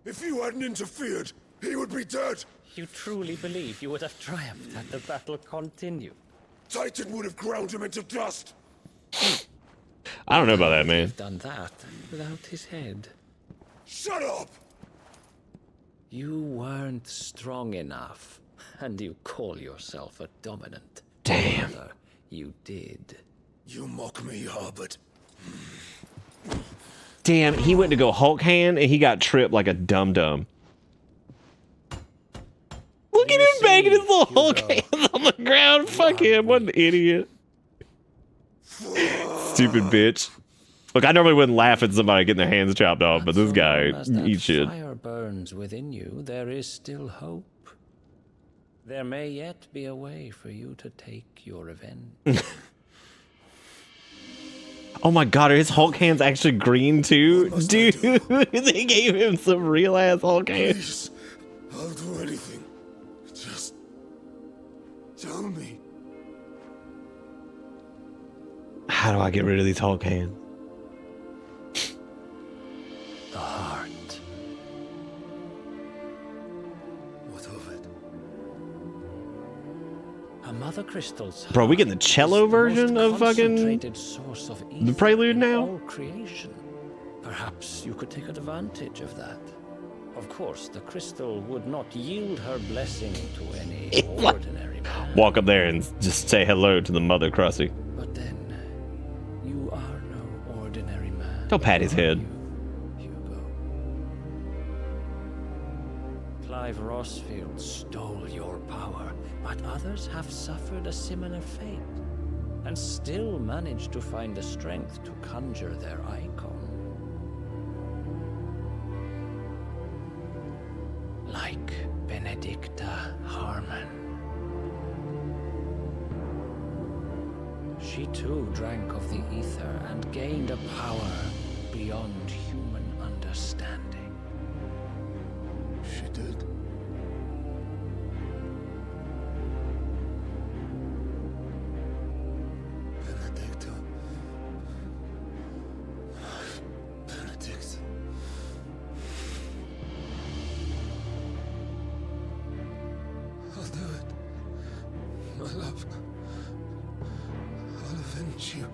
If you hadn't interfered, he would be dead! You truly believe you would have triumphed had the battle continued? Titan would have ground him into dust! I don't know about that, man. You've done that without his head. Shut up! You weren't strong enough, and you call yourself a dominant. Damn. Rather, you did. You mock me, Harbert. Damn, he went to go Hulk hand and he got tripped like a dum-dum. Look at him banging his little Hulk hands on the ground. Fuck him, what an idiot. Stupid bitch. Look, I normally wouldn't laugh at somebody getting their hands chopped off, but this guy eats shit. Fire burns within you, there is still hope. There may yet be a way for you to take your revenge. Oh my god, are his Hulk hands actually green too? Dude, they gave him some real ass Hulk hands. Please, I'll do anything. Just tell me. How do I get rid of these Hulk hands? The heart. What of it? A Mother Crystal's Bro, we getting the cello version of fucking source of the prelude now? all creation. Perhaps you could take advantage of that. Of course, the crystal would not yield her blessing to any ordinary man. Walk up there and just say hello to the Mother Crusty. But then, you are no ordinary man. Don't pat his head. Clive Rossfield stole your power, but others have suffered a similar fate, and still managed to find the strength to conjure their icon. Benedicta Harmon. She too drank of the ether and gained a power beyond human understanding. She did. Benedicta. Benedict. I'll do it. My love. I'll avenge you.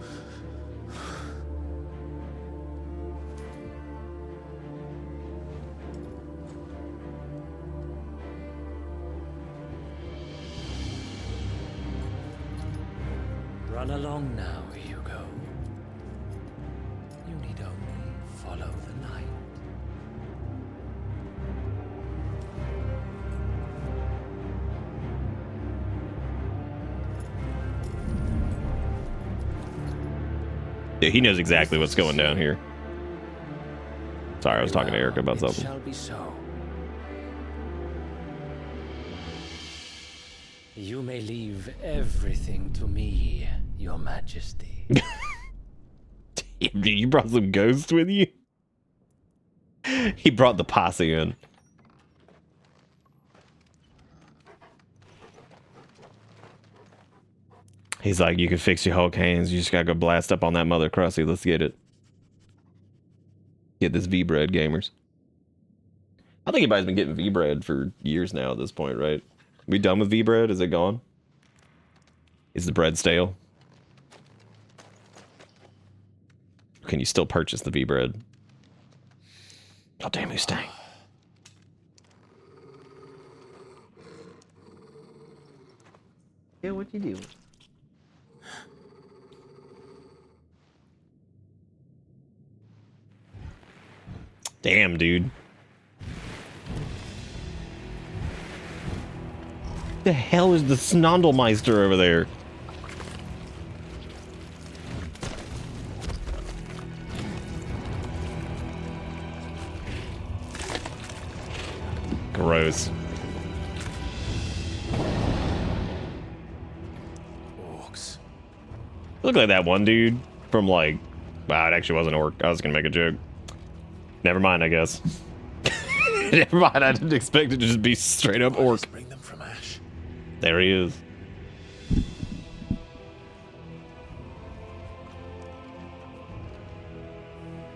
Run along now, Hugo. You need only follow the light. Yeah, he knows exactly what's going down here. Sorry, I was talking to Erica about something. Shall be so. You may leave everything to me, Your Majesty. Dude, you brought some ghosts with you? He brought the posse in. He's like, you can fix your Hulk hands. You just gotta go blast up on that mother crusty. Let's get it. Get this V-bread, gamers. I think anybody's been getting V-bread for years now at this point, right? We done with V-bread? Is it gone? Is the bread stale? Can you still purchase the V-bread? Oh, damn, who's staying? Yeah, what you do? Damn, dude. The hell is the Snondelmeister over there? Gross. Orcs. Look like that one dude from like... Wow, it actually wasn't an orc. I was gonna make a joke. Never mind, I guess. Never mind, I didn't expect it to just be straight up orc. Bring them from ash. There he is.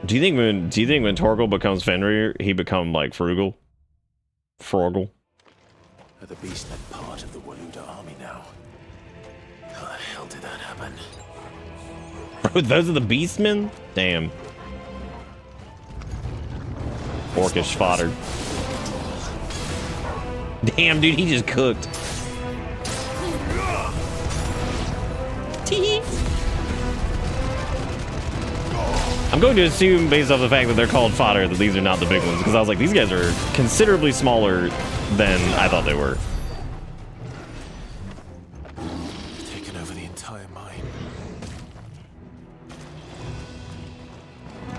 Do you think when Torgal becomes Fenrir, he become like Frugal? Froggle? Are the beastmen part of the Waluda army now? How the hell did that happen? Bro, those are the beastmen? Damn. Orcish fodder. Damn, dude, he just cooked. I'm going to assume, based off the fact that they're called fodder, that these are not the big ones, because I was like, these guys are considerably smaller than I thought they were. Taken over the entire mine.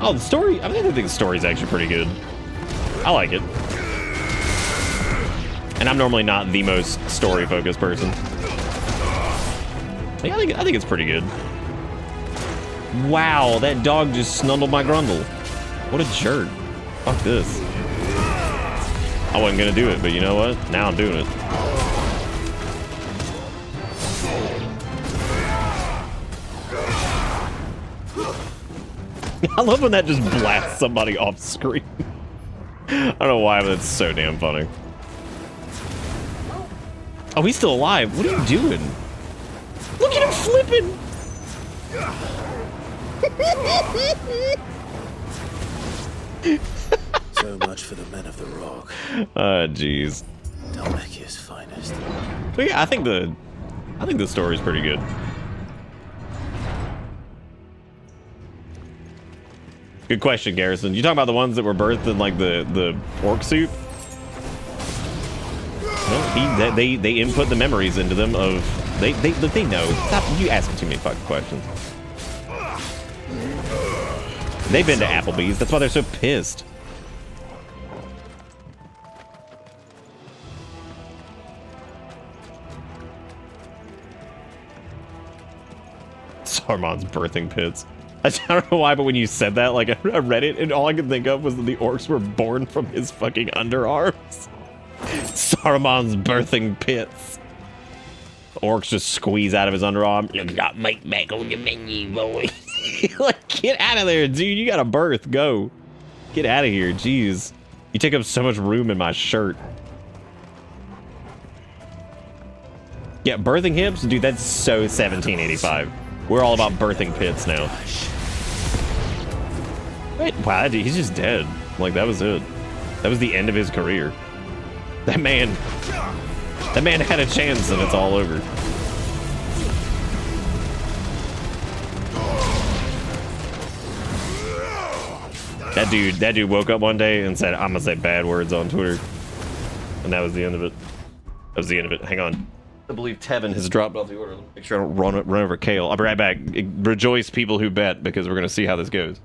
Oh, the story? I think the story's actually pretty good. I like it. And I'm normally not the most story-focused person. Yeah, I think it's pretty good. Wow, that dog just snuggled my grundle. What a jerk. Fuck this. I wasn't gonna do it, but you know what? Now I'm doing it. I love when that just blasts somebody off screen. I don't know why, but it's so damn funny. Oh, he's still alive. What are you doing? Look at him flipping! So much for the men of the rock. Jeez. Dalmekia's finest. But yeah, I think the story's pretty good. Good question, Garrison. You talking about the ones that were birthed in like the orc suit? Well, they input the memories into them of they know. Stop you asking too many fucking questions. They've been to Applebee's. That's why they're so pissed. Saruman's birthing pits. I don't know why, but when you said that, like, I read it, and all I could think of was that the orcs were born from his fucking underarms. Saruman's birthing pits. Orcs just squeeze out of his underarm. You got meat back on your menu, boy. Like, get out of there, dude. You got a birth. Go. Get out of here. Jeez. You take up so much room in my shirt. Yeah, birthing hips? Dude, that's so 1785. We're all about birthing pits now. Wait, wow, dude, he's just dead. Like, that was it. That was the end of his career. That man had a chance and it's all over. That dude woke up one day and said, I'm gonna say bad words on Twitter. And that was the end of it. That was the end of it. Hang on. I believe Tevin has dropped off the order. Let me make sure I don't run over Kale. I'll be right back. Rejoice, people who bet, because we're gonna see how this goes.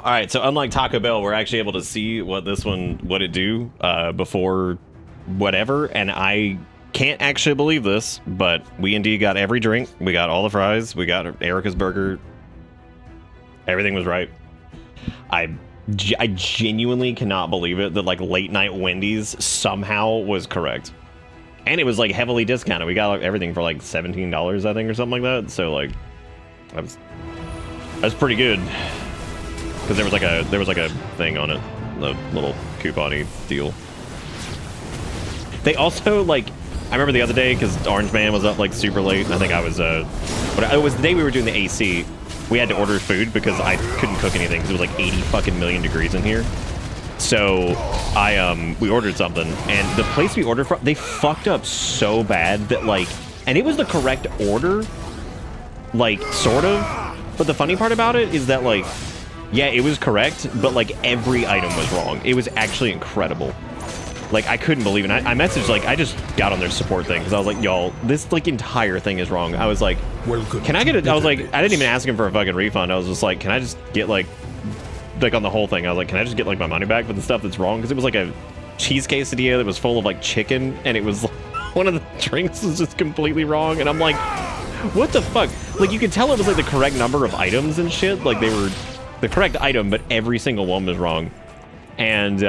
All right, so unlike Taco Bell, we're actually able to see what it do before whatever, and I can't actually believe this, but we indeed got every drink, we got all the fries, we got Erica's burger. Everything was right. I genuinely cannot believe it that like late night Wendy's somehow was correct. And it was like heavily discounted. We got like, everything for like $17, I think, or something like that. So like that's pretty good. Because there was like a thing on it, a little coupon-y deal. They also like, I remember the other day because Orange Man was up like super late. I think I was but it was the day we were doing the AC. We had to order food because I couldn't cook anything because it was like 80 fucking million degrees in here. So we ordered something, and the place we ordered from, they fucked up so bad that like, and it was the correct order, like sort of. But the funny part about it is that like, yeah, it was correct, but like every item was wrong. It was actually incredible. Like I couldn't believe it. I messaged, like, I just got on their support thing because I was like, y'all, this like entire thing is wrong. I was like, can I get it? I was like, I didn't even ask him for a fucking refund. I was just like, can I just get like on the whole thing, I was like, can I just get like my money back for the stuff that's wrong? Because it was like a cheese quesadilla that was full of like chicken, and it was like, one of the drinks was just completely wrong, and I'm like, what the fuck? Like you could tell it was like the correct number of items and shit. Like they were the correct item, but every single one was wrong. And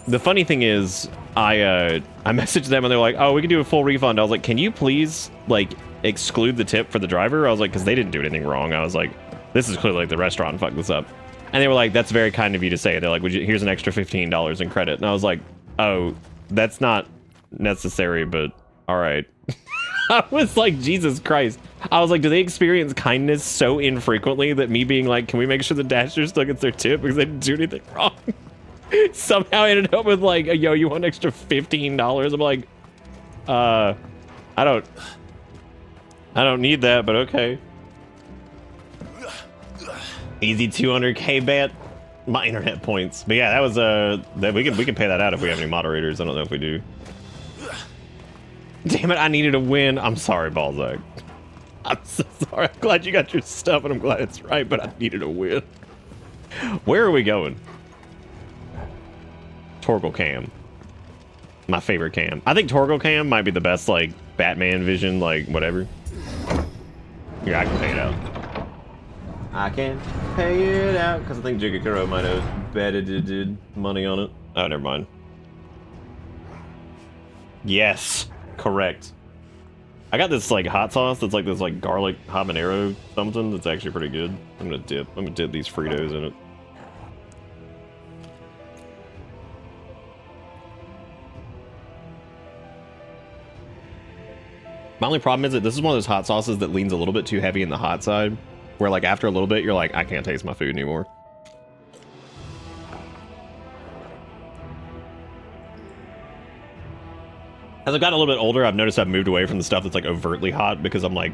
the funny thing is, I messaged them and they're like, oh, we can do a full refund. I was like, can you please like exclude the tip for the driver? I was like, because they didn't do anything wrong. I was like, this is clearly like the restaurant fucked this up. And they were like, that's very kind of you to say. They're like, here's an extra $15 in credit. And I was like, oh, that's not necessary, but all right. I was like, Jesus Christ. I was like, do they experience kindness so infrequently that me being like, can we make sure the Dasher still gets their tip because they didn't do anything wrong? Somehow ended up with like, yo, you want an extra $15? I'm like, I don't need that, but okay. Easy 200k bet. My internet points. But yeah, that was that we can pay that out if we have any moderators. I don't know if we do. Damn it, I needed a win. I'm sorry, Balzac. I'm so sorry. I'm glad you got your stuff and I'm glad it's right, but I needed a win. Where are we going? Torgal Cam. My favorite cam. I think Torgal Cam might be the best, like, Batman vision, like, whatever. Yeah, I can pay it out. I can pay it out, because I think Jigakuro might have betted money on it. Oh, never mind. Yes, correct. I got this, like, hot sauce that's like this, like, garlic habanero something that's actually pretty good. I'm gonna dip these Fritos in it. My only problem is that this is one of those hot sauces that leans a little bit too heavy in the hot side, where like after a little bit, you're like, I can't taste my food anymore. As I've gotten a little bit older, I've noticed I've moved away from the stuff that's like overtly hot because I'm like,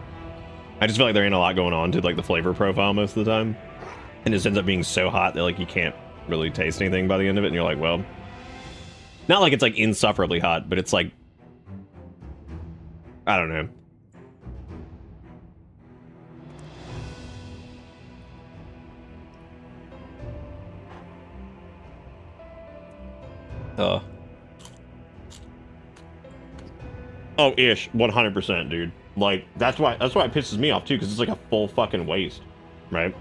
I just feel like there ain't a lot going on to like the flavor profile most of the time. And it just ends up being so hot that like you can't really taste anything by the end of it. And you're like, well, not like it's like insufferably hot, but it's like, I don't know. Oh, ish, 100%, dude. Like that's why it pisses me off too, because it's like a full fucking waste, right?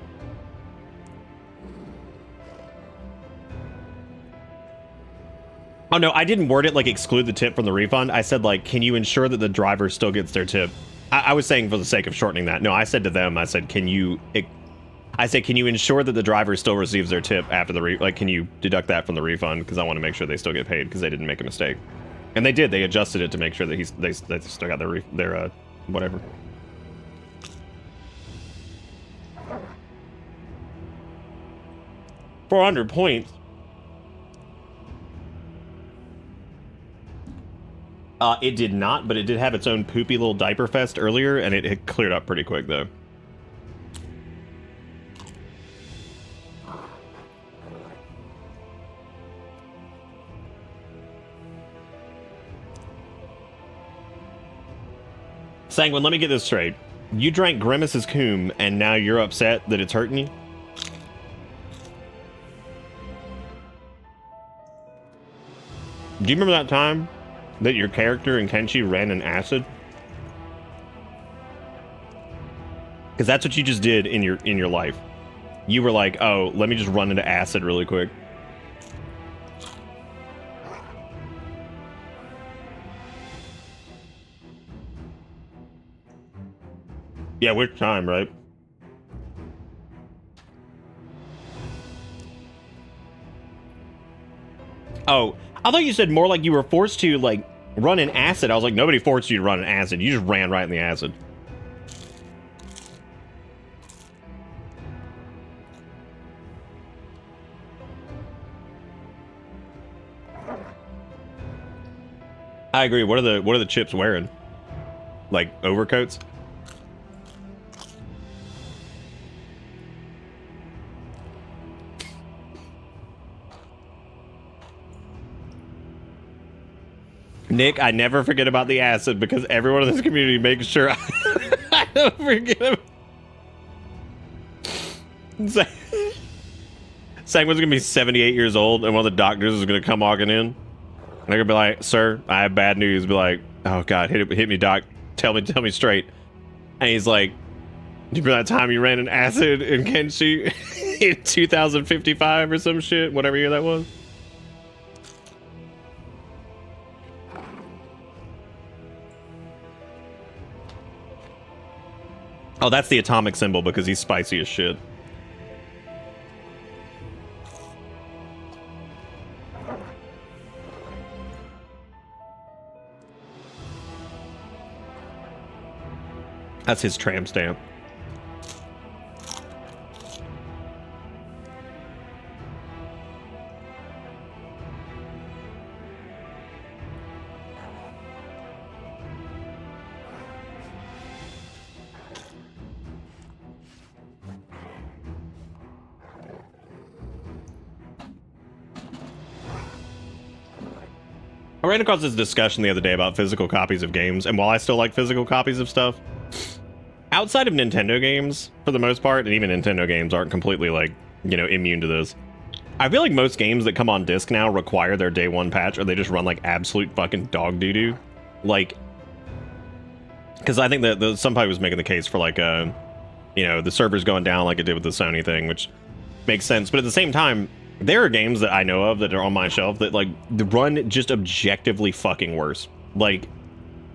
Oh no, I didn't word it like exclude the tip from the refund. I said like, can you ensure that the driver still gets their tip? I was saying for the sake of shortening that. No, I said to them, I said, can you ensure that the driver still receives their tip after the like, can you deduct that from the refund? Because I want to make sure they still get paid because they didn't make a mistake. And they did. They adjusted it to make sure that they still got their whatever. $400 points. It did not, but it did have its own poopy little diaper fest earlier, and it had cleared up pretty quick, though. Sanguine, let me get this straight. You drank Grimace's coom, and now you're upset that it's hurting you? Do you remember that time that your character in Kenshi ran an acid? Because that's what you just did in your life. You were like, oh, let me just run into acid really quick. Yeah, which time, right? Oh, I thought you said more like you were forced to, like, run an acid. I was like, nobody forced you to run an acid. You just ran right in the acid. I agree. What are the chips wearing? Like overcoats? Nick, I never forget about the acid because everyone in this community makes sure I don't forget about Sang was gonna be 78 years old and one of the doctors is gonna come walking in. And they're gonna be like, sir, I have bad news. Be like, oh God, hit me, doc. Tell me straight. And he's like, you remember that time you ran an acid in Kenshi in 2055 or some shit, whatever year that was? Oh, that's the atomic symbol because he's spicy as shit. That's his tramp stamp. I ran across this discussion the other day about physical copies of games, and while I still like physical copies of stuff, outside of Nintendo games, for the most part, and even Nintendo games aren't completely, like, you know, immune to this, I feel like most games that come on disc now require their day one patch, or they just run like absolute fucking dog doo-doo. Like, because I think that somebody was making the case for, like, you know, the servers going down like it did with the Sony thing, which makes sense. But at the same time, there are games that I know of that are on my shelf that, like, run just objectively fucking worse. Like,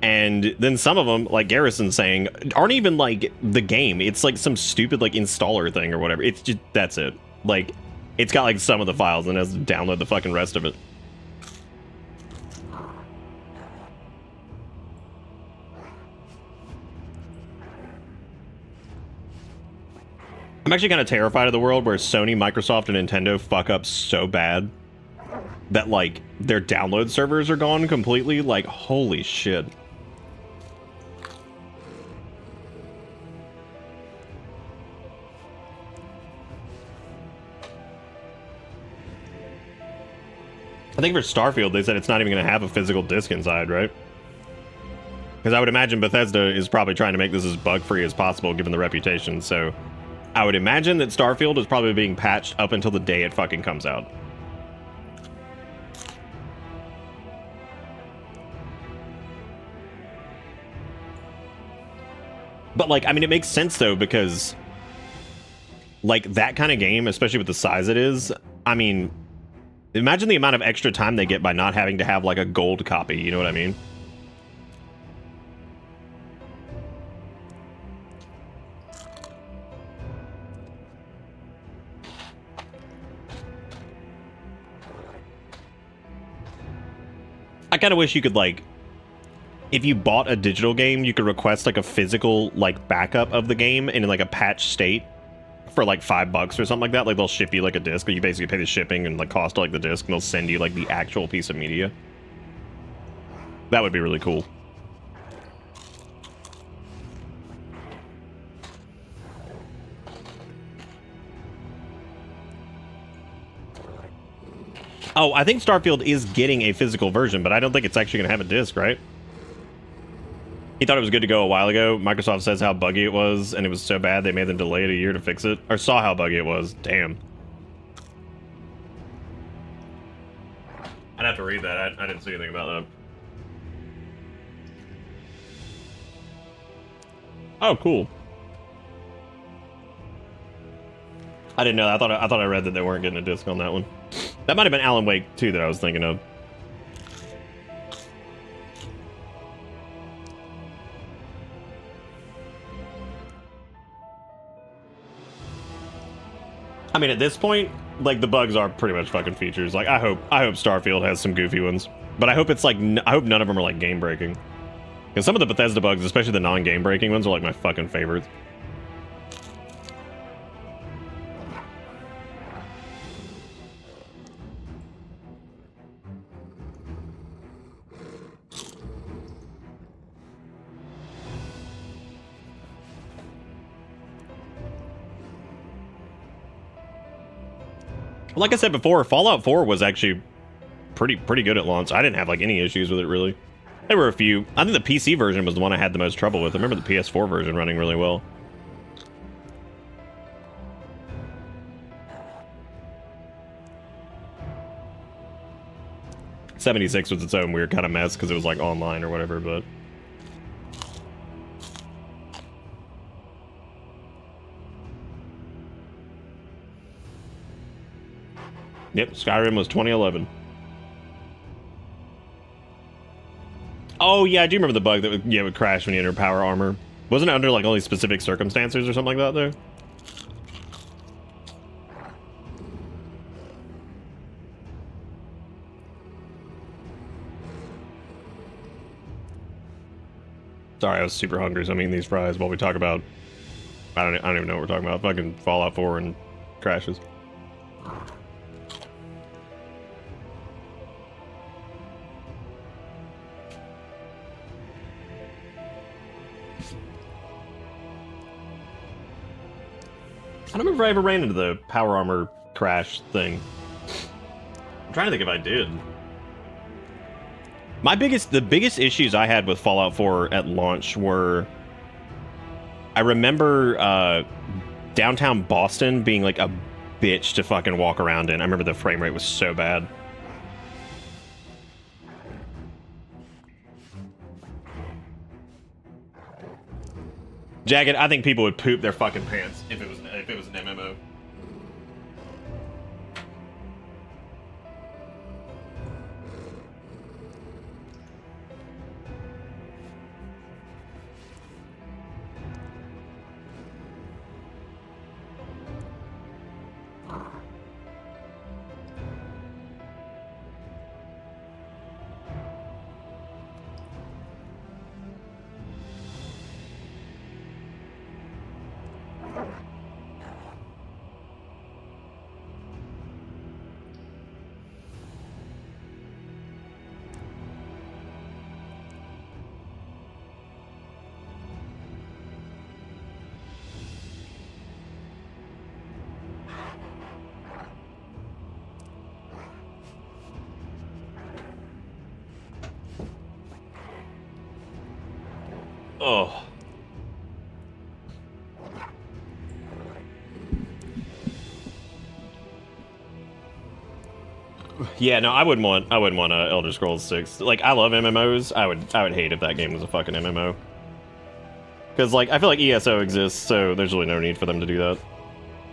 and then some of them, like Garrison's saying, aren't even, like, the game. It's, like, some stupid, like, installer thing or whatever. It's just, that's it. Like, it's got, like, some of the files and has to download the fucking rest of it. I'm actually kind of terrified of the world where Sony, Microsoft, and Nintendo fuck up so bad that, like, their download servers are gone completely. Like, holy shit. I think for Starfield, they said it's not even going to have a physical disc inside, right? Because I would imagine Bethesda is probably trying to make this as bug-free as possible, given the reputation, so I would imagine that Starfield is probably being patched up until the day it fucking comes out. But, like, I mean, it makes sense, though, because, like, that kind of game, especially with the size it is, I mean, imagine the amount of extra time they get by not having to have, like, a gold copy, you know what I mean? I kind of wish you could, like, if you bought a digital game, you could request, like, a physical, like, backup of the game in, like, a patch state for, like, $5 or something like that. Like, they'll ship you, like, a disc, but you basically pay the shipping and, like, cost of, like, the disc, and they'll send you, like, the actual piece of media. That would be really cool. Oh, I think Starfield is getting a physical version, but I don't think it's actually going to have a disc, right? He thought it was good to go a while ago. Microsoft says how buggy it was, and it was so bad they made them delay it a year to fix it. Or saw how buggy it was. Damn. And I'd have to read that. I didn't see anything about that. Oh, cool. I didn't know that. I thought I read that they weren't getting a disc on that one. That might have been Alan Wake 2 that I was thinking of. I mean, at this point, like, the bugs are pretty much fucking features. Like, I hope Starfield has some goofy ones, but I hope it's like I hope none of them are like game breaking. Because some of the Bethesda bugs, especially the non-game breaking ones, are like my fucking favorites. Like I said before, Fallout 4 was actually pretty good at launch. I didn't have like any issues with it really. There were a few. I think the PC version was the one I had the most trouble with. I remember the PS4 version running really well. '76 was its own weird kind of mess because it was like online or whatever, but. Yep, Skyrim was 2011. Oh yeah, I do remember the bug that would crash when you enter power armor. Wasn't it under like only specific circumstances or something like that though? Sorry, I was super hungry, so I'm eating these fries while we talk about. I don't even know what we're talking about. Fucking Fallout 4 and crashes. I don't remember if I ever ran into the power armor crash thing. I'm trying to think if I did. The biggest issues I had with Fallout 4 at launch were, I remember downtown Boston being like a bitch to fucking walk around in. I remember the frame rate was so bad. Jagged, I think people would poop their fucking pants if it was an MMO. Oh. Yeah, no, I wouldn't want Elder Scrolls 6. Like, I love MMOs. I would hate if that game was a fucking MMO. Because, like, I feel like ESO exists, so there's really no need for them to do that.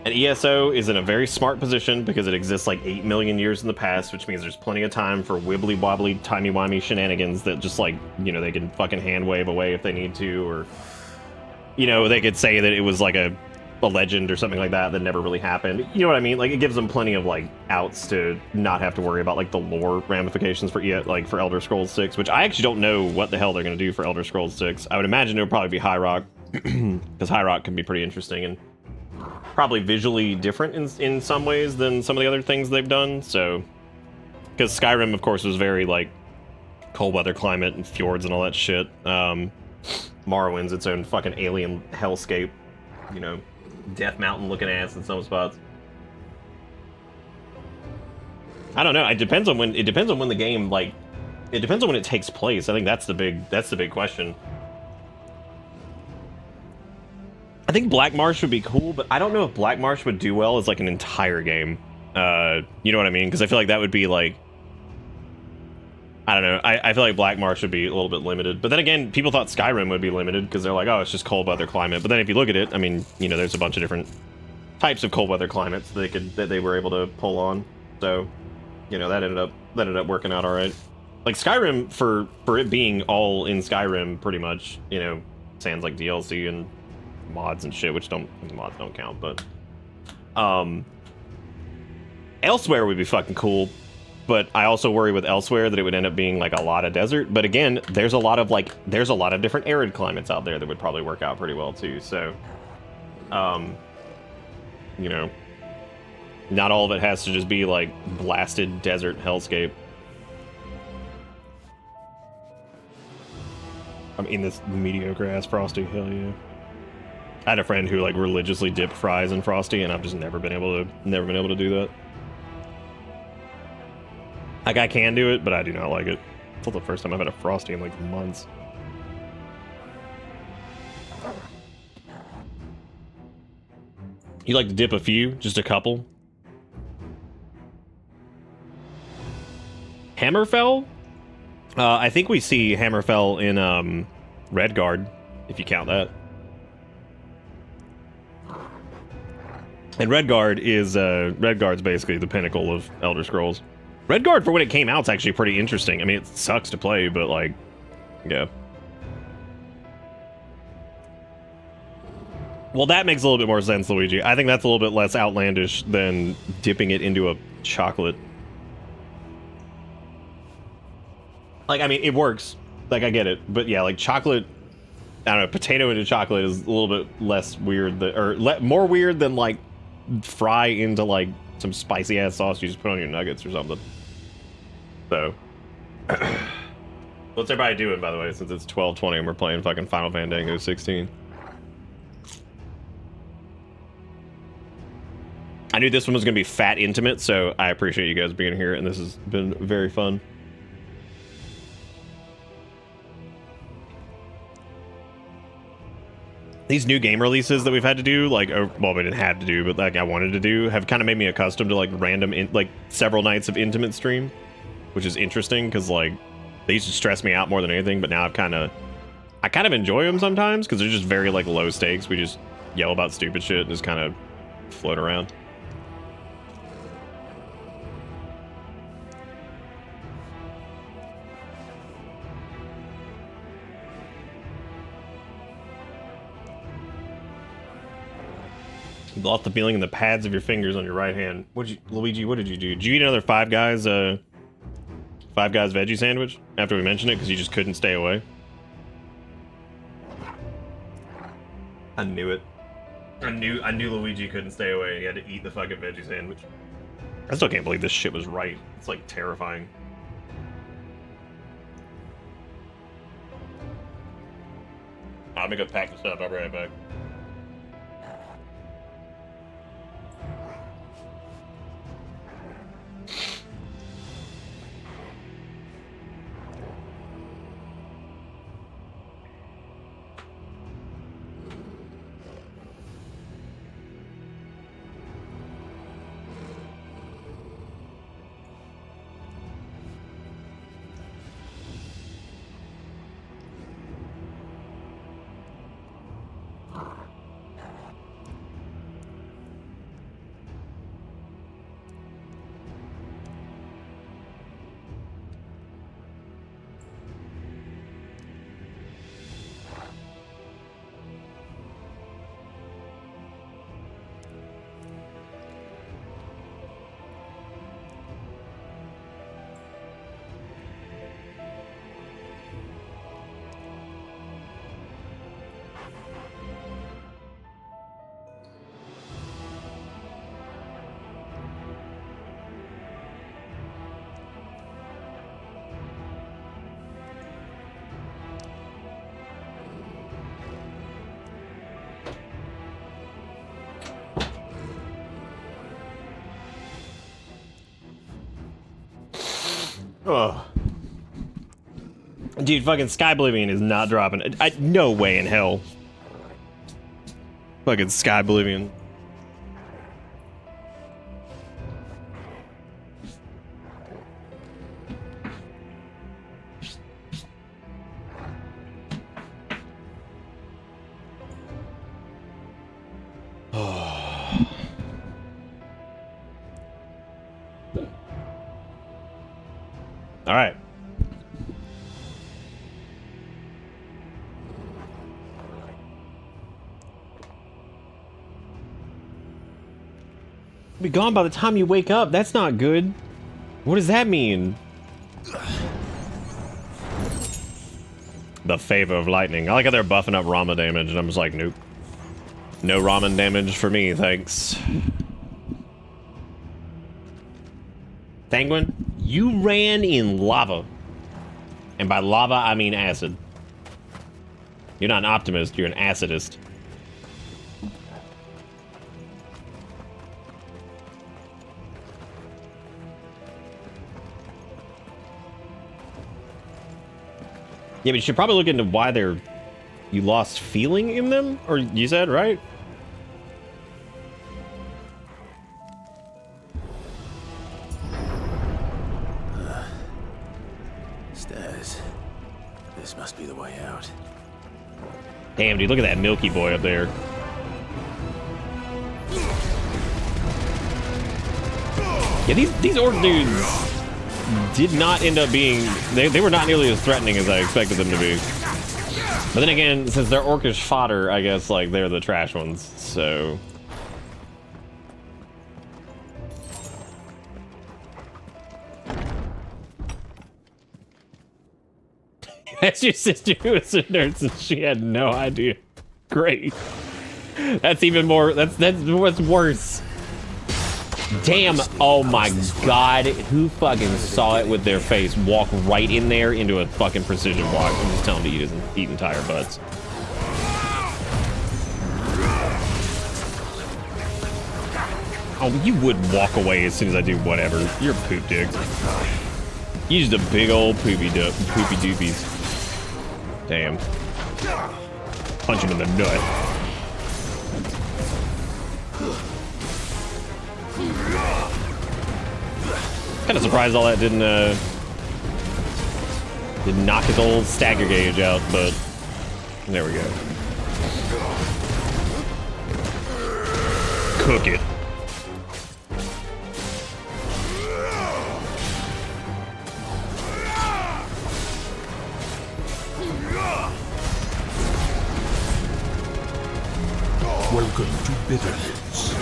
And ESO is in a very smart position because it exists like 8 million years in the past, which means there's plenty of time for wibbly-wobbly, timey-wimey shenanigans that just, like, you know, they can fucking hand-wave away if they need to, or, you know, they could say that it was like a legend or something like that never really happened. You know what I mean? Like, it gives them plenty of, like, outs to not have to worry about, like, the lore ramifications for Elder Scrolls 6, which I actually don't know what the hell they're going to do for Elder Scrolls 6. I would imagine it would probably be High Rock, because High Rock can be pretty interesting and probably visually different in some ways than some of the other things they've done, so... Because Skyrim, of course, was very, like, cold weather climate and fjords and all that shit. Morrowind's its own fucking alien hellscape, you know, Death Mountain looking ass in some spots. I don't know. It depends on when the game, like, it depends on when it takes place. I think that's the big question. I think Black Marsh would be cool, but I don't know if Black Marsh would do well as like an entire game. You know what I mean? Because I feel like that would be like I don't know. I feel like Black Marsh should be a little bit limited. But then again, people thought Skyrim would be limited because they're like, oh, it's just cold weather climate. But then if you look at it, I mean, you know, there's a bunch of different types of cold weather climates that they were able to pull on. So, you know, that ended up working out all right. Like Skyrim, for it being all in Skyrim, pretty much, you know, sans like DLC and mods and shit, which mods don't count, but Elsewhere would be fucking cool. But I also worry with Elsewhere that it would end up being like a lot of desert. But again, there's a lot of different arid climates out there that would probably work out pretty well too. So, you know, not all of it has to just be like blasted desert hellscape. I'm in this mediocre ass Frosty, hell yeah. I had a friend who like religiously dipped fries in Frosty, and I've just never been able to do that. Like, I can do it, but I do not like it. It's not the first time I've had a Frosty in, like, months. You like to dip a few? Just a couple? Hammerfell? I think we see Hammerfell in, Redguard, if you count that. And Redguard's basically the pinnacle of Elder Scrolls. Redguard, for when it came out, is actually pretty interesting. I mean, it sucks to play, but, like, yeah. Well, that makes a little bit more sense, Luigi. I think that's a little bit less outlandish than dipping it into a chocolate. Like, I mean, it works. Like, I get it. But, yeah, like, chocolate... I don't know, potato into chocolate is a little bit less weird, more weird than, like, fry into, like, some spicy ass sauce you just put on your nuggets or something. So, what's everybody doing, by the way, since it's 12:20 and we're playing fucking Final Fandango 16? I knew this one was gonna be fat intimate, so I appreciate you guys being here, and this has been very fun. These new game releases that we've had to do, like, well, we didn't have to do, but like I wanted to do, have kind of made me accustomed to like random, like several nights of intimate stream, which is interesting because like they used to stress me out more than anything, but now I kind of enjoy them sometimes because they're just very like low stakes. We just yell about stupid shit and just kind of float around. You lost the feeling in the pads of your fingers on your right hand. Luigi, what did you do? Did you eat another Five Guys veggie sandwich after we mentioned it because you just couldn't stay away? I knew it. I knew Luigi couldn't stay away. He had to eat the fucking veggie sandwich. I still can't believe this shit was right. It's like terrifying. I'm gonna go pack this up. I'll be right back. Oh. Dude, fucking Sky Oblivion is not dropping. No way in hell. Fucking Sky Oblivion. All right. Be gone by the time you wake up. That's not good. What does that mean? The favor of lightning. I like how they're buffing up Rama damage, and I'm just like, nope. No ramen damage for me, thanks. Thangwin, you ran in lava. And by lava, I mean acid. You're not an optimist, you're an acidist. Yeah, but you should probably look into why you lost feeling in them, or you said, right? Stairs. This must be the way out. Damn, dude, look at that Milky Boy up there. Yeah, these orc dudes did not end up being... They were not nearly as threatening as I expected them to be. But then again, since they're orcish fodder, I guess, like, they're the trash ones, so... That's your sister who was a nurse and she had no idea. Great. That's even more... That's what's worse. Damn, oh my god, who fucking saw it with their face walk right in there into a fucking precision block and just tell him to eat entire butts. Oh, you would walk away as soon as I do whatever. You're a poop dick. You just a big old poopy doopies. Damn. Punch him in the nut. Kind of surprised all that didn't knock his old stagger gauge out, but there we go. Cook it. Welcome to Bitterness.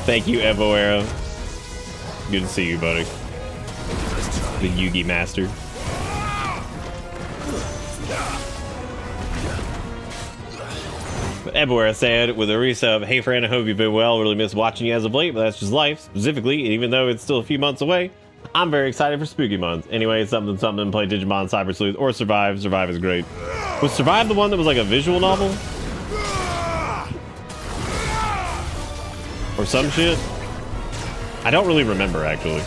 Thank you, Evoera. Good to see you, buddy. The Yugi Master. But Evoera said, with a resub, hey friend, I hope you've been well. Really miss watching you as of late, but that's just life. Specifically, and even though it's still a few months away, I'm very excited for spooky months. Anyway, something, play Digimon, Cyber Sleuth, or Survive. Survive is great. Was Survive the one that was like a visual novel? Or some shit? I don't really remember, actually.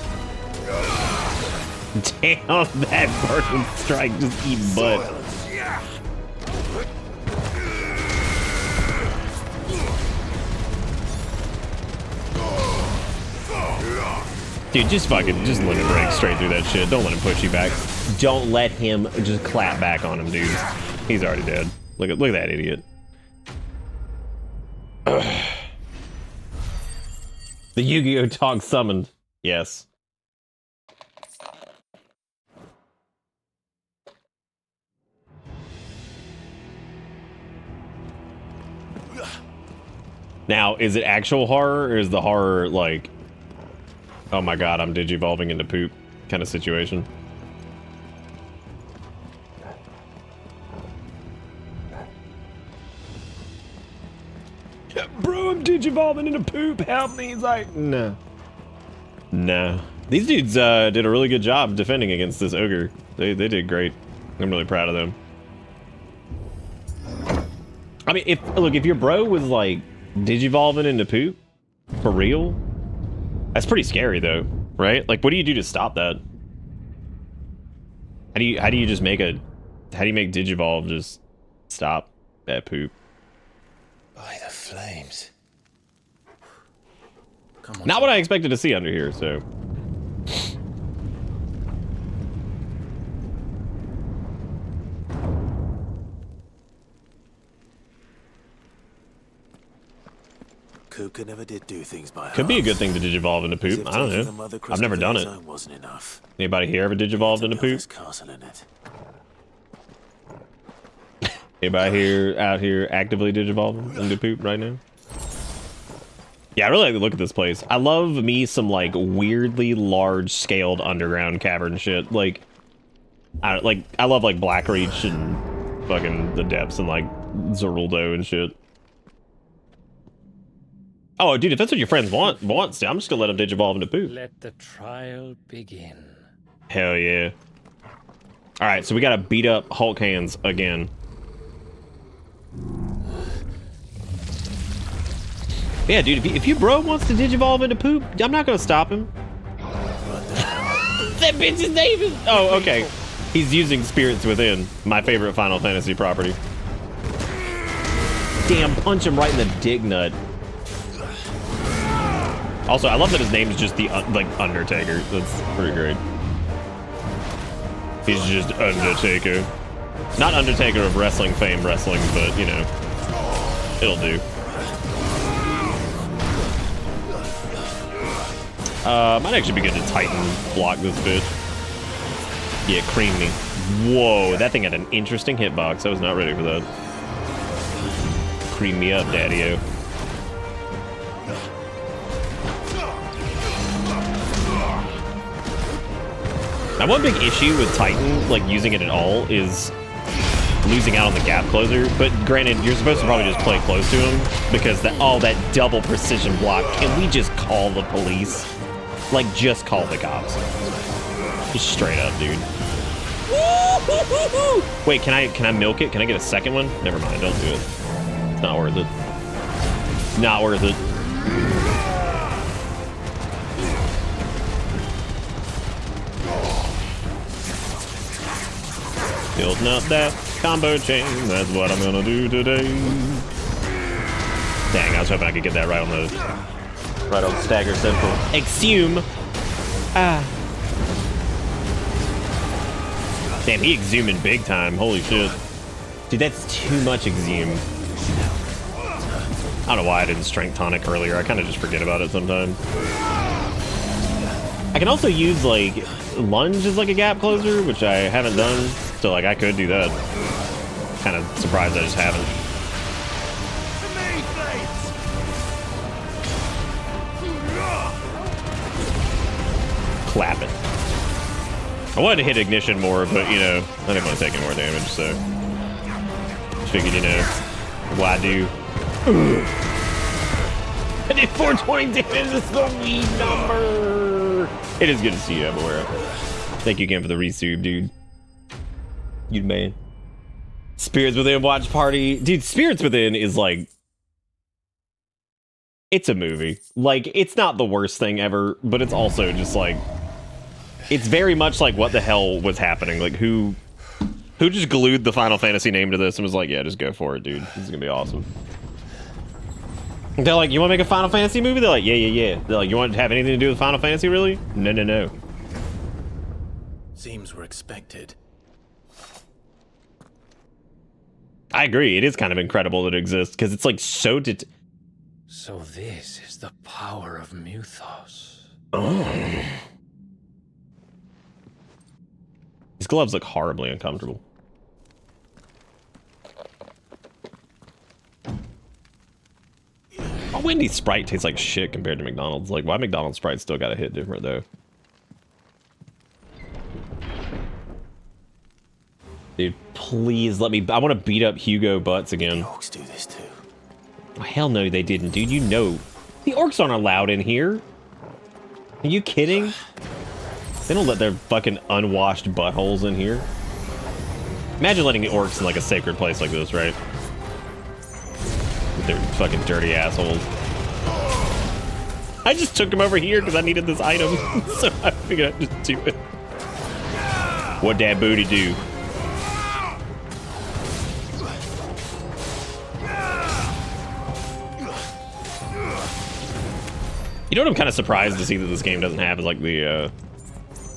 Damn, that Burning Strike just eat butt. Dude, just let him break straight through that shit. Don't let him push you back. Don't let him just clap back on him, dude. He's already dead. Look at that idiot. Ugh. The Yu-Gi-Oh! Dog summoned. Yes. Now, is it actual horror, or is the horror like, oh my god, I'm digivolving into poop kind of situation? Yeah, bro, I'm digivolving into poop, help me. He's like, no. Nah. These dudes did a really good job defending against this ogre. They did great. I'm really proud of them. I mean, if your bro was like digivolving into poop, for real, that's pretty scary though, right? Like, what do you do to stop that? How do you just make digivolve just stop that poop? By the flames. Come on. Not what I expected to see under here, so. Kuka never did do things by Could be a halves. good thing to digivolve into poop. I don't know. I've never done it. Wasn't enough. Anybody here ever digivolved into poop? Castle in it. Anybody here out here actively digivolving into poop right now? Yeah, I really like the look at this place. I love me some like weirdly large scaled underground cavern shit. Like I love like Blackreach and fucking the depths and like Zeruldo and shit. Oh, dude, if that's what your friends want, I'm just gonna let them digivolve into poop. Let the trial begin. Hell yeah. All right, so we gotta beat up Hulk hands again. Yeah, dude, if you bro wants to digivolve into poop, I'm not gonna stop him. That bitch's name is... Oh, okay. He's using Spirits Within, my favorite Final Fantasy property. Damn, punch him right in the dick nut. Also, I love that his name is just the, like, Undertaker. That's pretty great. He's just Undertaker. Not Undertaker of wrestling fame wrestling, but, you know, it'll do. Might actually be good to Titan block this bitch. Yeah, cream me. Whoa, that thing had an interesting hitbox. I was not ready for that. Cream me up, daddy-o. Now, one big issue with Titan, like, using it at all is losing out on the gap closer, but granted, you're supposed to probably just play close to him because that double precision block. Can we just call the police? Like, just call the cops. Just straight up, dude. Wait, can I milk it? Can I get a second one? Never mind, don't do it. It's not worth it. Not worth it. Building up that combo chain, that's what I'm gonna do today. Dang, I was hoping I could get that right on Stagger Central. Exhume. Ah. Damn, he exhuming big time. Holy shit. Dude, that's too much exhume. I don't know why I didn't strength tonic earlier. I kind of just forget about it sometimes. I can also use like lunge as like a gap closer, which I haven't done. So like I could do that. Kind of surprised I just haven't. Clap it. I wanted to hit ignition more, but you know, I didn't want to take any more damage, so figured, you know, why do? I did 420 damage. It's the lead number. It is good to see you, I'm aware. Thank you again for the resub, dude. You man. Spirits Within watch party. Dude, Spirits Within is like... It's a movie. Like, it's not the worst thing ever, but it's also just like... It's very much like what the hell was happening. Like, who just glued the Final Fantasy name to this and was like, yeah, just go for it, dude. This is gonna be awesome. They're like, you want to make a Final Fantasy movie? They're like, yeah. They're like, you want to have anything to do with Final Fantasy, really? No. Seems we're expected. I agree. It is kind of incredible that it exists because it's like so. So this is the power of Mythos. Oh. These gloves look horribly uncomfortable. Oh, Wendy's Sprite tastes like shit compared to McDonald's. Like, why McDonald's Sprite still got a hit different though? Dude, please let me. I want to beat up Hugo Butts again. The orcs do this too. Oh, hell no, they didn't, dude. You know, the orcs aren't allowed in here. Are you kidding? They don't let their fucking unwashed buttholes in here. Imagine letting the orcs in like a sacred place like this, right? With their fucking dirty assholes. I just took him over here because I needed this item, so I figured I'd just do it. What'd that booty do? You know what I'm kind of surprised to see that this game doesn't have is like the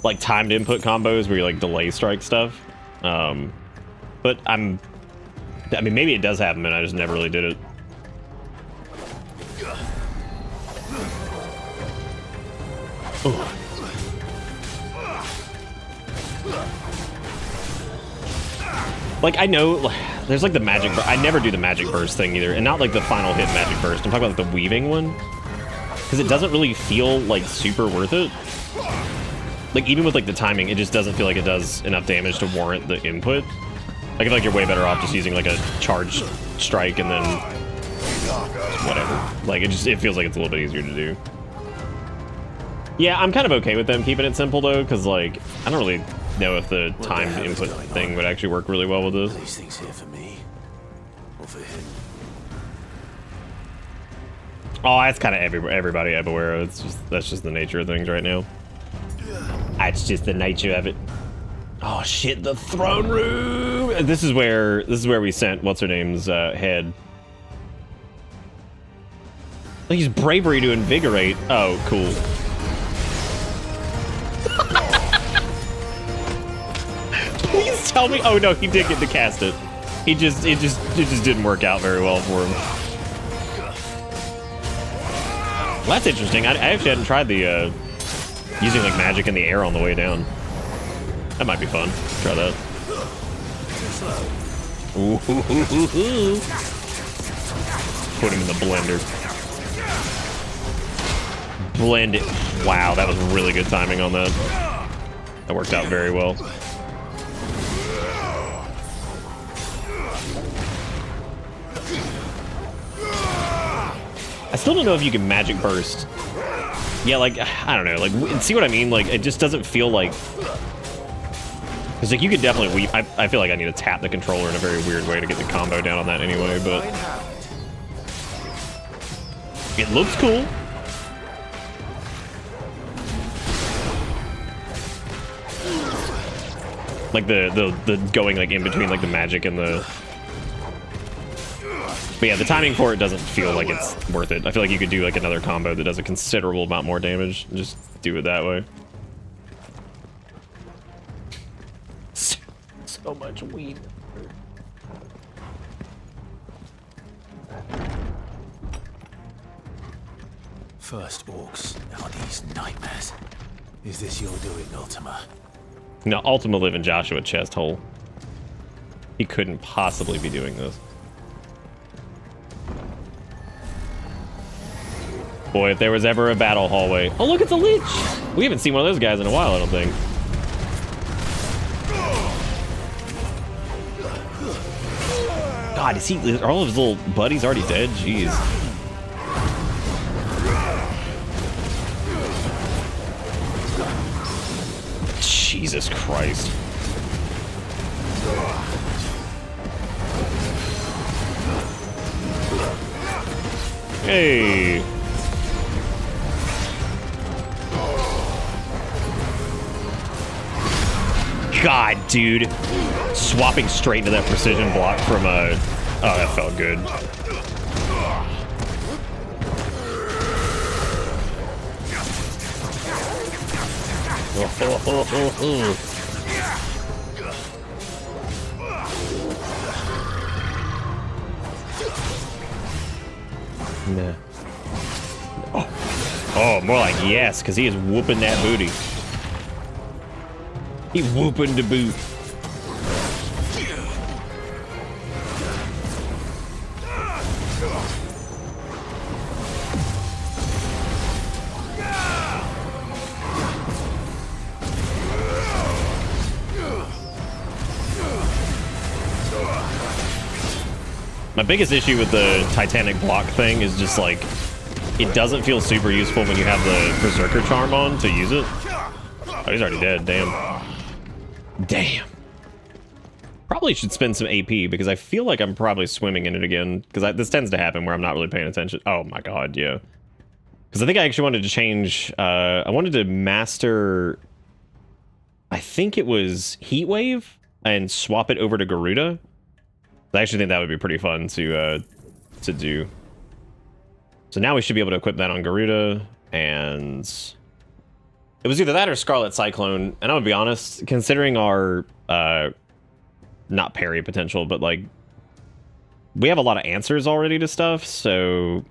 like timed input combos where you like delay strike stuff. But I mean, maybe it does have them and I just never really did it. Like, I know, there's like the magic, I never do the magic burst thing either, and not like the final hit magic burst. I'm talking about like the weaving one, because it doesn't really feel like super worth it. Like, even with like the timing, it just doesn't feel like it does enough damage to warrant the input. I feel like you're way better off just using like a charged strike and then whatever. Like, it feels like it's a little bit easier to do. Yeah, I'm kind of okay with them keeping it simple though, because like, I don't really know if the timed input thing would actually work really well with this. These things here for me, or for him? Oh, that's kind of everybody everywhere. That's just the nature of things right now. That's just the nature of it. Oh shit, the throne room. This is where we sent what's her name's head. Like, he's bravery to invigorate. Oh, cool. Please tell me. Oh no, he did get to cast it. It just didn't work out very well for him. Well, that's interesting. I actually hadn't tried the using like magic in the air on the way down. That might be fun. Try that. Ooh, put him in the blender. Blend it. Wow, that was really good timing on that. That worked out very well. I still don't know if you can magic burst. Yeah, like, I don't know. Like, see what I mean? Like, it just doesn't feel like... Because, like, you could definitely weep. I feel like I need to tap the controller in a very weird way to get the combo down on that anyway, but... It looks cool. Like, the going, like, in between, like, the magic and the... But yeah, the timing for it doesn't feel like it's worth it. I feel like you could do like another combo that does a considerable amount more damage and just do it that way. So much weed. First orcs, now these nightmares. Is this your doing, Ultima? No, Ultima live in Joshua chest hole. He couldn't possibly be doing this. Boy, if there was ever a battle hallway. Oh, look, it's a lich! We haven't seen one of those guys in a while, I don't think. God, are all of his little buddies already dead? Jeez. Jesus Christ. Hey. God, dude. Swapping straight into that precision block from a... Oh, that felt good. Nah. Oh, more like yes, because he is whooping that booty. He whooping the boot. My biggest issue with the Titanic block thing is just like, it doesn't feel super useful when you have the Berserker charm on to use it. Oh, he's already dead, damn. Damn. Probably should spend some AP because I feel like I'm probably swimming in it again, because this tends to happen where I'm not really paying attention. Oh my god, yeah. Because I think I actually wanted to change, I wanted to master, I think it was Heat Wave, and swap it over to Garuda. I actually think that would be pretty fun to do. So now we should be able to equip that on Garuda, and it was either that or Scarlet Cyclone. And I'm gonna be honest, considering our not parry potential, but like we have a lot of answers already to stuff, so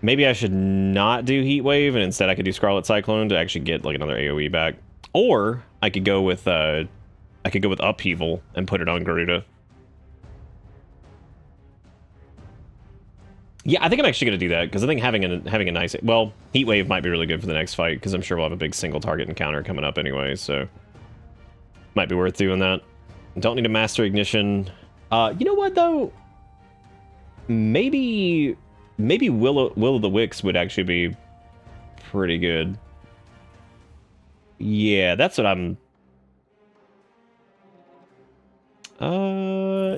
Maybe I should not do Heat Wave, and instead I could do Scarlet Cyclone to actually get like another AoE back. Or I could go with Upheaval and put it on Garuda. Yeah, I think I'm actually going to do that, because I think having a nice... Well, Heat Wave might be really good for the next fight, because I'm sure we'll have a big single target encounter coming up anyway, so... Might be worth doing that. Don't need a Master Ignition. You know what, though? Maybe Will of the Wicks would actually be pretty good. Yeah, that's what I'm...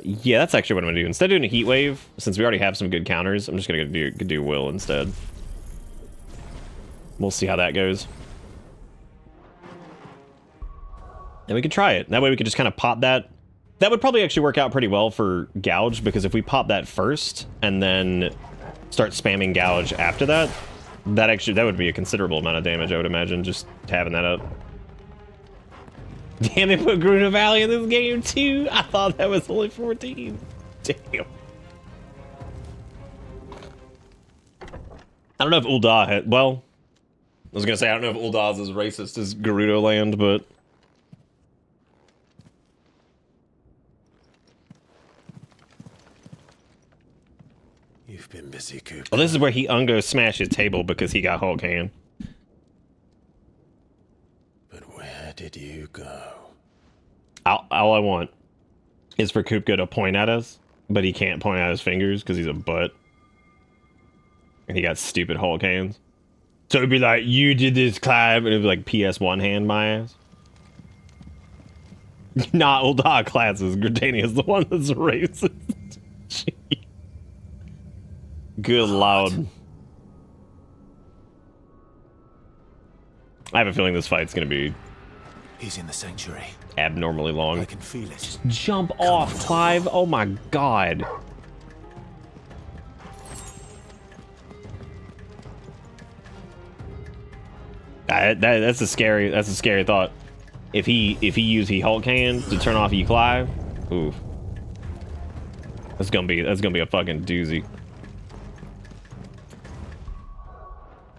yeah, that's actually what I'm gonna do. Instead of doing a Heat Wave, since we already have some good counters, I'm just gonna do Will instead. We'll see how that goes. And we can try it. That way we could just kind of pop that. That would probably actually work out pretty well for Gouge, because if we pop that first and then start spamming Gouge after that, that would be a considerable amount of damage, I would imagine, just having that up. Damn, they put Gruner Valley in this game too. I thought that was only 14. Damn. I don't know if Ul'dah had... Well, I was gonna say, I don't know if Uldah's as racist as Gerudo Land, but... You've been busy, Coop. Well, this is where he Ungo smashed his table because he got Hulk hand. But where did you go? All I want is for Kupka to point at us, but he can't point at his fingers because he's a butt. And he got stupid Hulk hands. So it'd be like, you did this, Clive, and it'd be like PS1 hand my ass. Not Ul'dah classes. Gridania's the one that's racist. Good lord. I have a feeling this fight's gonna be... He's in the sanctuary. Abnormally long. I can feel it. Just jump off, Clive. Oh my god. That's a scary thought. If he used Hulk hand to turn off Clive, oof. That's gonna be a fucking doozy.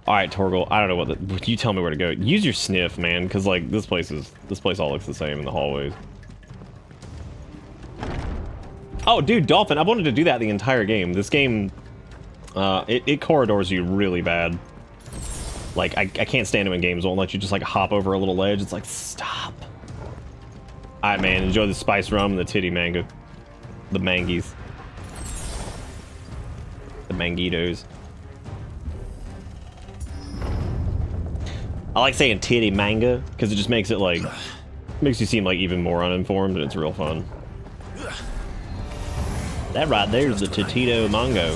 All right, Torgal. I don't know what you tell me where to go. Use your sniff, man, because like this place all looks the same in the hallways. Oh, dude, Dolphin. I wanted to do that the entire game. This game, it corridors you really bad. Like I can't stand it when games won't let you just like hop over a little ledge. It's like, stop. All right, man. Enjoy the spice rum and the titty mango, the mangies, the mangitos. I like saying titty manga because it just makes it like, makes you seem like even more uninformed, and it's real fun. That right there is the Titito Mongo.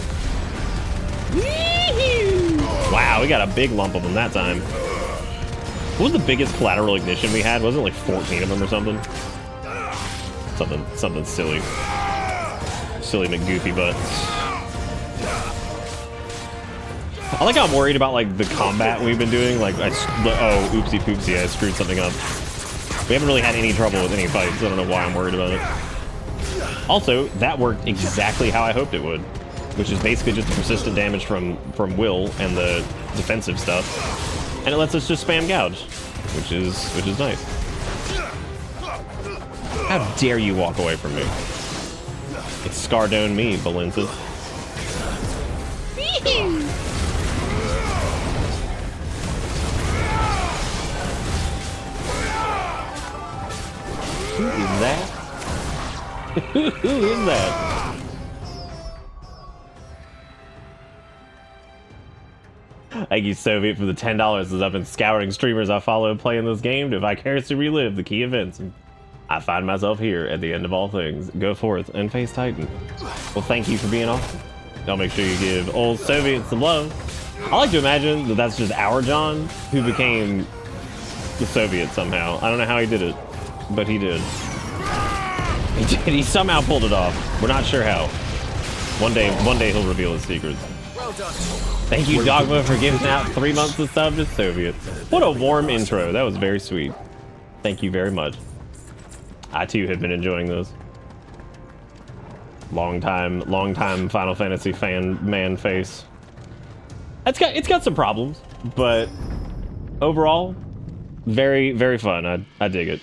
Wow, we got a big lump of them that time. What was the biggest collateral ignition we had? Wasn't it like 14 of them or something? Something silly. Silly McGoofy butts. I like how I'm worried about like the combat we've been doing. Like, oh, oopsie poopsie, I screwed something up. We haven't really had any trouble with any fights. I don't know why I'm worried about it. Also, that worked exactly how I hoped it would, which is basically just the persistent damage from Will and the defensive stuff, and it lets us just spam Gouge, which is nice. How dare you walk away from me? It's Scardone me, Valentis. Who is that? Who is that? Thank you, Soviet, for the $10 as I've been scouring streamers I follow playing this game to vicariously relive the key events. I find myself here at the end of all things. Go forth and face Titan. Well, thank you for being awesome. I'll make sure you give old Soviet some love. I like to imagine that that's just our John who became the Soviet somehow. I don't know how he did it, but he did. He did. He somehow pulled it off. We're not sure how. One day he'll reveal his secrets. Well done. Thank you, Dogma, for giving out 3 months of sub to Soviet. What a warm intro. That was very sweet. Thank you very much. I too have been enjoying this. Long time Final Fantasy fan man face. It's got some problems, but overall, very, very fun. I dig it.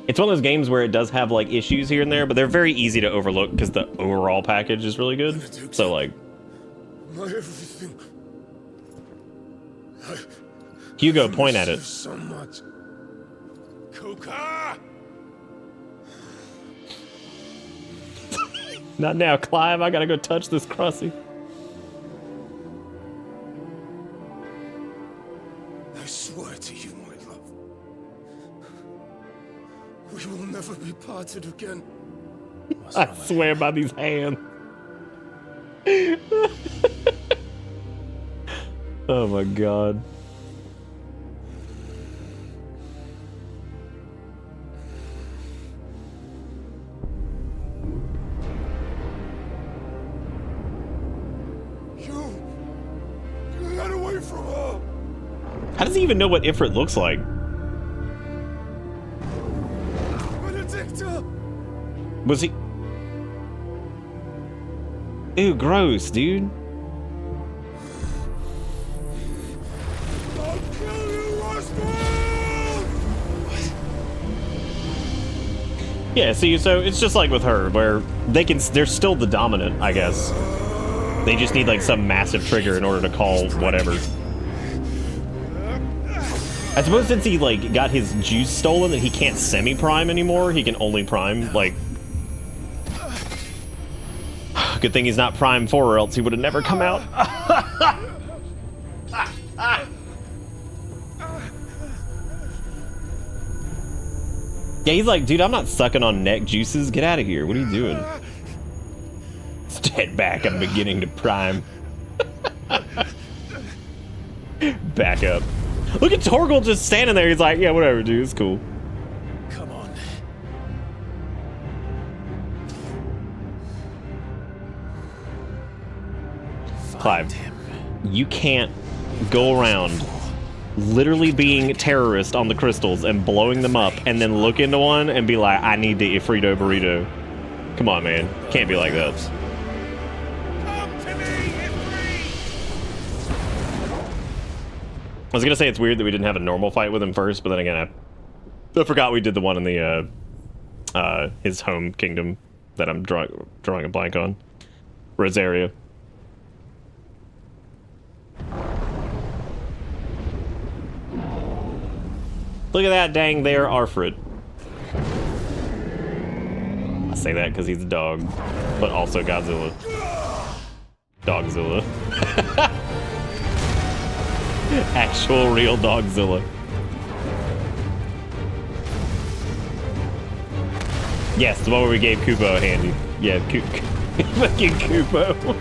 It's one of those games where it does have like issues here and there, but they're very easy to overlook because the overall package is really good. So like, My everything. Hugo, point at it. So much. Coca! Not now, Clive. I gotta go touch this Crossy. I swear to you, my love. We will never be parted again. I swear by these hands. Oh my god. You got away from her. How does he even know what Ifrit looks like? Benedicta! Was he? Ew, gross, dude. I'll kill you, Roswell! Yeah, see, so it's just like with her, where they're still the dominant, I guess. They just need like some massive trigger in order to call whatever. I suppose since he like got his juice stolen and he can't semi-prime anymore, he can only prime, like... Good thing he's not Prime 4 or else he would have never come out. Yeah, he's like, dude, I'm not sucking on neck juices. Get out of here. What are you doing? Stand back. I'm beginning to prime. Back up. Look at Torgal just standing there. He's like, yeah, whatever, dude. It's cool. Come on. Clive, you can't go around literally being terrorist on the crystals and blowing them up and then look into one and be like, I need the Ifrito burrito. Come on, man. Can't be like that. I was gonna say it's weird that we didn't have a normal fight with him first, but then again, I forgot we did the one in the his home kingdom that I'm drawing a blank on. Rosaria. Look at that dang there, Arfred. I say that because he's a dog, but also Godzilla. Dogzilla. Actual real Dogzilla. Yes, the one where we gave Kupo a handy. Yeah, fucking Kupo.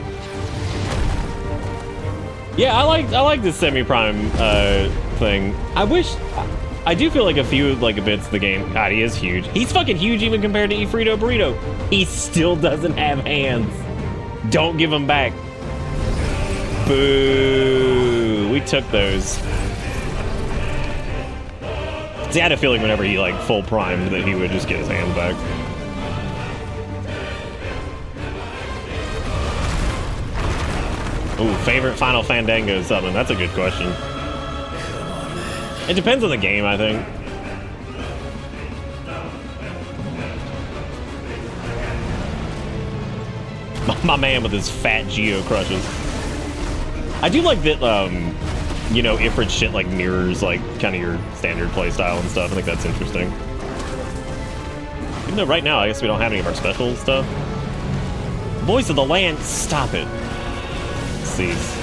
Yeah, I like this semi-prime thing. I do feel like a few bits of the game. God, he is huge. He's fucking huge even compared to Ifrito Burrito. He still doesn't have hands. Don't give them back. Boo. We took those. See, I had a feeling whenever he like full primed that he would just get his hands back. Ooh, favorite Final Fandango summon? That's a good question. It depends on the game, I think. My man with his fat Geo crushes. I do like that, you know, Ifrit shit like mirrors like kind of your standard playstyle and stuff. I think that's interesting. Even though right now, I guess we don't have any of our special stuff. Voice of the Land, stop it. Cease.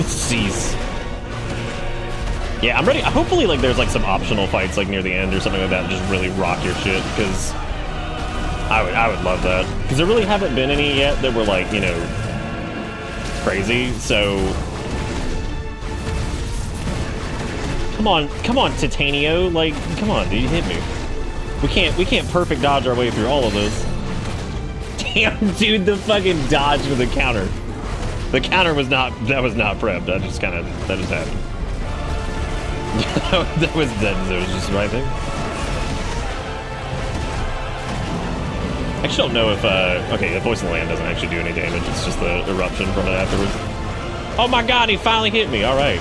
Cease. Yeah, I'm ready. Hopefully, like, there's like some optional fights like near the end or something like that, just really rock your shit. Because I would love that. Because there really haven't been any yet that were like, you know, crazy. So come on, Titanio. Like, come on, dude, hit me. We can't perfect dodge our way through all of this. Damn, dude, the fucking dodge with the counter. The counter was not prepped. That just happened. that was just the right thing. actually don't know if, okay, the Voice of the Land doesn't actually do any damage. It's just the eruption from it afterwards. Oh my god, he finally hit me. All right.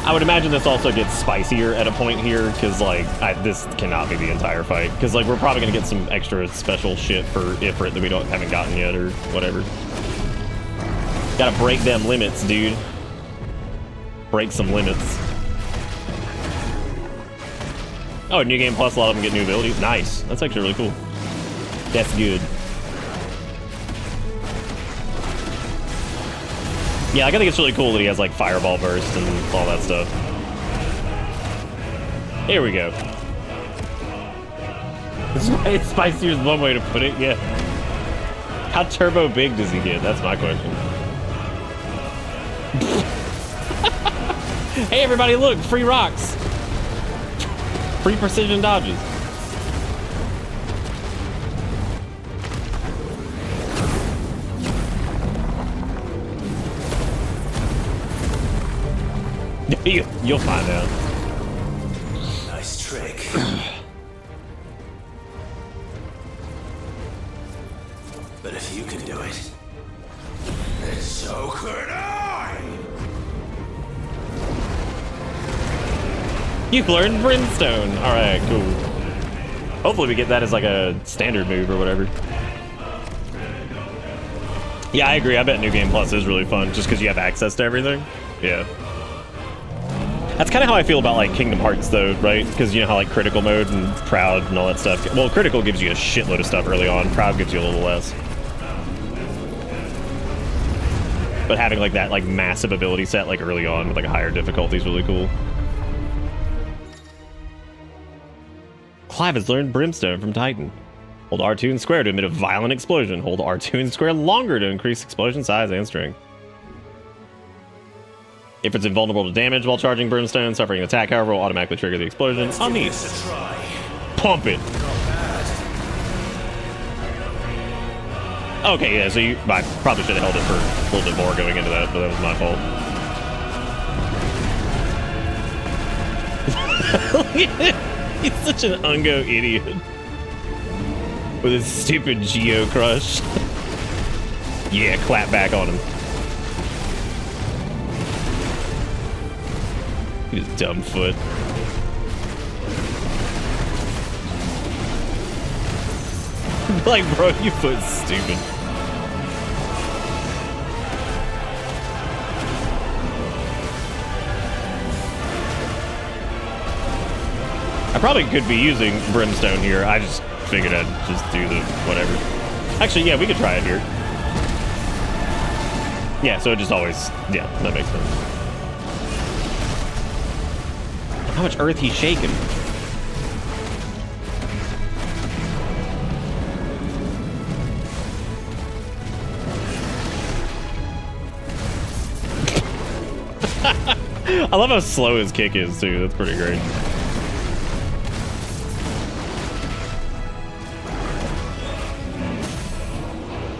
I would imagine this also gets spicier at a point here, because, like, this cannot be the entire fight. Because, like, we're probably going to get some extra special shit for Ifrit that we haven't gotten yet, or whatever. Gotta break them limits, dude. Break some limits. Oh, New Game Plus, a lot of them get new abilities. Nice. That's actually really cool. That's good. Yeah, I think it's really cool that he has, like, Fireball Burst and all that stuff. Here we go. It's spicier is one way to put it, yeah. How turbo big does he get? That's my question. Hey, everybody, look! Free rocks! Free precision dodges. You'll find out. Nice trick. But if you can do it, then so could I! You've learned Brimstone. All right, cool. Hopefully we get that as like a standard move or whatever. Yeah, I agree. I bet New Game Plus is really fun just because you have access to everything. Yeah. That's kind of how I feel about like Kingdom Hearts though, right? Because you know how like critical mode and Proud and all that stuff. Well, critical gives you a shitload of stuff early on. Proud gives you a little less. But having like that like massive ability set like early on with like a higher difficulty is really cool. Clive has learned Brimstone from Titan. Hold R2 and square to emit a violent explosion. Hold R2 and square longer to increase explosion size and strength. If it's invulnerable to damage while charging Brimstone, suffering an attack, however, will automatically trigger the explosion. Oh, neat. Pump it. Okay, yeah, so I probably should have held it for a little bit more going into that, but that was my fault. He's such an Ungo idiot. With his stupid Geo Crush. Yeah, clap back on him. His dumb foot. Like, bro, your foot's stupid. I probably could be using Brimstone here. I just figured I'd just do the whatever. Actually, yeah, we could try it here. Yeah, so it just always, yeah, that makes sense. How much earth he's shaking. I love how slow his kick is too. That's pretty great.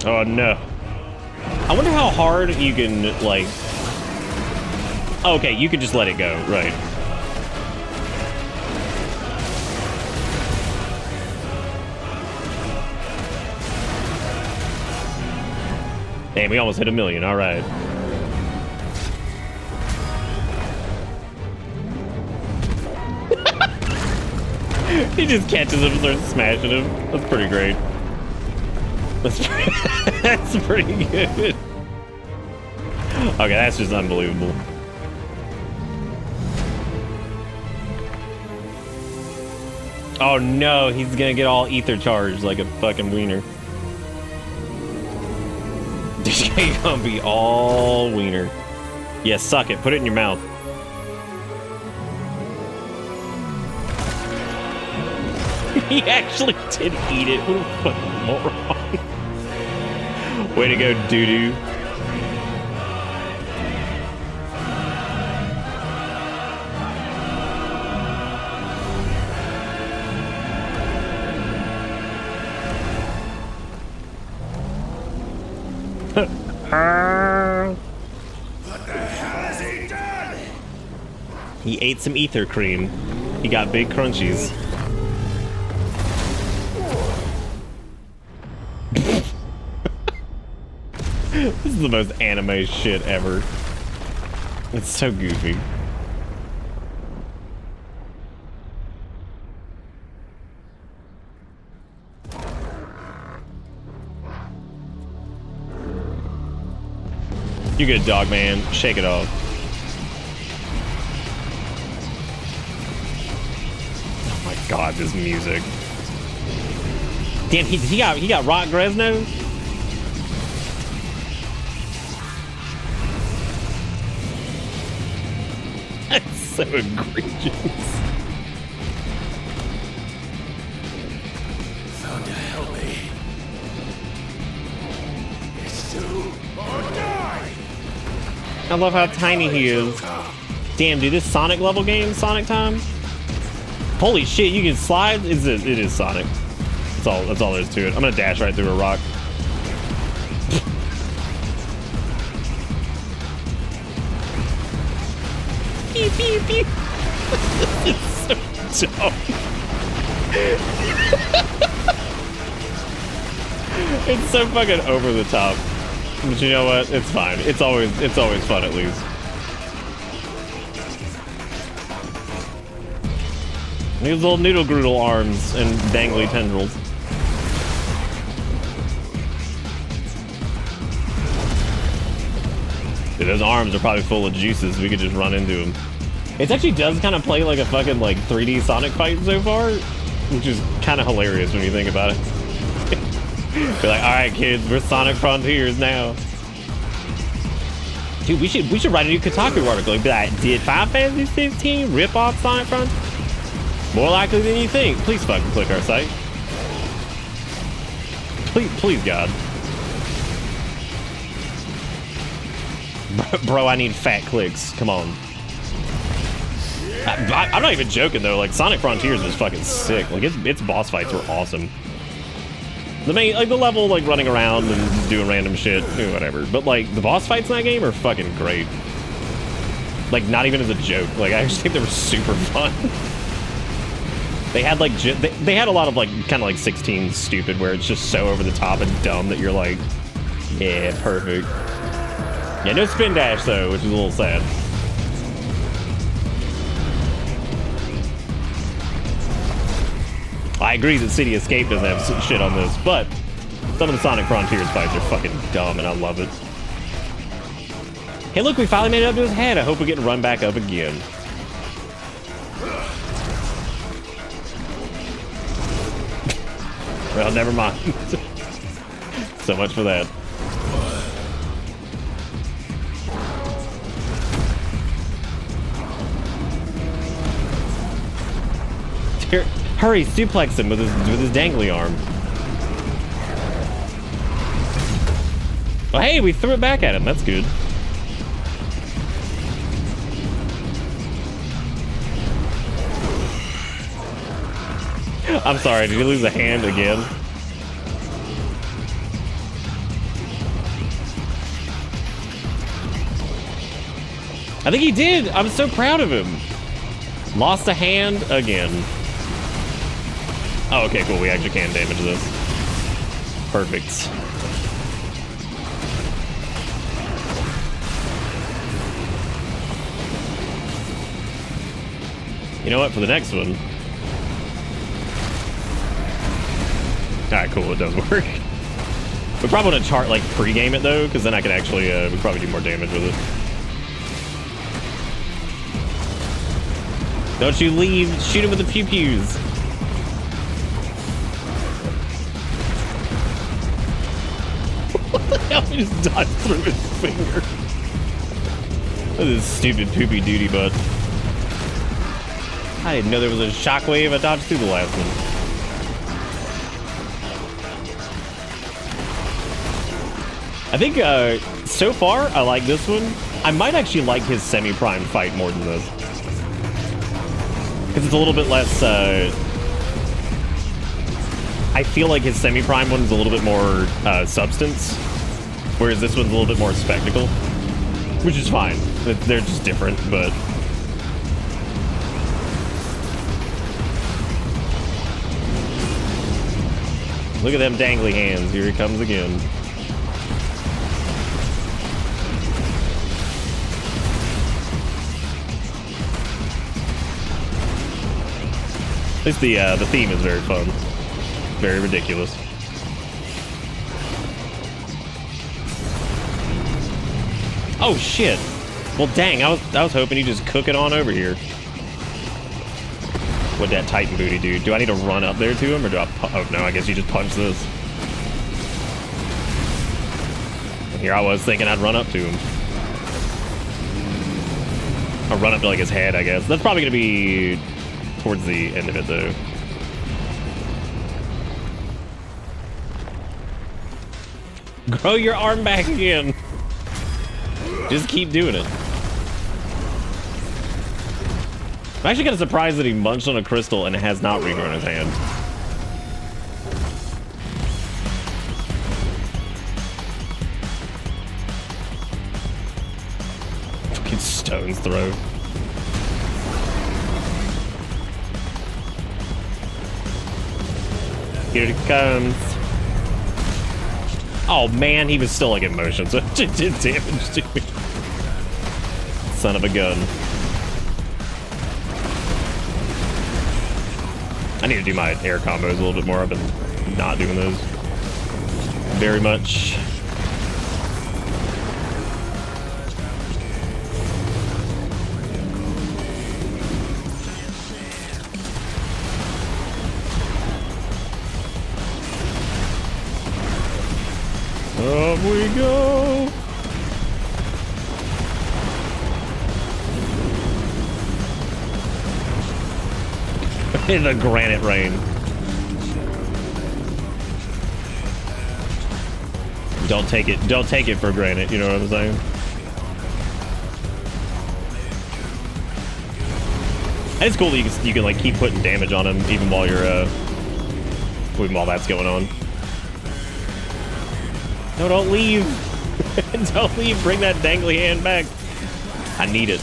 Oh no. I wonder how hard you can like... Okay, you can just let it go, right. Damn, we almost hit 1 million, all right. He just catches him and starts smashing him. That's pretty great. That's pretty good. Okay, that's just unbelievable. Oh no, he's gonna get all ether charged like a fucking wiener. This guy's gonna be all wiener. Yeah, suck it. Put it in your mouth. He actually did eat it. What a fucking moron. Way to go, doo-doo. What the hell has he done? He ate some ether cream. He got big crunchies. This is the most anime shit ever. It's so goofy. You good, dog man. Shake it off. Oh my god, this music. Damn, he got Rock Gresno? That's so egregious. Thunder, help me. It's do or die. I love how tiny he is. Damn, dude, this Sonic level game, Sonic time? Holy shit, you can slide? It is Sonic. That's all there is to it. I'm gonna dash right through a rock. Pew, pew, pew. It's so dumb. It's so fucking over the top. But you know what? It's fine. It's always fun at least. These little noodle groodle arms and dangly tendrils. Dude, those arms are probably full of juices. We could just run into them. It actually does kind of play like a fucking like 3D Sonic fight so far, which is kind of hilarious when you think about it. Be like, all right, kids, we're Sonic Frontiers now. Dude, we should write a new Kotaku article. Like, be like, did Final Fantasy 15 rip off Sonic Frontiers? More likely than you think. Please fucking click our site. Please, God. Bro, I need fat clicks. Come on. I'm not even joking though. Like, Sonic Frontiers was fucking sick. Like, its boss fights were awesome. The main, like, the level, like, running around and just doing random shit, whatever. But, like, the boss fights in that game are fucking great. Like, not even as a joke. Like, I actually think they were super fun. They had, like, they had a lot of, like, kind of like 16 stupid, where it's just so over the top and dumb that you're like, yeah, perfect. Yeah, no spin dash, though, which is a little sad. I agree that City Escape doesn't have shit on this, but some of the Sonic Frontiers fights are fucking dumb, and I love it. Hey, look, we finally made it up to his head. I hope we get run back up again. Well, never mind. So much for that. Here. Hurry, suplex him with his dangly arm. Oh, hey, we threw it back at him. That's good. I'm sorry, did you lose a hand again? I think he did. I'm so proud of him. Lost a hand again. Oh, okay, cool. We actually can damage this. Perfect. You know what? For the next one. Alright, cool. It does work. We probably want to chart, like, pre-game it, though, because then I can actually, we could probably do more damage with it. Don't you leave. Shoot him with the pew-pews. What the hell? He just dodged through his finger. Look at this stupid poopy duty butt. I didn't know there was a shockwave. I dodged through the last one. I think, so far, I like this one. I might actually like his semi-prime fight more than this. Because it's a little bit less, I feel like his semi-prime one's a little bit more substance, whereas this one's a little bit more spectacle, which is fine. They're just different, but... Look at them dangly hands. Here he comes again. At least the theme is very fun. Very ridiculous. Oh shit! Well, dang, I was hoping he'd just cook it on over here. What'd that Titan booty do? Do I need to run up there to him, or do I? Oh no, I guess you just punch this. Here I was thinking I'd run up to him. I'll run up to like his head, I guess. That's probably gonna be towards the end of it, though. Grow your arm back again. Just keep doing it. I'm actually kind of surprised that he munched on a crystal and has not regrown his hand. Fucking stone's throw. Here it comes. Oh man, he was still like in motion, so it did damage to me. Son of a gun. I need to do my air combos a little bit more. I've been not doing those very much. Up we go. In the granite rain. Don't take it for granted, you know what I'm saying? And it's cool that you can like keep putting damage on him even while you're even while that's going on. No, don't leave. Don't leave. Bring that dangly hand back. I need it.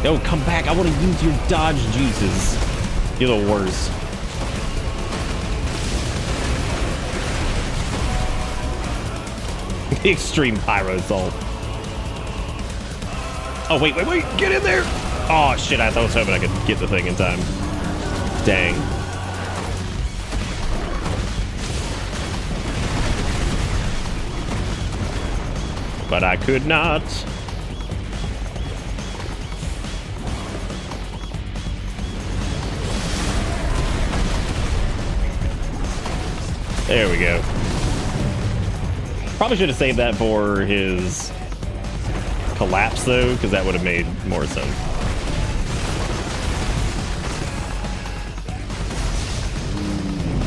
Yo, come back. I want to use your dodge juices. You're the worst. The extreme pyro assault. Oh, wait. Get in there. Oh, shit. I was hoping I could get the thing in time. Dang. But I could not. There we go. Probably should have saved that for his collapse, though, because that would have made more sense.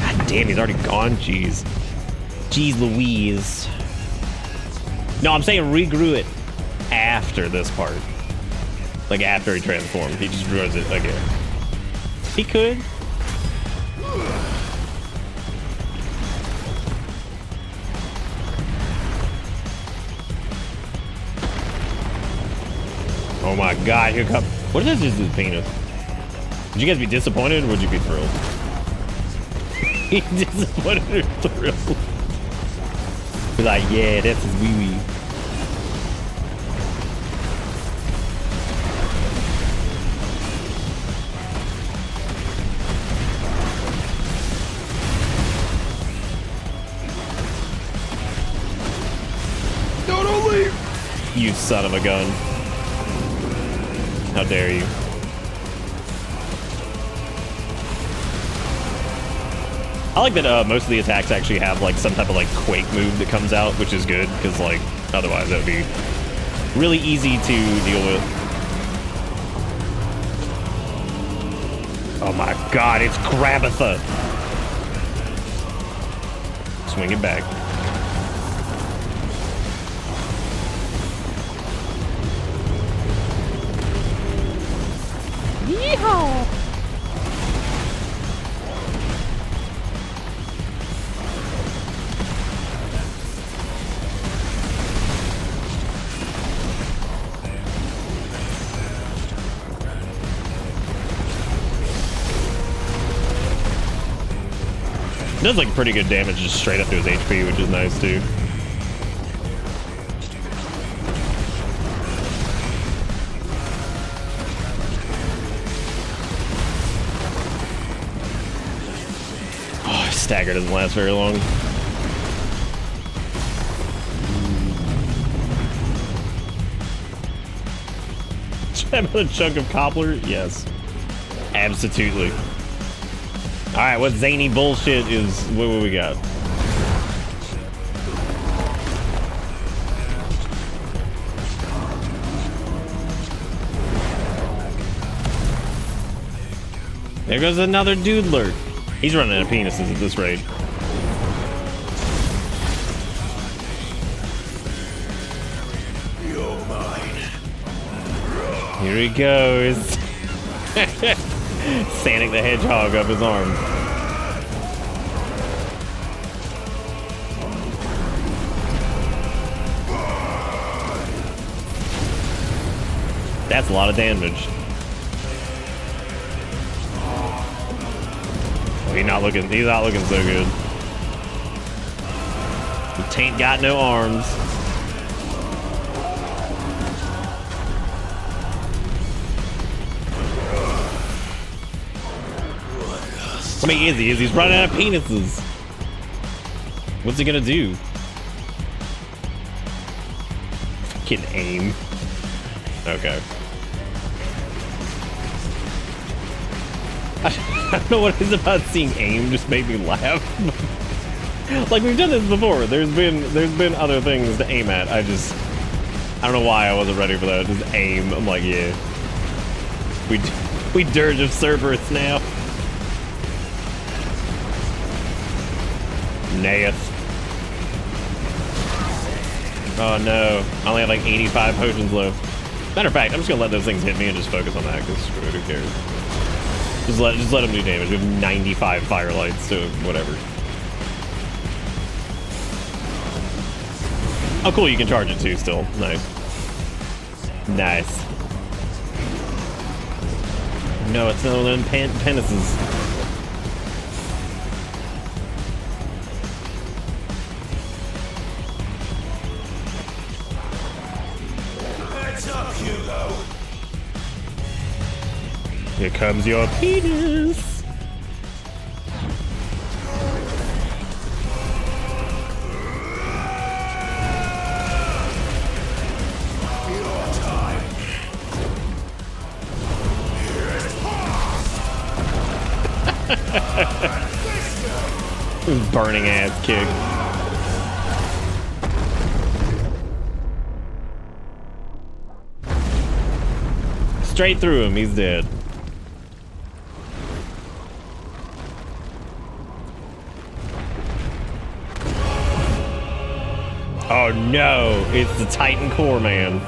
God damn, he's already gone. Jeez. Jeez Louise. No, I'm saying regrew it after this part. Like after he transformed. He just grows it again. He could. Oh my god, here come. What is this penis? Would you guys be disappointed or would you be thrilled? Disappointed or thrilled? Be like, yeah, that's his wee wee. No, don't leave! You son of a gun. How dare you? I like that most of the attacks actually have like some type of like quake move that comes out, which is good because like otherwise that would be really easy to deal with. Oh my god, it's Grabatha! Swing it back. Yeehaw! It does like pretty good damage just straight up to his HP, which is nice too. Dagger doesn't last very long. Should I have another chunk of cobbler? Yes. Absolutely. Alright, what zany bullshit is what we got? There goes another doodler. He's running out of penises at this rate. You're mine. Here he goes. Sonic the Hedgehog up his arm. That's a lot of damage. He's not looking so good. He tain't got no arms. I mean, he's running out of penises. What's he gonna do? Fucking aim. Okay. I don't know what it is about seeing aim just made me laugh. Like, we've done this before. There's been other things to aim at. I don't know why I wasn't ready for that. Just aim. I'm like, yeah. We dirge of Cerberus now. Naeth. Oh no. I only have like 85 potions left. Matter of fact, I'm just gonna let those things hit me and just focus on that, because screw it, who cares? Just let them do damage. We have 95 firelights, so whatever. Oh cool, you can charge it too still. Nice. Nice. No, it's not one of them penises. Heads up, Hugo. Here comes your penis. Burning ass kick. Straight through him, he's dead. Oh no, it's the Titan Core man.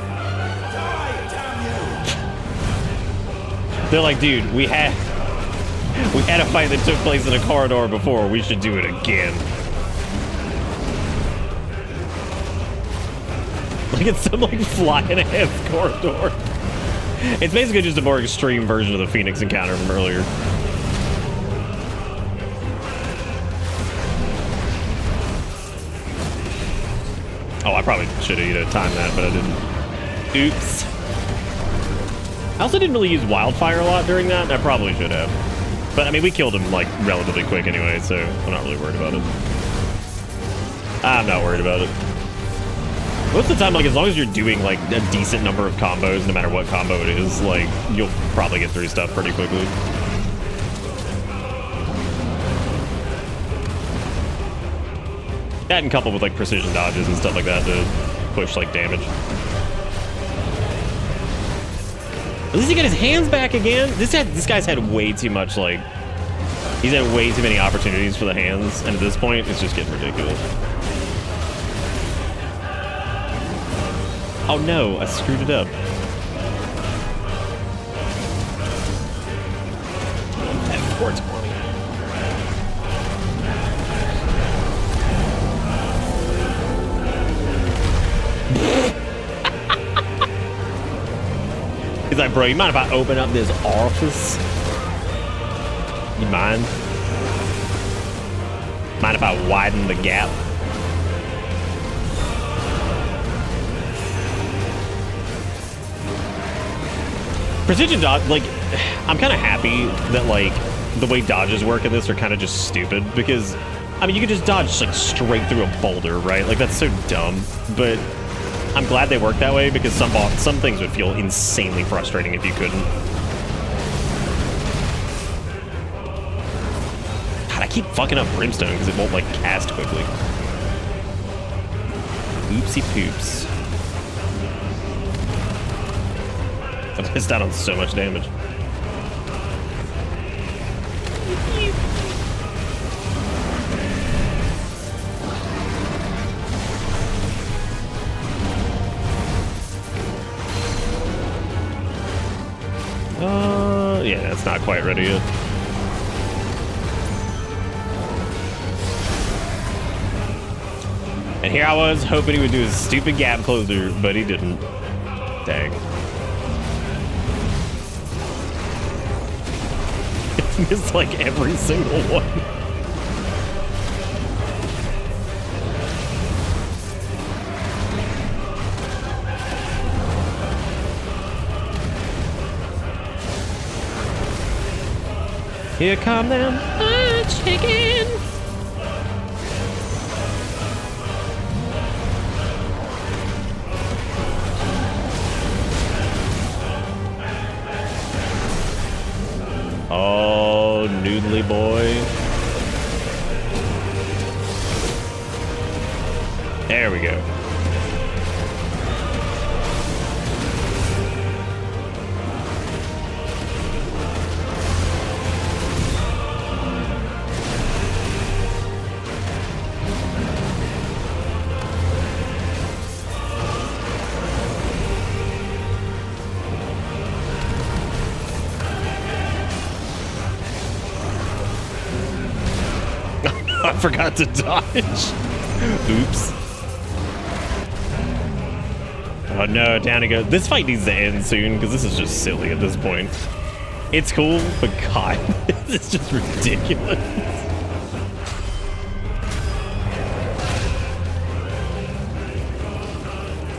They're like, dude, we had a fight that took place in a corridor before. We should do it again. Like, it's some like flying ass corridor. It's basically just a more extreme version of the Phoenix encounter from earlier. Oh, I probably should have timed that, but I didn't. Oops. I also didn't really use wildfire a lot during that, and I probably should have. But I mean, we killed him like relatively quick anyway, so I'm not really worried about it. I'm not worried about it. Most of the time, like, as long as you're doing like a decent number of combos, no matter what combo it is, like, you'll probably get through stuff pretty quickly. That and coupled with like precision dodges and stuff like that to push like damage. At least he got his hands back again. This guy's had way too much, like, he's had way too many opportunities for the hands, and at this point, it's just getting ridiculous. Oh no, I screwed it up. That 420. He's like, bro, you mind if I open up this orifice? You mind? Mind if I widen the gap? Precision dodge, like, I'm kind of happy that, like, the way dodges work in this are kind of just stupid because, I mean, you could just dodge like straight through a boulder, right? Like that's so dumb, but I'm glad they work that way because some things would feel insanely frustrating if you couldn't. God, I keep fucking up Brimstone because it won't like cast quickly. Oopsie poops. I missed out on so much damage. Yeah, it's not quite ready yet. And here I was hoping he would do his stupid gap closer, but he didn't. Dang. Missed like every single one. Here come them chicken. Oh, noodly boy. There we go. I forgot to dodge. Oops. Oh no, down he goes. This fight needs to end soon because this is just silly at this point. It's cool, but God, this is just ridiculous.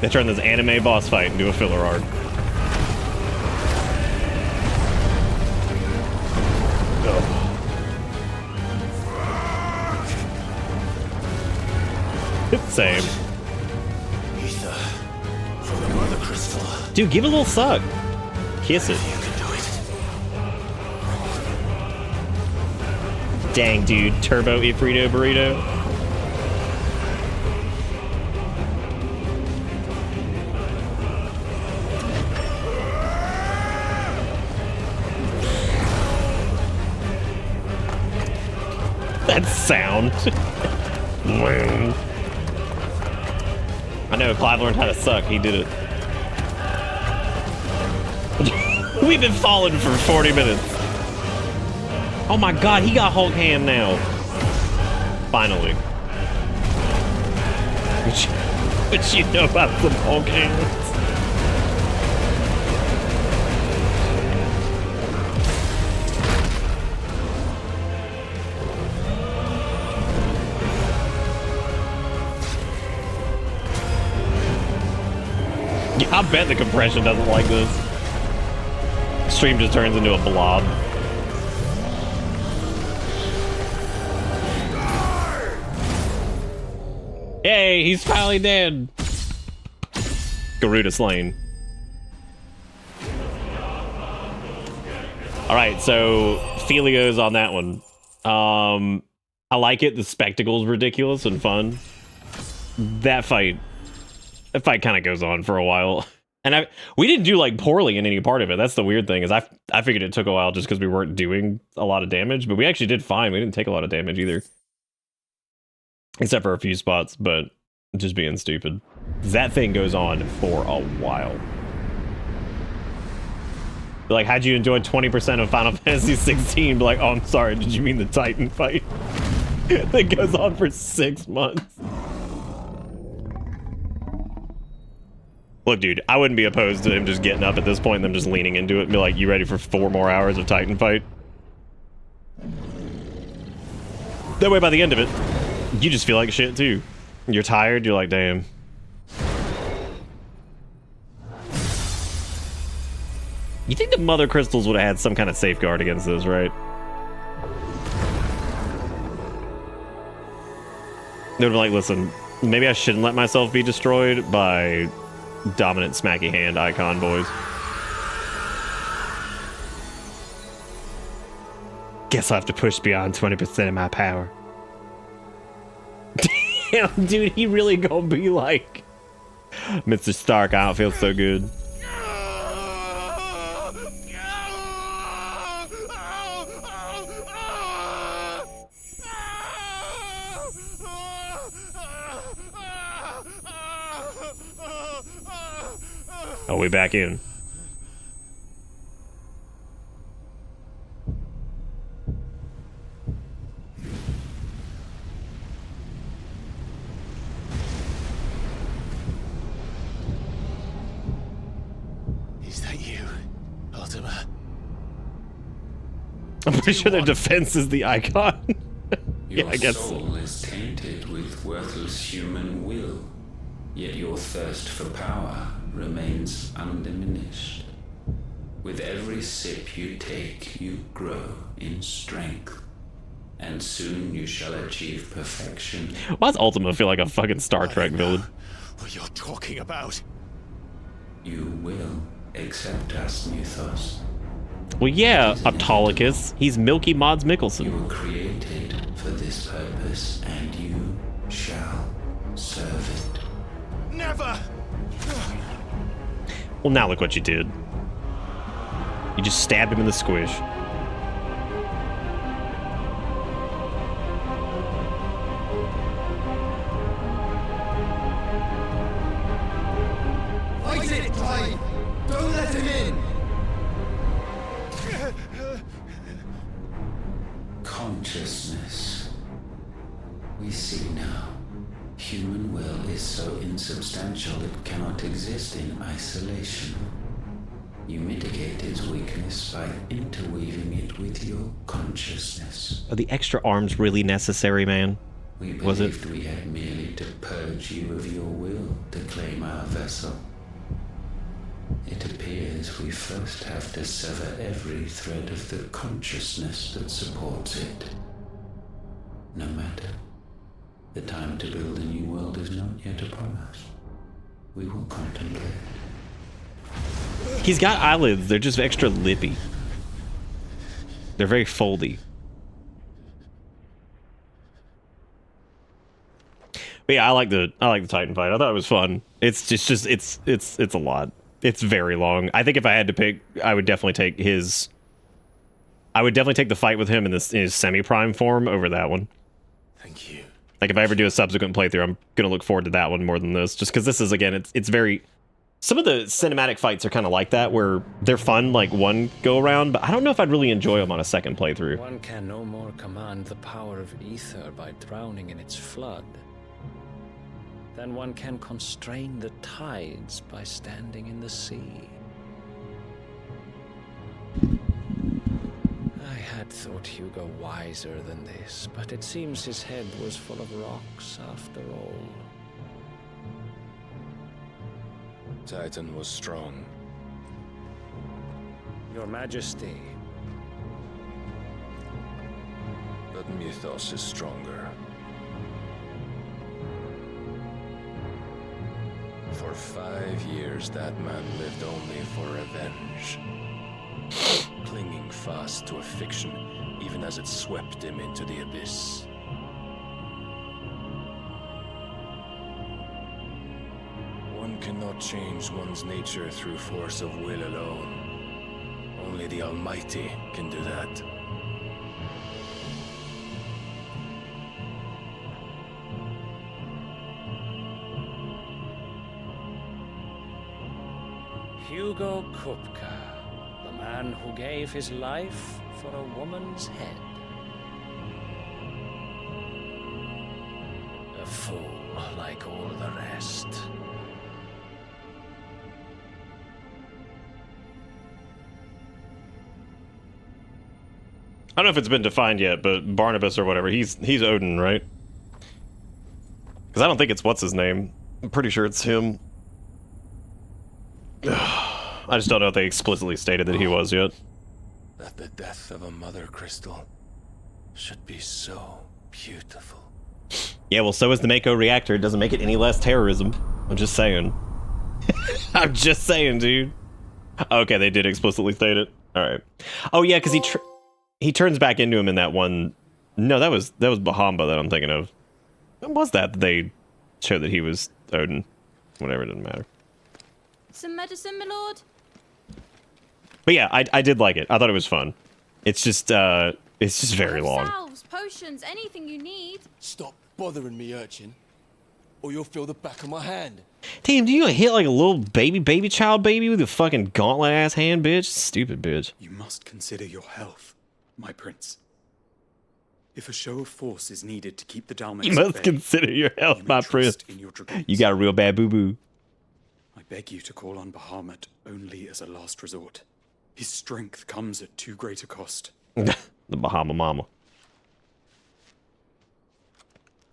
They turned this anime boss fight into a filler arc. Same. Ether from the mother crystal. Dude, give it a little suck. Kiss it. You can do it. Dang, dude. Turbo Ifrito burrito. That sound. I know, Clive learned how to suck. He did it. We've been falling for 40 minutes. Oh my God, he got Hulk hand now. Finally. What you know about some Hulk hands? I bet the compression doesn't like this. Stream just turns into a blob. Yay, he's finally dead. Garuda slain. Alright, so Filio's on that one. I like it. The spectacle's ridiculous and fun. That fight kind of goes on for a while, and we didn't do like poorly in any part of it. That's the weird thing is I figured it took a while just because we weren't doing a lot of damage, but we actually did fine. We didn't take a lot of damage either, except for a few spots. But just being stupid, that thing goes on for a while. Like, how'd you enjoy 20% of Final Fantasy 16? Be like, oh, I'm sorry. Did you mean the Titan fight? That goes on for 6 months. Look, dude, I wouldn't be opposed to him just getting up at this point and them just leaning into it and be like, you ready for 4 more hours of Titan fight? That way, by the end of it, you just feel like shit, too. You're tired, you're like, damn. You think the Mother Crystals would have had some kind of safeguard against this, right? They'd be like, listen, maybe I shouldn't let myself be destroyed by dominant smacky hand icon boys. Guess I'll have to push beyond 20% of my power. Damn, dude, he really gonna be like, Mr. Stark, I don't feel so good. Oh, we back in. Is that you, Ultima? I'm pretty sure their defense is the icon. Yeah, I guess so. Your soul is tainted with worthless human will, yet your thirst for power remains undiminished. With every sip you take, you grow in strength, and soon you shall achieve perfection. Why does Ultima feel like a fucking Star Trek villain? What you're talking about? You will accept us, Mythos. Well, yeah, Autolycus. He's Milky Mods Mickelson. You were created for this purpose, and you shall serve it. Never! Well, now look what you did. You just stabbed him in the squish. Fight it, Clyde! Don't let him in! Consciousness. We see now. Human will is so insubstantial it cannot exist in isolation. You mitigate its weakness by interweaving it with your consciousness. Are the extra arms really necessary, man? We Was it? believed we had merely to purge you of your will to claim our vessel. It appears we first have to sever every thread of the consciousness that supports it. No matter. The time to build a new world is not yet upon us. We will contemplate. He's got eyelids. They're just extra lippy. They're very foldy. But yeah, I like the Titan fight. I thought it was fun. It's just it's a lot. It's very long. I think if I had to pick, I would definitely take his. I would definitely take the fight with him in his semi-prime form over that one. Thank you. Like if I ever do a subsequent playthrough, I'm gonna look forward to that one more than this, just because this is again, it's very. Some of the cinematic fights are kind of like that, where they're fun like one go around, but I don't know if I'd really enjoy them on a second playthrough. One can no more command the power of ether by drowning in its flood than one can constrain the tides by standing in the sea. I had thought Hugo wiser than this, but it seems his head was full of rocks after all. Titan was strong. Your Majesty. But Mythos is stronger. For 5 years, that man lived only for revenge. Clinging fast to a fiction, even as it swept him into the abyss. One cannot change one's nature through force of will alone. Only the Almighty can do that. Hugo Kupka, the man who gave his life for a woman's head. A fool like all the rest. I don't know if it's been defined yet, but Barnabas or whatever, he's Odin, right? Because I don't think it's what's his name. I'm pretty sure it's him. I just don't know if they explicitly stated that he was yet. That the death of a mother crystal should be so beautiful. Yeah, well, so is the Mako reactor. It doesn't make it any less terrorism. I'm just saying. I'm just saying, dude. Okay, they did explicitly state it. All right. Oh yeah, because he turns back into him in that one. No, that was Bahamba that I'm thinking of. When was that they showed that he was Odin? Whatever, it doesn't matter. Some medicine, my lord? But yeah, I did like it. I thought it was fun. It's just very long. Salves, potions, anything you need. Stop bothering me, urchin, or you'll feel the back of my hand. Damn, do you hit like a little baby child baby with a fucking gauntlet ass hand, bitch? Stupid bitch. You must consider your health, my prince. If a show of force is needed to keep the Dalmex You must at bay, consider your health, my prince. in your dragoons. You got a real bad boo-boo. I beg you to call on Bahamut only as a last resort. His strength comes at too great a cost. The Bahama Mama.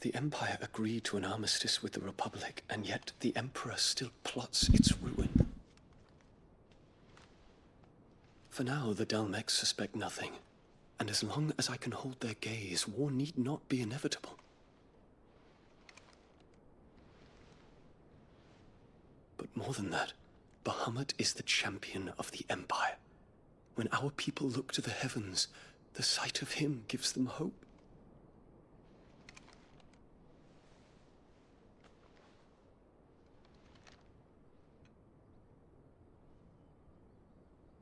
The Empire agreed to an armistice with the Republic, and yet the Emperor still plots its ruin. For now, the Dalmex suspect nothing, and as long as I can hold their gaze, war need not be inevitable. But more than that, Bahamut is the champion of the Empire. When our people look to the heavens, the sight of him gives them hope.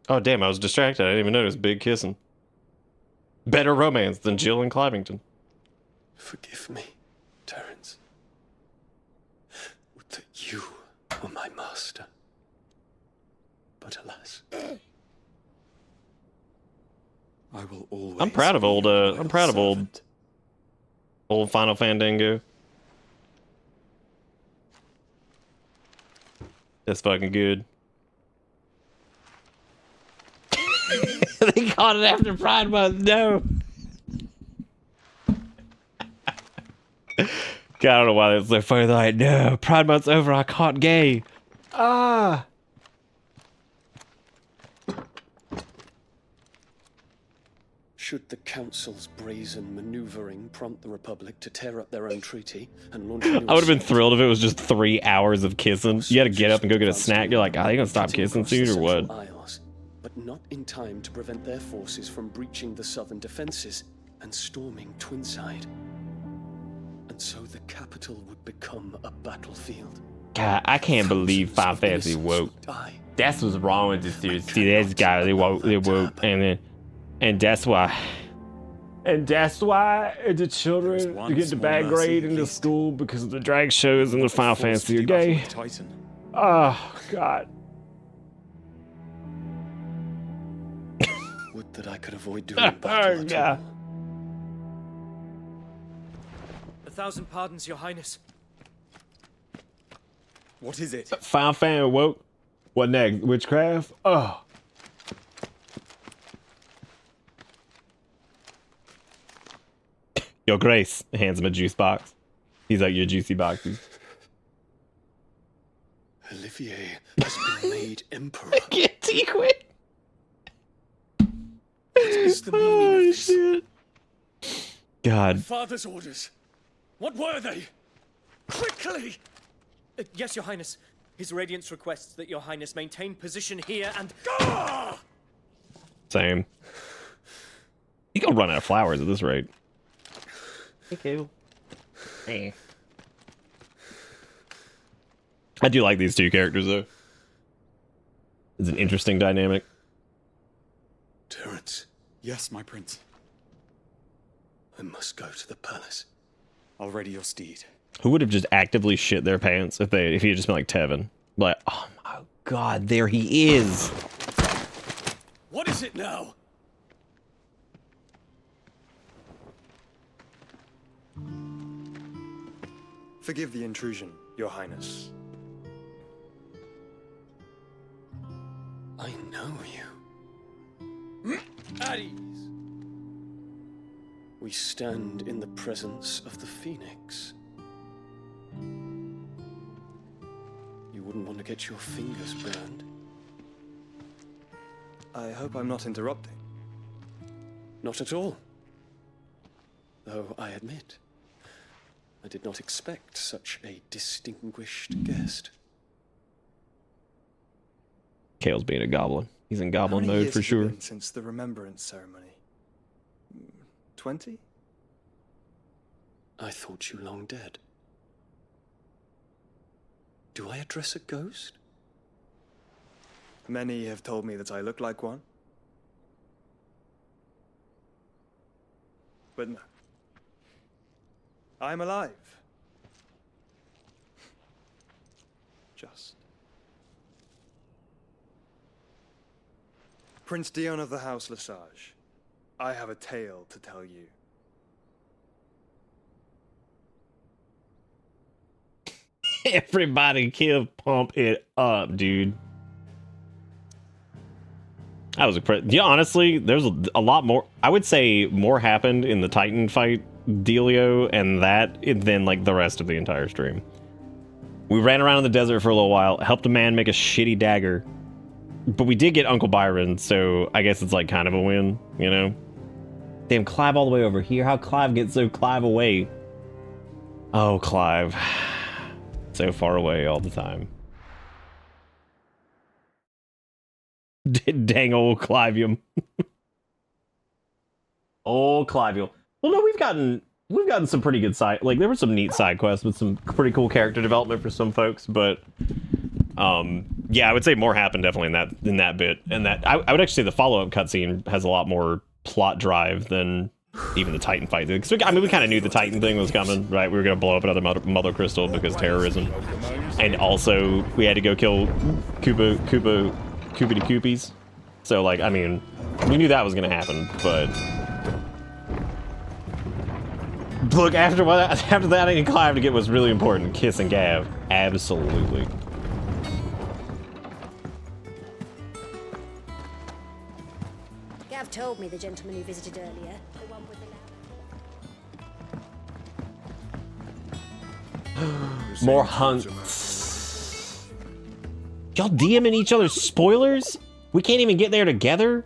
Oh damn, I was distracted. I didn't even notice big kissing. Better romance than Jill and Clivington. Forgive me, Terence. Would that you were my master. But alas. I will always. I'm proud of old old Final Fandango. That's fucking good. They caught it after Pride Month. No. God, I don't know why that's so funny. They're like, no, Pride Month's over. I caught gay. Ah. Should the Council's brazen maneuvering prompt the Republic to tear up their own treaty and launch a new I would have been thrilled if it was just 3 hours of kissing. You had to get up and go get a snack. You're like, are you gonna stop kissing soon or what? Isles, but not in time to prevent their forces from breaching the southern defenses and storming Twinside. And so the capital would become a battlefield. God, I can't believe Final Fantasy woke. That's what's wrong with this series. See, these guys, they woke, and that's why the children get the bad grade in the school because the drag shows and the Final Fantasy are gay. Oh, God. Would that I could avoid doing battle at all. 1,000 pardons, Your Highness. What is it? Final Fantasy woke. What next? Witchcraft? Oh. Your Grace hands him a juice box. He's like, your juicy boxes. Olivier has been made emperor. Get quit. What is the meaning of this? Shit. God. Father's orders. What were they? Quickly! Yes, Your Highness. His Radiance requests that Your Highness maintain position here and... Same. You gonna run out of flowers at this rate. Thank you. Hey. I do like these two characters though. It's an interesting dynamic. Terence. Yes, my prince. I must go to the palace. I'll ready your steed. Who would have just actively shit their pants if he had just been like Tevin? Like, oh my God, there he is. What is it now? Forgive the intrusion, Your Highness. I know you. At ease. We stand in the presence of the Phoenix. You wouldn't want to get your fingers burned. I hope I'm not interrupting. Not at all. Though I admit, I did not expect such a distinguished guest. Kale's being a goblin. He's in goblin How many mode years for has it sure. been since the remembrance ceremony? 20? I thought you long dead. Do I address a ghost? Many have told me that I look like one. But no. I'm alive. Just. Prince Dion of the House Lesage, I have a tale to tell you. Everybody kill, pump it up, dude. That was yeah, honestly, there's a lot more. I would say more happened in the Titan fight dealio and that than like the rest of the entire stream. We ran around in the desert for a little while, helped a man make a shitty dagger, but we did get Uncle Byron, so I guess it's like kind of a win, you know? Damn, Clive all the way over here. How'd Clive get so Clive away? Oh, Clive. So far away all the time. Dang old Clivium. Old Clivium. Well, no, we've gotten some pretty good side. Like there were some neat side quests with some pretty cool character development for some folks, but yeah, I would say more happened definitely in that bit. And that I would actually say the follow-up cutscene has a lot more plot drive than even the Titan fight. So, I mean, we kind of knew the Titan thing was coming, right? We were gonna blow up another mother crystal because terrorism, and also we had to go kill Koopity Koopies. So like, I mean, we knew that was gonna happen, but look, after that, I need Clive to get what's really important: Kiss and Gav. Absolutely. Gav told me the gentleman who visited earlier, the one with the More hunts. Y'all DMing each other spoilers? We can't even get there together?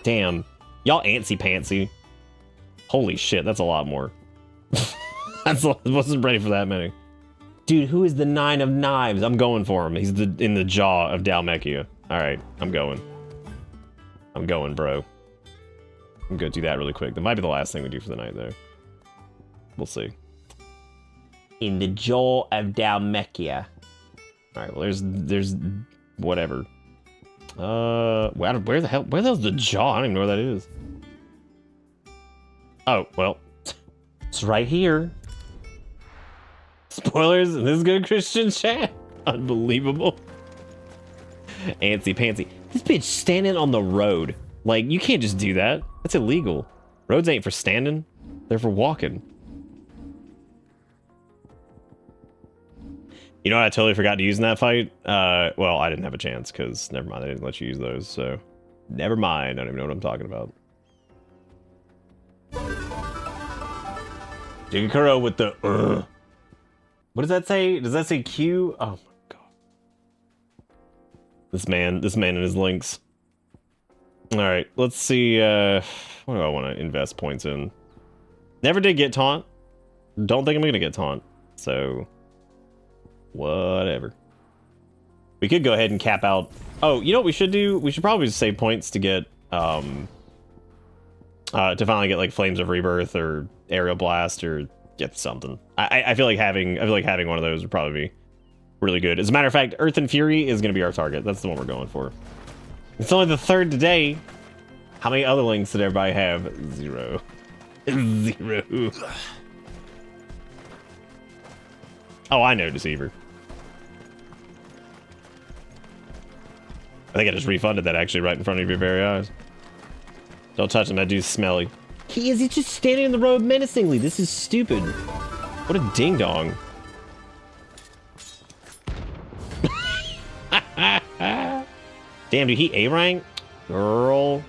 Damn. Y'all antsy pantsy. Holy shit, that's a lot more. I wasn't ready for that many. Dude, who is the 9 of Knives? I'm going for him. He's in the jaw of Dalmechia. Alright, I'm going. I'm going, bro. I'm gonna do that really quick. That might be the last thing we do for the night, though. We'll see. In the jaw of Dalmechia. Alright, well, there's whatever. Where the hell's the jaw? I don't even know where that is. Oh, well. It's right here. Spoilers, this is good Christian chat. Unbelievable. Antsy pantsy. This bitch standing on the road. Like, you can't just do that. That's illegal. Roads ain't for standing. They're for walking. You know what I totally forgot to use in that fight? Well, I didn't have a chance, because never mind, I didn't let you use those, so... Never mind, I don't even know what I'm talking about. Jigakuro with the What does that say? Does that say Q? Oh my god. This man and his links. Alright, let's see, what do I want to invest points in? Never did get taunt. Don't think I'm gonna get taunt, so... Whatever. We could go ahead and cap out... Oh, you know what we should do? We should probably just save points to get, to finally get, like, Flames of Rebirth, or Aerial Blast, or get something. I feel like having one of those would probably be really good. As a matter of fact, Earth and Fury is gonna be our target. That's the one we're going for. It's only the 3rd today. How many other links did everybody have? 0. 0. Oh, I know, Deceiver. I think I just refunded that actually right in front of your very eyes. Don't touch him, that dude's smelly. He's just standing in the road menacingly. This is stupid. What a ding-dong. Damn, dude, he A-rank? Girl.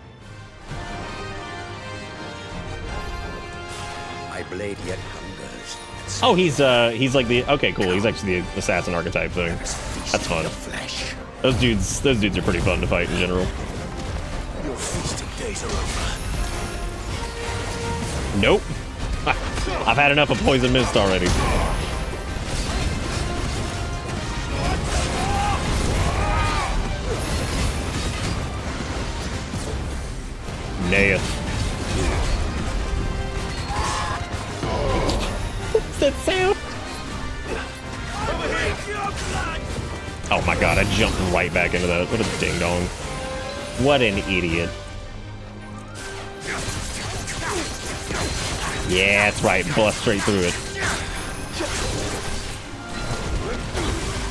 My blade yet hungers. Oh, he's like the... Okay, cool. He's actually the assassin archetype thing. That's fun. Those dudes are pretty fun to fight in general. Your feasting days are over. Nope. I've had enough of Poison Mist already. Nayeth. What's that sound? Oh my god, I jumped right back into that. What a ding dong. What an idiot. Yeah, that's right. Bust straight through it.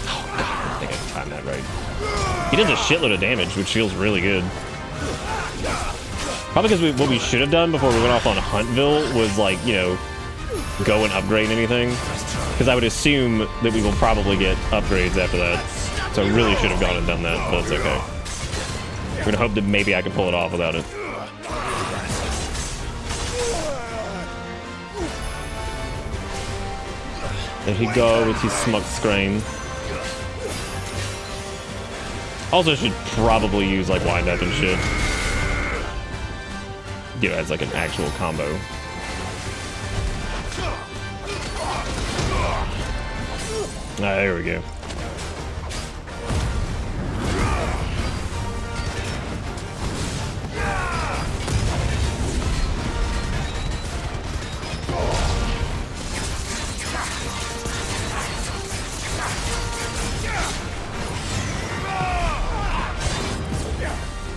Oh god, I think I timed that right. He does a shitload of damage, which feels really good. Probably because what we should have done before we went off on Huntville was, like, you know, go and upgrade anything. Because I would assume that we will probably get upgrades after that. So I really should have gone and done that, but it's okay. We're gonna hope that maybe I can pull it off without it. There he go with his smug scream. Also should probably use, like, wind up and shit. You know, as like an actual combo. Ah, there we go.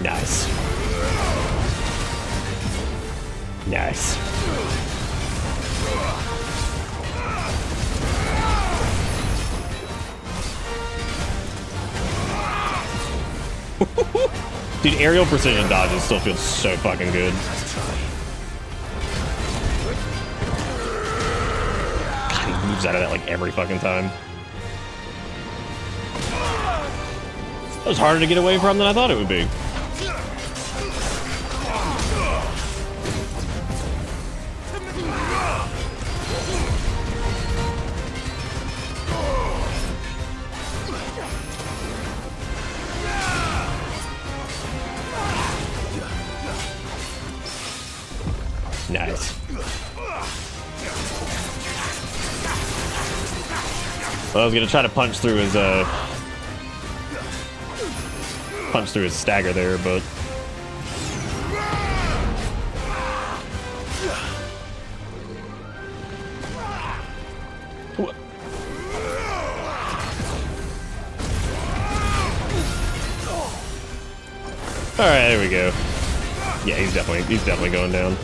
Nice. Nice. Dude, aerial precision dodges still feels so fucking good. God, he moves out of that like every fucking time. That was harder to get away from than I thought it would be. Nice. Well, I was gonna try to punch through his stagger there, but all right, there we go. Yeah, he's definitely going down.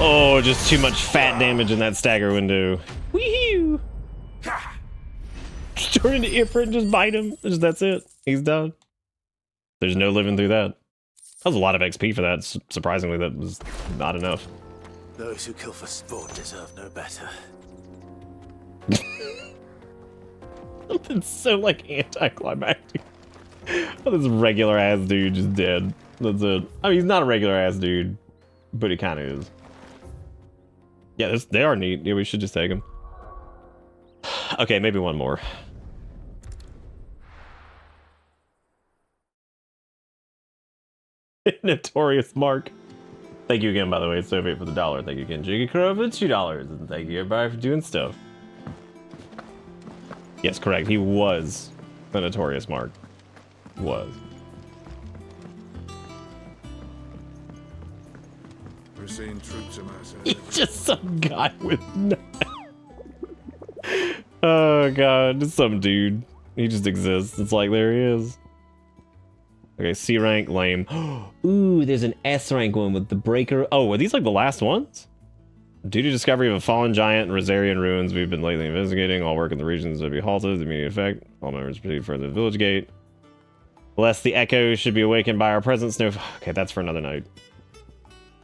Oh, just too much fat damage in that stagger window. Wee-hoo! Just turn into Ifrit and just bite him. That's it. He's done. There's no living through that. That was a lot of XP for that. Surprisingly, that was not enough. Those who kill for sport deserve no better. It's so, like, anticlimactic. Oh, this regular ass dude just dead. That's it. I mean, he's not a regular ass dude, but he kind of is. Yeah, they are neat. Yeah, we should just take them. Okay, maybe one more. Notorious Mark. Thank you again, by the way, Soviet for the $1. Thank you again, Jiggy Crow for the $2. And thank you, everybody, for doing stuff. Yes, correct. He was the Notorious Mark. Was. We're seeing troops amassing. He's just some guy with nothing. Oh god, just some dude. He just exists. It's like, there he is. Okay, C rank, lame. Ooh, there's an S rank one with the breaker. Oh, are these like the last ones? Due to discovery of a fallen giant in Rosarian ruins we've been lately investigating, all work in the regions will be halted. The immediate effect. All members proceed further to the village gate. Lest the echoes should be awakened by our presence. No. Okay, that's for another night.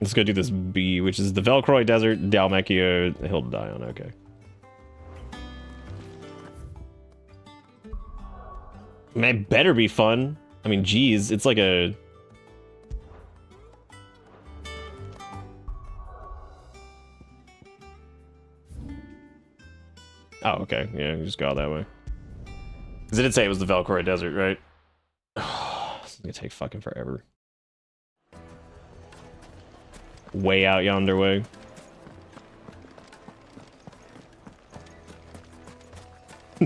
Let's go do this B, which is the Velcroy Desert, Dalmekio, Hill to Die on. Okay. Man, it better be fun. I mean, geez, it's like a... Oh, okay. Yeah, you just go out that way. Because it did say it was the Velcroy Desert, right? This is gonna take fucking forever. Way out yonder way.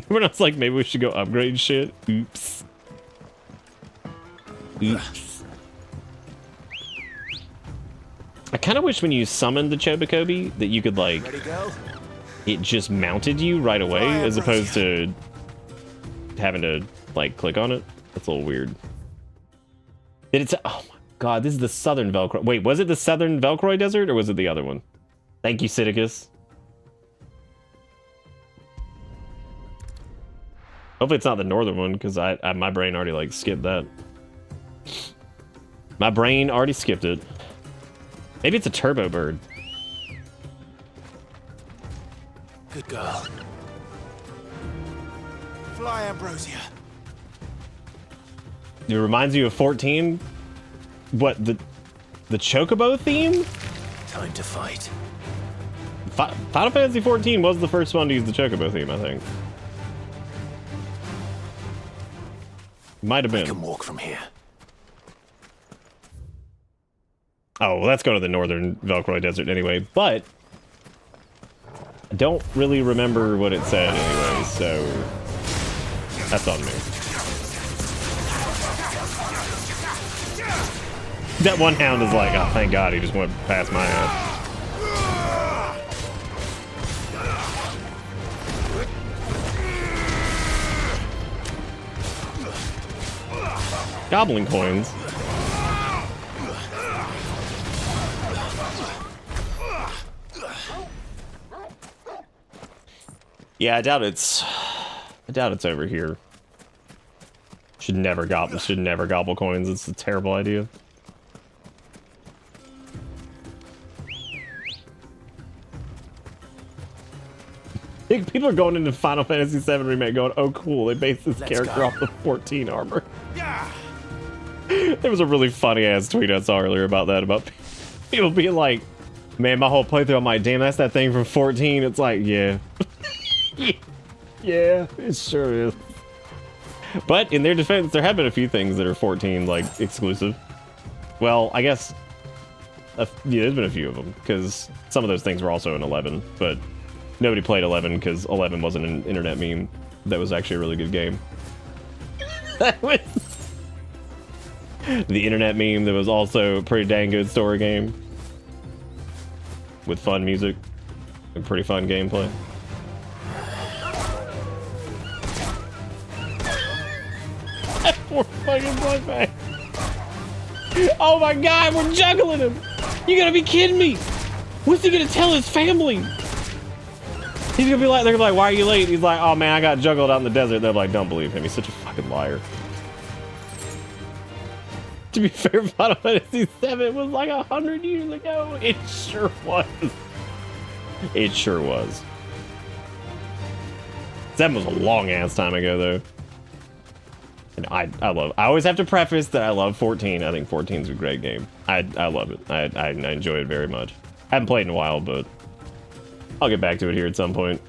We're not like, maybe we should go upgrade shit. Oops. Oops. I kind of wish when you summoned the Chobacobi that you could, like, it just mounted you right away as opposed to having to, like, click on it. That's a little weird. Did it say, oh my god, this is the southern Velcroy. Wait, was it the southern Velcroy Desert or was it the other one? Thank you, Sidicus. Hopefully it's not the northern one, because my brain already, like, skipped that. My brain already skipped it. Maybe it's a turbo bird. Good girl. Fly, Ambrosia. It reminds you of 14? What, the Chocobo theme? Time to fight. Final Fantasy 14 was the first one to use the Chocobo theme, I think. Might have been. I can walk from here. Oh, well, let's go to the northern Velcroy Desert anyway, but I don't really remember what it said anyway, so that's on me. That one hound is like, oh, thank God he just went past my ass. Goblin coins. Yeah, I doubt it's over here. Should never gobble coins. It's a terrible idea. People are going into Final Fantasy VII Remake going, oh cool, they based this character off the 14 armor. There was a really funny ass tweet I saw earlier about that, about people being like, man, my whole playthrough, I'm like, damn, that's that thing from 14. It's like, yeah. Yeah, it sure is. But in their defense, there have been a few things that are 14, like, exclusive. Well, I guess, yeah, there's been a few of them, because some of those things were also in 11, but nobody played 11 because 11 wasn't an internet meme. That was actually a really good game. That was the internet meme that was also a pretty dang good story game. With fun music and pretty fun gameplay. That poor fucking bloodbag. Oh my god, we're juggling him! You gotta be kidding me! What's he gonna tell his family? He's gonna be like, they're gonna be like, why are you late? He's like, oh man, I got juggled out in the desert. They're like, don't believe him. He's such a fucking liar. To be fair, Final Fantasy VII was like 100 years ago. It sure was. It sure was. 7 was a long ass time ago though. And I always have to preface that I love 14. I think 14 is a great game. I love it. I enjoy it very much. I haven't played in a while, but I'll get back to it here at some point.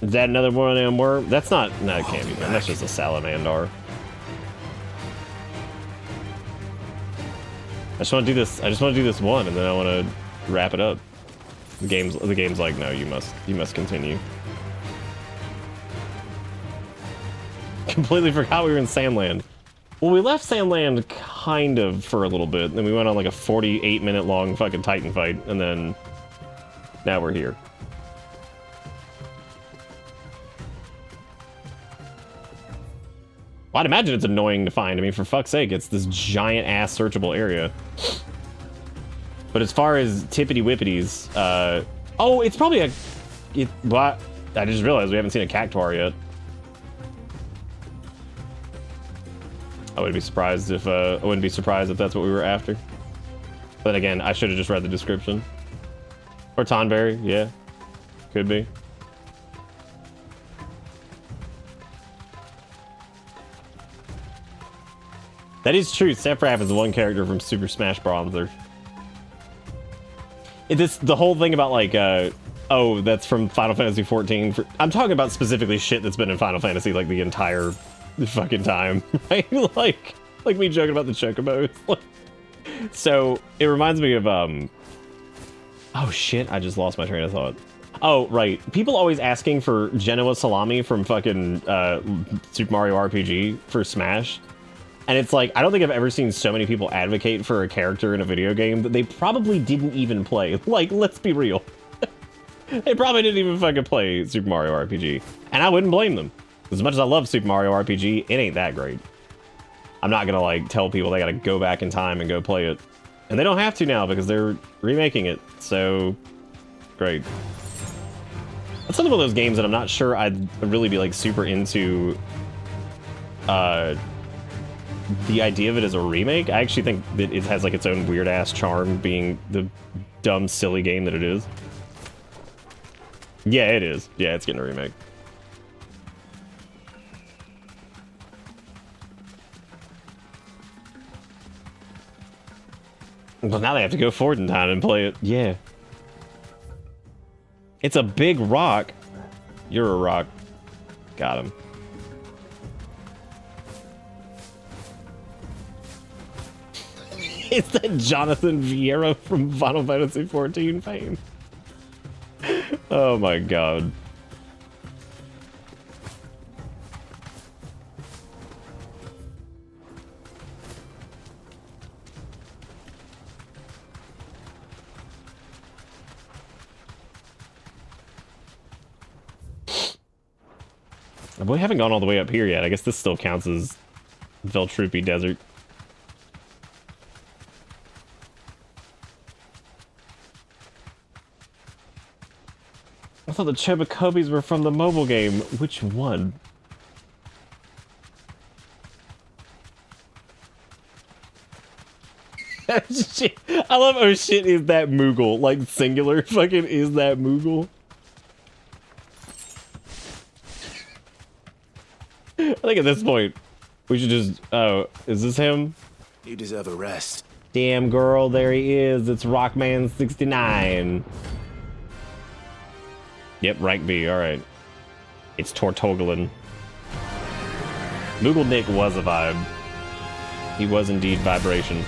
Is that another one of them worm? That's not, no, it can't be, man. That's just a salamander. I just want to do this. I just want to do this one, and then I want to wrap it up. The game's like, no, you must continue. Completely forgot we were in Sandland. Well, we left Sandland kind of for a little bit, then we went on like a 48-minute long fucking Titan fight, and then now we're here. Well, I'd imagine it's annoying to find. I mean, for fuck's sake, it's this giant-ass searchable area. But as far as tippity-whippities, oh, it's probably a... What? I just realized we haven't seen a cactuar yet. I wouldn't be surprised if that's what we were after. But again, I should have just read the description. Or Tonberry, yeah. Could be. That is true. Sephiroth is the one character from Super Smash Bros. The whole thing about like Oh, that's from Final Fantasy 14. I'm talking about specifically shit that's been in Final Fantasy like the entire fucking time, right? like me joking about the chocobos. So it reminds me of oh shit, I just lost my train of thought. Oh right, people always asking for Genoa salami from fucking Super Mario RPG for Smash. And it's like, I don't think I've ever seen so many people advocate for a character in a video game that they probably didn't even play. Like, let's be real. They probably didn't even fucking play Super Mario RPG. And I wouldn't blame them. As much as I love Super Mario RPG, it ain't that great. I'm not gonna, like, tell people they gotta go back in time and go play it. And they don't have to now because they're remaking it. So, great. That's another one of those games that I'm not sure I'd really be, like, super into, the idea of it as a remake. I actually think that it has like its own weird ass charm being the dumb silly game that it is. Yeah, it is. Yeah, it's getting a remake. Well, now they have to go forward in time and play it. Yeah. It's a big rock. You're a rock. Got him. Is that Jonathan Vieira from Final Fantasy 14 fame? Oh my god. We haven't gone all the way up here yet. I guess this still counts as Veltrupi Desert. I thought the Chobacobis were from the mobile game. Which one? Shit. I love oh shit is that Moogle. Like singular fucking is that Moogle. I think at this point we should just oh, is this him? You deserve a rest. Damn girl, there he is. It's Rockman 69. Yep, rank B, alright. It's Tortogalin. Moogle Nick was a vibe. He was indeed vibration.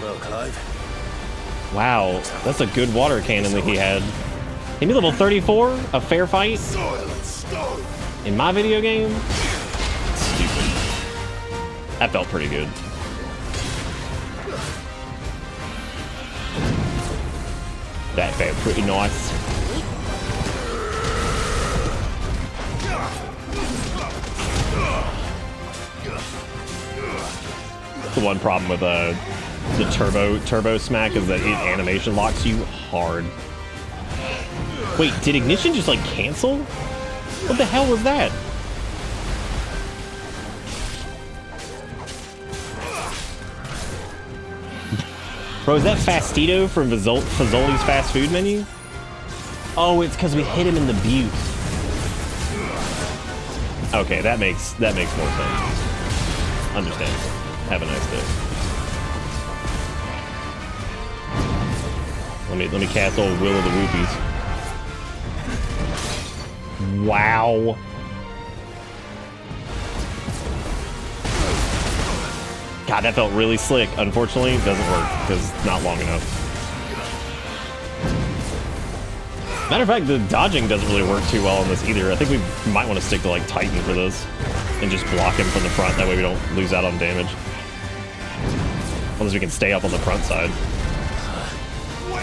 Well, Clive. Wow, that's a good water cannon that he had. Hit me level 34? A fair fight? In my video game? Stupid. That felt pretty good. That felt pretty nice. The one problem with the turbo smack is that it animation locks you hard. Wait, did ignition just like cancel? What the hell was that? Bro, is that Fastidio from Fazoli's fast food menu? Oh, it's because we hit him in the butte. Okay, that makes more sense. Understandable. Have a nice day. Let me cast old Will of the Whoopies. Wow. God, that felt really slick. Unfortunately, it doesn't work because it's not long enough. Matter of fact, the dodging doesn't really work too well on this either. I think we might want to stick to like Titan for this and just block him from the front. That way we don't lose out on damage. Unless we can stay up on the front side.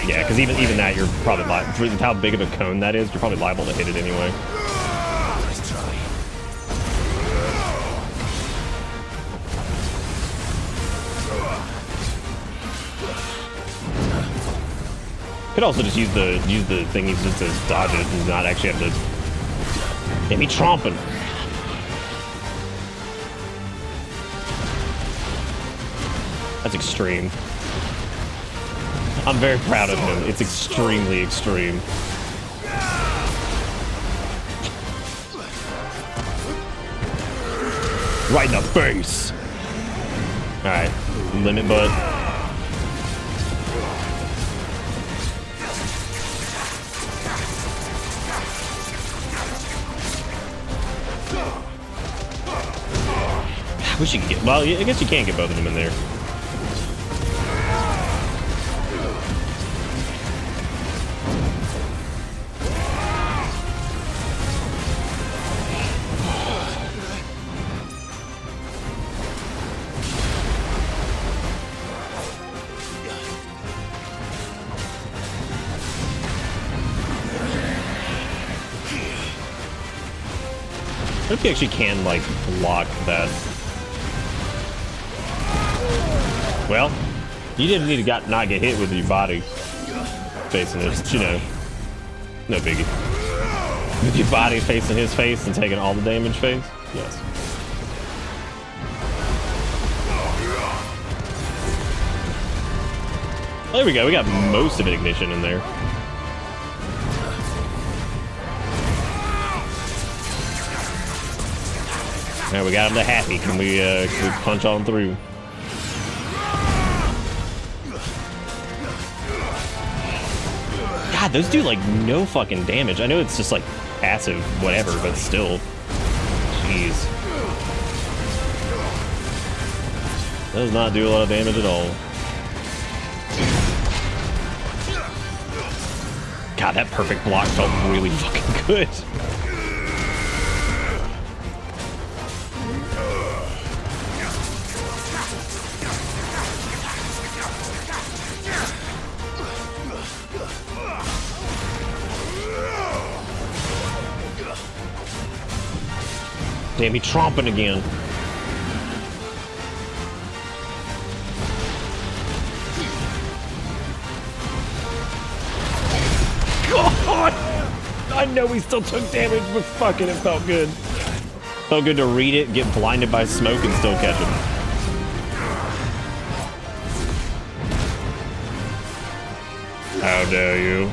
Yeah, because even that, you're probably liable. With how big of a cone that is, you're probably liable to hit it anyway. Nice try. Could also just use the thingies just to dodge it and not actually have to get me tromping. That's extreme. I'm very proud of him. It's extremely extreme. Right in the face. All right, limit butt. Wish you could get... Well, I guess you can't get both of them in there. I hope you actually can, like, block that. Well, you didn't need to not get hit with your body facing it, but, you know, no biggie. With your body facing his face and taking all the damage face, yes. Well, there we go, we got most of Ignition in there. Now we got him to happy. Can we punch on through? God, those do like no fucking damage. I know it's just like passive, whatever, but still. Jeez. Does not do a lot of damage at all. God, that perfect block felt really fucking good. Damn, he tromping again. God! I know he still took damage, but fucking it felt good. Felt good to read it, get blinded by smoke, and still catch him. How dare you?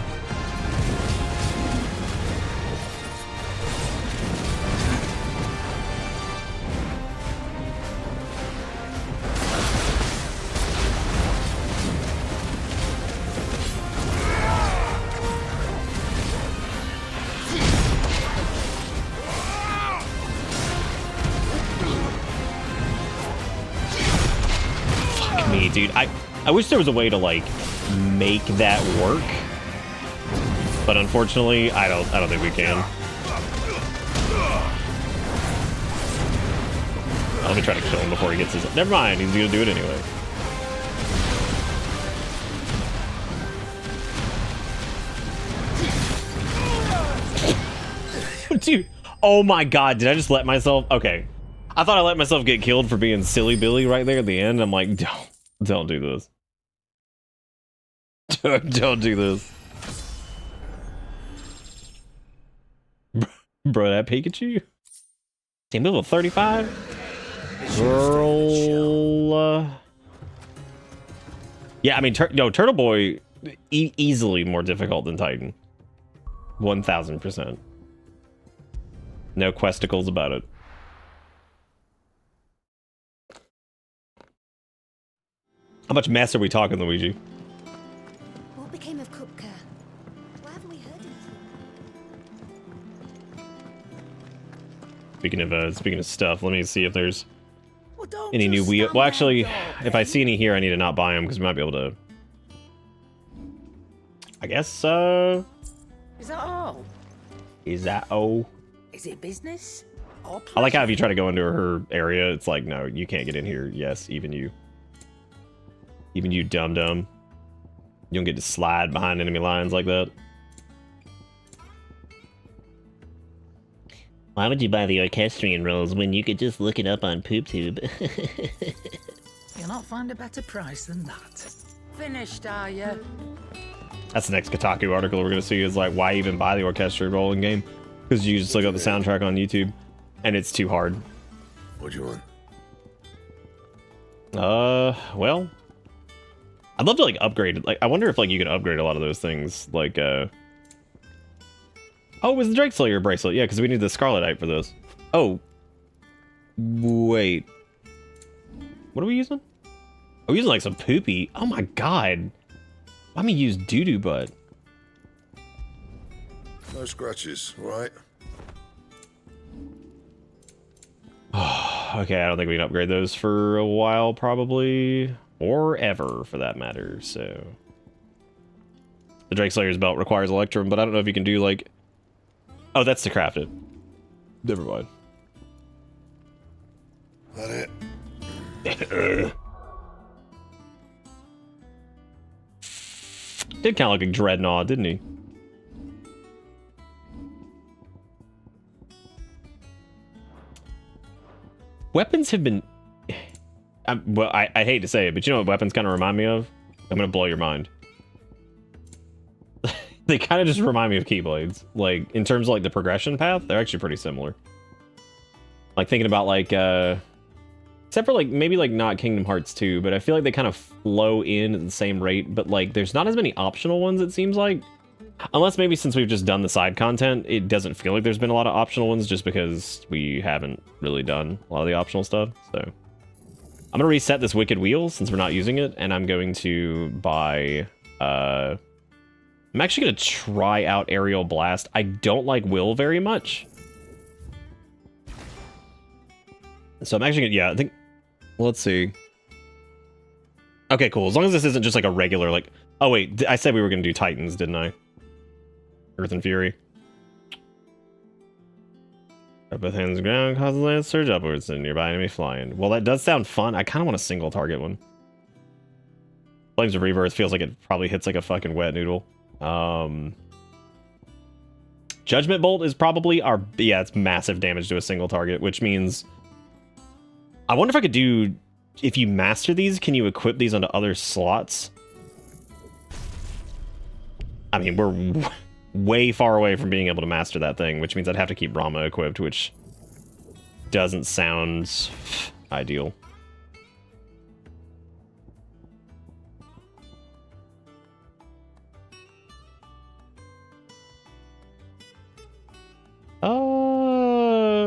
Dude, I wish there was a way to like make that work, but unfortunately I don't think we can. Let me try to kill him before he gets his... Never mind, he's gonna do it anyway. Dude, oh my god, did I just let myself... Okay, I thought I let myself get killed for being silly Billy right there at the end. I'm like, don't do this. Don't do this. Bro, that Pikachu? Team level 35? Girl. Yeah, I mean, Turtle Boy, easily more difficult than Titan. 1000%. No questicles about it. How much mess are we talking, Luigi? What became of Kupka? Why haven't we heard anything? Speaking of stuff, let me see if there's any new wheel. Well, actually, if I see any here, I need to not buy them because we might be able to. I guess. Is that all? Is that all? Is it business? Or I like how if you try to go into her area, it's like, no, you can't get in here. Yes, even you. Even you, dum-dum. You don't get to slide behind enemy lines like that. Why would you buy the orchestrion rolls when you could just look it up on PoopTube? You'll not find a better price than that. Finished, are you? That's the next Kotaku article we're going to see is like, why even buy the orchestrion roll in game? Because you just look up the soundtrack on YouTube, and it's too hard. What do you want? Well... I'd love to like upgrade it. Like, I wonder if like you could upgrade a lot of those things. Like, oh, it was the Drake Slayer bracelet. Yeah, because we need the Scarletite for this. Oh, wait. What are we using? Oh, we're using like some poopy. Oh my god. Why me use doo-doo butt? No scratches, right? Okay, I don't think we can upgrade those for a while, probably. Or ever, for that matter, so... The Drake Slayer's belt requires Electrum, but I don't know if you can do, like... Oh, that's to craft it. Never mind. That it? Did kind of look like Dreadnought, didn't he? Weapons have been... well, I hate to say it, but you know what weapons kind of remind me of? I'm going to blow your mind. They kind of just remind me of Keyblades. Like, in terms of, like, the progression path, they're actually pretty similar. Like, thinking about, like, except for, like, maybe, like, not Kingdom Hearts 2, but I feel like they kind of flow in at the same rate, but, like, there's not as many optional ones, it seems like. Unless maybe since we've just done the side content, it doesn't feel like there's been a lot of optional ones just because we haven't really done a lot of the optional stuff, so. I'm going to reset this Wicked Wheel since we're not using it, and I'm going to buy, I'm actually going to try out Aerial Blast. I don't like Will very much. So I'm actually going to, yeah, I think, let's see. Okay, cool. As long as this isn't just like a regular, like, oh wait, I said we were going to do Titans, didn't I? Earth and Fury. Both hands on the ground, cause the land surge upwards and nearby enemy flying. Well, that does sound fun. I kind of want a single target one. Flames of Rebirth feels like it probably hits like a fucking wet noodle. Judgment Bolt is probably our... Yeah, it's massive damage to a single target, which means... I wonder if I could do... If you master these, can you equip these onto other slots? I mean, we're way far away from being able to master that thing, which means I'd have to keep Rama equipped, which doesn't sound ideal.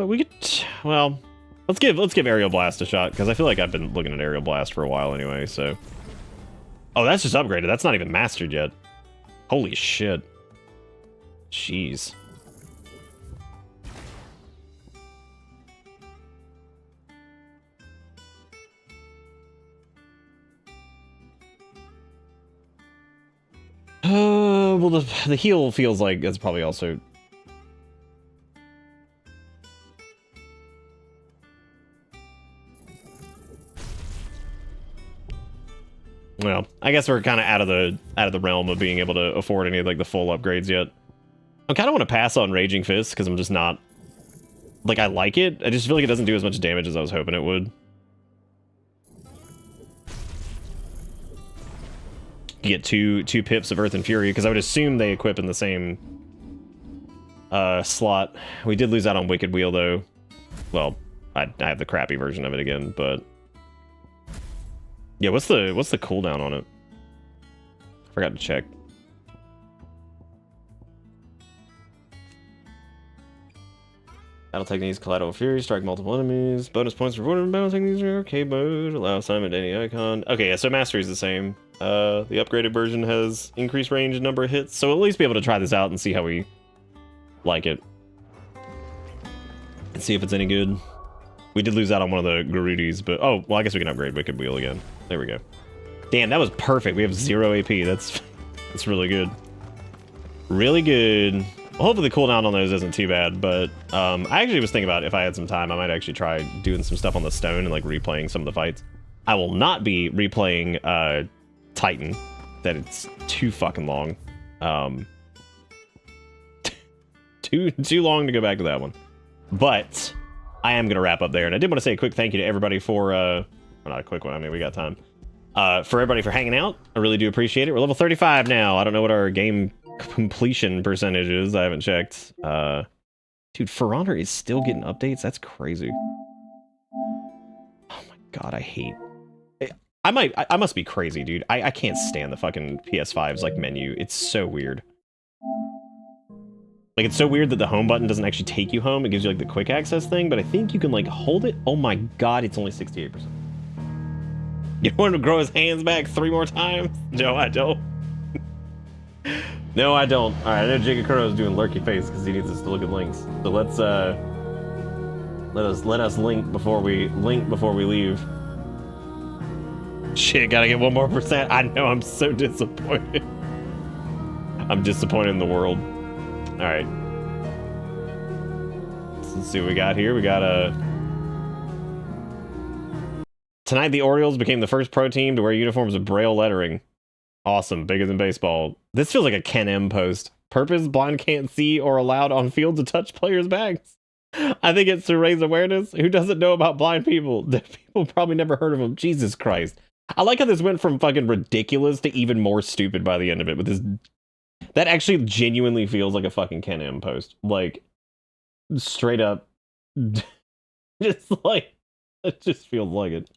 We could, well, let's give Aerial Blast a shot, because I feel like I've been looking at Aerial Blast for a while anyway, so. Oh, that's just upgraded. That's not even mastered yet. Holy shit. Jeez. Well, the heal feels like it's probably also... Well, I guess we're kind of out of the realm of being able to afford any of like the full upgrades yet. I kind of want to pass on Raging Fist because I'm just not like I like it. I just feel like it doesn't do as much damage as I was hoping it would. You get two pips of Earth and Fury because I would assume they equip in the same slot. We did lose out on Wicked Wheel though. Well, I have the crappy version of it again, but. Yeah, what's the cooldown on it? Forgot to check. Battle techniques, Collateral Fury, strike multiple enemies, bonus points rewarded in battle techniques in arcade mode, allow assignment to any icon. Okay, yeah, so Mastery is the same. The upgraded version has increased range and number of hits, so at least be able to try this out and see how we like it. And see if it's any good. We did lose out on one of the Garudis, but... Oh, well, I guess we can upgrade Wicked Wheel again. There we go. Damn, that was perfect. We have 0 AP. That's really good. Really good. Well, hopefully the cooldown on those isn't too bad, but I actually was thinking about if I had some time, I might actually try doing some stuff on the stone and, like, replaying some of the fights. I will not be replaying Titan. That it's too fucking long. Too long to go back to that one. But... I am going to wrap up there, and I did want to say a quick thank you to everybody for, well, not a quick one, I mean, we got time. For everybody for hanging out, I really do appreciate it. We're level 35 now. I don't know what our game completion percentage is. I haven't checked. Dude, For Honor is still getting updates? That's crazy. Oh my god, I hate... I must be crazy, dude. I can't stand the fucking PS5's, like, menu. It's so weird. Like, it's so weird that the home button doesn't actually take you home. It gives you, like, the quick access thing, but I think you can, like, hold it. Oh my god, it's only 68%. You want him to grow his hands back 3 more times? No, I don't. No, I don't. Alright, I know Jacob Kuro's doing lurky face because he needs us to look at links. So let's Let us link before we leave. Shit, gotta get 1 more %. I know, I'm so disappointed. I'm disappointed in the world. All right. Let's see what we got here. We got tonight the Orioles became the first pro team to wear uniforms with Braille lettering. Awesome, bigger than baseball. This feels like a Ken M post. Purpose: blind can't see or allowed on field to touch players' bags. I think it's to raise awareness. Who doesn't know about blind people? Deaf people probably never heard of them. Jesus Christ. I like how this went from fucking ridiculous to even more stupid by the end of it. With this, that actually genuinely feels like a fucking Ken M post. Like, straight up, just like, it just feels like it.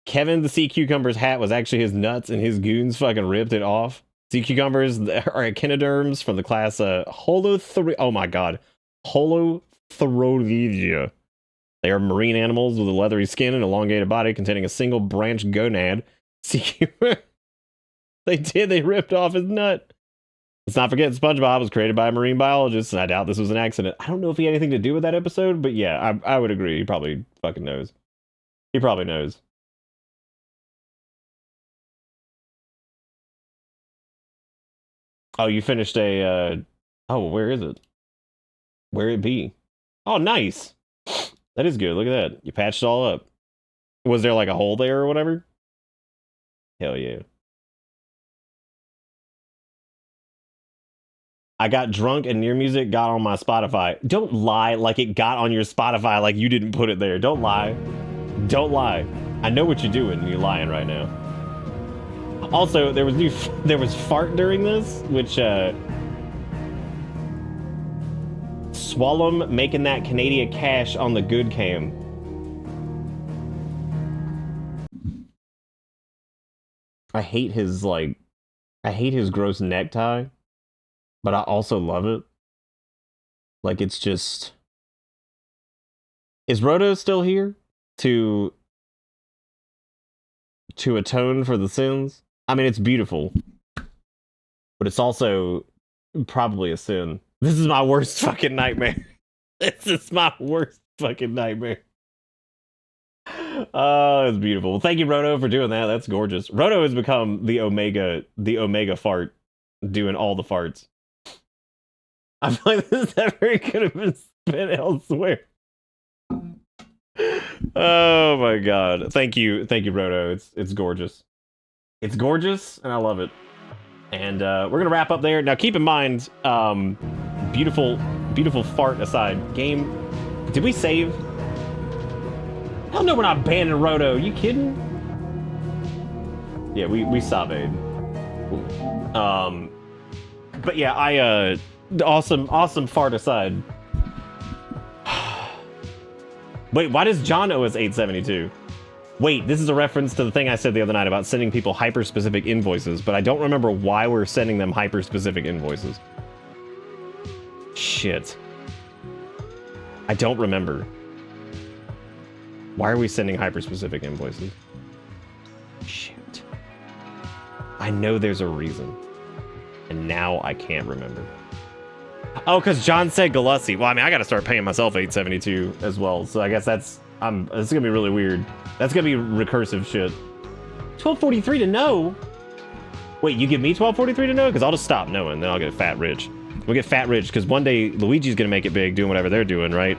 Kevin the Sea Cucumber's hat was actually his nuts, and his goons fucking ripped it off. Sea cucumbers are echinoderms from the class Holothuroidea. They are marine animals with a leathery skin and elongated body containing a single branch gonad. Sea cucumber. They ripped off his nut. Let's not forget SpongeBob was created by a marine biologist, and I doubt this was an accident. I don't know if he had anything to do with that episode, but yeah, I would agree. He probably fucking knows. He probably knows. Oh, you finished a, oh, where is it? Where it be? Oh, nice. That is good. Look at that. You patched it all up. Was there like a hole there or whatever? Hell yeah. I got drunk and Near Music got on my Spotify. Don't lie like it got on your Spotify like you didn't put it there. Don't lie. Don't lie. I know what you're doing. You're lying right now. Also, there was fart during this, which Swallem making that Canadian cash on the good cam. I hate his gross necktie, but I also love it. Like, it's just, is Roto still here to atone for the sins? I mean, it's beautiful, but it's also probably a sin. This is my worst fucking nightmare. This is my worst fucking nightmare. Oh, it's beautiful. Well, thank you, Roto, for doing that. That's gorgeous. Roto has become the Omega fart, doing all the farts. I feel like this never could have been spent elsewhere. Oh my god. Thank you, Roto. It's gorgeous. It's gorgeous, and I love it. And we're gonna wrap up there. Now, keep in mind, beautiful fart aside, game. Did we save? Hell no, we're not banning Roto. You kidding? Yeah, we saved. But yeah, awesome fart aside. Wait, why does John owe us 872? Wait, this is a reference to the thing I said the other night about sending people hyper-specific invoices, but I don't remember why we're sending them hyper-specific invoices. Shit. I don't remember. Why are we sending hyper-specific invoices? Shit. I know there's a reason. And now I can't remember. Oh, because John said Galussi. Well, I mean, I gotta start paying myself 872 as well, so I guess that's gonna be really weird. That's gonna be recursive shit. 1243 to know? Wait, you give me 1243 to know? Because I'll just stop knowing, then I'll get fat rich. We'll get fat rich, because one day Luigi's gonna make it big doing whatever they're doing, right?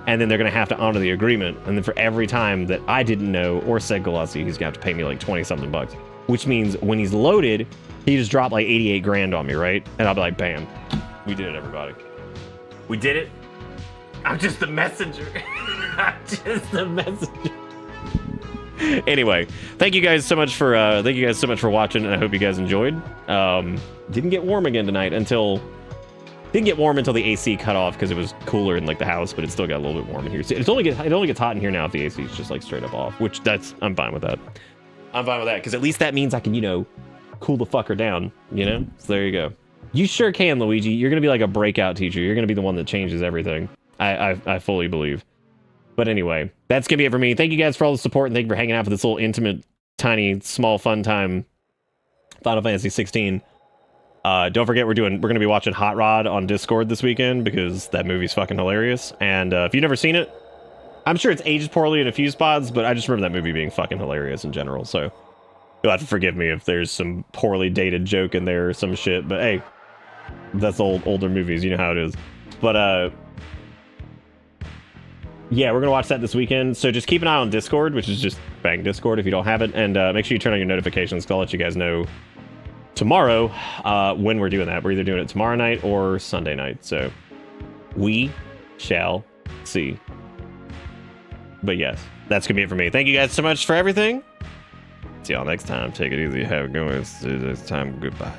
And then they're gonna have to honor the agreement, and then for every time that I didn't know or said Galussi, he's gonna have to pay me like 20-something bucks. Which means when he's loaded, he just dropped like 88 grand on me, right? And I'll be like, bam. We did it, everybody. We did it. I'm just the messenger. I'm just the messenger. Anyway, thank you guys so much for watching, and I hope you guys enjoyed. Didn't get warm again tonight until the AC cut off because it was cooler in like the house, but it still got a little bit warm in here. So it only gets hot in here now if the AC is just like straight up off, which I'm fine with that. I'm fine with that because at least that means I can, cool the fucker down, So there you go. You sure can, Luigi. You're gonna be like a breakout teacher. You're gonna be the one that changes everything. I fully believe. But anyway, that's gonna be it for me. Thank you guys for all the support, and thank you for hanging out for this little intimate, tiny, small, fun time Final Fantasy 16. Don't forget we're gonna be watching Hot Rod on Discord this weekend because that movie's fucking hilarious. And if you've never seen it, I'm sure it's aged poorly in a few spots, but I just remember that movie being fucking hilarious in general. So you'll have to forgive me if there's some poorly dated joke in there or some shit. But hey, that's older movies, you know how it is. But yeah, we're gonna watch that this weekend. So just keep an eye on Discord, which is just bang Discord if you don't have it, and make sure you turn on your notifications. Cause I'll let you guys know tomorrow when we're doing that. We're either doing it tomorrow night or Sunday night. So we shall see. But yes, that's gonna be it for me. Thank you guys so much for everything. See y'all next time. Take it easy. Have a good one. It's time. Goodbye.